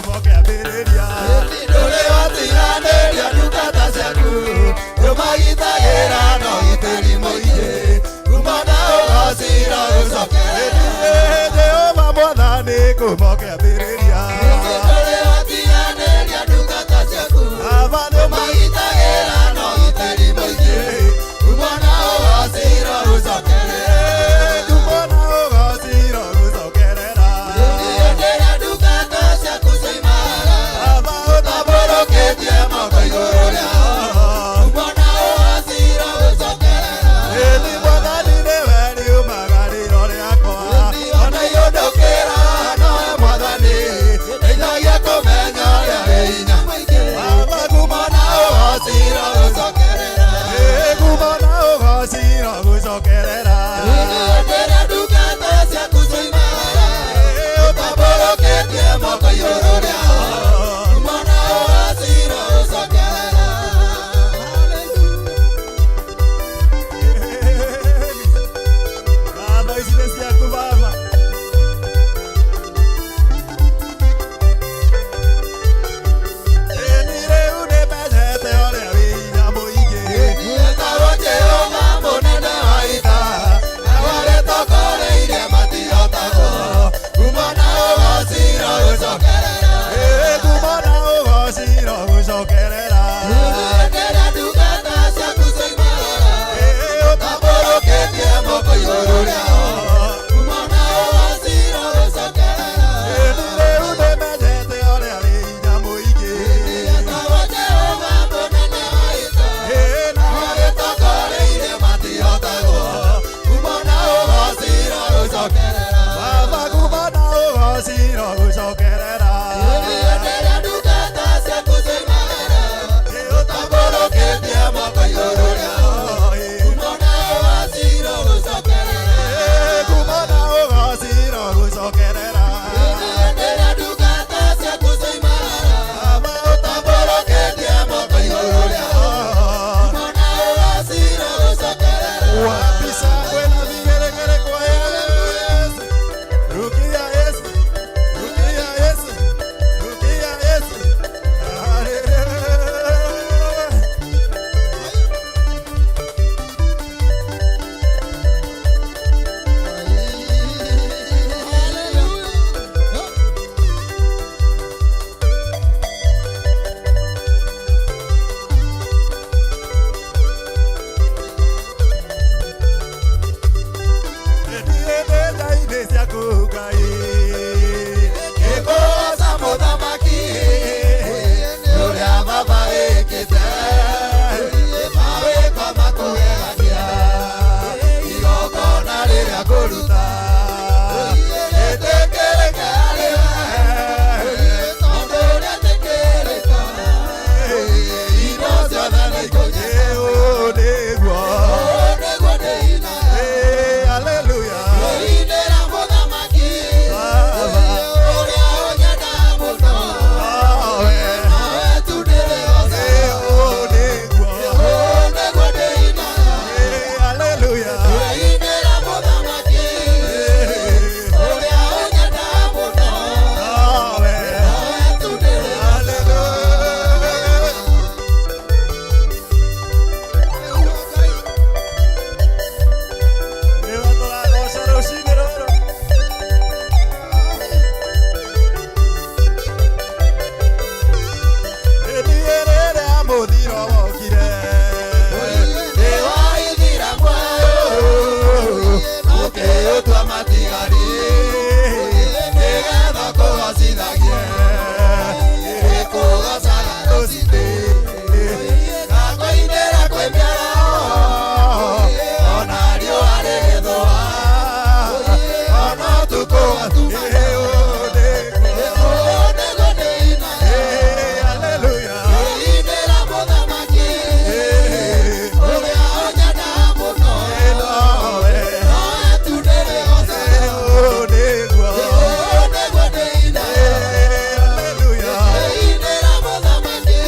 kuma kiambĩrĩria ndũrĩ watiganĩria ndungata ciaku ndũmagitagĩra na ũgitĩri mũingĩ kuma na ũgacira gũcokereria Jehova Mwathani kuma kiambĩrĩria ndũrĩ watiganĩria ndungata ciaku ndũmagitagĩra na ũgitĩri mũingĩ kuma na ũgacira gũcokereria kuma na ũgacira gũcokerera ndũrĩ ndungata ciaku cioimara ũtambũrũkĩtie moko igũrũ rĩao kuma na ũgacira gũcokerera ĩni Mwathani nĩwe riumagarĩro rĩakwa ona iũndũkĩra nowe Mwathani ndeithagia kũmenya ũrĩa wĩ hinya Baba kuma na ũgacira gũcokerera kuma na ũgacira gũcokerera ndũrĩ ndungata ciaku cioimara ũtambũrũkĩtie moko igũrũ rĩao kuma na ũgacira gũcokerera Baba ici nĩ ciaku Baba ĩni rĩu nĩmenyete ũrĩa wĩ hinya mũingĩ etagwo Jehova mũnene wa ita nawe rĩtokoreirie matihotagwo kuma na ũgacira gũcokerera kuma na ũgacira gũcokerera ndũrĩ ndungata ciaku cioimara ũtambũrũkĩtie moko igũrũ rĩao kuma na ũgacira gũcokerera ĩni rĩu nĩmenyete ũrĩa wĩ hinya mũingĩ etagwo Jehova mũnene wa ita nawe rĩtokoreirie matihotagwo kuma na ũgacira gũcokerera Baba kuma na ũgacira gũcokerera ndũrĩ ndungata ciaku cioimara ũtambũrũkĩtie moko igũrũ rĩao kuma na ũgacira gũcokerera kuma na ũgacira gũcokerera ndũrĩ ndungata ciaku cioimara ũtambũrũkĩtie moko igũrũ rĩao kuma na ũgacira gũcokerera wapi shangwe na vigeregere kwa Yesu rukia Yesu rukia Yesu rukia Yesu haleluya nĩ ciaku Ngai gĩkũgoca mũthamaki ũrĩa Baba wĩkĩte mawĩko makũgegania igongona rĩrĩa kũruta ĩtĩkĩrĩke harĩwe tondũ rĩatĩkĩrĩka indo ciothe nĩ ikũnye nĩguo ndĩina haleluya ndĩinĩra mũthamaki ũrĩa ũnyenda mũno nawe tu ndĩrĩ othe nĩguo ndĩina haleluya ndĩinĩra mũthamaki ũrĩa ũnyenda mũno nawe tu ndĩrĩ haleluya Nĩwe tũragoca rũcinĩ rũrũ ĩni rĩrĩa mũthiro wokire nĩ waithira muoyo ũkĩũtua matigari nĩgetha kũgocithagie gĩkũgocaga rũcinĩ gakoinĩra kwĩ mĩaraho ona riũa rĩgĩthũa ona ũtukũ watuma nĩguo ndĩina haleluya ndĩinĩra mũthamaki ũrĩa ũnyenda mũno nawe tu ndĩrĩ othe nĩguo ndĩina haleluya ndĩinĩra mũthamaki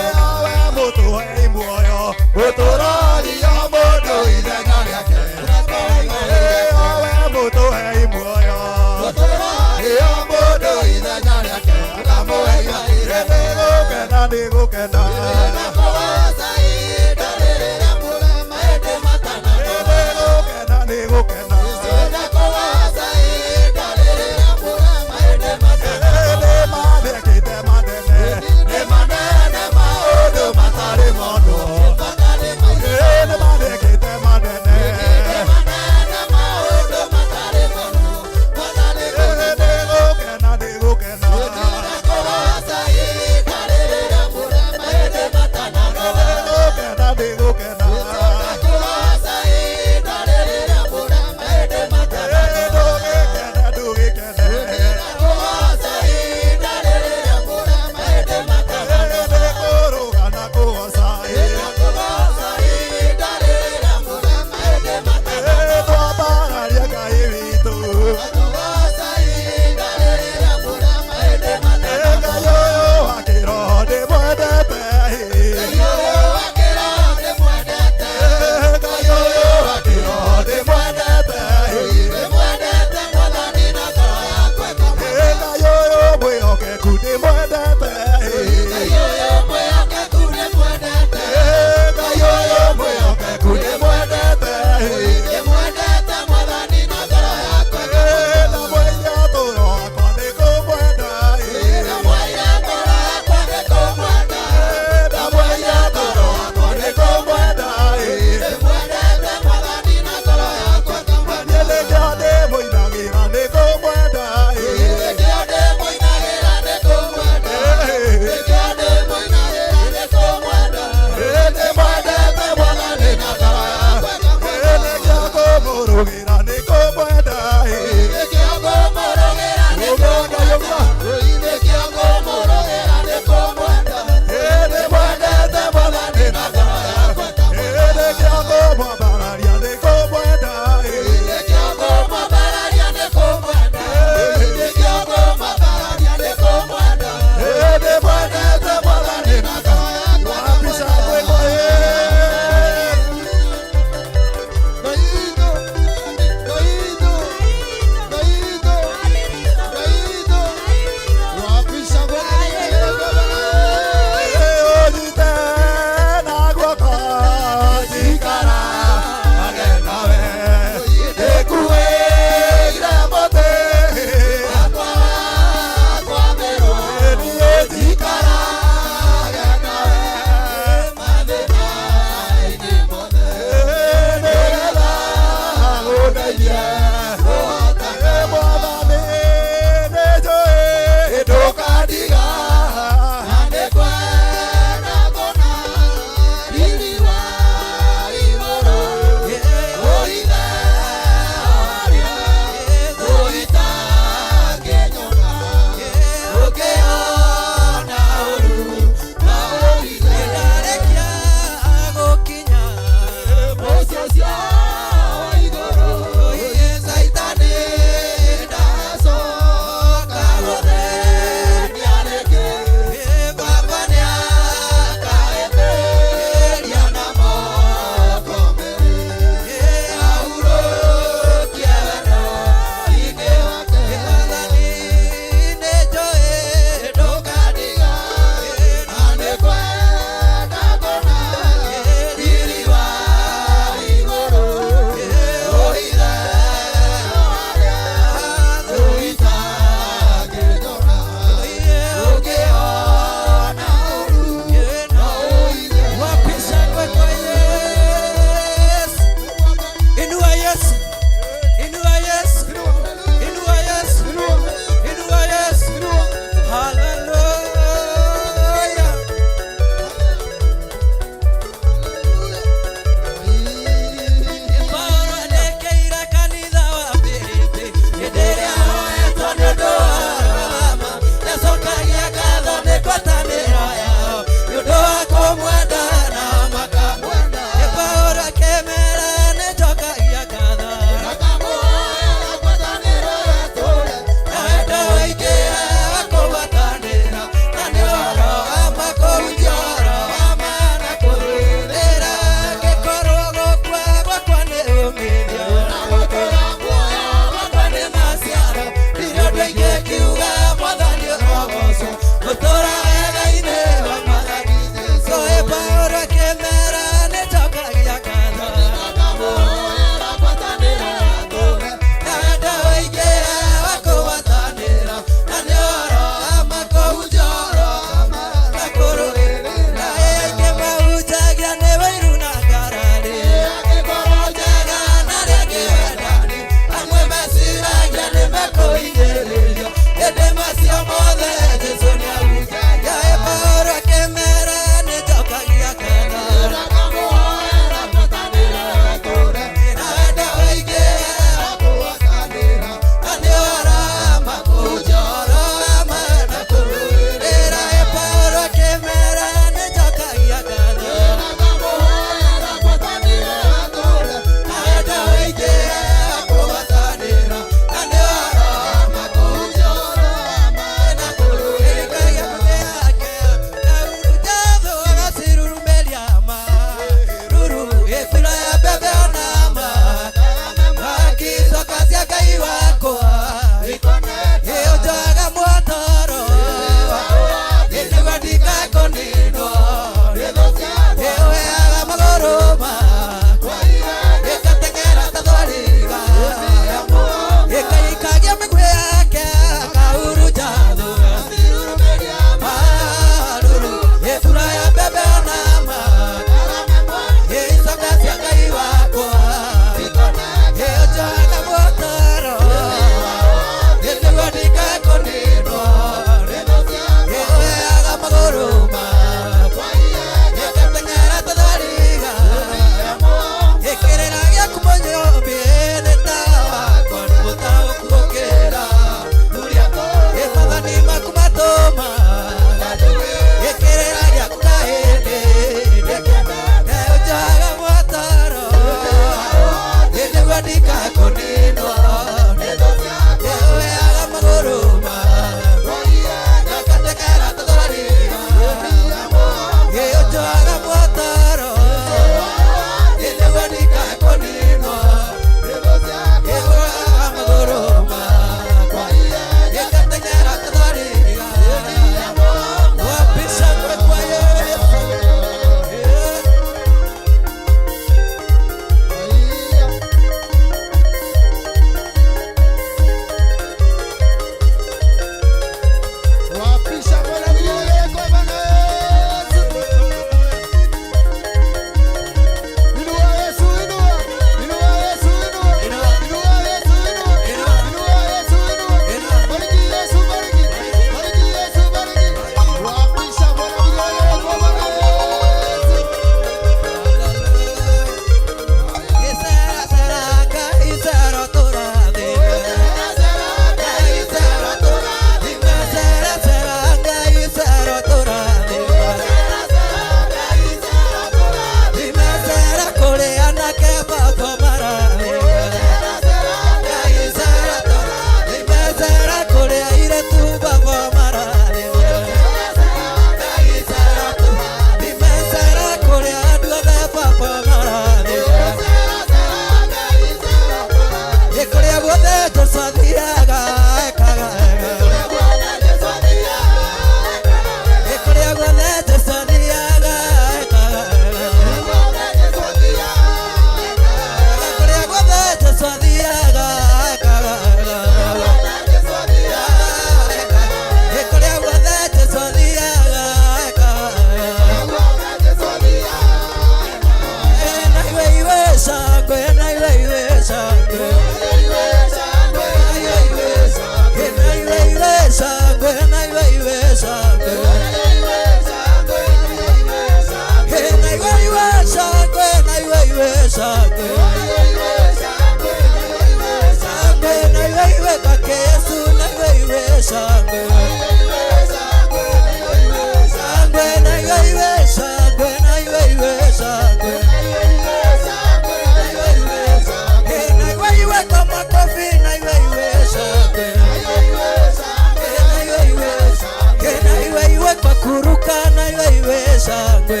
shangwe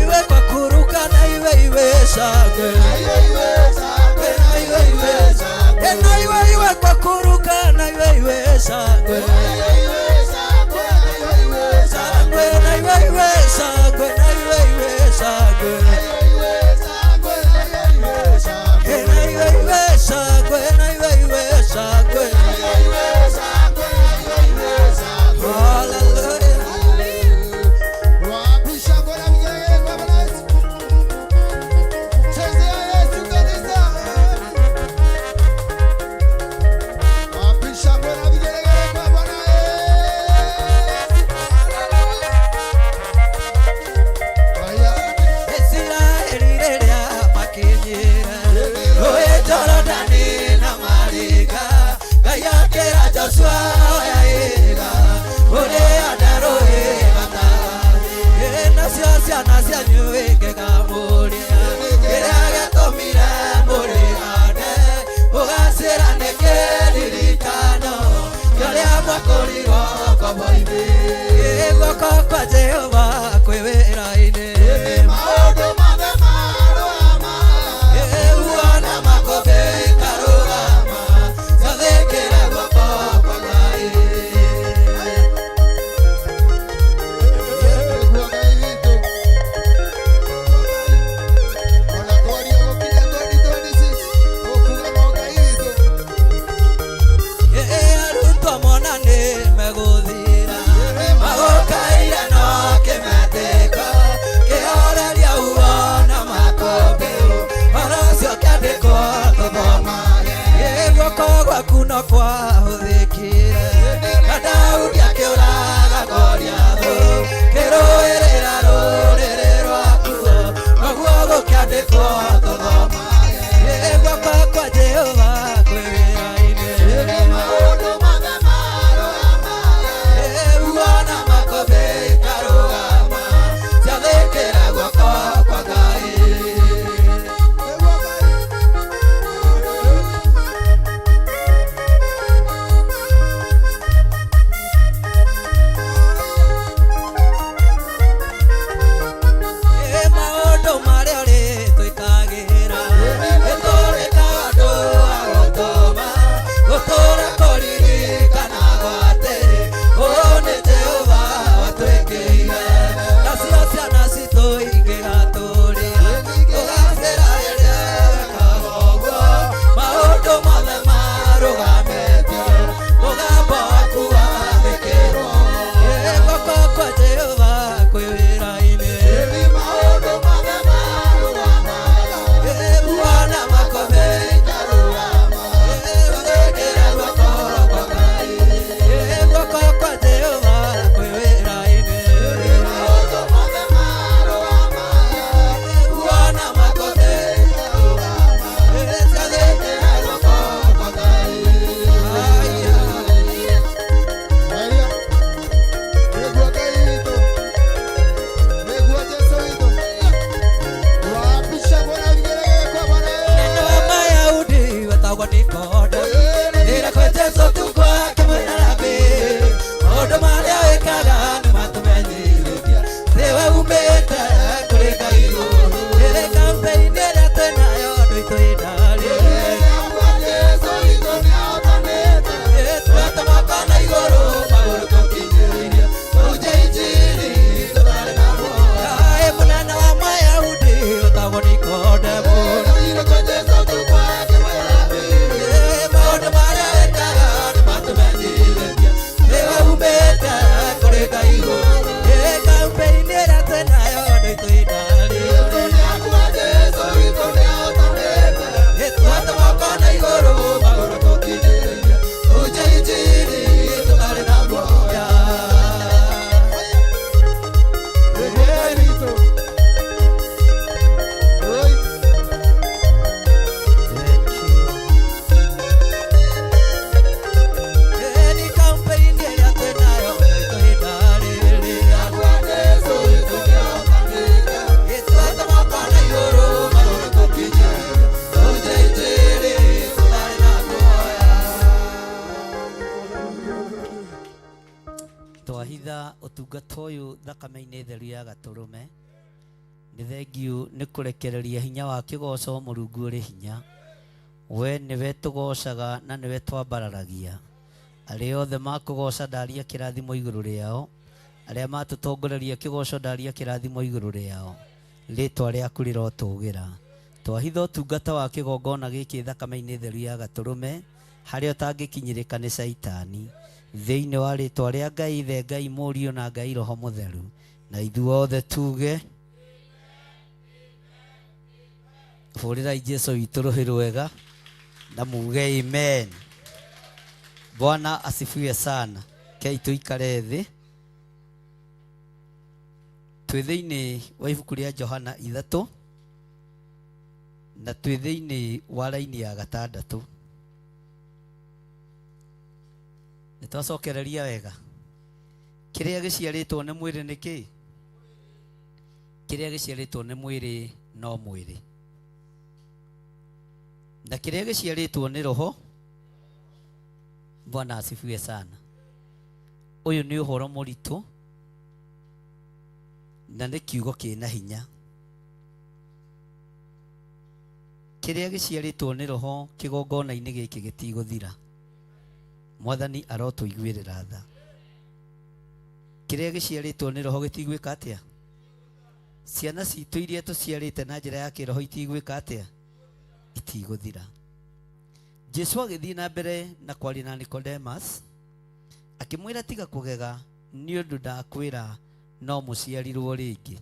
iwe kwa kuruka na iwe shangwe iwe kwa kuruka na iwe shangwe shangwe na iwe shangwe na iwe shangwe shangwe na iwe shangwe kwa Jehova kweweraine maundu mothe marugama uona makobe karugama sathikira guoko kwa Ngai arutwo monane meguthira magokaira no kimeteko kihoreria uona makombe orocio kiandiko tuthomage guoko gwaku no kwahuthikire na Daudi akiuraga Goliathu kiruirira ruriri rwaku noguo gukiandikwo tuthomage guoko kwa Jehova kwĩwĩra-inĩ maũndũ mothe marũgama uona makobe karũgama ciathĩkĩra guoko kwa Ngai maũndũ marĩa ũrĩ twĩkagĩra nĩtũrĩkaga andũ a gũtũma gũtũra kũririkana gwate ũũ nĩ Jehova watwĩkĩire nacio ciana citũ ingĩgatũũria tũgacĩra rĩrĩa wekaga ũguo maũndũ mothe marũgamĩtio mũgambo waku wathĩkĩrwo guoko kwa Jehova kwĩ wĩra-inĩ maũndũ mothe marũgamaga uona makobe karũgama sathĩkĩra guoko kwa Ngai guoko kwa Jehova kwĩ wĩra-inĩ maũndũ mothe marũgamaga uona makobe karũgama sathĩkĩra guoko kwa Ngai neno wa Mayahudi wetagwo Nikodemo nĩrekwo Jesũ tu gwake mwĩna rabi maũndũ marĩa wĩkaga nĩmatũmenyithĩtie nĩwe umĩte kũrĩ Ngai igũrũ ĩrĩ kampeini ĩrĩa twĩnayo andũ aitũ ĩndarĩ twatũmaka na igũrũ magũrũ tũkinyĩrĩrie tũnje injiri tũtarĩ na guoya mũnene wa Mayahudi wetagwo Nikodemo Bwana ũtungata ũyũ thakame-inĩ theru ya Gatũrũme. Nĩ thengiũ nĩ kũrekereria hinya wa kĩgoco Mũrungu ũrĩ hinya. We nĩwe tũgocaga na nĩwe twambararagia. Arĩa othe makũgoca ndaria kĩrathimo igũrũ rĩao. Arĩa matũtongoreria kĩgoco ndaria kĩrathimo igũrũ rĩao. Rĩtwa rĩaku rĩrotũgĩra. Twahitha ũtungata wa kĩgongona gĩkĩ thakame-inĩ theru ya Gatũrũme harĩa ũtangĩkinyĩrĩka nĩ Saitani. Thĩinĩ wa rĩtwa rĩa Ngai Ithe, Ngai Mũriũ na Ngai Roho Mũtheru. Na ithuothe tuge bũrĩrai Jesũ witũ rũhĩ rwega na muge amen. Bwana asifiwe sana. Kei tuikare thĩ. Twĩ thĩinĩ wa ibuku rĩa Johana 3 na twĩ thĩinĩ wa raini ya 6. Nĩtwacokereria wega. Kĩrĩa gĩciarĩtwo nĩ mwĩrĩ nĩ kĩ? Kĩrĩa gĩciarĩtwo nĩ mwĩrĩ no mwĩrĩ. Na kĩrĩa gĩciarĩtwo nĩ roho. Bwana asifiwe sana. Ũyũ nĩ ũhoro mũritũ na nĩ kiugo kĩna hinya. Kĩrĩa gĩciarĩtwo nĩ roho kĩgongona-inĩ gĩkĩ gĩtigũthira. Mwathani arotũiguĩrĩra tha. Kĩrĩa gĩciarĩtwo nĩ roho gĩtigwĩka atĩa? Ciana citũ iria tũciarĩte na njĩra ya kĩroho itigwĩka atĩa? Itigũthira. Jesũ agĩthiĩ na mbere na kwaria na Nicodemus akĩmwĩra tiga kũgega nĩ ũndũ ndakwĩra no mũciarirwo rĩngĩ.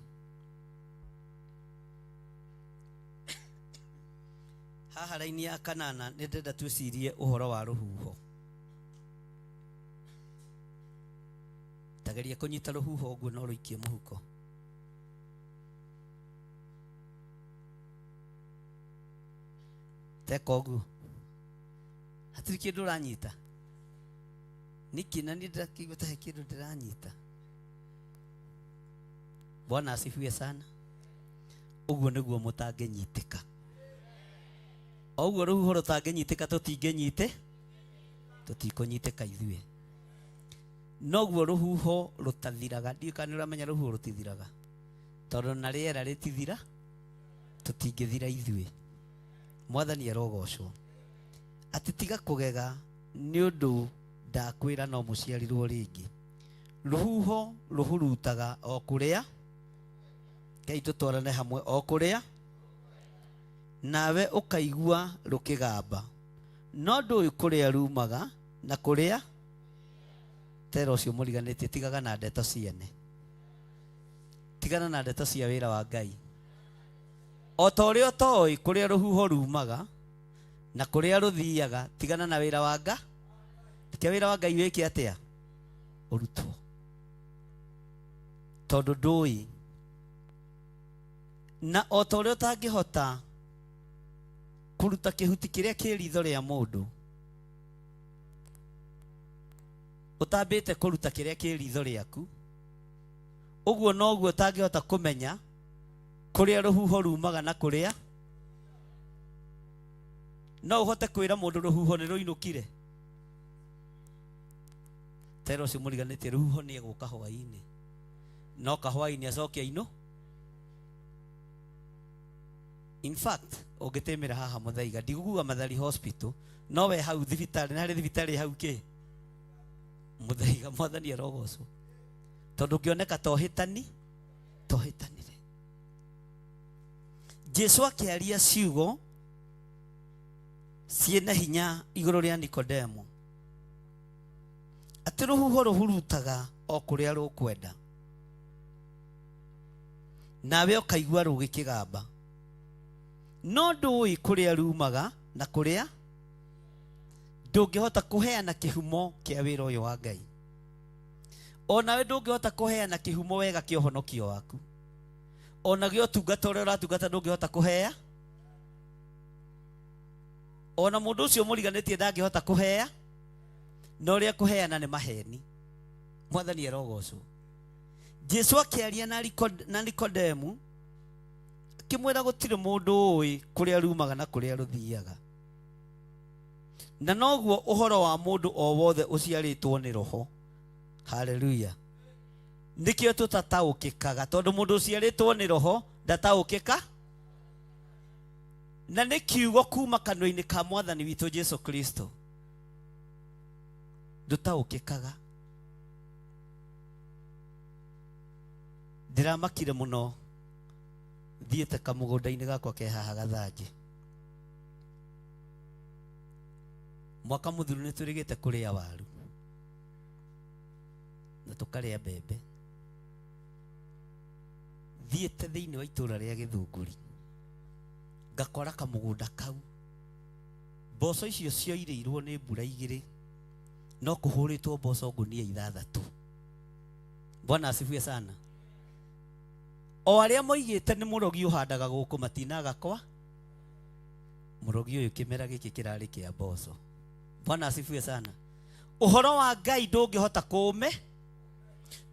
Haha raini ya 8 nĩ ndenda twĩcirie ũhoro wa rũhuho. Tageria kũnyita rũhuho ũguo no rũikie mũhuko. Teka ũguo. Hatirĩ kĩndũ ũranyita. Niki na nĩ ndakĩigua ta he kĩndũ ndĩranyita. Bwana asifiwe sana. Ũguo nĩguo mũtangĩnyitĩka. Ũguo rũhuho rũtangĩnyitĩka tũtingĩnyite. Tũtikũnyitĩka ithuĩ. Noguo rũhuho rũtathiraga. Ndiũĩ kana nĩũramenya rũhuho rũtithiraga. Tondũ na rĩera rĩtithira tũtingĩthira ithuĩ. Mwathani arogocwo. Ati tiga kũgega nĩ ũndũ ndakwĩra no mũciarirwo rĩngĩ. Rũhuho rũhurutaga o kũrĩa. Kei tũtwarane hamwe o kũrĩa. Nawe ũkaigua rũkĩgamba. No ndũĩ kũrĩa rumaga na kũrĩa. Tera ũcio mũriganĩtie tigaga na ndeto ciene. Tigana na ndeto cia wĩra wa Ngai. O ta ũrĩa ũtoĩ kũrĩa rũhuho rumaga na kũrĩa rũthiaga, tigana na wĩra wa Ngai. Tiga wĩra wa Ngai wĩke atĩa? Ũrutwo. Tondũ ndũĩ. Na o ta ũrĩa ũtangĩhota kũruta kĩhuti kĩrĩa kĩ ritho rĩa mũndũ, ũtambĩte kũruta kĩrĩa kĩ ritho rĩaku, ũguo noguo ũtangĩhota kũmenya kũrĩa rũhuho rumaga na kũrĩa. No ũhote kwĩra mũndũ rũhuho nĩ rũinũkire? Tera ũcio mũriganĩtie rũhuho nĩ egũka hwaĩ-inĩ. No kahwaĩ-inĩ acoke ainũ. In fact, ũngĩtĩmĩra haha Mũthaiga, ndigũkuga Mathari Hospital, no we hau thibitarĩ, na harĩ thibitarĩ hau kĩ? Mũthaiga. Mwathani arogocwo. Tondũ ũngĩoneka tohĩtani, tohĩtanire. Jesũ akĩaria ciugo ciĩna hinya igũrũ rĩa Nikodemo. Atĩ rũhuho rũhurutaga o kũrĩa rũkwenda. Nawe ũkaigua rũgĩkĩgamba. No ndũĩ kũrĩa rumaga na kũrĩa. Ndũngĩhota kũheana kĩhumo kĩa wĩra ũyũ wa Ngai. O nawe ndũngĩhota kũheana kĩhumo wega kĩa ũhonokio waku. O na gĩa ũtungata ũrĩa ũratungata ndũngĩhota kũhea. O na mũndũ ũcio mũriganĩtie ndangĩhota kũhea. Na ũrĩa kũheana nĩ maheni. Mwathani arogocwo. Jesũ akĩaria na Nikodemu akĩmwĩra gũtirĩ mũndũ ũĩ kũrĩa rumaga na kũrĩa rũthiaga. Na noguo ũhoro wa mũndũ o wothe ũciarĩtwo nĩ roho. Haleluya. nikio tutataũkĩkaga tondũ mũndũ ũciarĩtwo nĩ roho ndataũkĩka na nĩ kiugo kuma kanua-inĩ ka mwathani witũ Jesu Kristo ndũtaũkĩkaga. Ndĩramakire mũno thiĩte kamũgũnda-inĩ gakwa ke haha Gathanjĩ. Mwaka mũthiru nĩ tũrĩgĩte kũrĩa waru na tũkarĩa mbembe. Thiĩte thĩinĩ wa itũũra rĩa Gĩthũngũri ngakora kamũgũnda kau mboco icio cioirĩirwo nĩ mbura igĩrĩ no kũhũrĩtwo mboco ngũnia 6. Bwana asifiwe sana. O arĩa moigĩte nĩ mũrogi ũhandaga gũkũ matinaga kwa mũrogi ũyũ kĩmera gĩkĩ kĩrarĩ kĩa mboco. Bwana asifiwe sana. Ũhoro wa Ngai ndũngĩhota kũũme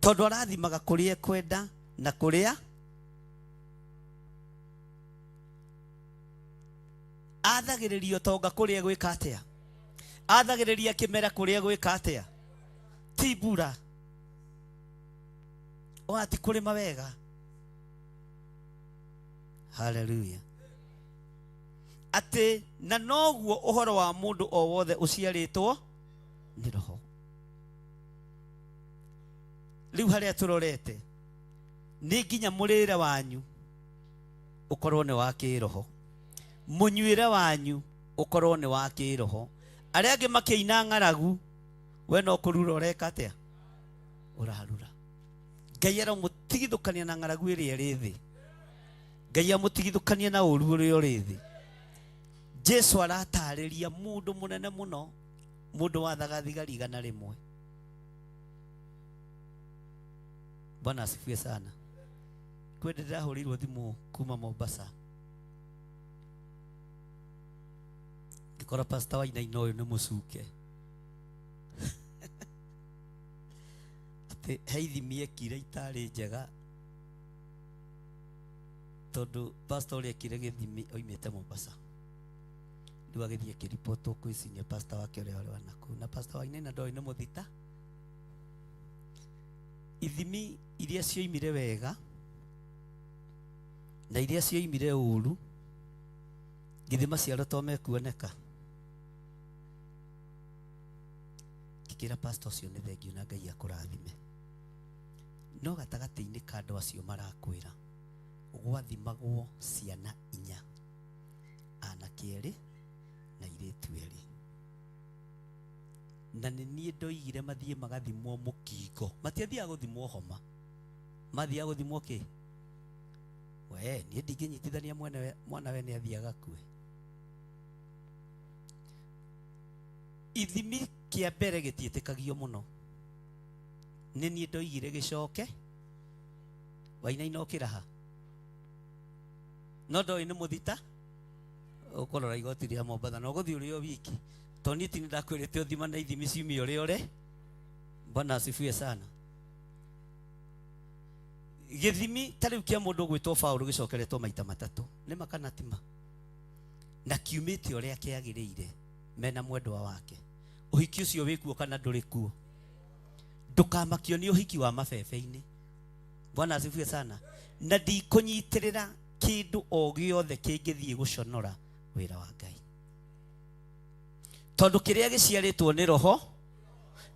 tondũ arathimaga kũrĩa ekwenda na kũrĩa athagĩrĩrio tonga kũrĩa gwĩka atĩa, athagĩrĩria kĩmera kũrĩa gwĩka atĩa, ti mbura o ati kũrĩma wega. Hallelujah. Atĩ na noguo ũhoro wa mũndũ o wothe ũciarĩtwo nĩ roho. Rĩu harĩa tũrorete nĩ nginya mũrĩre wanyu ũkorwo nĩ wa kĩroho, mũnyuĩre wanyu ũkorwo nĩ wa kĩroho. Arĩa angĩ makĩina ng'aragu we no kũrura ũreka atĩa ũrarura. Ngai aramũtigithũkania na ng'aragu ĩrĩa ĩrĩ thĩ, Ngai amũtigithũkania na ũru ũrĩa ũrĩ thĩ. Jesu aratarĩria mũndũ mũnene mũno, mũndũ wathaga thigari 100. Bwana asifiwe sana. Kwende ndahũrĩirwo thimũ kuma Mombasa ngĩkora pastor Wainaina ũyũ nĩ mũcuke atĩ he ithimi ekire itarĩ njega tondũ pastor ũrĩa ekire gĩthimi oimĩte Mombasa. Rĩu agĩthiĩ akĩripotwo kwĩ senior pastor wake ũrĩa warĩ wa Nakuru, na pastor Wainaina ndoĩ nĩ mũthita. Ithimi iria cioimire wega na iria cioimire ũru githĩ maciaro to mekuoneka. Ngĩkĩra pastor ũcio nĩ thengiũ na Ngai akũrathime. No gatagatĩ-inĩ ka andũ acio marakwĩra gwathimagwo ciana 4, anake 2 na airĩtu 2. Na nĩ niĩ ndoigire mathiĩ magathimwo mũkingo, matiathiaga gũthimwo homa, mathiaga gũthimwo kĩ? We niĩ ndingĩnyitithania mwanawe nĩ athiaga kue. Ithimi kĩa mbere gĩtiĩtĩkagio mũno, nĩ niĩ ndoigire gĩcoke. Wainaina ũkĩra ha no ndoĩ nĩ mũthita ũkũrora igoti rĩa Mombasa no gũthiĩ ũrĩ o wiki to niĩ ti nĩ ndakwĩrĩte ũthima na ithimi ciumie ũrĩ. Bwana asifiwe sana. Gĩthimi ta rĩu kĩa mũndũ gwĩtwo Paul gĩcokeretwo maita 3 nĩ makana tima na kiumĩte ũrĩa kĩagĩrĩire mena mwendwa wake. Ũhiki ũcio wĩkuo kana ndũrĩ kuo, ndũkamakio nĩ ũhiki wa mabebe-inĩ. Bwana asifiwe sana. Na ndikũnyitĩrĩra kĩndũ o gĩothe kĩngĩthiĩ gũconora wĩra wa Ngai, tondũ kĩrĩa gĩciarĩtwo nĩ roho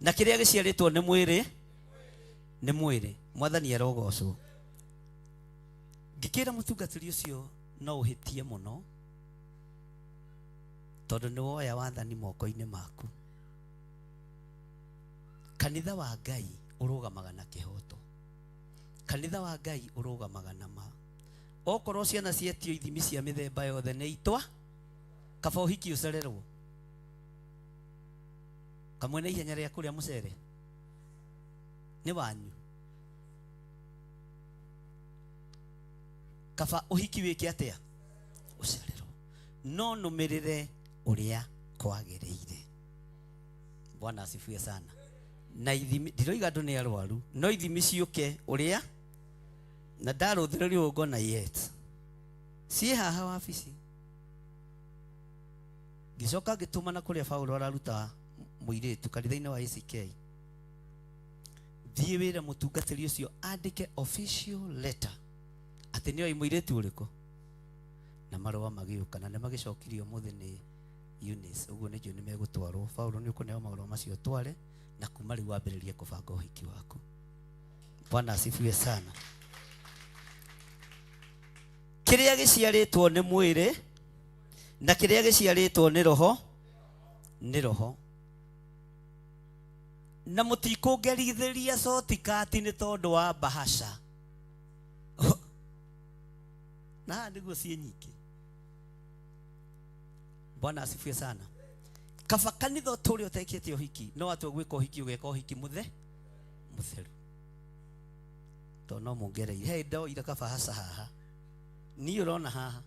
na kĩrĩa gĩciarĩtwo nĩ mwĩrĩ. Mwathani arogocwo. Ngĩkĩra mũtungatĩri ũcio no ũhĩtie mũno tondũ nĩ woya wathani moko-inĩ maku. Kanitha wa Ngai ũrũgamaga na kĩhoto, kanitha wa Ngai ũrũgamaga na ma. Okorwo ciana cietio ithimi cia mĩthemba yothe nĩ itwa kaba ũhiki ũcererwo. Kamwe nĩ ihenya rĩa kũrĩa mũcere nĩ wanyu, kaba ũhiki wĩke atĩa ũcererwo. No nũmĩrĩre ũrĩa kwagĩrĩire. Bwana asifiwe sana. Na ithimi ndiroiga andũ nĩ arwaru, no ithimi ciũke ũrĩa na ndarũthĩrĩrio ũgo na yet ciĩ haha wabici. Ngĩcoka ngĩtũmana kũrĩa Paulo araruta mũirĩtu kanitha-inĩ wa ACK. thiĩ wĩra mũtungatĩri ũcio andĩke official letter atĩ nĩoĩ mũirĩtu ũrĩkũ, na marũa magĩũka na nĩ magĩcokirio mũthĩ nĩ Eunice. Ũguo nĩkĩo nĩ megũtwarwo. Paulo nĩ ũkũneo marũa macio tware, na kuma rĩu wambĩrĩrie kũbanga ũhiki waku. Bwana asifiwe sana. Kĩrĩa gĩciarĩtwo nĩ mwĩrĩ na kĩrĩa gĩciarĩtwo nĩ roho nĩ roho. Na mũtikũngerithĩria sotikati nĩ tondũ wa bahasha. Na nĩguo ciĩ nyingĩ. Bwana asifiwe sana. Kaba kanitha ũtũũre ũtekĩte ũhiki, no atua gwĩka ũhiki ũgeka ũhiki mũtheru. Tondũ no mũngereire. He ndoire kabahasha haha. Niĩ ũrona haha.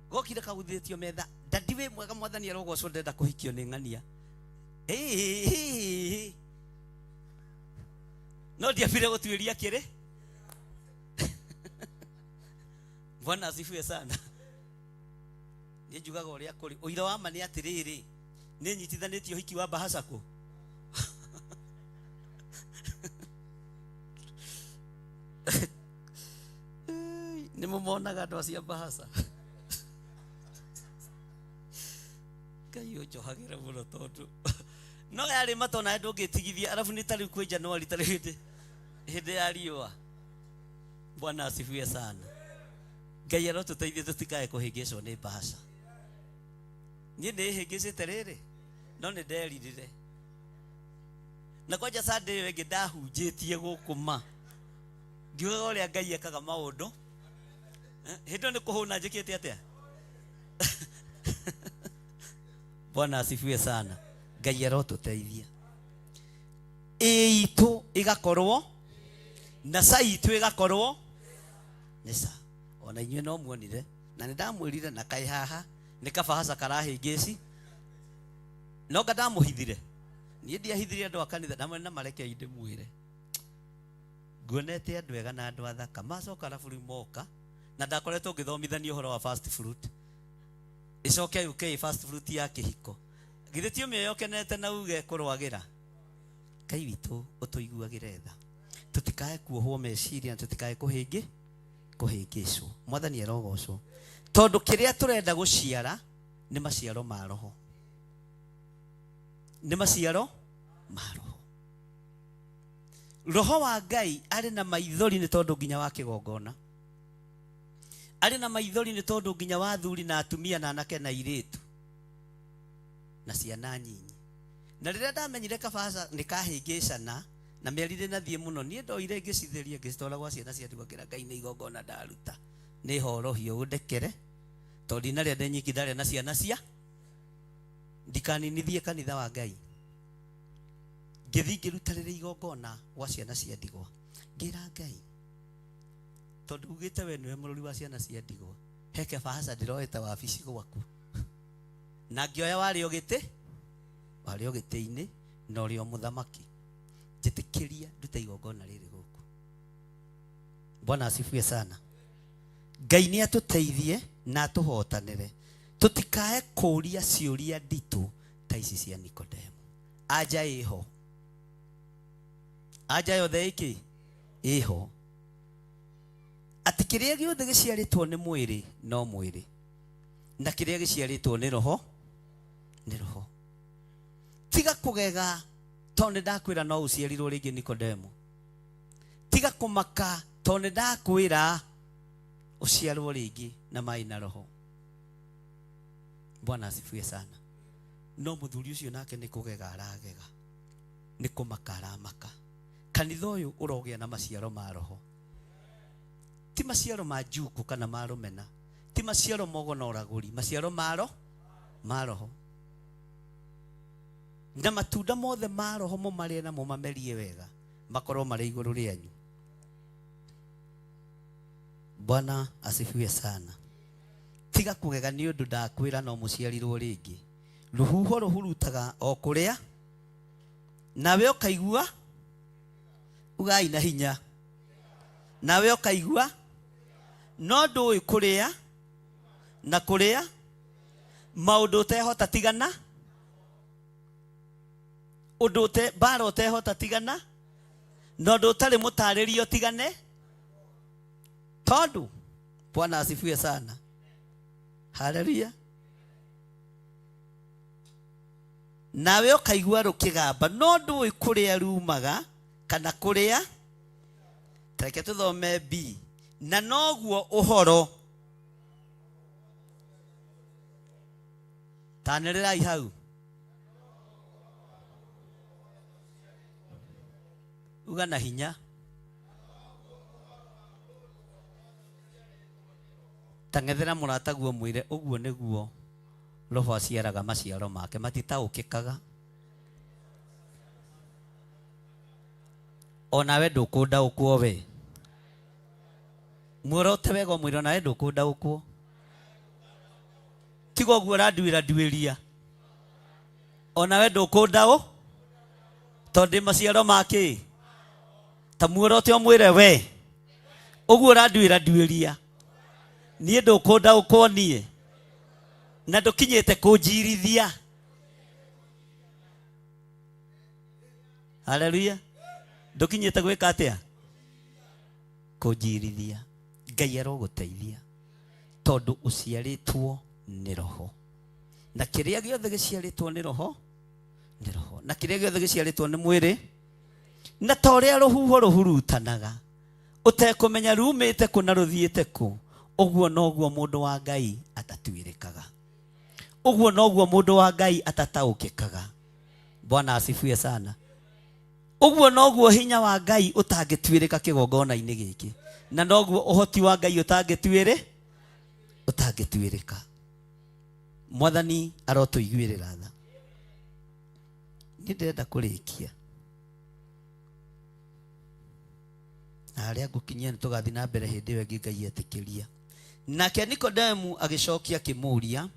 Gokire kaguthĩtio metha. Ndadi wĩ mwega mwathani arogocwo ndenda kũhikio nĩ ng'ania. No ndiambire gũtuĩria kĩrĩ. Bwana asifiwe sana. Nĩ njugaga ũrĩa kũrĩ. Ũira wa ma nĩ atĩrĩrĩ, nĩ nyitithanĩtie ũhiki wa bahasha kũ? Nĩ mũmonaga andũ acio bahasha. Ngai ũnjohagĩra mũno tondũ no yarĩ matona ndũngĩtigithia, arabu nĩ tarĩu kwĩ Januari tarĩu hĩndĩ ya riũa. Bwana asifiwe sana. Ngai arotũteithie tũtikae kũhĩngĩcwo nĩ bahasha. Niĩ nĩhĩngĩcĩte rĩrĩ, no nĩ nderirire. Na kwanja Sunday ĩyo ĩngĩ ndahunjĩtie gũkũ ma, ngiugaga ũrĩa Ngai ekaga maũndũ. Hĩndĩ nĩ kũhũna njĩkĩte atĩa? Bwana asifiwe sana. Ngai arotũteithia. Itũ ĩgakorwo na sa itũ ĩgakorwo nĩ sa. Ona inyuĩ no muonire na nĩ ndamwĩrire na kaĩ haha nĩ kabahasha karahĩngĩci. No ngandamũhithire. Niĩ ndiahithire andũ a kanitha, ndamwĩra na mareke inde mwĩre. Nguonete andũ ega na andũ athaka macoka arabu rĩu moka, na ndakoretwo ngĩthomithania ũhoro wa fast fruit. Icoke UK fast fruit ya kĩhiko. Githĩ ti ũmĩoyo ũkenete na uge kũrwagĩra. Ngai witũ ũtũiguagĩre tha. Tũtikae kuohwo meciria, tũtikae kũhĩngĩcwo. Mwathani arogocwo. Tondũ kĩrĩa tũrenda gũciara nĩ maciaro ma roho. Nĩ maciaro ma roho. Roho wa Ngai arĩ na maithori nĩ tondũ nginya wa kĩgongona. Arĩ na maithori nĩ tondũ nginya wa athuri na atumia na anake na airĩtu na ciana nyinyi. Na rĩrĩa ndamenyire kabahasha nĩ kahĩngĩcana na mĩarire na thiĩ mũno, niĩ ndoire ngĩcitheria ngĩcitwara gwa ciana cia ndigagĩra Ngai nĩ igongona ndaruta. Nĩ horohio ũndekere tondũ ndinarĩa ndĩ nyiki ndarĩa na ciana cia ndikaninithie kanitha wa Ngai. Ngĩthiĩ ngĩruta rĩrĩa igongona gwa ciana cia ndigwa. Ngĩra Ngai, tondũ ugĩte we nĩwe mũrori wa ciana cia ndigwa, he kabahasha ndĩroete wabici gwaku. Na ngĩoya warĩ gĩtĩ-inĩ na ũrĩ o mũthamaki. Njĩtĩkĩria nduta igongona rĩrĩ gũkũ. Bwana asifiwe sana. Ngai nĩ atũteithie na atũhotanĩre. Tũtikae kũũria ciũria nditũ ta ici cia Nikodemu. Anja ĩho. Anja yothe ĩkĩ ĩho. Atĩ kĩrĩa gĩothe gĩciarĩtwo nĩ mwĩrĩ no mwĩrĩ, na kĩrĩa gĩciarĩtwo nĩ roho nĩ roho. Tiga kũgega tondũ ndakwĩra no ũciarirwo rĩngĩ Nikodemu. Tiga kũmaka tondũ ndakwĩra ũciarwo rĩngĩ na maĩ na roho. Bwana asifiwe sana. No mũthuri ũcio nake nĩ kũgega aragega, nĩ kũmaka aramaka. Kanitha ũyũ ũrogĩa na maciaro ma roho. Ti maciaro ma njuku kana ma rũmena. Ti maciaro mogo na ũragũri. Maciaro ma roho. Na matunda mothe ma roho mũmarĩe na mũmamerie wega, makorwo marĩ igũrũ rĩanyu. Bwana asifiwe sana. Tiga kũgega nĩ ũndũ ndakwĩra no mũciarirwo rĩngĩ. Rũhuho rũhurutaga o kũrĩa, nawe ũkaigua ugai na hinya. Nawe ũkaigua no ndũĩ kũrĩa na kũrĩa maũndũ ũtehota tigana. undu te bara utehota tigana no ndu utari mutaririo tigane tondu Bwana asifiwe sana. Haleluya. Nawe ukaigua rukigamba no ndui kuria rumaga kana kuria. Tareke tuthome B. Na noguo uhoro. Tanirirai hau. Uga na hinya. Tangethera murata guo mwire uguo niguo roho aciaraga maciaro make matitaũkĩkaga. Onawe ndũkũndaũkwo we. Muorote wega mwĩre onawe ndũkũndaũkwo. Tiga ũguo ũranduĩra. Onawe ndũkũndaũ tondũ maciaro make. Ta muorote ũmwĩre we. Ũguo ũranduĩra. Niĩ ndũkũndaũkwo niĩ. Na ndũkinyĩte kũnjirithia. Haleluya. Ndũkinyĩte gwĩka atĩa? Kũnjirithia. Ngai arogũteithia tondũ ũciarĩtwo nĩ roho. Na kĩrĩa gĩothe gĩciarĩtwo nĩ roho nĩ roho. Na kĩrĩa gĩothe gĩciarĩtwo nĩ mwĩrĩ. Na ta ũrĩa rũhuho rũhurutanaga ũtekũmenya rumĩte kũ na rũthiĩte kũ, ũguo noguo mũndũ wa Ngai atatuĩrĩkaga. Ũguo noguo mũndũ wa Ngai atataũkĩkaga. Bwana asifiwe sana. Ũguo noguo hinya wa Ngai ũtangĩtuĩrĩka kĩgongona-inĩ gĩkĩ. Na noguo ũhoti wa Ngai ũtangĩtuĩrĩka. Mwathani arotũiguĩrĩra tha. Nĩ ndĩrenda kũrĩkia. Na arĩa ngũkinyia nĩ tũgathiĩ na mbere hĩndĩ ĩyo ĩngĩ Ngai etĩkĩria. Nake Nikodemu agĩcokia akĩmũũria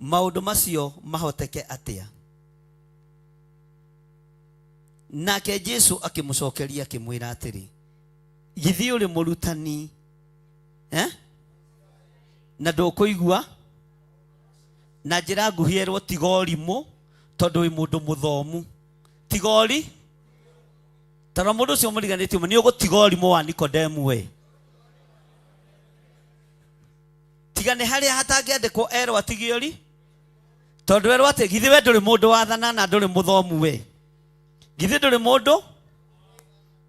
maũndũ macio mahoteke atĩa. Nake Jesu akĩmũcokeria akĩmwĩra atĩrĩ, githĩ ũrĩ mũrutani na ndũkũigua? Na njĩra nguhĩ erwo tiga ũrimũ tondũ wĩ mũndũ mũthomu. Tiga ũri? Tara mũndũ ũcio mũriganĩtie nĩ ũgũtiga ũrimũ wa Nikodemu we. Tiga nĩ harĩa hatangĩandĩkwo erwo atige ũri. Tondũ erwo atĩ githĩ we ndũrĩ mũndũ wathana na ndũrĩ mũthomu we. Githĩ ndũrĩ mũndũ?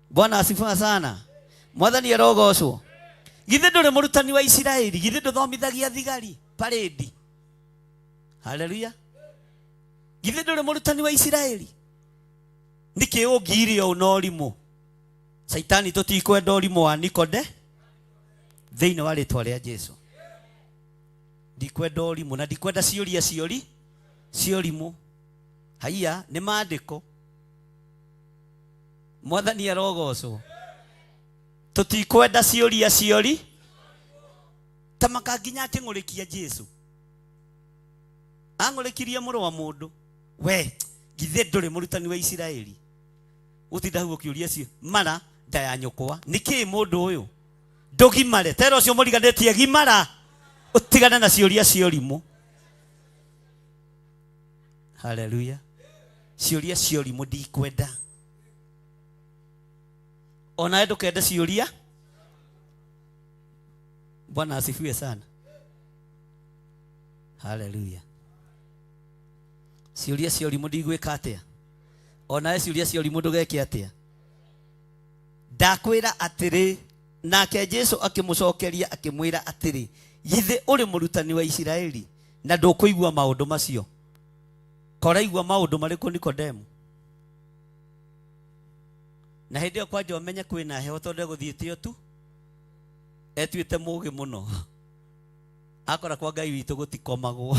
Bwana asifiwe sana. Mwathani arogocwo. Githĩ ndũrĩ mũrutani wa Isiraeli? Githĩ ndũthomithagia thigari parade? Haleluya. Githĩ ndũrĩ mũrutani wa Isiraeli? Nĩkĩ ũngire ũna ũrimũ? Saitani tũtikwenda ũrimũ wa Nikode thĩinĩ wa rĩtwa rĩa Jesu. Ndikwenda ũrimũ na ndikwenda ciũria ciorimũ. Haiya nĩ maandĩko. Mwathani arogocwo. Tũtikwenda ciũria ta makanginya atĩng'ũrĩkia Jesu. Ang'ũrĩkirie mũrũ wa mũndũ. We, githĩ ndũrĩ mũrutani wa Isiraeli? Ũtinda hau ũkĩũria cio mara nda ya nyũkwa. Nĩkĩ mũndũ ũyũ? Ndũgimare. Tera ũcio mũriganĩtie gimara. Ũtigane na ciũria ciorimũ. Haleluya. Ciũria ciorimũ ndikwenda. Ona ndũkenda ciũria. Bwana asifiwe sana. Haleluya. Ciũria ciorimũ ndigwĩka atĩa? Ona ciũria ciorimũ ndũgeke atĩa? Ndakwĩra atĩrĩ, nake Jesu akĩmũcokeria akĩmwĩra atĩrĩ, githĩ ũrĩ mũrutani wa Isiraeli na ndũkũigua maũndũ macio? Koraigua maũndũ marĩkũ Nikodemu? Na hĩndĩ ĩyo kwanja ũmenye kwĩna heho tondũ egũthiĩte o tu. Etuĩte mũũgĩ mũno. Akora kwa Ngai witũ gũtikomagwo.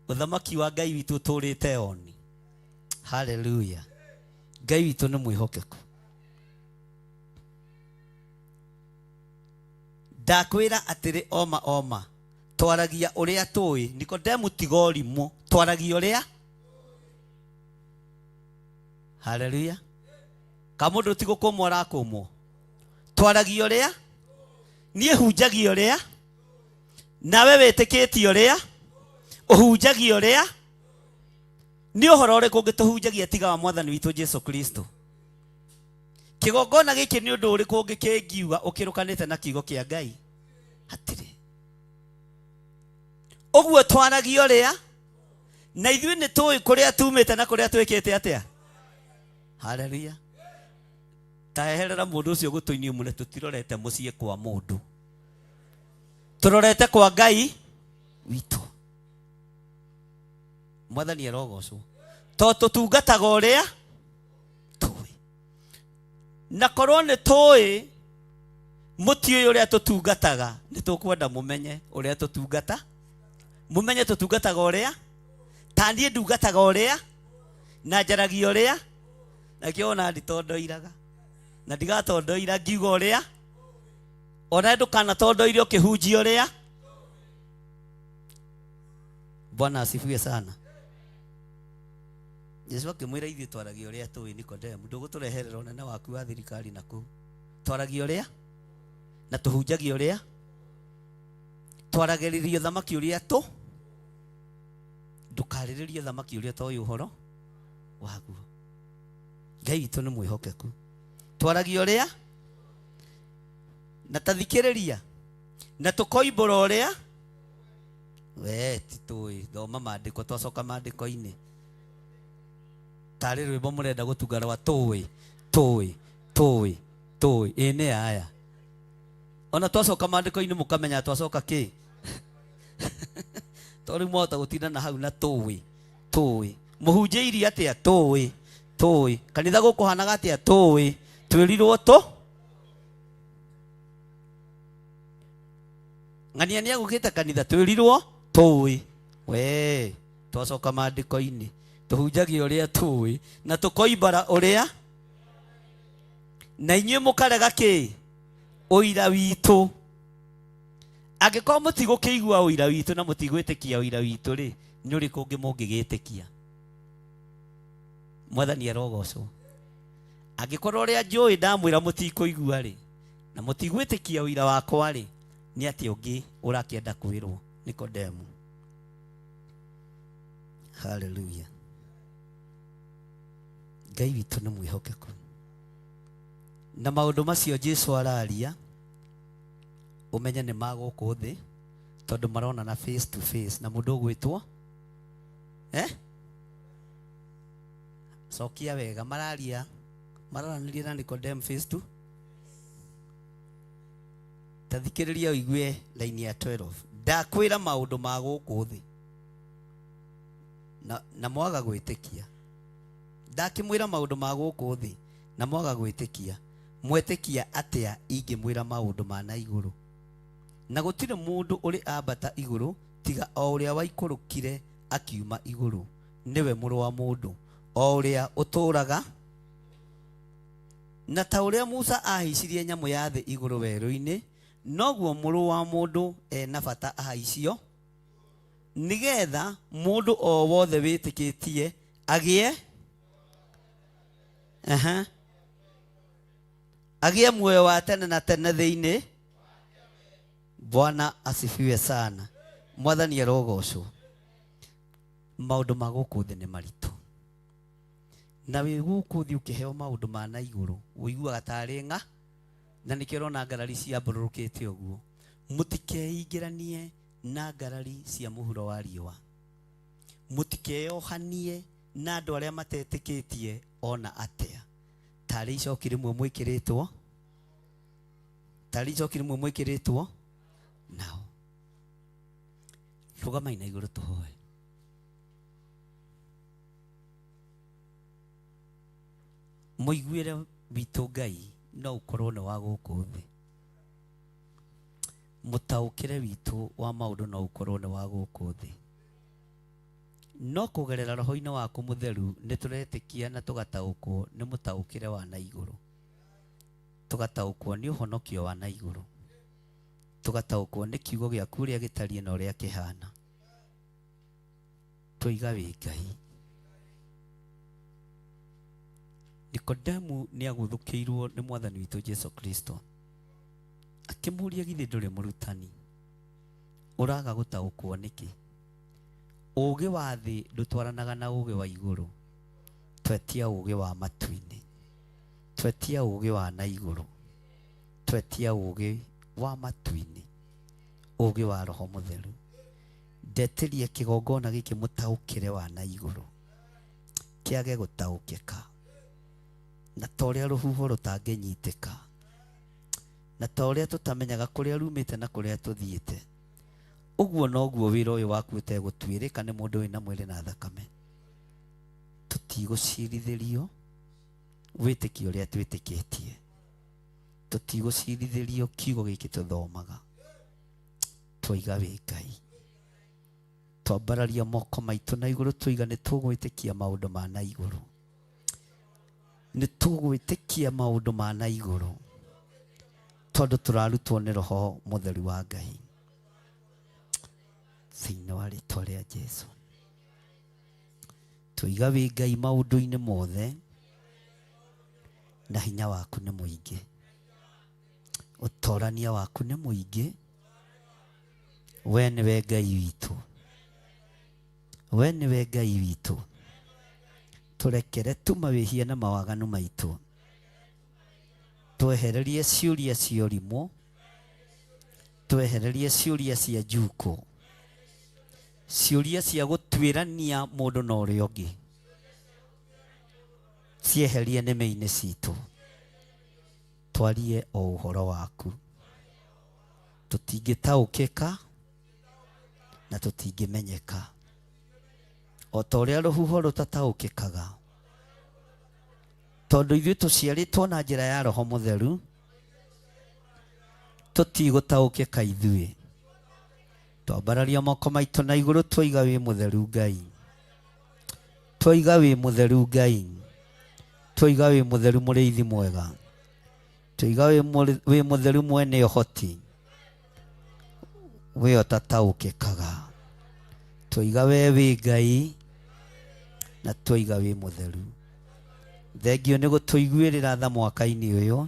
Ũthamaki wa Ngai witũ tũrĩte oni. Haleluya. Ngai witũ nĩ mwĩhokeku. Ndakwĩra atĩrĩ oma twaragia ũrĩa tũĩ. Nikodemu tiga ũrimũ, twaragia ũrĩa. Haleluya. Kamũndũ ti gũkũmwo arakũmwo. Twaragia ũrĩa. Niĩ hunjagia ũrĩa. Nawe wĩtĩkĩtie ũrĩa. Ũhunjagia ũrĩa. nĩ ũhoro ũrĩkũ ũngĩtũhunjagia tiga wa mwathani witũ Jesu Kristo? Kĩgongona gĩkĩ nĩ ũndũ ũrĩkũ ũngĩkĩngiuga ũkĩrũkanĩte na kiugo kĩa Ngai? Hatirĩ. Ũguo twaragia ũrĩa, na ithuĩ nĩ tũĩ kũrĩa tumĩte na kũrĩa twĩkĩte atĩa. Haleluya. Taeherera mũndũ ũcio gũtũinie mũne, tũtirorete mũciĩ kwa mũndũ, tũrorete kwa Ngai witũ. Mwathani arogocwo. To tũtungataga ũrĩa tũĩ. Na korwo nĩ tũĩ mũtiũĩ ũrĩa tũtungataga, nĩ tũkwenda mũmenye ũrĩa tũtungata. Mũmenye tũtungataga ũrĩa. Ta niĩ ndungataga ũrĩa na njaragia ũrĩa, na kĩona nditondoiraga na ndigatondoira ngiuga ũrĩa, ona ndũkanatondoire ũkĩhunjia ũrĩa. Bwana asifiwe sana. Yesu akĩmwĩra ithuĩ twaragia ũrĩa tũĩ Nikodemu, ndũgũtũreherera ũnene waku wa thirikari na kũu. Twaragia ũrĩa na tũhunjagia ũrĩa, twaragĩrĩria thamaki ũrĩa ndũkarĩrĩrie thamaki ũrĩa toĩ ũhoro waguo. Ngai witũ nĩ mwĩhokeku. Twaragia ũrĩa na tathikĩrĩria na tũkoimbũra ũrĩa. We ti tũĩ, thoma maandĩko, twacoka maandĩko-inĩ. Tarĩ rwĩmbo mũrenda gũtunga rwa tũĩ tũĩ tũĩ tũĩ. Ĩ nĩ aya. Ona twacoka maandĩko-inĩ mũkamenya twacoka kĩ? Tondũ mwahota gũtinda na hau na tũĩ tũĩ. Mũhunjĩirie atĩa? Tũĩ tũĩ. Kanitha gũkũ hanaga atĩa? Tũĩ. Twĩrirwo ng'ania nĩ agũkĩte kanitha, twĩrirwo tũĩ. We twacoka maandĩko-inĩ, tũhunjagia ũrĩa tũĩ na tũkoimbara ũrĩa, na inyuĩ mũkarega kĩ? Ũira witũ. Angĩkorwo mũtigũkĩigua ũira witũ na mũtigwĩtĩkia ũira witũ rĩ, nĩ ũrĩkũ ũngĩ mũngĩgĩtĩkia? Mwathani arogocwo. Angĩkorwo ũrĩa njũĩ ndamwĩra mũtikũigua rĩ, na mũtigwĩtĩkia ũira wakwa rĩ, nĩ atĩ ũngĩ ũrakĩenda kwĩrwo? Nikodemu. Haleluya. Ngai witũ nĩ mwĩhokeku. Na maũndũ macio Jesũ araria, ũmenye nĩ magũkũ thĩ, tondũ maronana face to face na mũndũ ũgwĩtwo cokia wega. Mararanĩria na Nikodemu face to. Tathikĩrĩria ũigue laini ya 12. Ndakwĩra maũndũ ma gũkũ thĩ na mwaga gwĩtĩkia. Ndakĩmwĩra maũndũ ma gũkũ thĩ na mwaga gwĩtĩkia, mwetĩkia atĩa ingĩmwĩra maũndũ ma na igũrũ? Na gũtirĩ mũndũ ũrĩ ambata igũrũ tiga o ũrĩa waikũrũkire akiuma igũrũ, nĩwe mũrũ wa mũndũ, o ũrĩa ũtũũraga. Na ta ũrĩa Musa ahicirie nyamũ ya thĩ igũrũ werũ-inĩ, noguo mũrũ wa mũndũ ena bata ahaicio, nĩgetha mũndũ o wothe wĩtĩkĩtie agĩe muoyo wa tene na tene thĩinĩ. Bwana asifiwe sana. Mwathani arogocwo. Maũndũ ma gũkũ thĩ nĩ maritũ, na wĩ gũkũ thĩ ũkĩheo maũndũ ma na igũrũ ũiguaga tarĩ ng'a, na nĩkĩo ũrona ngarari ciambũrũrũkĩte ũguo. Mũtikeingĩranie na ngarari cia mũhuro wa riũa. Mũtikeyohanie na andũ arĩa matetĩkĩtie ona atĩa. Tarĩ icoki rĩmwe mwĩkĩrĩtwo nao. Rũgamai na igũrũ tũhoe. Mũiguĩre witũ Ngai no ũkorwo nĩ wa gũkũ thĩ. Mũtaũkĩre witũ wa maũndũ no ũkorwo nĩ wa gũkũ thĩ. No kũgerera roho-inĩ waku mũtheru nĩ tũretĩkia na tũgataũkwo nĩ mũtaũkĩre wa na igũrũ. Tũgataũkwo nĩ ũhonokio wa na igũrũ. Tũgataũkwo nĩ kiugo gĩaku ũrĩa gĩtariĩ na ũrĩa kĩhana. Tũiga wĩ Ngai. Nikodemu nĩ agũthũkĩirwo nĩ mwathani witũ Jesu Kristo, akĩmũria githĩ ndũrĩ mũrutani, ũraga gũtaũkwo nĩkĩ? ũgĩ wa thĩ ndũtwaranaga na ũgĩ wa igũrũ. Twetia ũgĩ wa matu-inĩ, twetia ũgĩ wa na igũrũ, twetia ũgĩ wa matu-inĩ, ũgĩ wa Roho Mũtheru. Ndetirie kĩgongona gĩkĩ mũtaũkĩre wa na igũrũ kĩage gũtaũkĩka, na ta ũrĩa rũhuho rũtangĩnyitĩka, na ta ũrĩa tũtamenyaga kũrĩa rumĩte na kũrĩa tũthiĩte, ũguo noguo wĩra ũyũ waku ũtegũtuĩrĩka nĩ mũndũ wĩna mwĩrĩ na thakame. Tũtigũcirithĩrio wĩtĩkio ũrĩa twĩtĩkĩtie, tũtigũcirithĩrio kiugo gĩkĩ tũthomaga. Twaiga wĩ Ngai, twambararia moko maitũ na igũrũ, twiga nĩ tũgwĩtĩkia maũndũ ma na igũrũ, nĩ tũgwĩtĩkia maũndũ ma na igũrũ, tondũ tũrarutwo nĩ Roho Mũtheru wa Ngai thĩinĩ wa rĩĩtwa rĩa Jesũ. Twiga wĩ Ngai maũndũ-inĩ mothe, na hinya waku nĩ mũingĩ, ũtorania waku nĩ mũingĩ. We nĩwe Ngai witũ, we nĩwe Ngai witũ. Tũrekere tu mawĩhia na mawaganu maitũ, twehererie ciũria cia ũrimũ, twehererie ciũria cia njuko, ciũria cia gũtuĩrania mũndũ na ũrĩa ũngĩ, cieherie nĩmĩ-inĩ citũ. Twarie o ũhoro waku, tũtingĩtaũkĩka na tũtingĩmenyeka, o ta ũrĩa rũhuho rũtataũkĩkaga, tondũ ithuĩ tũciarĩtwo na njĩra ya Roho Mũtheru. Tũtigũtaũkĩka ithuĩ. Twambararia moko maitũ na igũrũ, twaiga wĩ mũtheru Ngai, twaiga wĩ mũtheru Ngai, twaiga wĩ mũtheru mũrĩithi mwega, twaiga wĩ mũtheru mwene ũhoti, we ũtataũkĩkaga. Twaiga we wĩ Ngai na twaiga wĩ mũtheru. Thengio nĩ gũtũiguĩrĩra tha mwaka-inĩ ũyũ,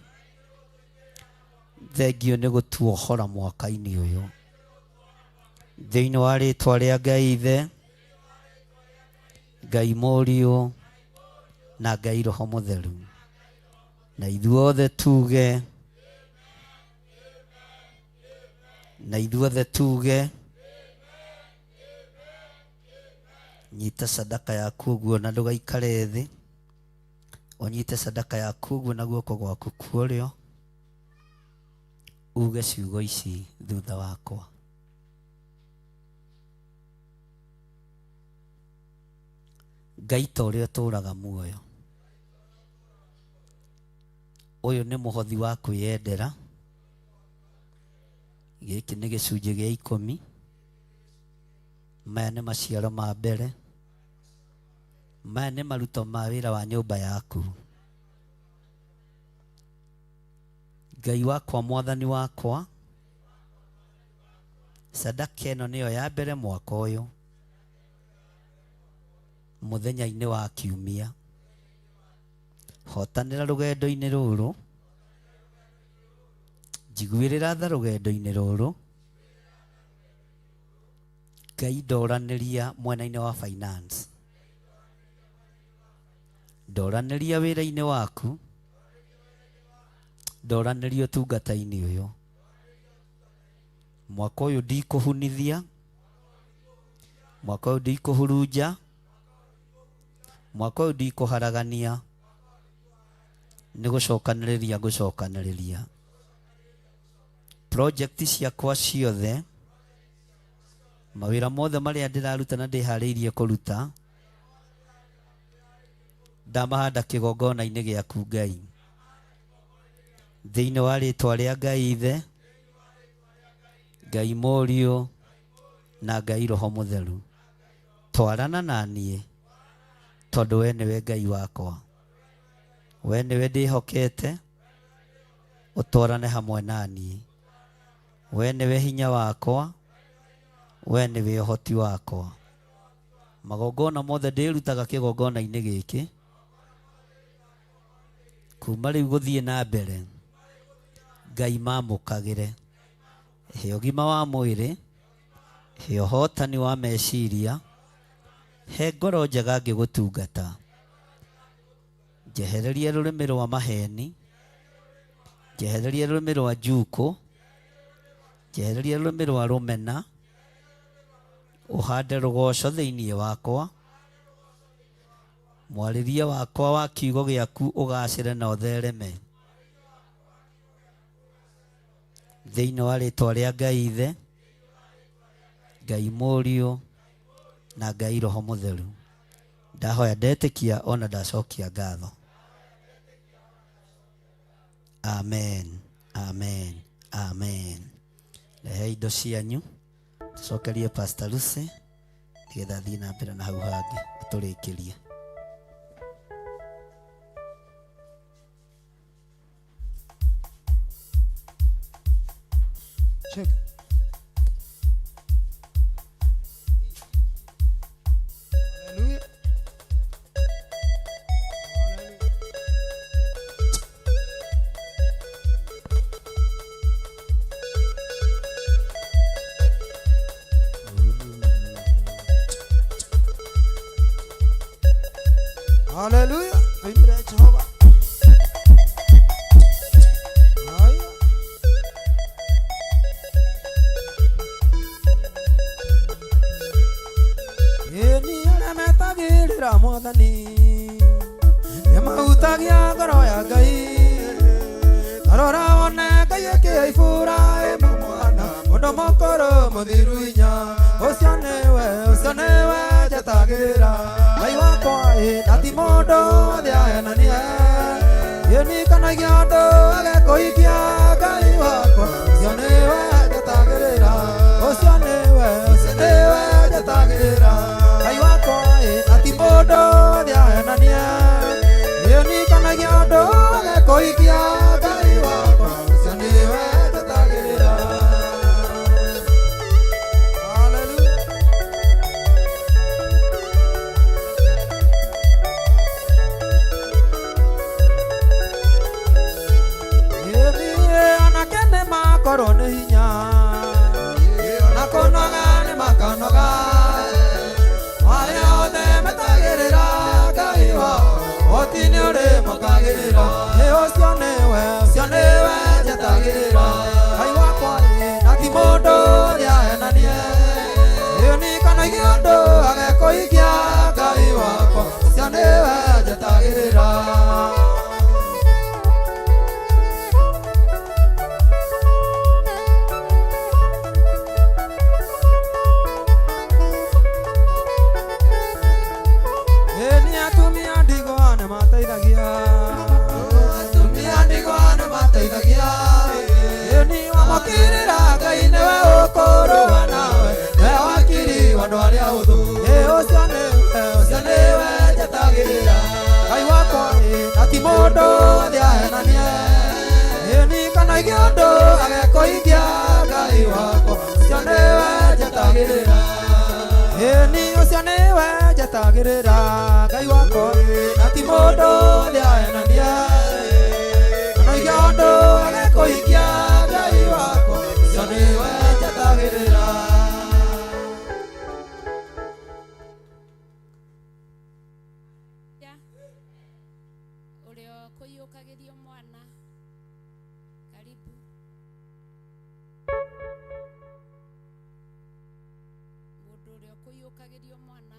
thengio nĩ gũtuohora mwaka-inĩ ũyũ, thĩinĩ wa rĩĩtwa rĩa Ngai Ithe, Ngai Mũriũ na Ngai Roho Mũtheru. Na ithuothe tuge, na ithuothe tuge, nyita sadaka yaku ũguo na ndũgaikare thĩ, ũnyite sadaka yaku ũguo na guoko gwaku kwa ũrĩo, uge ciugo ici thutha wakwa. Ngai ta ũrĩa ũtũũraga muoyo, ũyũ nĩ mũhothi wa kwĩyendera. Gĩkĩ nĩ gĩcunjĩ gĩa 10. Maya nĩ maciaro ma mbere, maya nĩ maruto ma wĩra wa nyũmba yaku. Ngai wakwa, Mwathani wakwa, sadaka ĩno nĩyo ya mbere mwaka ũyũ, mũthenya-inĩ wa kiumia. Hotanĩra rũgendo-inĩ rũrũ, njiguĩrĩra tha rũgendo-inĩ rũrũ. Ngai ndoranĩria mwena-inĩ wa finance, ndoranĩria wĩra-inĩ waku, ndoranĩria ũtungata-inĩ ũyũ. Mwaka ũyũ ndikũhunithia, mwaka ũyũ ndikũhurunja, mwaka ũyũ ndikũharagania, nĩ gũcokanĩrĩria ngũcokanĩrĩria. Project ciakwa ciothe, mawĩra mothe marĩa ndĩraruta na ndĩharĩirie kũruta, ndamahanda kĩgongona-inĩ gĩaku Ngai, thĩinĩ wa rĩĩtwa rĩa Ngai Ithe, Ngai Mũriũ na Ngai Roho Mũtheru. Twarana na niĩ, tondũ we nĩwe Ngai wakwa, we nĩwe ndĩhokete, ũtwarane hamwe na niĩ. We nĩwe hinya wakwa, we nĩwe ũhoti wakwa. Magongona mothe ndĩrutaga kĩgongona-inĩ gĩkĩ, kuma rĩu gũthiĩ na mbere, Ngai mamũkagĩre. He ũgima wa mwĩrĩ, he ũhotani wa meciria, he ngoro njega ngĩgũtungata, njehererie rũrĩmĩ rwa maheni, njehererie rũrĩmĩ rwa njuko, njehererie rũrĩmĩ rwa rũmena, ũhande rũgoco thĩinĩ wakwa, mwarĩrie wakwa wa kiugo gĩaku ũgacĩre na ũthereme thĩinĩ wa rĩtwa rĩa Ngai Ithe, Ngai Mũriũ na Ngai Roho Mũtheru. Ndahoya ndetĩkia ona ndacokia ngatho. Amen, amen, amen. Rehe indo cianyu tucokerie Pastor Lucy nĩgetha thiĩ na mbere na hau hangĩ tũrĩkĩrie. Check. Hallelujah. Hallelujah. Tuimire Jehova. Haya. Ni arĩa metagĩrĩra Mwathani nĩmahutagia ngoro ya Ngai. Tarora wone Ngai akĩaibũra mwana mũndũ mũkũrũ mũthiru hinya. Ũcio nĩwe njetagĩrĩra Ngai wakwa na ti mũndũ thĩ ahenania. Yũnikanagia ũndũ agekũikia Ngai wakwa. Ũcio nĩwe njetagĩrĩra, ũcio nĩwe njetagĩrĩra Ngai wakwa na ti mũndũ thĩ ahenania. Yũnikanagia ũndũ agekũikia Ngai wakwa. Ũcio nĩwe njetagĩrĩra. Korwo nĩ hinya na kũnoga nĩ makanoga, arĩa othe metagĩrĩra Ngai wao ũhoti nĩ ũrĩmũkagĩrĩra. Ũcio nĩwe njetagĩrĩra Ngai wakwa na ti mũndũ thĩ ahenanie. Yũnikanagia ũndũ agekũikia Ngai wakwa. Ũcio nĩwe njetagĩrĩra. Wakirira Ngai nĩwe ũkũrũa nawe, we wakiri wa andũ arĩa ũthũ. Ũcio nĩwe njetagĩrĩra Ngai wakwa na ti mũndũ thĩ ahenanie. Yũnikanagia ũndũ agekũikia Ngai wakwa. Ũcio nĩwe njetagĩrĩra. Ũcio nĩwe njetagĩrĩra Ngai wakwa na ti mũndũ thĩ ahenanie. Kanagia ũndũ agekũikia Ngai wakwa. Ũcio nĩwe njetagĩrĩra. Ũrĩa kũiyũkagĩrio mwana karibu. Mũndũ ũrĩa kũiyũkagĩrio mwana.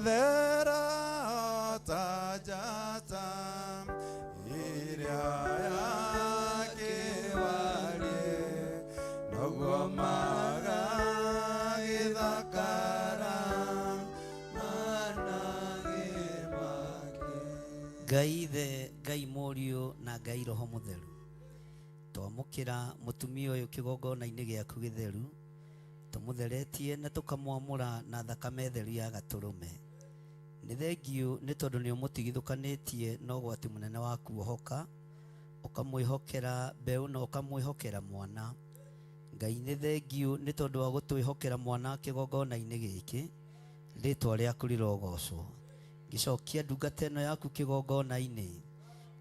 Thera tajata iria yake wale noguo magagĩthakara Ngai Ithe, Ngai Mũriũ na Ngai Roho Mũtheru, twamũkĩra mũtumia ũyũ kĩgongona-inĩ gĩaku gĩtheru, tũmũtheretie na tũkamwamũra na thakame theru ya gatũrũme. Nĩ thengiũ nĩ tondũ nĩ ũmũtigithũkanĩtie na ũgwati mũnene wa kuohoka, ũkamwĩhokera mbeũ na ũkamwĩhokera mwana. Ngai nĩ thengiũ nĩ tondũ wa gũtwĩhokera mwana kĩgongona-inĩ gĩkĩ, rĩtwa rĩaku rĩrogocwo. Ngĩcokia ndungata ĩno yaku kĩgongona-inĩ,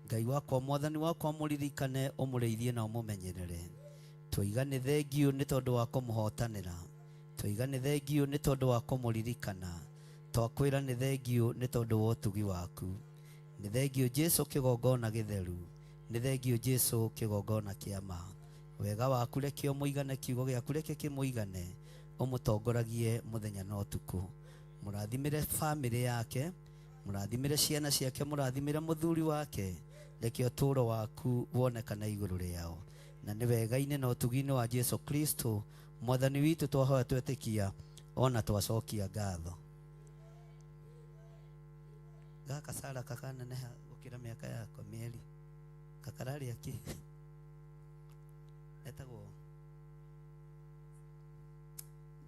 Ngai wakwa mwathani wakwa mũririkane ũmũrĩithie na ũmũmenyerere. Twoiga nĩ thengiũ nĩ tondũ wa kũmũhotanĩra, twoiga nĩ thengiũ nĩ tondũ wa kũmũririkana, twakwĩra nĩ thengiũ nĩ tondũ wa ũtugi waku. Nĩ thengiũ Jesu kĩgongona gĩtheru, nĩ thengiũ Jesu kĩgongona kĩa ma. Wega waku reke ũmũigane, kiugo gĩaku reke kĩmũigane, ũmũtongoragie mũthenya na ũtukũ. Mũrathimĩre bamĩrĩ yake, mũrathimĩre ciana ciake, mũrathimĩre mũthuri wake, reke ũtũũro waku wonekane igũrũ rĩao. Na nĩ wega-inĩ na ũtugi-inĩ wa Jesu Kristo mwathani witũ twahoya twetĩkia, ona twacokia ngatho. Gaka Sara kakaneneha gũkĩra mĩaka yakwa mĩeri, kakararĩa kĩ? Etagwo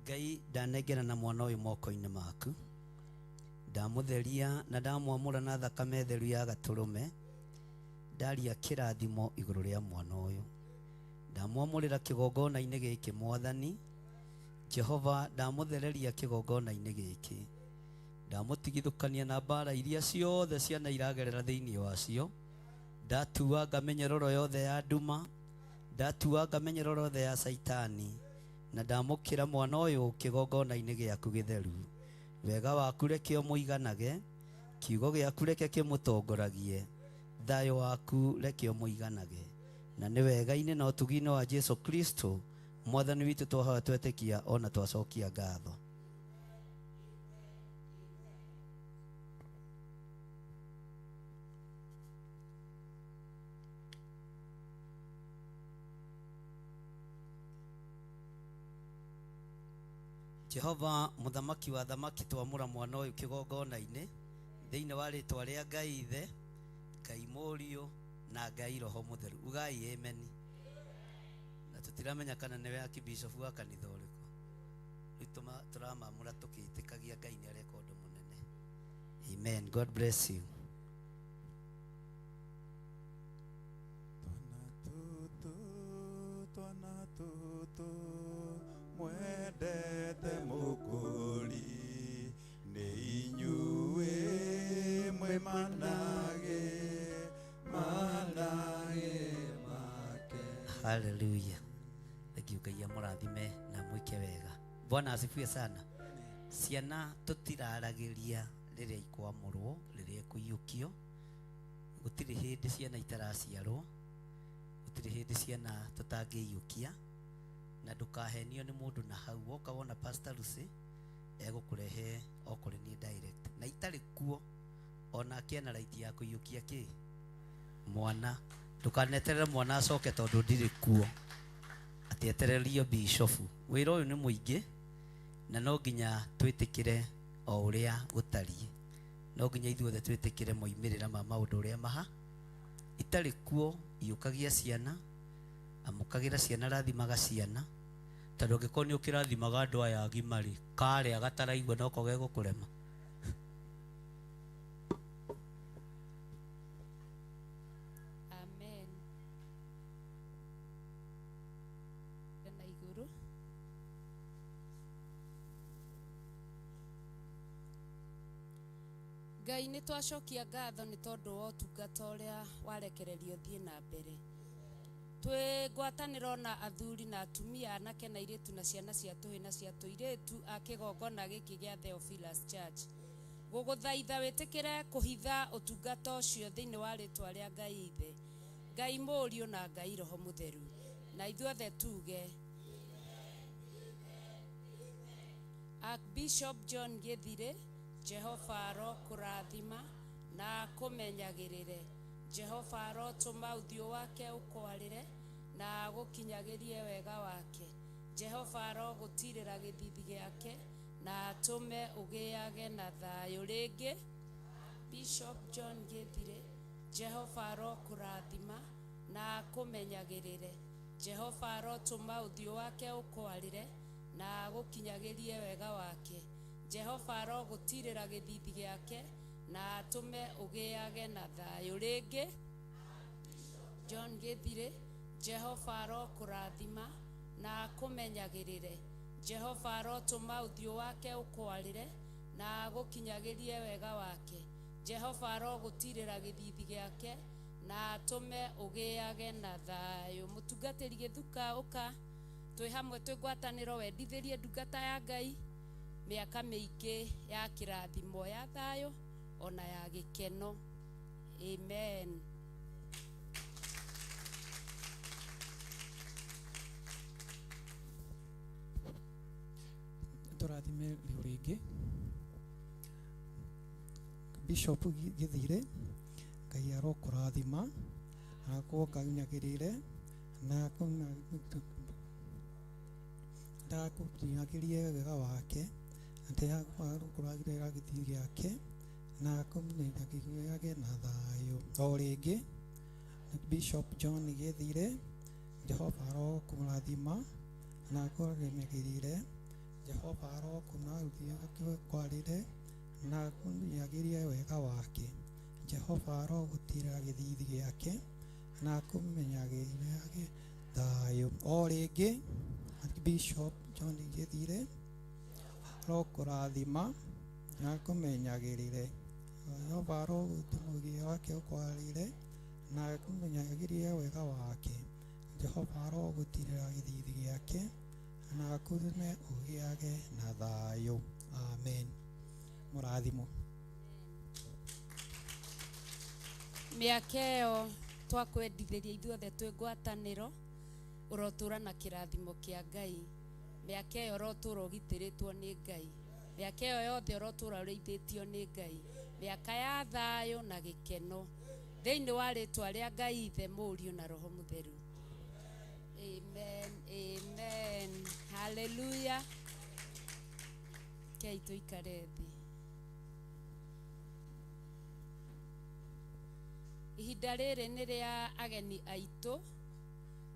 Ngai ndanengera na mwana ũyũ moko-inĩ maku, ndamũtheria na ndamwamũra na thakame theru ya gatũrũme, ndaria kĩrathimo igũrũ rĩa mwana ũyũ, ndamwamũrĩra kĩgongona-inĩ gĩkĩ mwathani Jehova, ndamũthereria kĩgongona-inĩ gĩkĩ, ndamũtigithũkania na mbara iria ciothe ciana iragerera thĩinĩ wacio, ndatua ngamenyeroro yothe ya nduma, ndatua ngamenyeroro yothe ya saitani, na ndamũkĩra mwana ũyũ kĩgongona-inĩ gĩaku gĩtheru. Wega waku reke ũmũiganage, kiugo gĩaku reke kĩmũtongoragie, thayũ waku reke ũmũiganage. Na nĩ wega-inĩ na ũtugi-inĩ wa Jesu Kristo mwathani witũ twahoya twetĩkia, ona twacokia ngatho. Jehova mũthamaki wa thamaki, twamũra mwana ũyũ kĩgongona-inĩ thĩinĩ wa rĩtwa rĩa Ngai Ithe, Ngai Mũriũ na Ngai Roho Mũtheru. Ugai amen. Na tũtiramenya kana nĩwe akibishofu wa kanitha ũrĩkũ, rĩu tũramamũra tũkĩtĩkagia Ngai nĩ areka ũndũ mũnene. Amen. God bless you. Twana tũtũ mwendete mũkũri, nĩ inyuĩ mwĩ manage make. Hallelujah. Thank Ngai amũrathime na mwĩke wega. Bwana asifiwe sana. Ciana tũtiraragĩria rĩrĩa ikwamũrwo, rĩrĩa ikũiyũkio. Gũtirĩ hĩndĩ ciana itaraciarwo, gũtirĩ hĩndĩ ciana tũtangĩiyũkia, na ndũkahenio nĩ mũndũ na hau. Woka wona Pastor Lucy egũkũrehe okorwo nĩ direct, na itarĩ kuo onake ena right ya kũiyũkia kĩ mwana. Ndũkaneterere mwana acoke tondũ ndirĩ kuo atĩ etererio bishofu. Wĩra ũyũ nĩ mũingĩ na no nginya twĩtĩkĩre o ũrĩa gũtariĩ, no nginya ithuothe twĩtĩkĩre moimĩrĩra ma maũndũ ũrĩa maha. Itarĩ kuo iyũkagia ciana, amũkagĩra ciana, rathimaga ciana, tondũ ũngĩkorwo nĩ ũkĩrathimaga andũ aya agima-rĩ, karĩa gataraigua noko gegũkũrema. Amen. Na igũrũ Ngai nĩ twacokia ngatho nĩ tondũ wa ũtungata ũrĩa warekererio thiĩ na mbere. Twĩ ngwatanĩro na athuri na atumia, anake na airĩtu na ciana cia tũhĩ na cia tũirĩtu a kĩgongona gĩkĩ gĩa Theophilus Church, gũgũthaitha wĩtĩkĩre kũhitha ũtungata ũcio thĩinĩ wa rĩtwa rĩa Ngai Ithe, Ngai Mũriũ na Ngai Roho Mũtheru. Na ithuothe tuge Archbishop John Gĩthirĩ, Jehova arokũrathima na akũmenyagĩrĩre. Jehova arotũma ũthiũ wake ũkwarĩre na agũkinyagĩrie wega wake. Jehova arogũtirĩra gĩthithi gĩake na atũme ũgĩage na thayũ. Rĩngĩ Bishop John Gĩthirĩ, Jehova arokũrathima na akũmenyagĩrĩre. Jehova arotũma ũthiũ wake ũkwarĩre na agũkinyagĩrie wega wake. Jehova arogũtirĩra gĩthithi gĩake na atũme ũgĩage na thayũ. Rĩngĩ John Gĩthirĩ, Jehova arokũrathima na akumenyagirire. Jehova arotuma uthio wake ukwarire na agukinyagirie wega wake. Jehova arogutirira githithi giake na atume ugiage na thayo. Mutungatiri githuka uka twi hamwe twi ngwataniro wendithirie ndungata ya Ngai miaka miingi ya kirathimo ya thayo ona ya gikeno. Amen. Turathime ringi Bishop Githire Ngai arokurathima akokaginyagirire na ndakutinyagirie wega wake ati akuragirira githii giake na akumenyagirire na thayo. O ringi Bishop John Githire Jehova arokurathima na akumenyagirire. Jehova arokunaruthia kwarire na kunyagirie wega wake. Jehova arogutira githithi giake na kumenyagirire thayo. O ringi Bishop John Githire arokurathima na kumenyagirire. Jehova arogutira wake kwarire na kumenyagirie wega wake. Jehova arogutira githithi giake na kume ugiage na thayo. Amen. Murathimo. Miakeo twakwendithiria ithuothe twi ngwataniro urotura na kirathimo kia Ngai. Miakeo urotura ugitiritwo ni Ngai. Miakeo yothe urotura urithitio ni Ngai. Miaka ya thayo na gikeno thiini wa ritwa ria Ngai Ithe Mũriũ na Roho Mũtheru. Amen. Amen. Hallelujah. Kei tuikare thi. Ihinda rĩrĩ nĩ rĩa ageni aitũ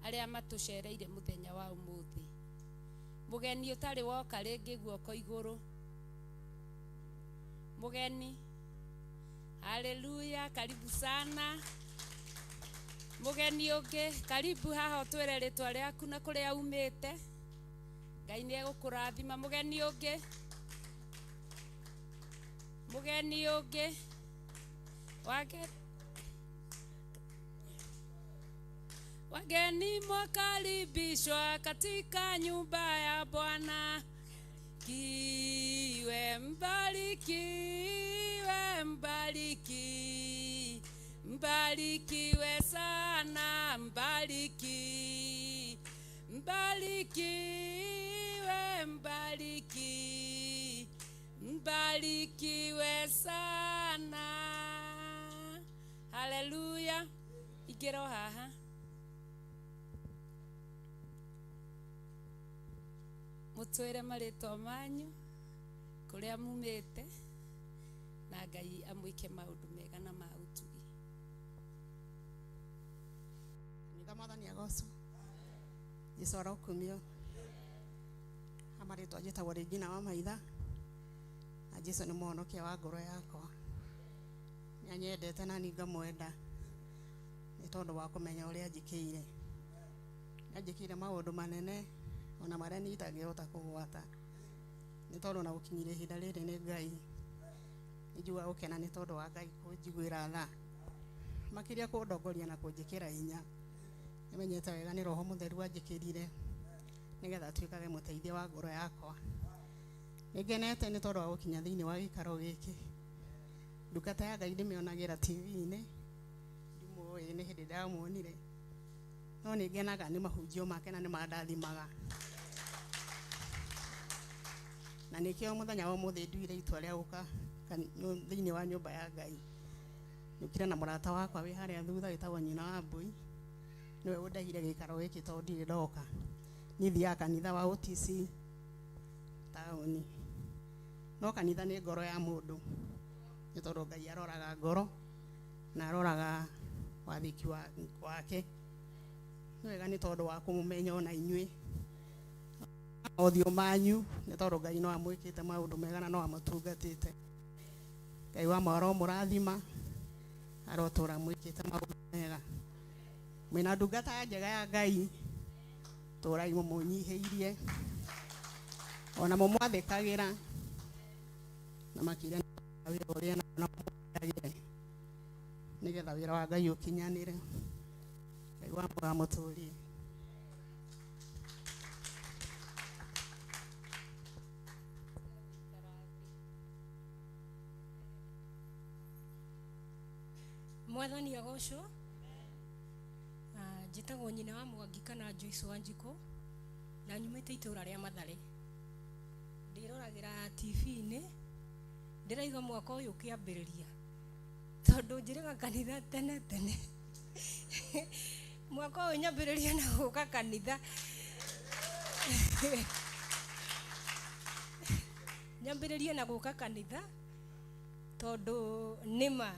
arĩa matucereire muthenya wa umuthi. Mugeni utari woka rĩngĩ guoko igũrũ. Mugeni. Hallelujah. Karibu sana. Mugeni ungi karibu haha utwire ritwa riaku na kuria umite. Ngai ni egukurathima. Mugeni ungi. Mugeni ungi wageni mwakaribishwa katika nyumba ya Bwana. Kiwe mbarikiwe, mbarikiwe sana, mbarikiwe, mbarikiwe sana. Hallelujah. Igero haha. Mutwire maritwa manyu kuria mumite na Ngai amwike maundu mega na mautugi. Nithamadhani agoso Jesora kumio amaritwa njitagwo Regina wa Maitha na Jesu ni muhonokia wa ngoro yakwa. Nyanyendete na ninga mwenda ni tondu wa kumenya uria njikire. Njikire maundu manene ona maria nitangihota kugwata ni tondu na gukinyire ihinda riri ni Ngai. Nijua ukena ni tondu wa Ngai kunjiguira tha makiria kundongoria na kunjikira hinya. Nimenyete wega ni Roho Mutheru anjikirire nigetha tuikage muteithia wa ngoro yakwa. Nigenete ni tondu wa gukinya thiini wa gikaro giki. Ndungata ya Ngai ndimionagira TV-ini ndimoi ni hindi ndamuonire no nigenaga ni mahunjio make na ni mandathimaga. Na nikio muthenya wa muthi nduire itwa ria guka thiini wa nyumba ya Ngai. Nukire na murata wakwa wi haria thutha witagwo nyina wa Mbui niwe undahire gikaro giki tondu ndire ndoka. Nithia kanitha wa OTC tauni. No kanitha ni ngoro ya mundu. Ni tondu Ngai aroraga ngoro na aroraga wathiki wake. Ni wega ni tondu wa kumumenya ona inyui. Othio manyu ni tondu Ngai no amwikite maundu mega na no amatungatite. Ngai wa maro murathima arotura mwikite maundu mega. Mwina ndungata njega ya Ngai turai mumunyihiirie ona mumwathikagira na makire wira uria na mumwagire nigetha wira wa Ngai ukinyanire. Ngai wa muturie. Mwathani agocwo. Njitagwo nyina wa Mwangi kana Joyce Wanjiko na nyumite itura ria Mathare. Ndiroragira TV-ini ndiraiga mwaka uyu kiambiriria tondu njiraga kanitha tene tene mwaka uyu nyambiriria na guka kanitha nyambiriria na guka kanitha tondu nima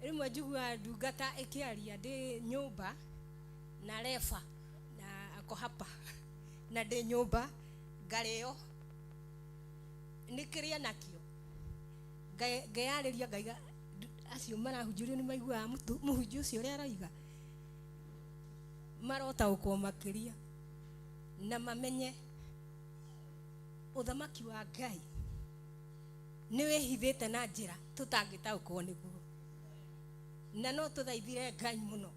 rimwe njigua ndungata ikiaria ndi nyumba na refa na ako hapa na ndi nyumba ngareo nikiria nakio ngayariria ngaiga acio marahunjurio ni maigua muhunjio ucio ria araiga marota ukwo makiria na mamenye uthamaki wa Ngai ni wihithite na njira tutangitaukwo niguo na no tuthaithire Ngai muno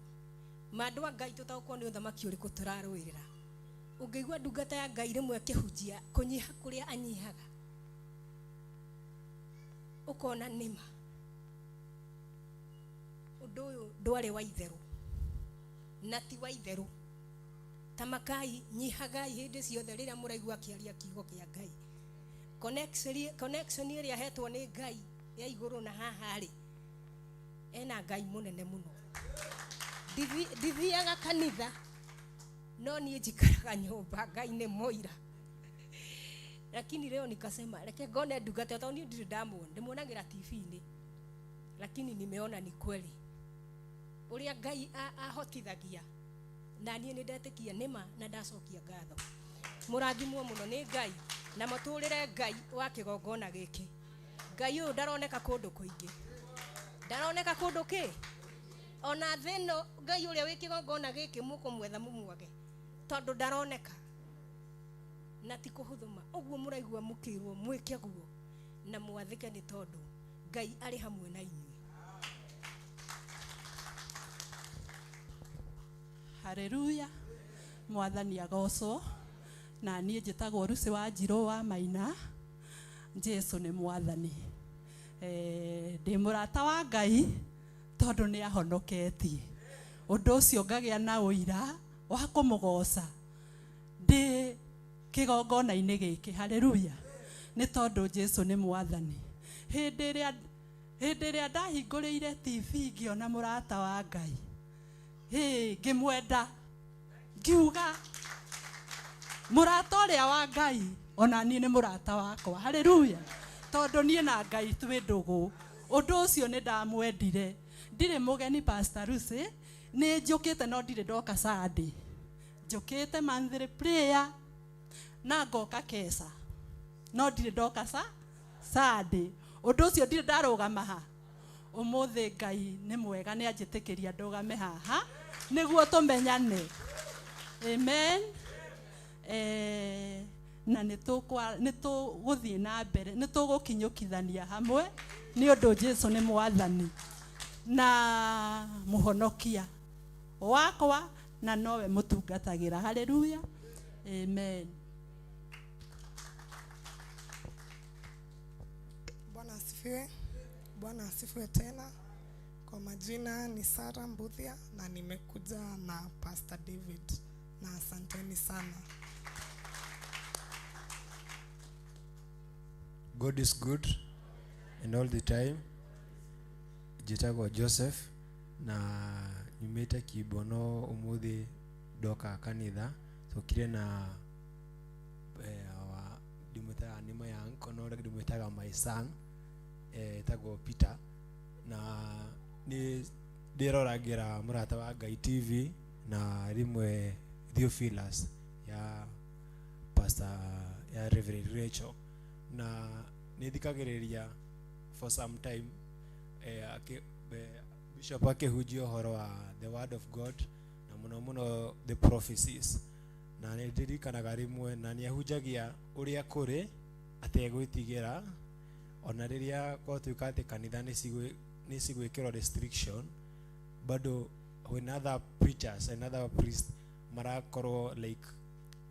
mandu wa Ngai tutaukwo ni uthamaki uriku turaruirira. Ungeigua ndungata ya Ngai rimwe kihunjia kunyiha kuria anyihaga ukona nima undu uyu ndwari wa itheru na ti wa itheru. Tamakai nyihagai hindi ciothe riria muraigua kiaria kiugo kia Ngai. Connection iria hetwo ni Ngai ya iguru na haha ri ena Ngai munene muno. Ndithiaga kanitha no nie njikaraga nyumba Ngai ni moira. Lakini leo nikasema reke ngone ndungata tondu ndiri ndamuona ndimuonagira TV-ini lakini nimeona ni kweli uria Ngai ahotithagia na nie ni ndetikia nima na ndacokia ngatho. Murathimwo muno ni Ngai na maturire Ngai wa kigongona giki. Ngai uyu ndaroneka kundu kuingi, ndaroneka kundu ki ona thino. Ngai uria wi kigongona giki mukumwetha mumwage tondu ndaroneka na ti kuhuthuma uguo muraigua mukirwo mwike guo na mwathike ni tondu Ngai ari hamwe na inyui. Haleluya. Mwathani agocwo. Na nie njitagwo Rusi wa Njiro wa Maina. Jesu ni mwathani. Ndi murata wa Ngai tondu ni ahonoketie. Undu ucio ngagia na uira wa kumugoca ndi kigongona-ini giki. Haleluya. Ni tondu Jesu ni mwathani. Hindi iria ndahinguriire TV ngiona murata wa Ngai ngimwenda ngiuga murata uria wa Ngai ona nie ni murata wakwa. Haleluya. Tondu nie na Ngai twi ndugu. Undu ucio ni ndamwendire. Ndire mugeni Pastor Rusi ni njukite no ndire ndoka Sunday. Njukite monthly prayer na ngoka kesa no ndire ndoka Sunday. Undu ucio ndire ndarugama ha. Umuthi Ngai ni mwega ni anjitikiria ndugame haha niguo tumenyane. Amen. Na nituguthie na mbere nitugukinyukithania hamwe ni undu Jesu ni mwathani na muhonokia wakwa na nowe mutungatagira. Haleluya. Amen. Bwana asifiwe. Bwana asifiwe tena. Kwa majina ni Sara Mbuthia na nimekuja na Pastor David na asanteni sana. God is good and all the time. Jitagwo Joseph na nyumite Kibono umuthi doka kanitha tukire na dimutaga nima ya nkono dimutaga my son tagwo Peter na ni ndiroragira murata wa Ngai TV na rimwe Theophilus ya Pastor ya Reverend Rachel na nithikagiriria for some time Bishop akihujia horo wa the word of God na muno muno the prophecies na nĩ ndirikanaga rĩmwe na nĩ ahunjagia ũrĩa kũrĩ ategwĩtigĩra ona rĩrĩa gwatuĩka atĩ kanitha nĩ cigwĩkĩrwo restriction bado when other preachers and other priests marakorwo like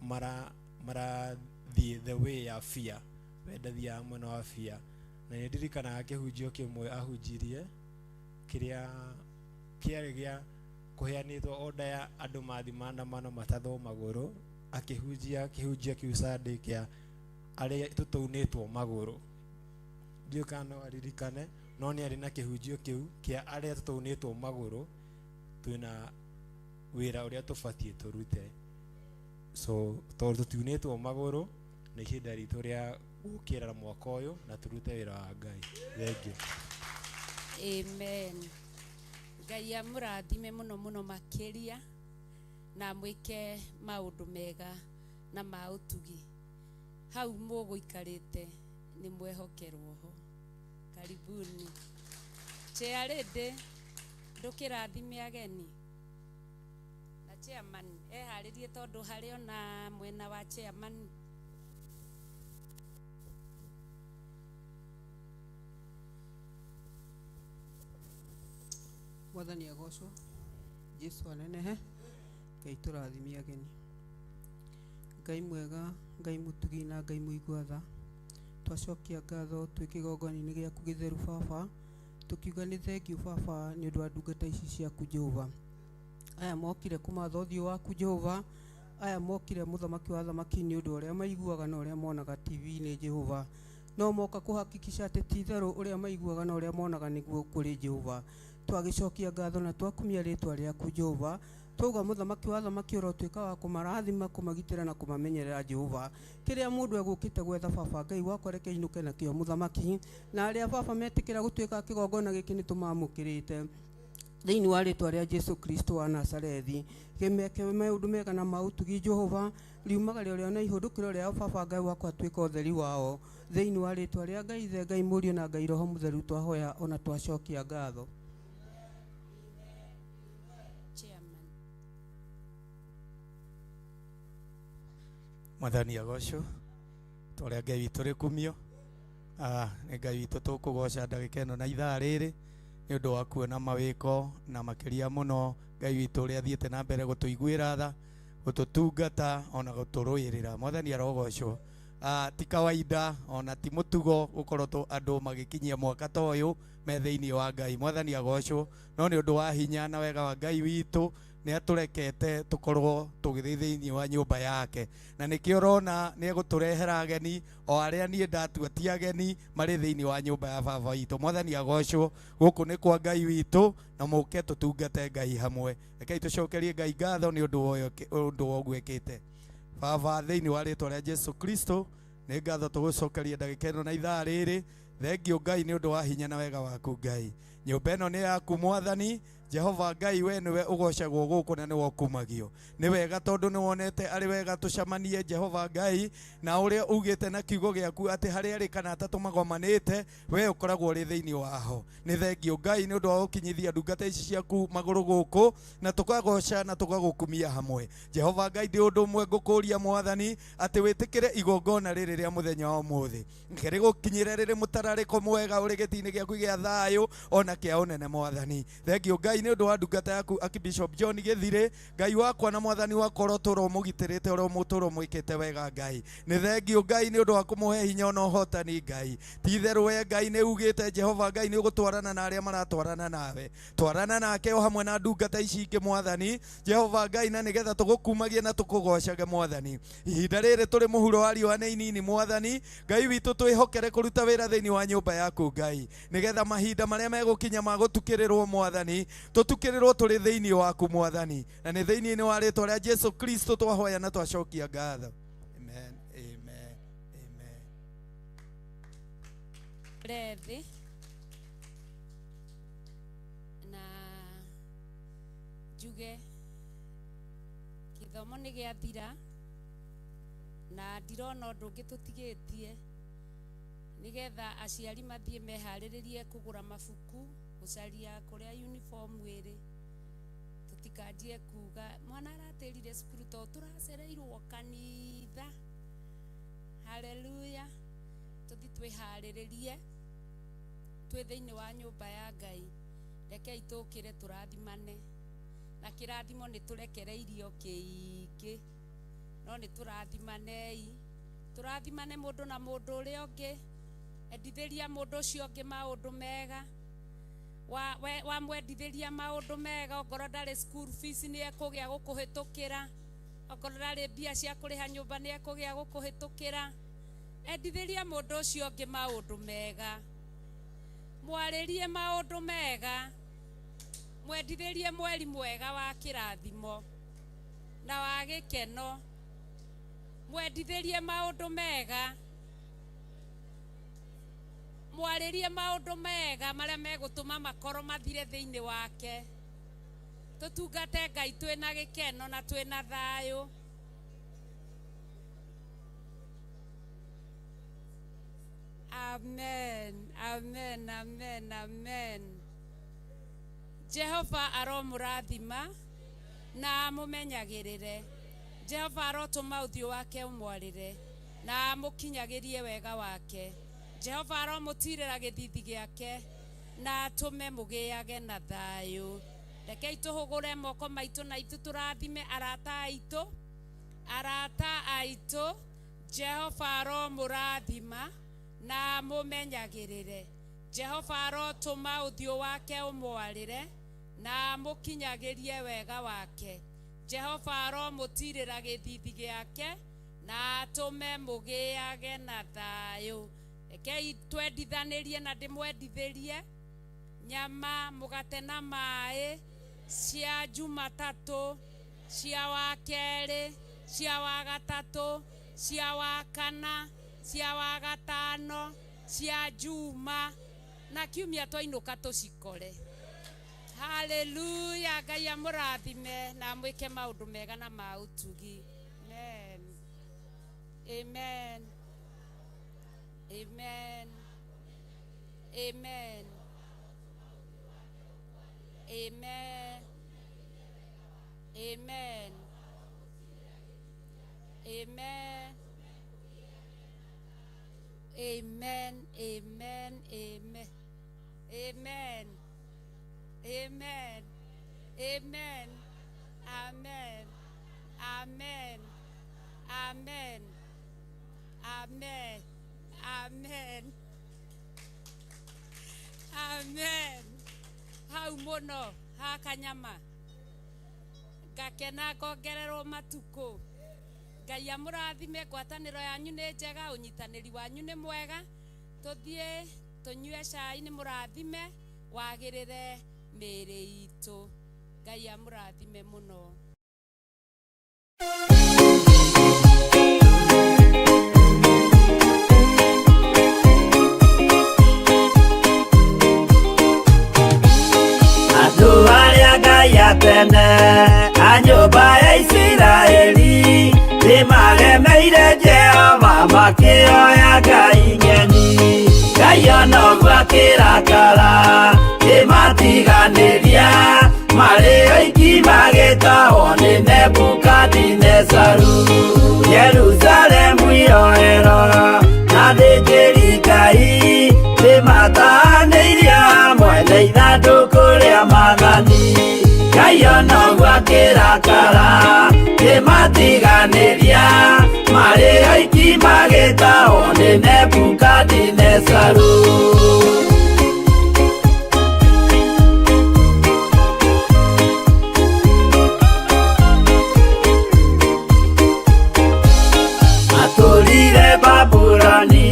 mara the way ya fear wendathia mwena wa fear na nĩ ndirikanaga kĩhunjio kĩmwe ahunjirie kĩrĩa kĩarĩ gĩa kũheanĩtwo oda ya andũ mathi maandamano matatho magũrũ akĩhunjia kĩu Sunday kĩa arĩa tũtaunĩtwo magũrũ ndiũ kana aririkane no nĩ arĩ na kĩhunjio kĩu kĩa arĩa tũtaunĩtwo magũrũ twĩna wĩra ũrĩa tũbatiĩ tũrute so tondũ tũtiunĩtwo magũrũ nĩ ihinda ritũ rĩa gũkĩra mwaka ũyũ na tũrute wĩra wa Ngai. Thank you. Amen. Ngai amũrathime mũno mũno makĩria na mwĩke maũndũ mega na ma ũtugi. Hau mũgũikarĩte nĩ mwehokerwo ho. Karibuni. Chairlady ndũkĩrathime ageni. Na chairman eharĩrie tondũ harĩ ona mwena wa chairman. Mwathani agocwo Jesu anenehe Ngai tũrathimie ageni Ngai mwega Ngai mũtugi na Ngai mũigua tha twacokia ngatho twĩ kĩgongona-inĩ gĩaku gĩtheru Baba tukiuga nĩ thengiũ Baba nĩ ũndũ wa ndungata ici ciaku Jehova aya mokire kũmatha ũthiũ waku Jehova aya mokire mũthamaki wa thamaki nĩ ũndũ ũrĩa maiguaga na ũrĩa monaga TV-inĩ Jehova no moka kũhakikisha atĩ ti itherũ ũrĩa maiguaga na ũrĩa monaga nĩguo kũrĩ Jehova twagicokia ngatho na twakumia rĩtwa rĩaku Jehova twauga mũthamaki wa thamaki ũrotuĩka wa kũmarathima kũmagitĩra na kũmamenyerera Jehova kĩrĩa mũndũ egũkĩte gwetha Baba Ngai wakwa reke inũke nakĩo mũthamaki na arĩa Baba metĩkĩra gũtuĩka kĩgongona gĩkĩ nĩ tũmamũkĩrĩte thĩinĩ wa rĩtwa rĩa Jesu Kristo wa Nazarethi gĩmeke maũndũ mega na maũtugi Jehova riumagare ũrĩa na ihũndũkĩro rĩao Baba Ngai wakwa tuĩka ũtheri wao thĩinĩ wa rĩtwa rĩa Ngai Ithe Ngai Mũriũ na Ngai Roho Mũtheru twahoya ona twacokia ngatho. Mwathani agocwo tũrĩa Ngai witũ rĩ kumio nĩ Ngai witũ tũkũgoca ndagĩka ĩno na ithaa rĩrĩ nĩ ũndũ wa kuona mawĩko na makĩria mũno Ngai witũ ũrĩa athiĩte na mbere gũtũiguĩra tha gũtũtungata ona gũtũrũĩrĩra Mwathani arogocwo ti kawaida ona ti mũtugo gũkorwo andũ magĩkinyia mwaka ta ũyũ me thĩinĩ wa Ngai Mwathani agocwo no nĩ ũndũ wa hinya na wega wa Ngai witũ nĩ atũrekete tũkorwo tũgĩthiĩ thĩinĩ wa nyũmba yake na nĩkĩo ũrona nĩ egũtũrehera ageni o arĩa niĩ ndatua ti ageni marĩ thĩinĩ wa nyũmba ya Baba witũ Mwathani agocwo gũkũ nĩ kwa Ngai witũ na mũke tũtungate Ngai hamwe rekei tũcokerie Ngai ngatho nĩ ũndũ wa ũguo ekĩte Baba thĩinĩ wa rĩtwa rĩa Jesu Kristo nĩ ngatho tũgũcokeria ndagĩka ĩno na ithaa rĩrĩ thengio Ngai nĩ ũndũ wa hinya na wega waku Ngai nyũmba ĩno nĩ yaku Mwathani Jehova Ngai we niwe ugocagwo gũkũ na niwe ũkumagio nĩ wega tondũ nĩ wonete arĩ wega tũcamanie Jehova Ngai na ũrĩa ugĩte na kiugo gĩaku atĩ harĩa arĩ kana atatũ magomanĩte we ũkoragwo ũrĩ thĩinĩ waho nĩ thengio Ngai nĩ ũndũ wa gũkinyithia ndungata ici ciaku magũrũ gũkũ na tũkagoca na tũgagũkumia hamwe Jehova Ngai ndĩ ũndũ ũmwe ngũkũria Mwathani atĩ wĩtĩkĩre igongona rĩrĩ rĩa mũthenya wa ũmũthĩ kĩrĩ gũkinyĩra rĩrĩ mũtararĩko mwega ũrĩ gĩtĩ-inĩ gĩaku gĩa thayũ ona kĩa ũnene Mwathani thengio Ngai nĩ ũndũ wa ndungata yaku Archbishop John Githire Ngai wakwa na Mwathani wakwa ũrotũũra ũmũgitĩrĩte ũrĩa ũmũtũũra ũmwĩkĩte wega Ngai nĩ thengio Ngai nĩ ũndũ wa kũmũhe hinya na ũhotani Ngai ti itherũ we Ngai nĩ ugĩte Jehova Ngai nĩ ũgũtwarana na arĩa maratwarana nawe twarana nake o hamwe na ndungata ici ingĩ Mwathani Jehova Ngai na nĩgetha tũgũkumagie na tũkũgocage Mwathani ihinda rĩrĩ tũrĩ mũhuro wa riũa nĩ inini Mwathani Ngai witũ twĩhokere kũruta wĩra thĩinĩ wa nyũmba yaku Ngai nĩgetha mahinda marĩa megũkinya ma gũtukĩrĩrwo Mwathani tũtukĩrĩrwo tũrĩ thĩinĩ waku Mwathani na nĩ thĩinĩ wa rĩtwa rĩa Jesu Kristo twahoya na twacokia ngatho amen amen amen Rethi na njuge gĩthomo nĩ gĩathira na ndirona ũndũ ũngĩ tũtigĩtie nĩgetha aciari mathiĩ meharĩrĩrie kũgũra mabuku gũcaria kũrĩa uniform ĩrĩ ndikanjie kuga mwana aratirire cukuru to turacereirwo kanitha. Haleluya. Tuthi twihariririe twi thiini wa nyumba ya Ngai. Rekei tukire turathimane na kirathimo ni turekereirio kiingi no ni turathimanei. Turathimane mundu na mundu uria ungi. Endithiria mundu ucio ungi maundu mega. Wa mwendithiria maundu mega. Ongorwo ndari school fees ni ekugia gukuhitukira. Ongorwo ndari mbia cia kuriha nyumba ni ekugia gukuhitukira. Endithiria mundu ucio ungi maundu mega. Mwaririe maundu mega. Mwendithirie mweri mwega wa kirathimo na wa gikeno. Mwendithirie maundu mega. Mwaririe maundu mega maria megutuma makoro mathire thiini wake. Tutungate Ngai twina gikeno na twina thayu. Amen, amen, amen, amen. Jehova aromurathima na amumenyagirire. Jehova arotuma uthio wake umwarire na amukinyagirie wega wake. Jehova aromutirira githithi giake na atume mugiage na thayu. Rekei tuhugure moko maitu na itu turathime arata aitu. Jehova aromurathima na amumenyagirire. Jehova arotuma uthio wake umwarire na amukinyagirie wega wake. Jehova aromutirira githithi giake na atume mugiage na thayu. Rekei twendithanirie na ndimwendithirie nyama mugate na mai cia Jumatatu, cia wa keri, cia wa gatatu, cia wa kana, cia wa gatano, cia Juma na kiumia twainuka tucikore. Haleluya. Ngai amurathime na mwike maundu mega na mautugi. Amen. Amen. Amen. Amen. Amen. Amen. Amen. Amen. Amen. Amen. Amen. Amen. Amen. Amen. Amen. Amen. Amen. Amen. Amen. Hau muno ha kanyama ngakena ngongererwo matuku. Ngai amurathime. Ngwataniro yanyu ni njega, unyitaniri wanyu ni mwega. Tuthie tunyue cai ni murathime wagirire miri itu. Ngai amurathime muno. Andu aria Ngai atene a nyumba ya Isiraeli nimagemeire Jehova makioya Ngai ng'eni. Ngai onoguo akirakara kimatiganiria mari oiki magitahwo ni Nebukadinezaru. Jerusalemu iroero na thĩnjĩri Ngai nimatahanĩirie hamwe na ithandũkũ rĩa maathani. Ngai onoguo akĩrakara kĩmatiganĩria marĩ oiki magĩtahwo nĩ Nebukadinezaru. Atũrire Babuloni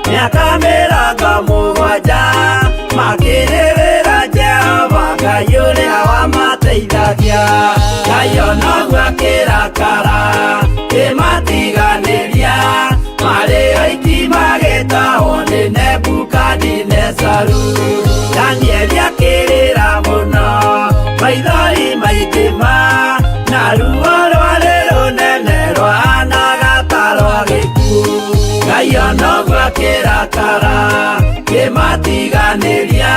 miaka mĩrongo mũgwanja makĩrĩrĩra Jehova Ngai ũrĩa wamateithagia. Ngai onoguo akĩrakara kĩmatiganĩria marĩ oiki magĩtahwo nĩ Nebukadinezaru. Danieli akĩrĩra mũno maithori maingĩ na ruo rwarĩ rũnene rwahanaga ta rwa gĩkuũ. Ngai onoguo akĩrakara kĩmatiganĩria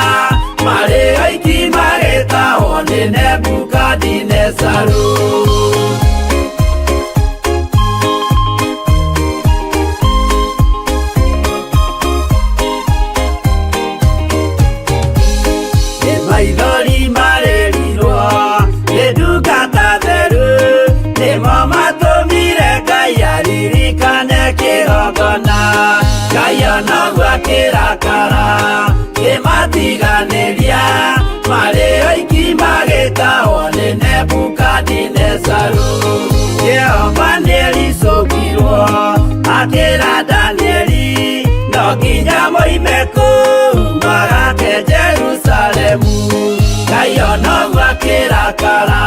marĩ oiki magĩtahwo nĩ Nebukadinezaru. magĩtahwo nĩ Nebukadinezaru. Jehova nĩericũkirwo akĩra Danieli no nginya moime kũu magake Jerusalemu. Ngai onoguo akĩrakara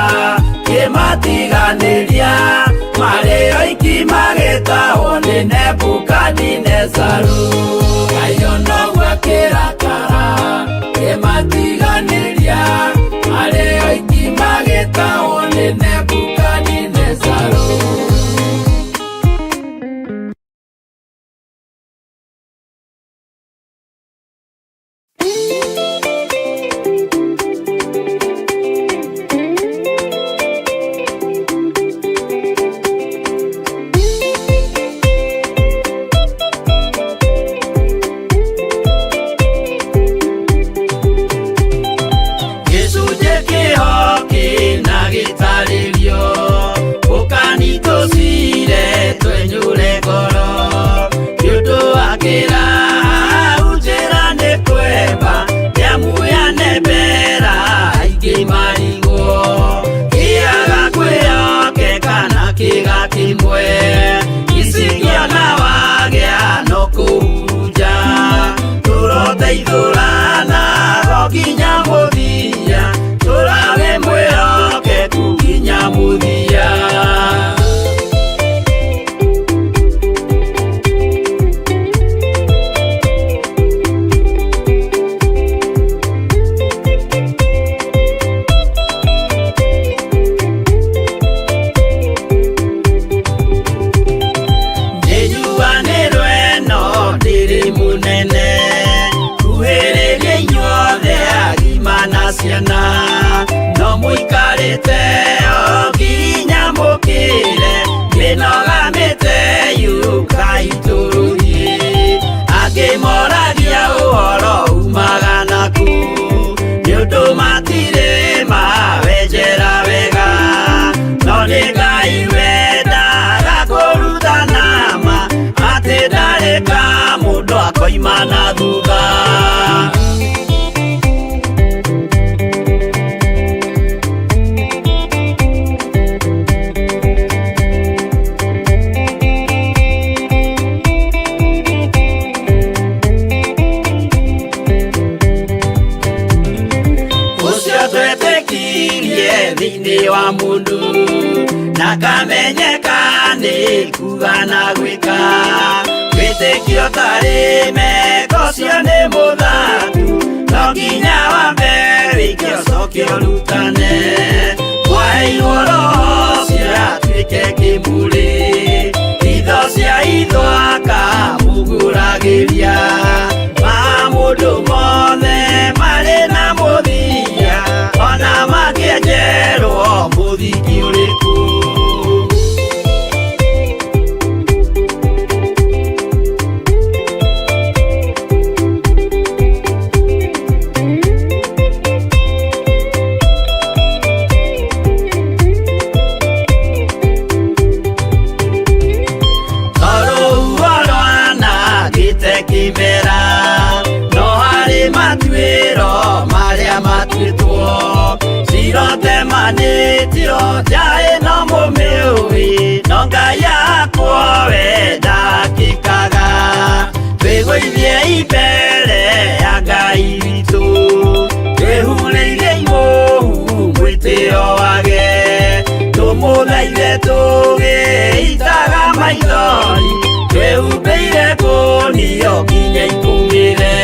kĩmatiganĩria marĩ oiki magĩtahwo nĩ Nebukadinezaru. Ngai onoguo akĩrakara kĩmatiganĩria marĩ oiki magĩtahwo nĩ Nebukadinezaru. Imana thutha. Ucio twetĩkirie thĩinĩ wa mũndũ na kamenyeka nĩ kuga na gwĩka. Wĩtĩkio tarĩ meko cio nĩ mũthatu no nginya wambe wĩke ũcoke ũrutane. Waheirwo roho ciatuĩke kĩmũrĩ itho cia ithwaka muguragĩria ma mũndũ mothe marĩ na mũthia ona makĩenjerwo mũthingi ũrĩkũ. Sirotemanĩtio njaĩ no mũmĩũĩ no Ngai yakwo we ndakĩkaga. Twĩgũithie imbere ya Ngai witũ twĩhurĩirie imũhu mwĩtĩo wage. Tũmũthaithe tũgĩitaga maithori twĩhumbĩire ngũnio nginya ikumĩre.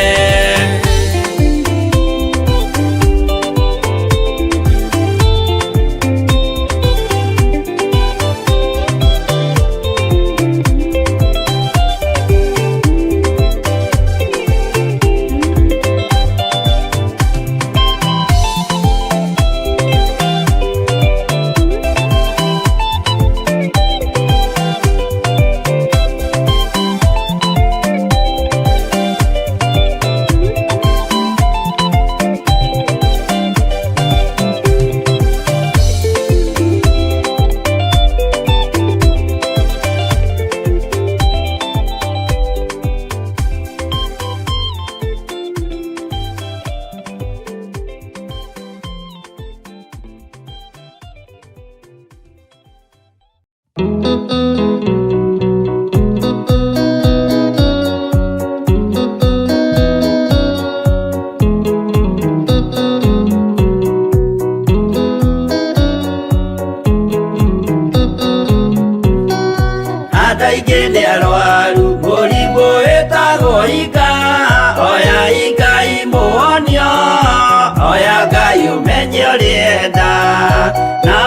andũ aingĩ nĩ arwaru mũrimũ wĩtagwo inga oya ingai mũhonio oya Ngai ũmenye ũrĩenda na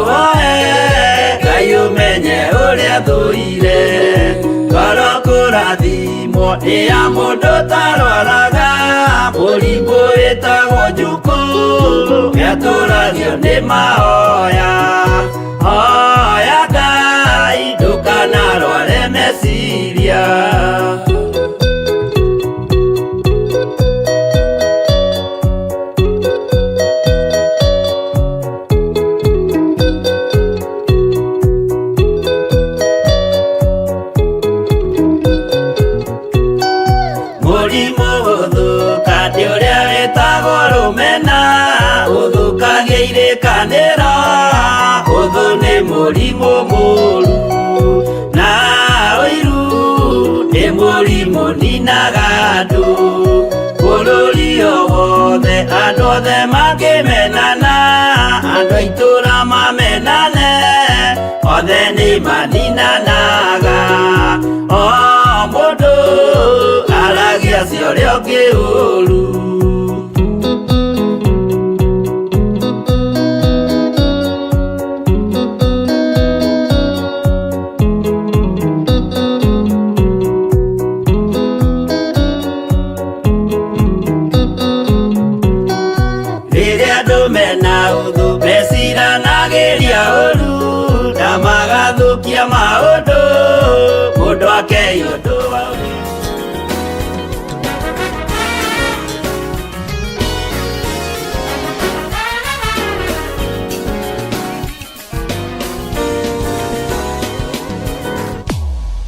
woe Ngai ũmenye ũrĩa thũire ngoro kũrathimwo nĩ ya mũndũ tarwaraga mũrimũ wĩtagwo njukũ gĩatũragio nĩ mahoya hoya Ngai ndũkanarware meciria mũrimũ gũthũka nĩ ũrĩa wĩtagwo rũmena ũthũkagia irĩkanĩro ũthũ nĩ mũrimũ mũru na ũiru nĩ mũrimũ ninaga andũ bũrũri o wothe andũ othe mangĩmenana andũ a itũũra mamenane othe nĩ maninanaga o mũndũ aragia cia ũrĩa ũngĩ ũru rĩrĩa andũ mena ũthũ meciranagĩria ũru na magathũkia maũndũ mũndũ akeyũndũ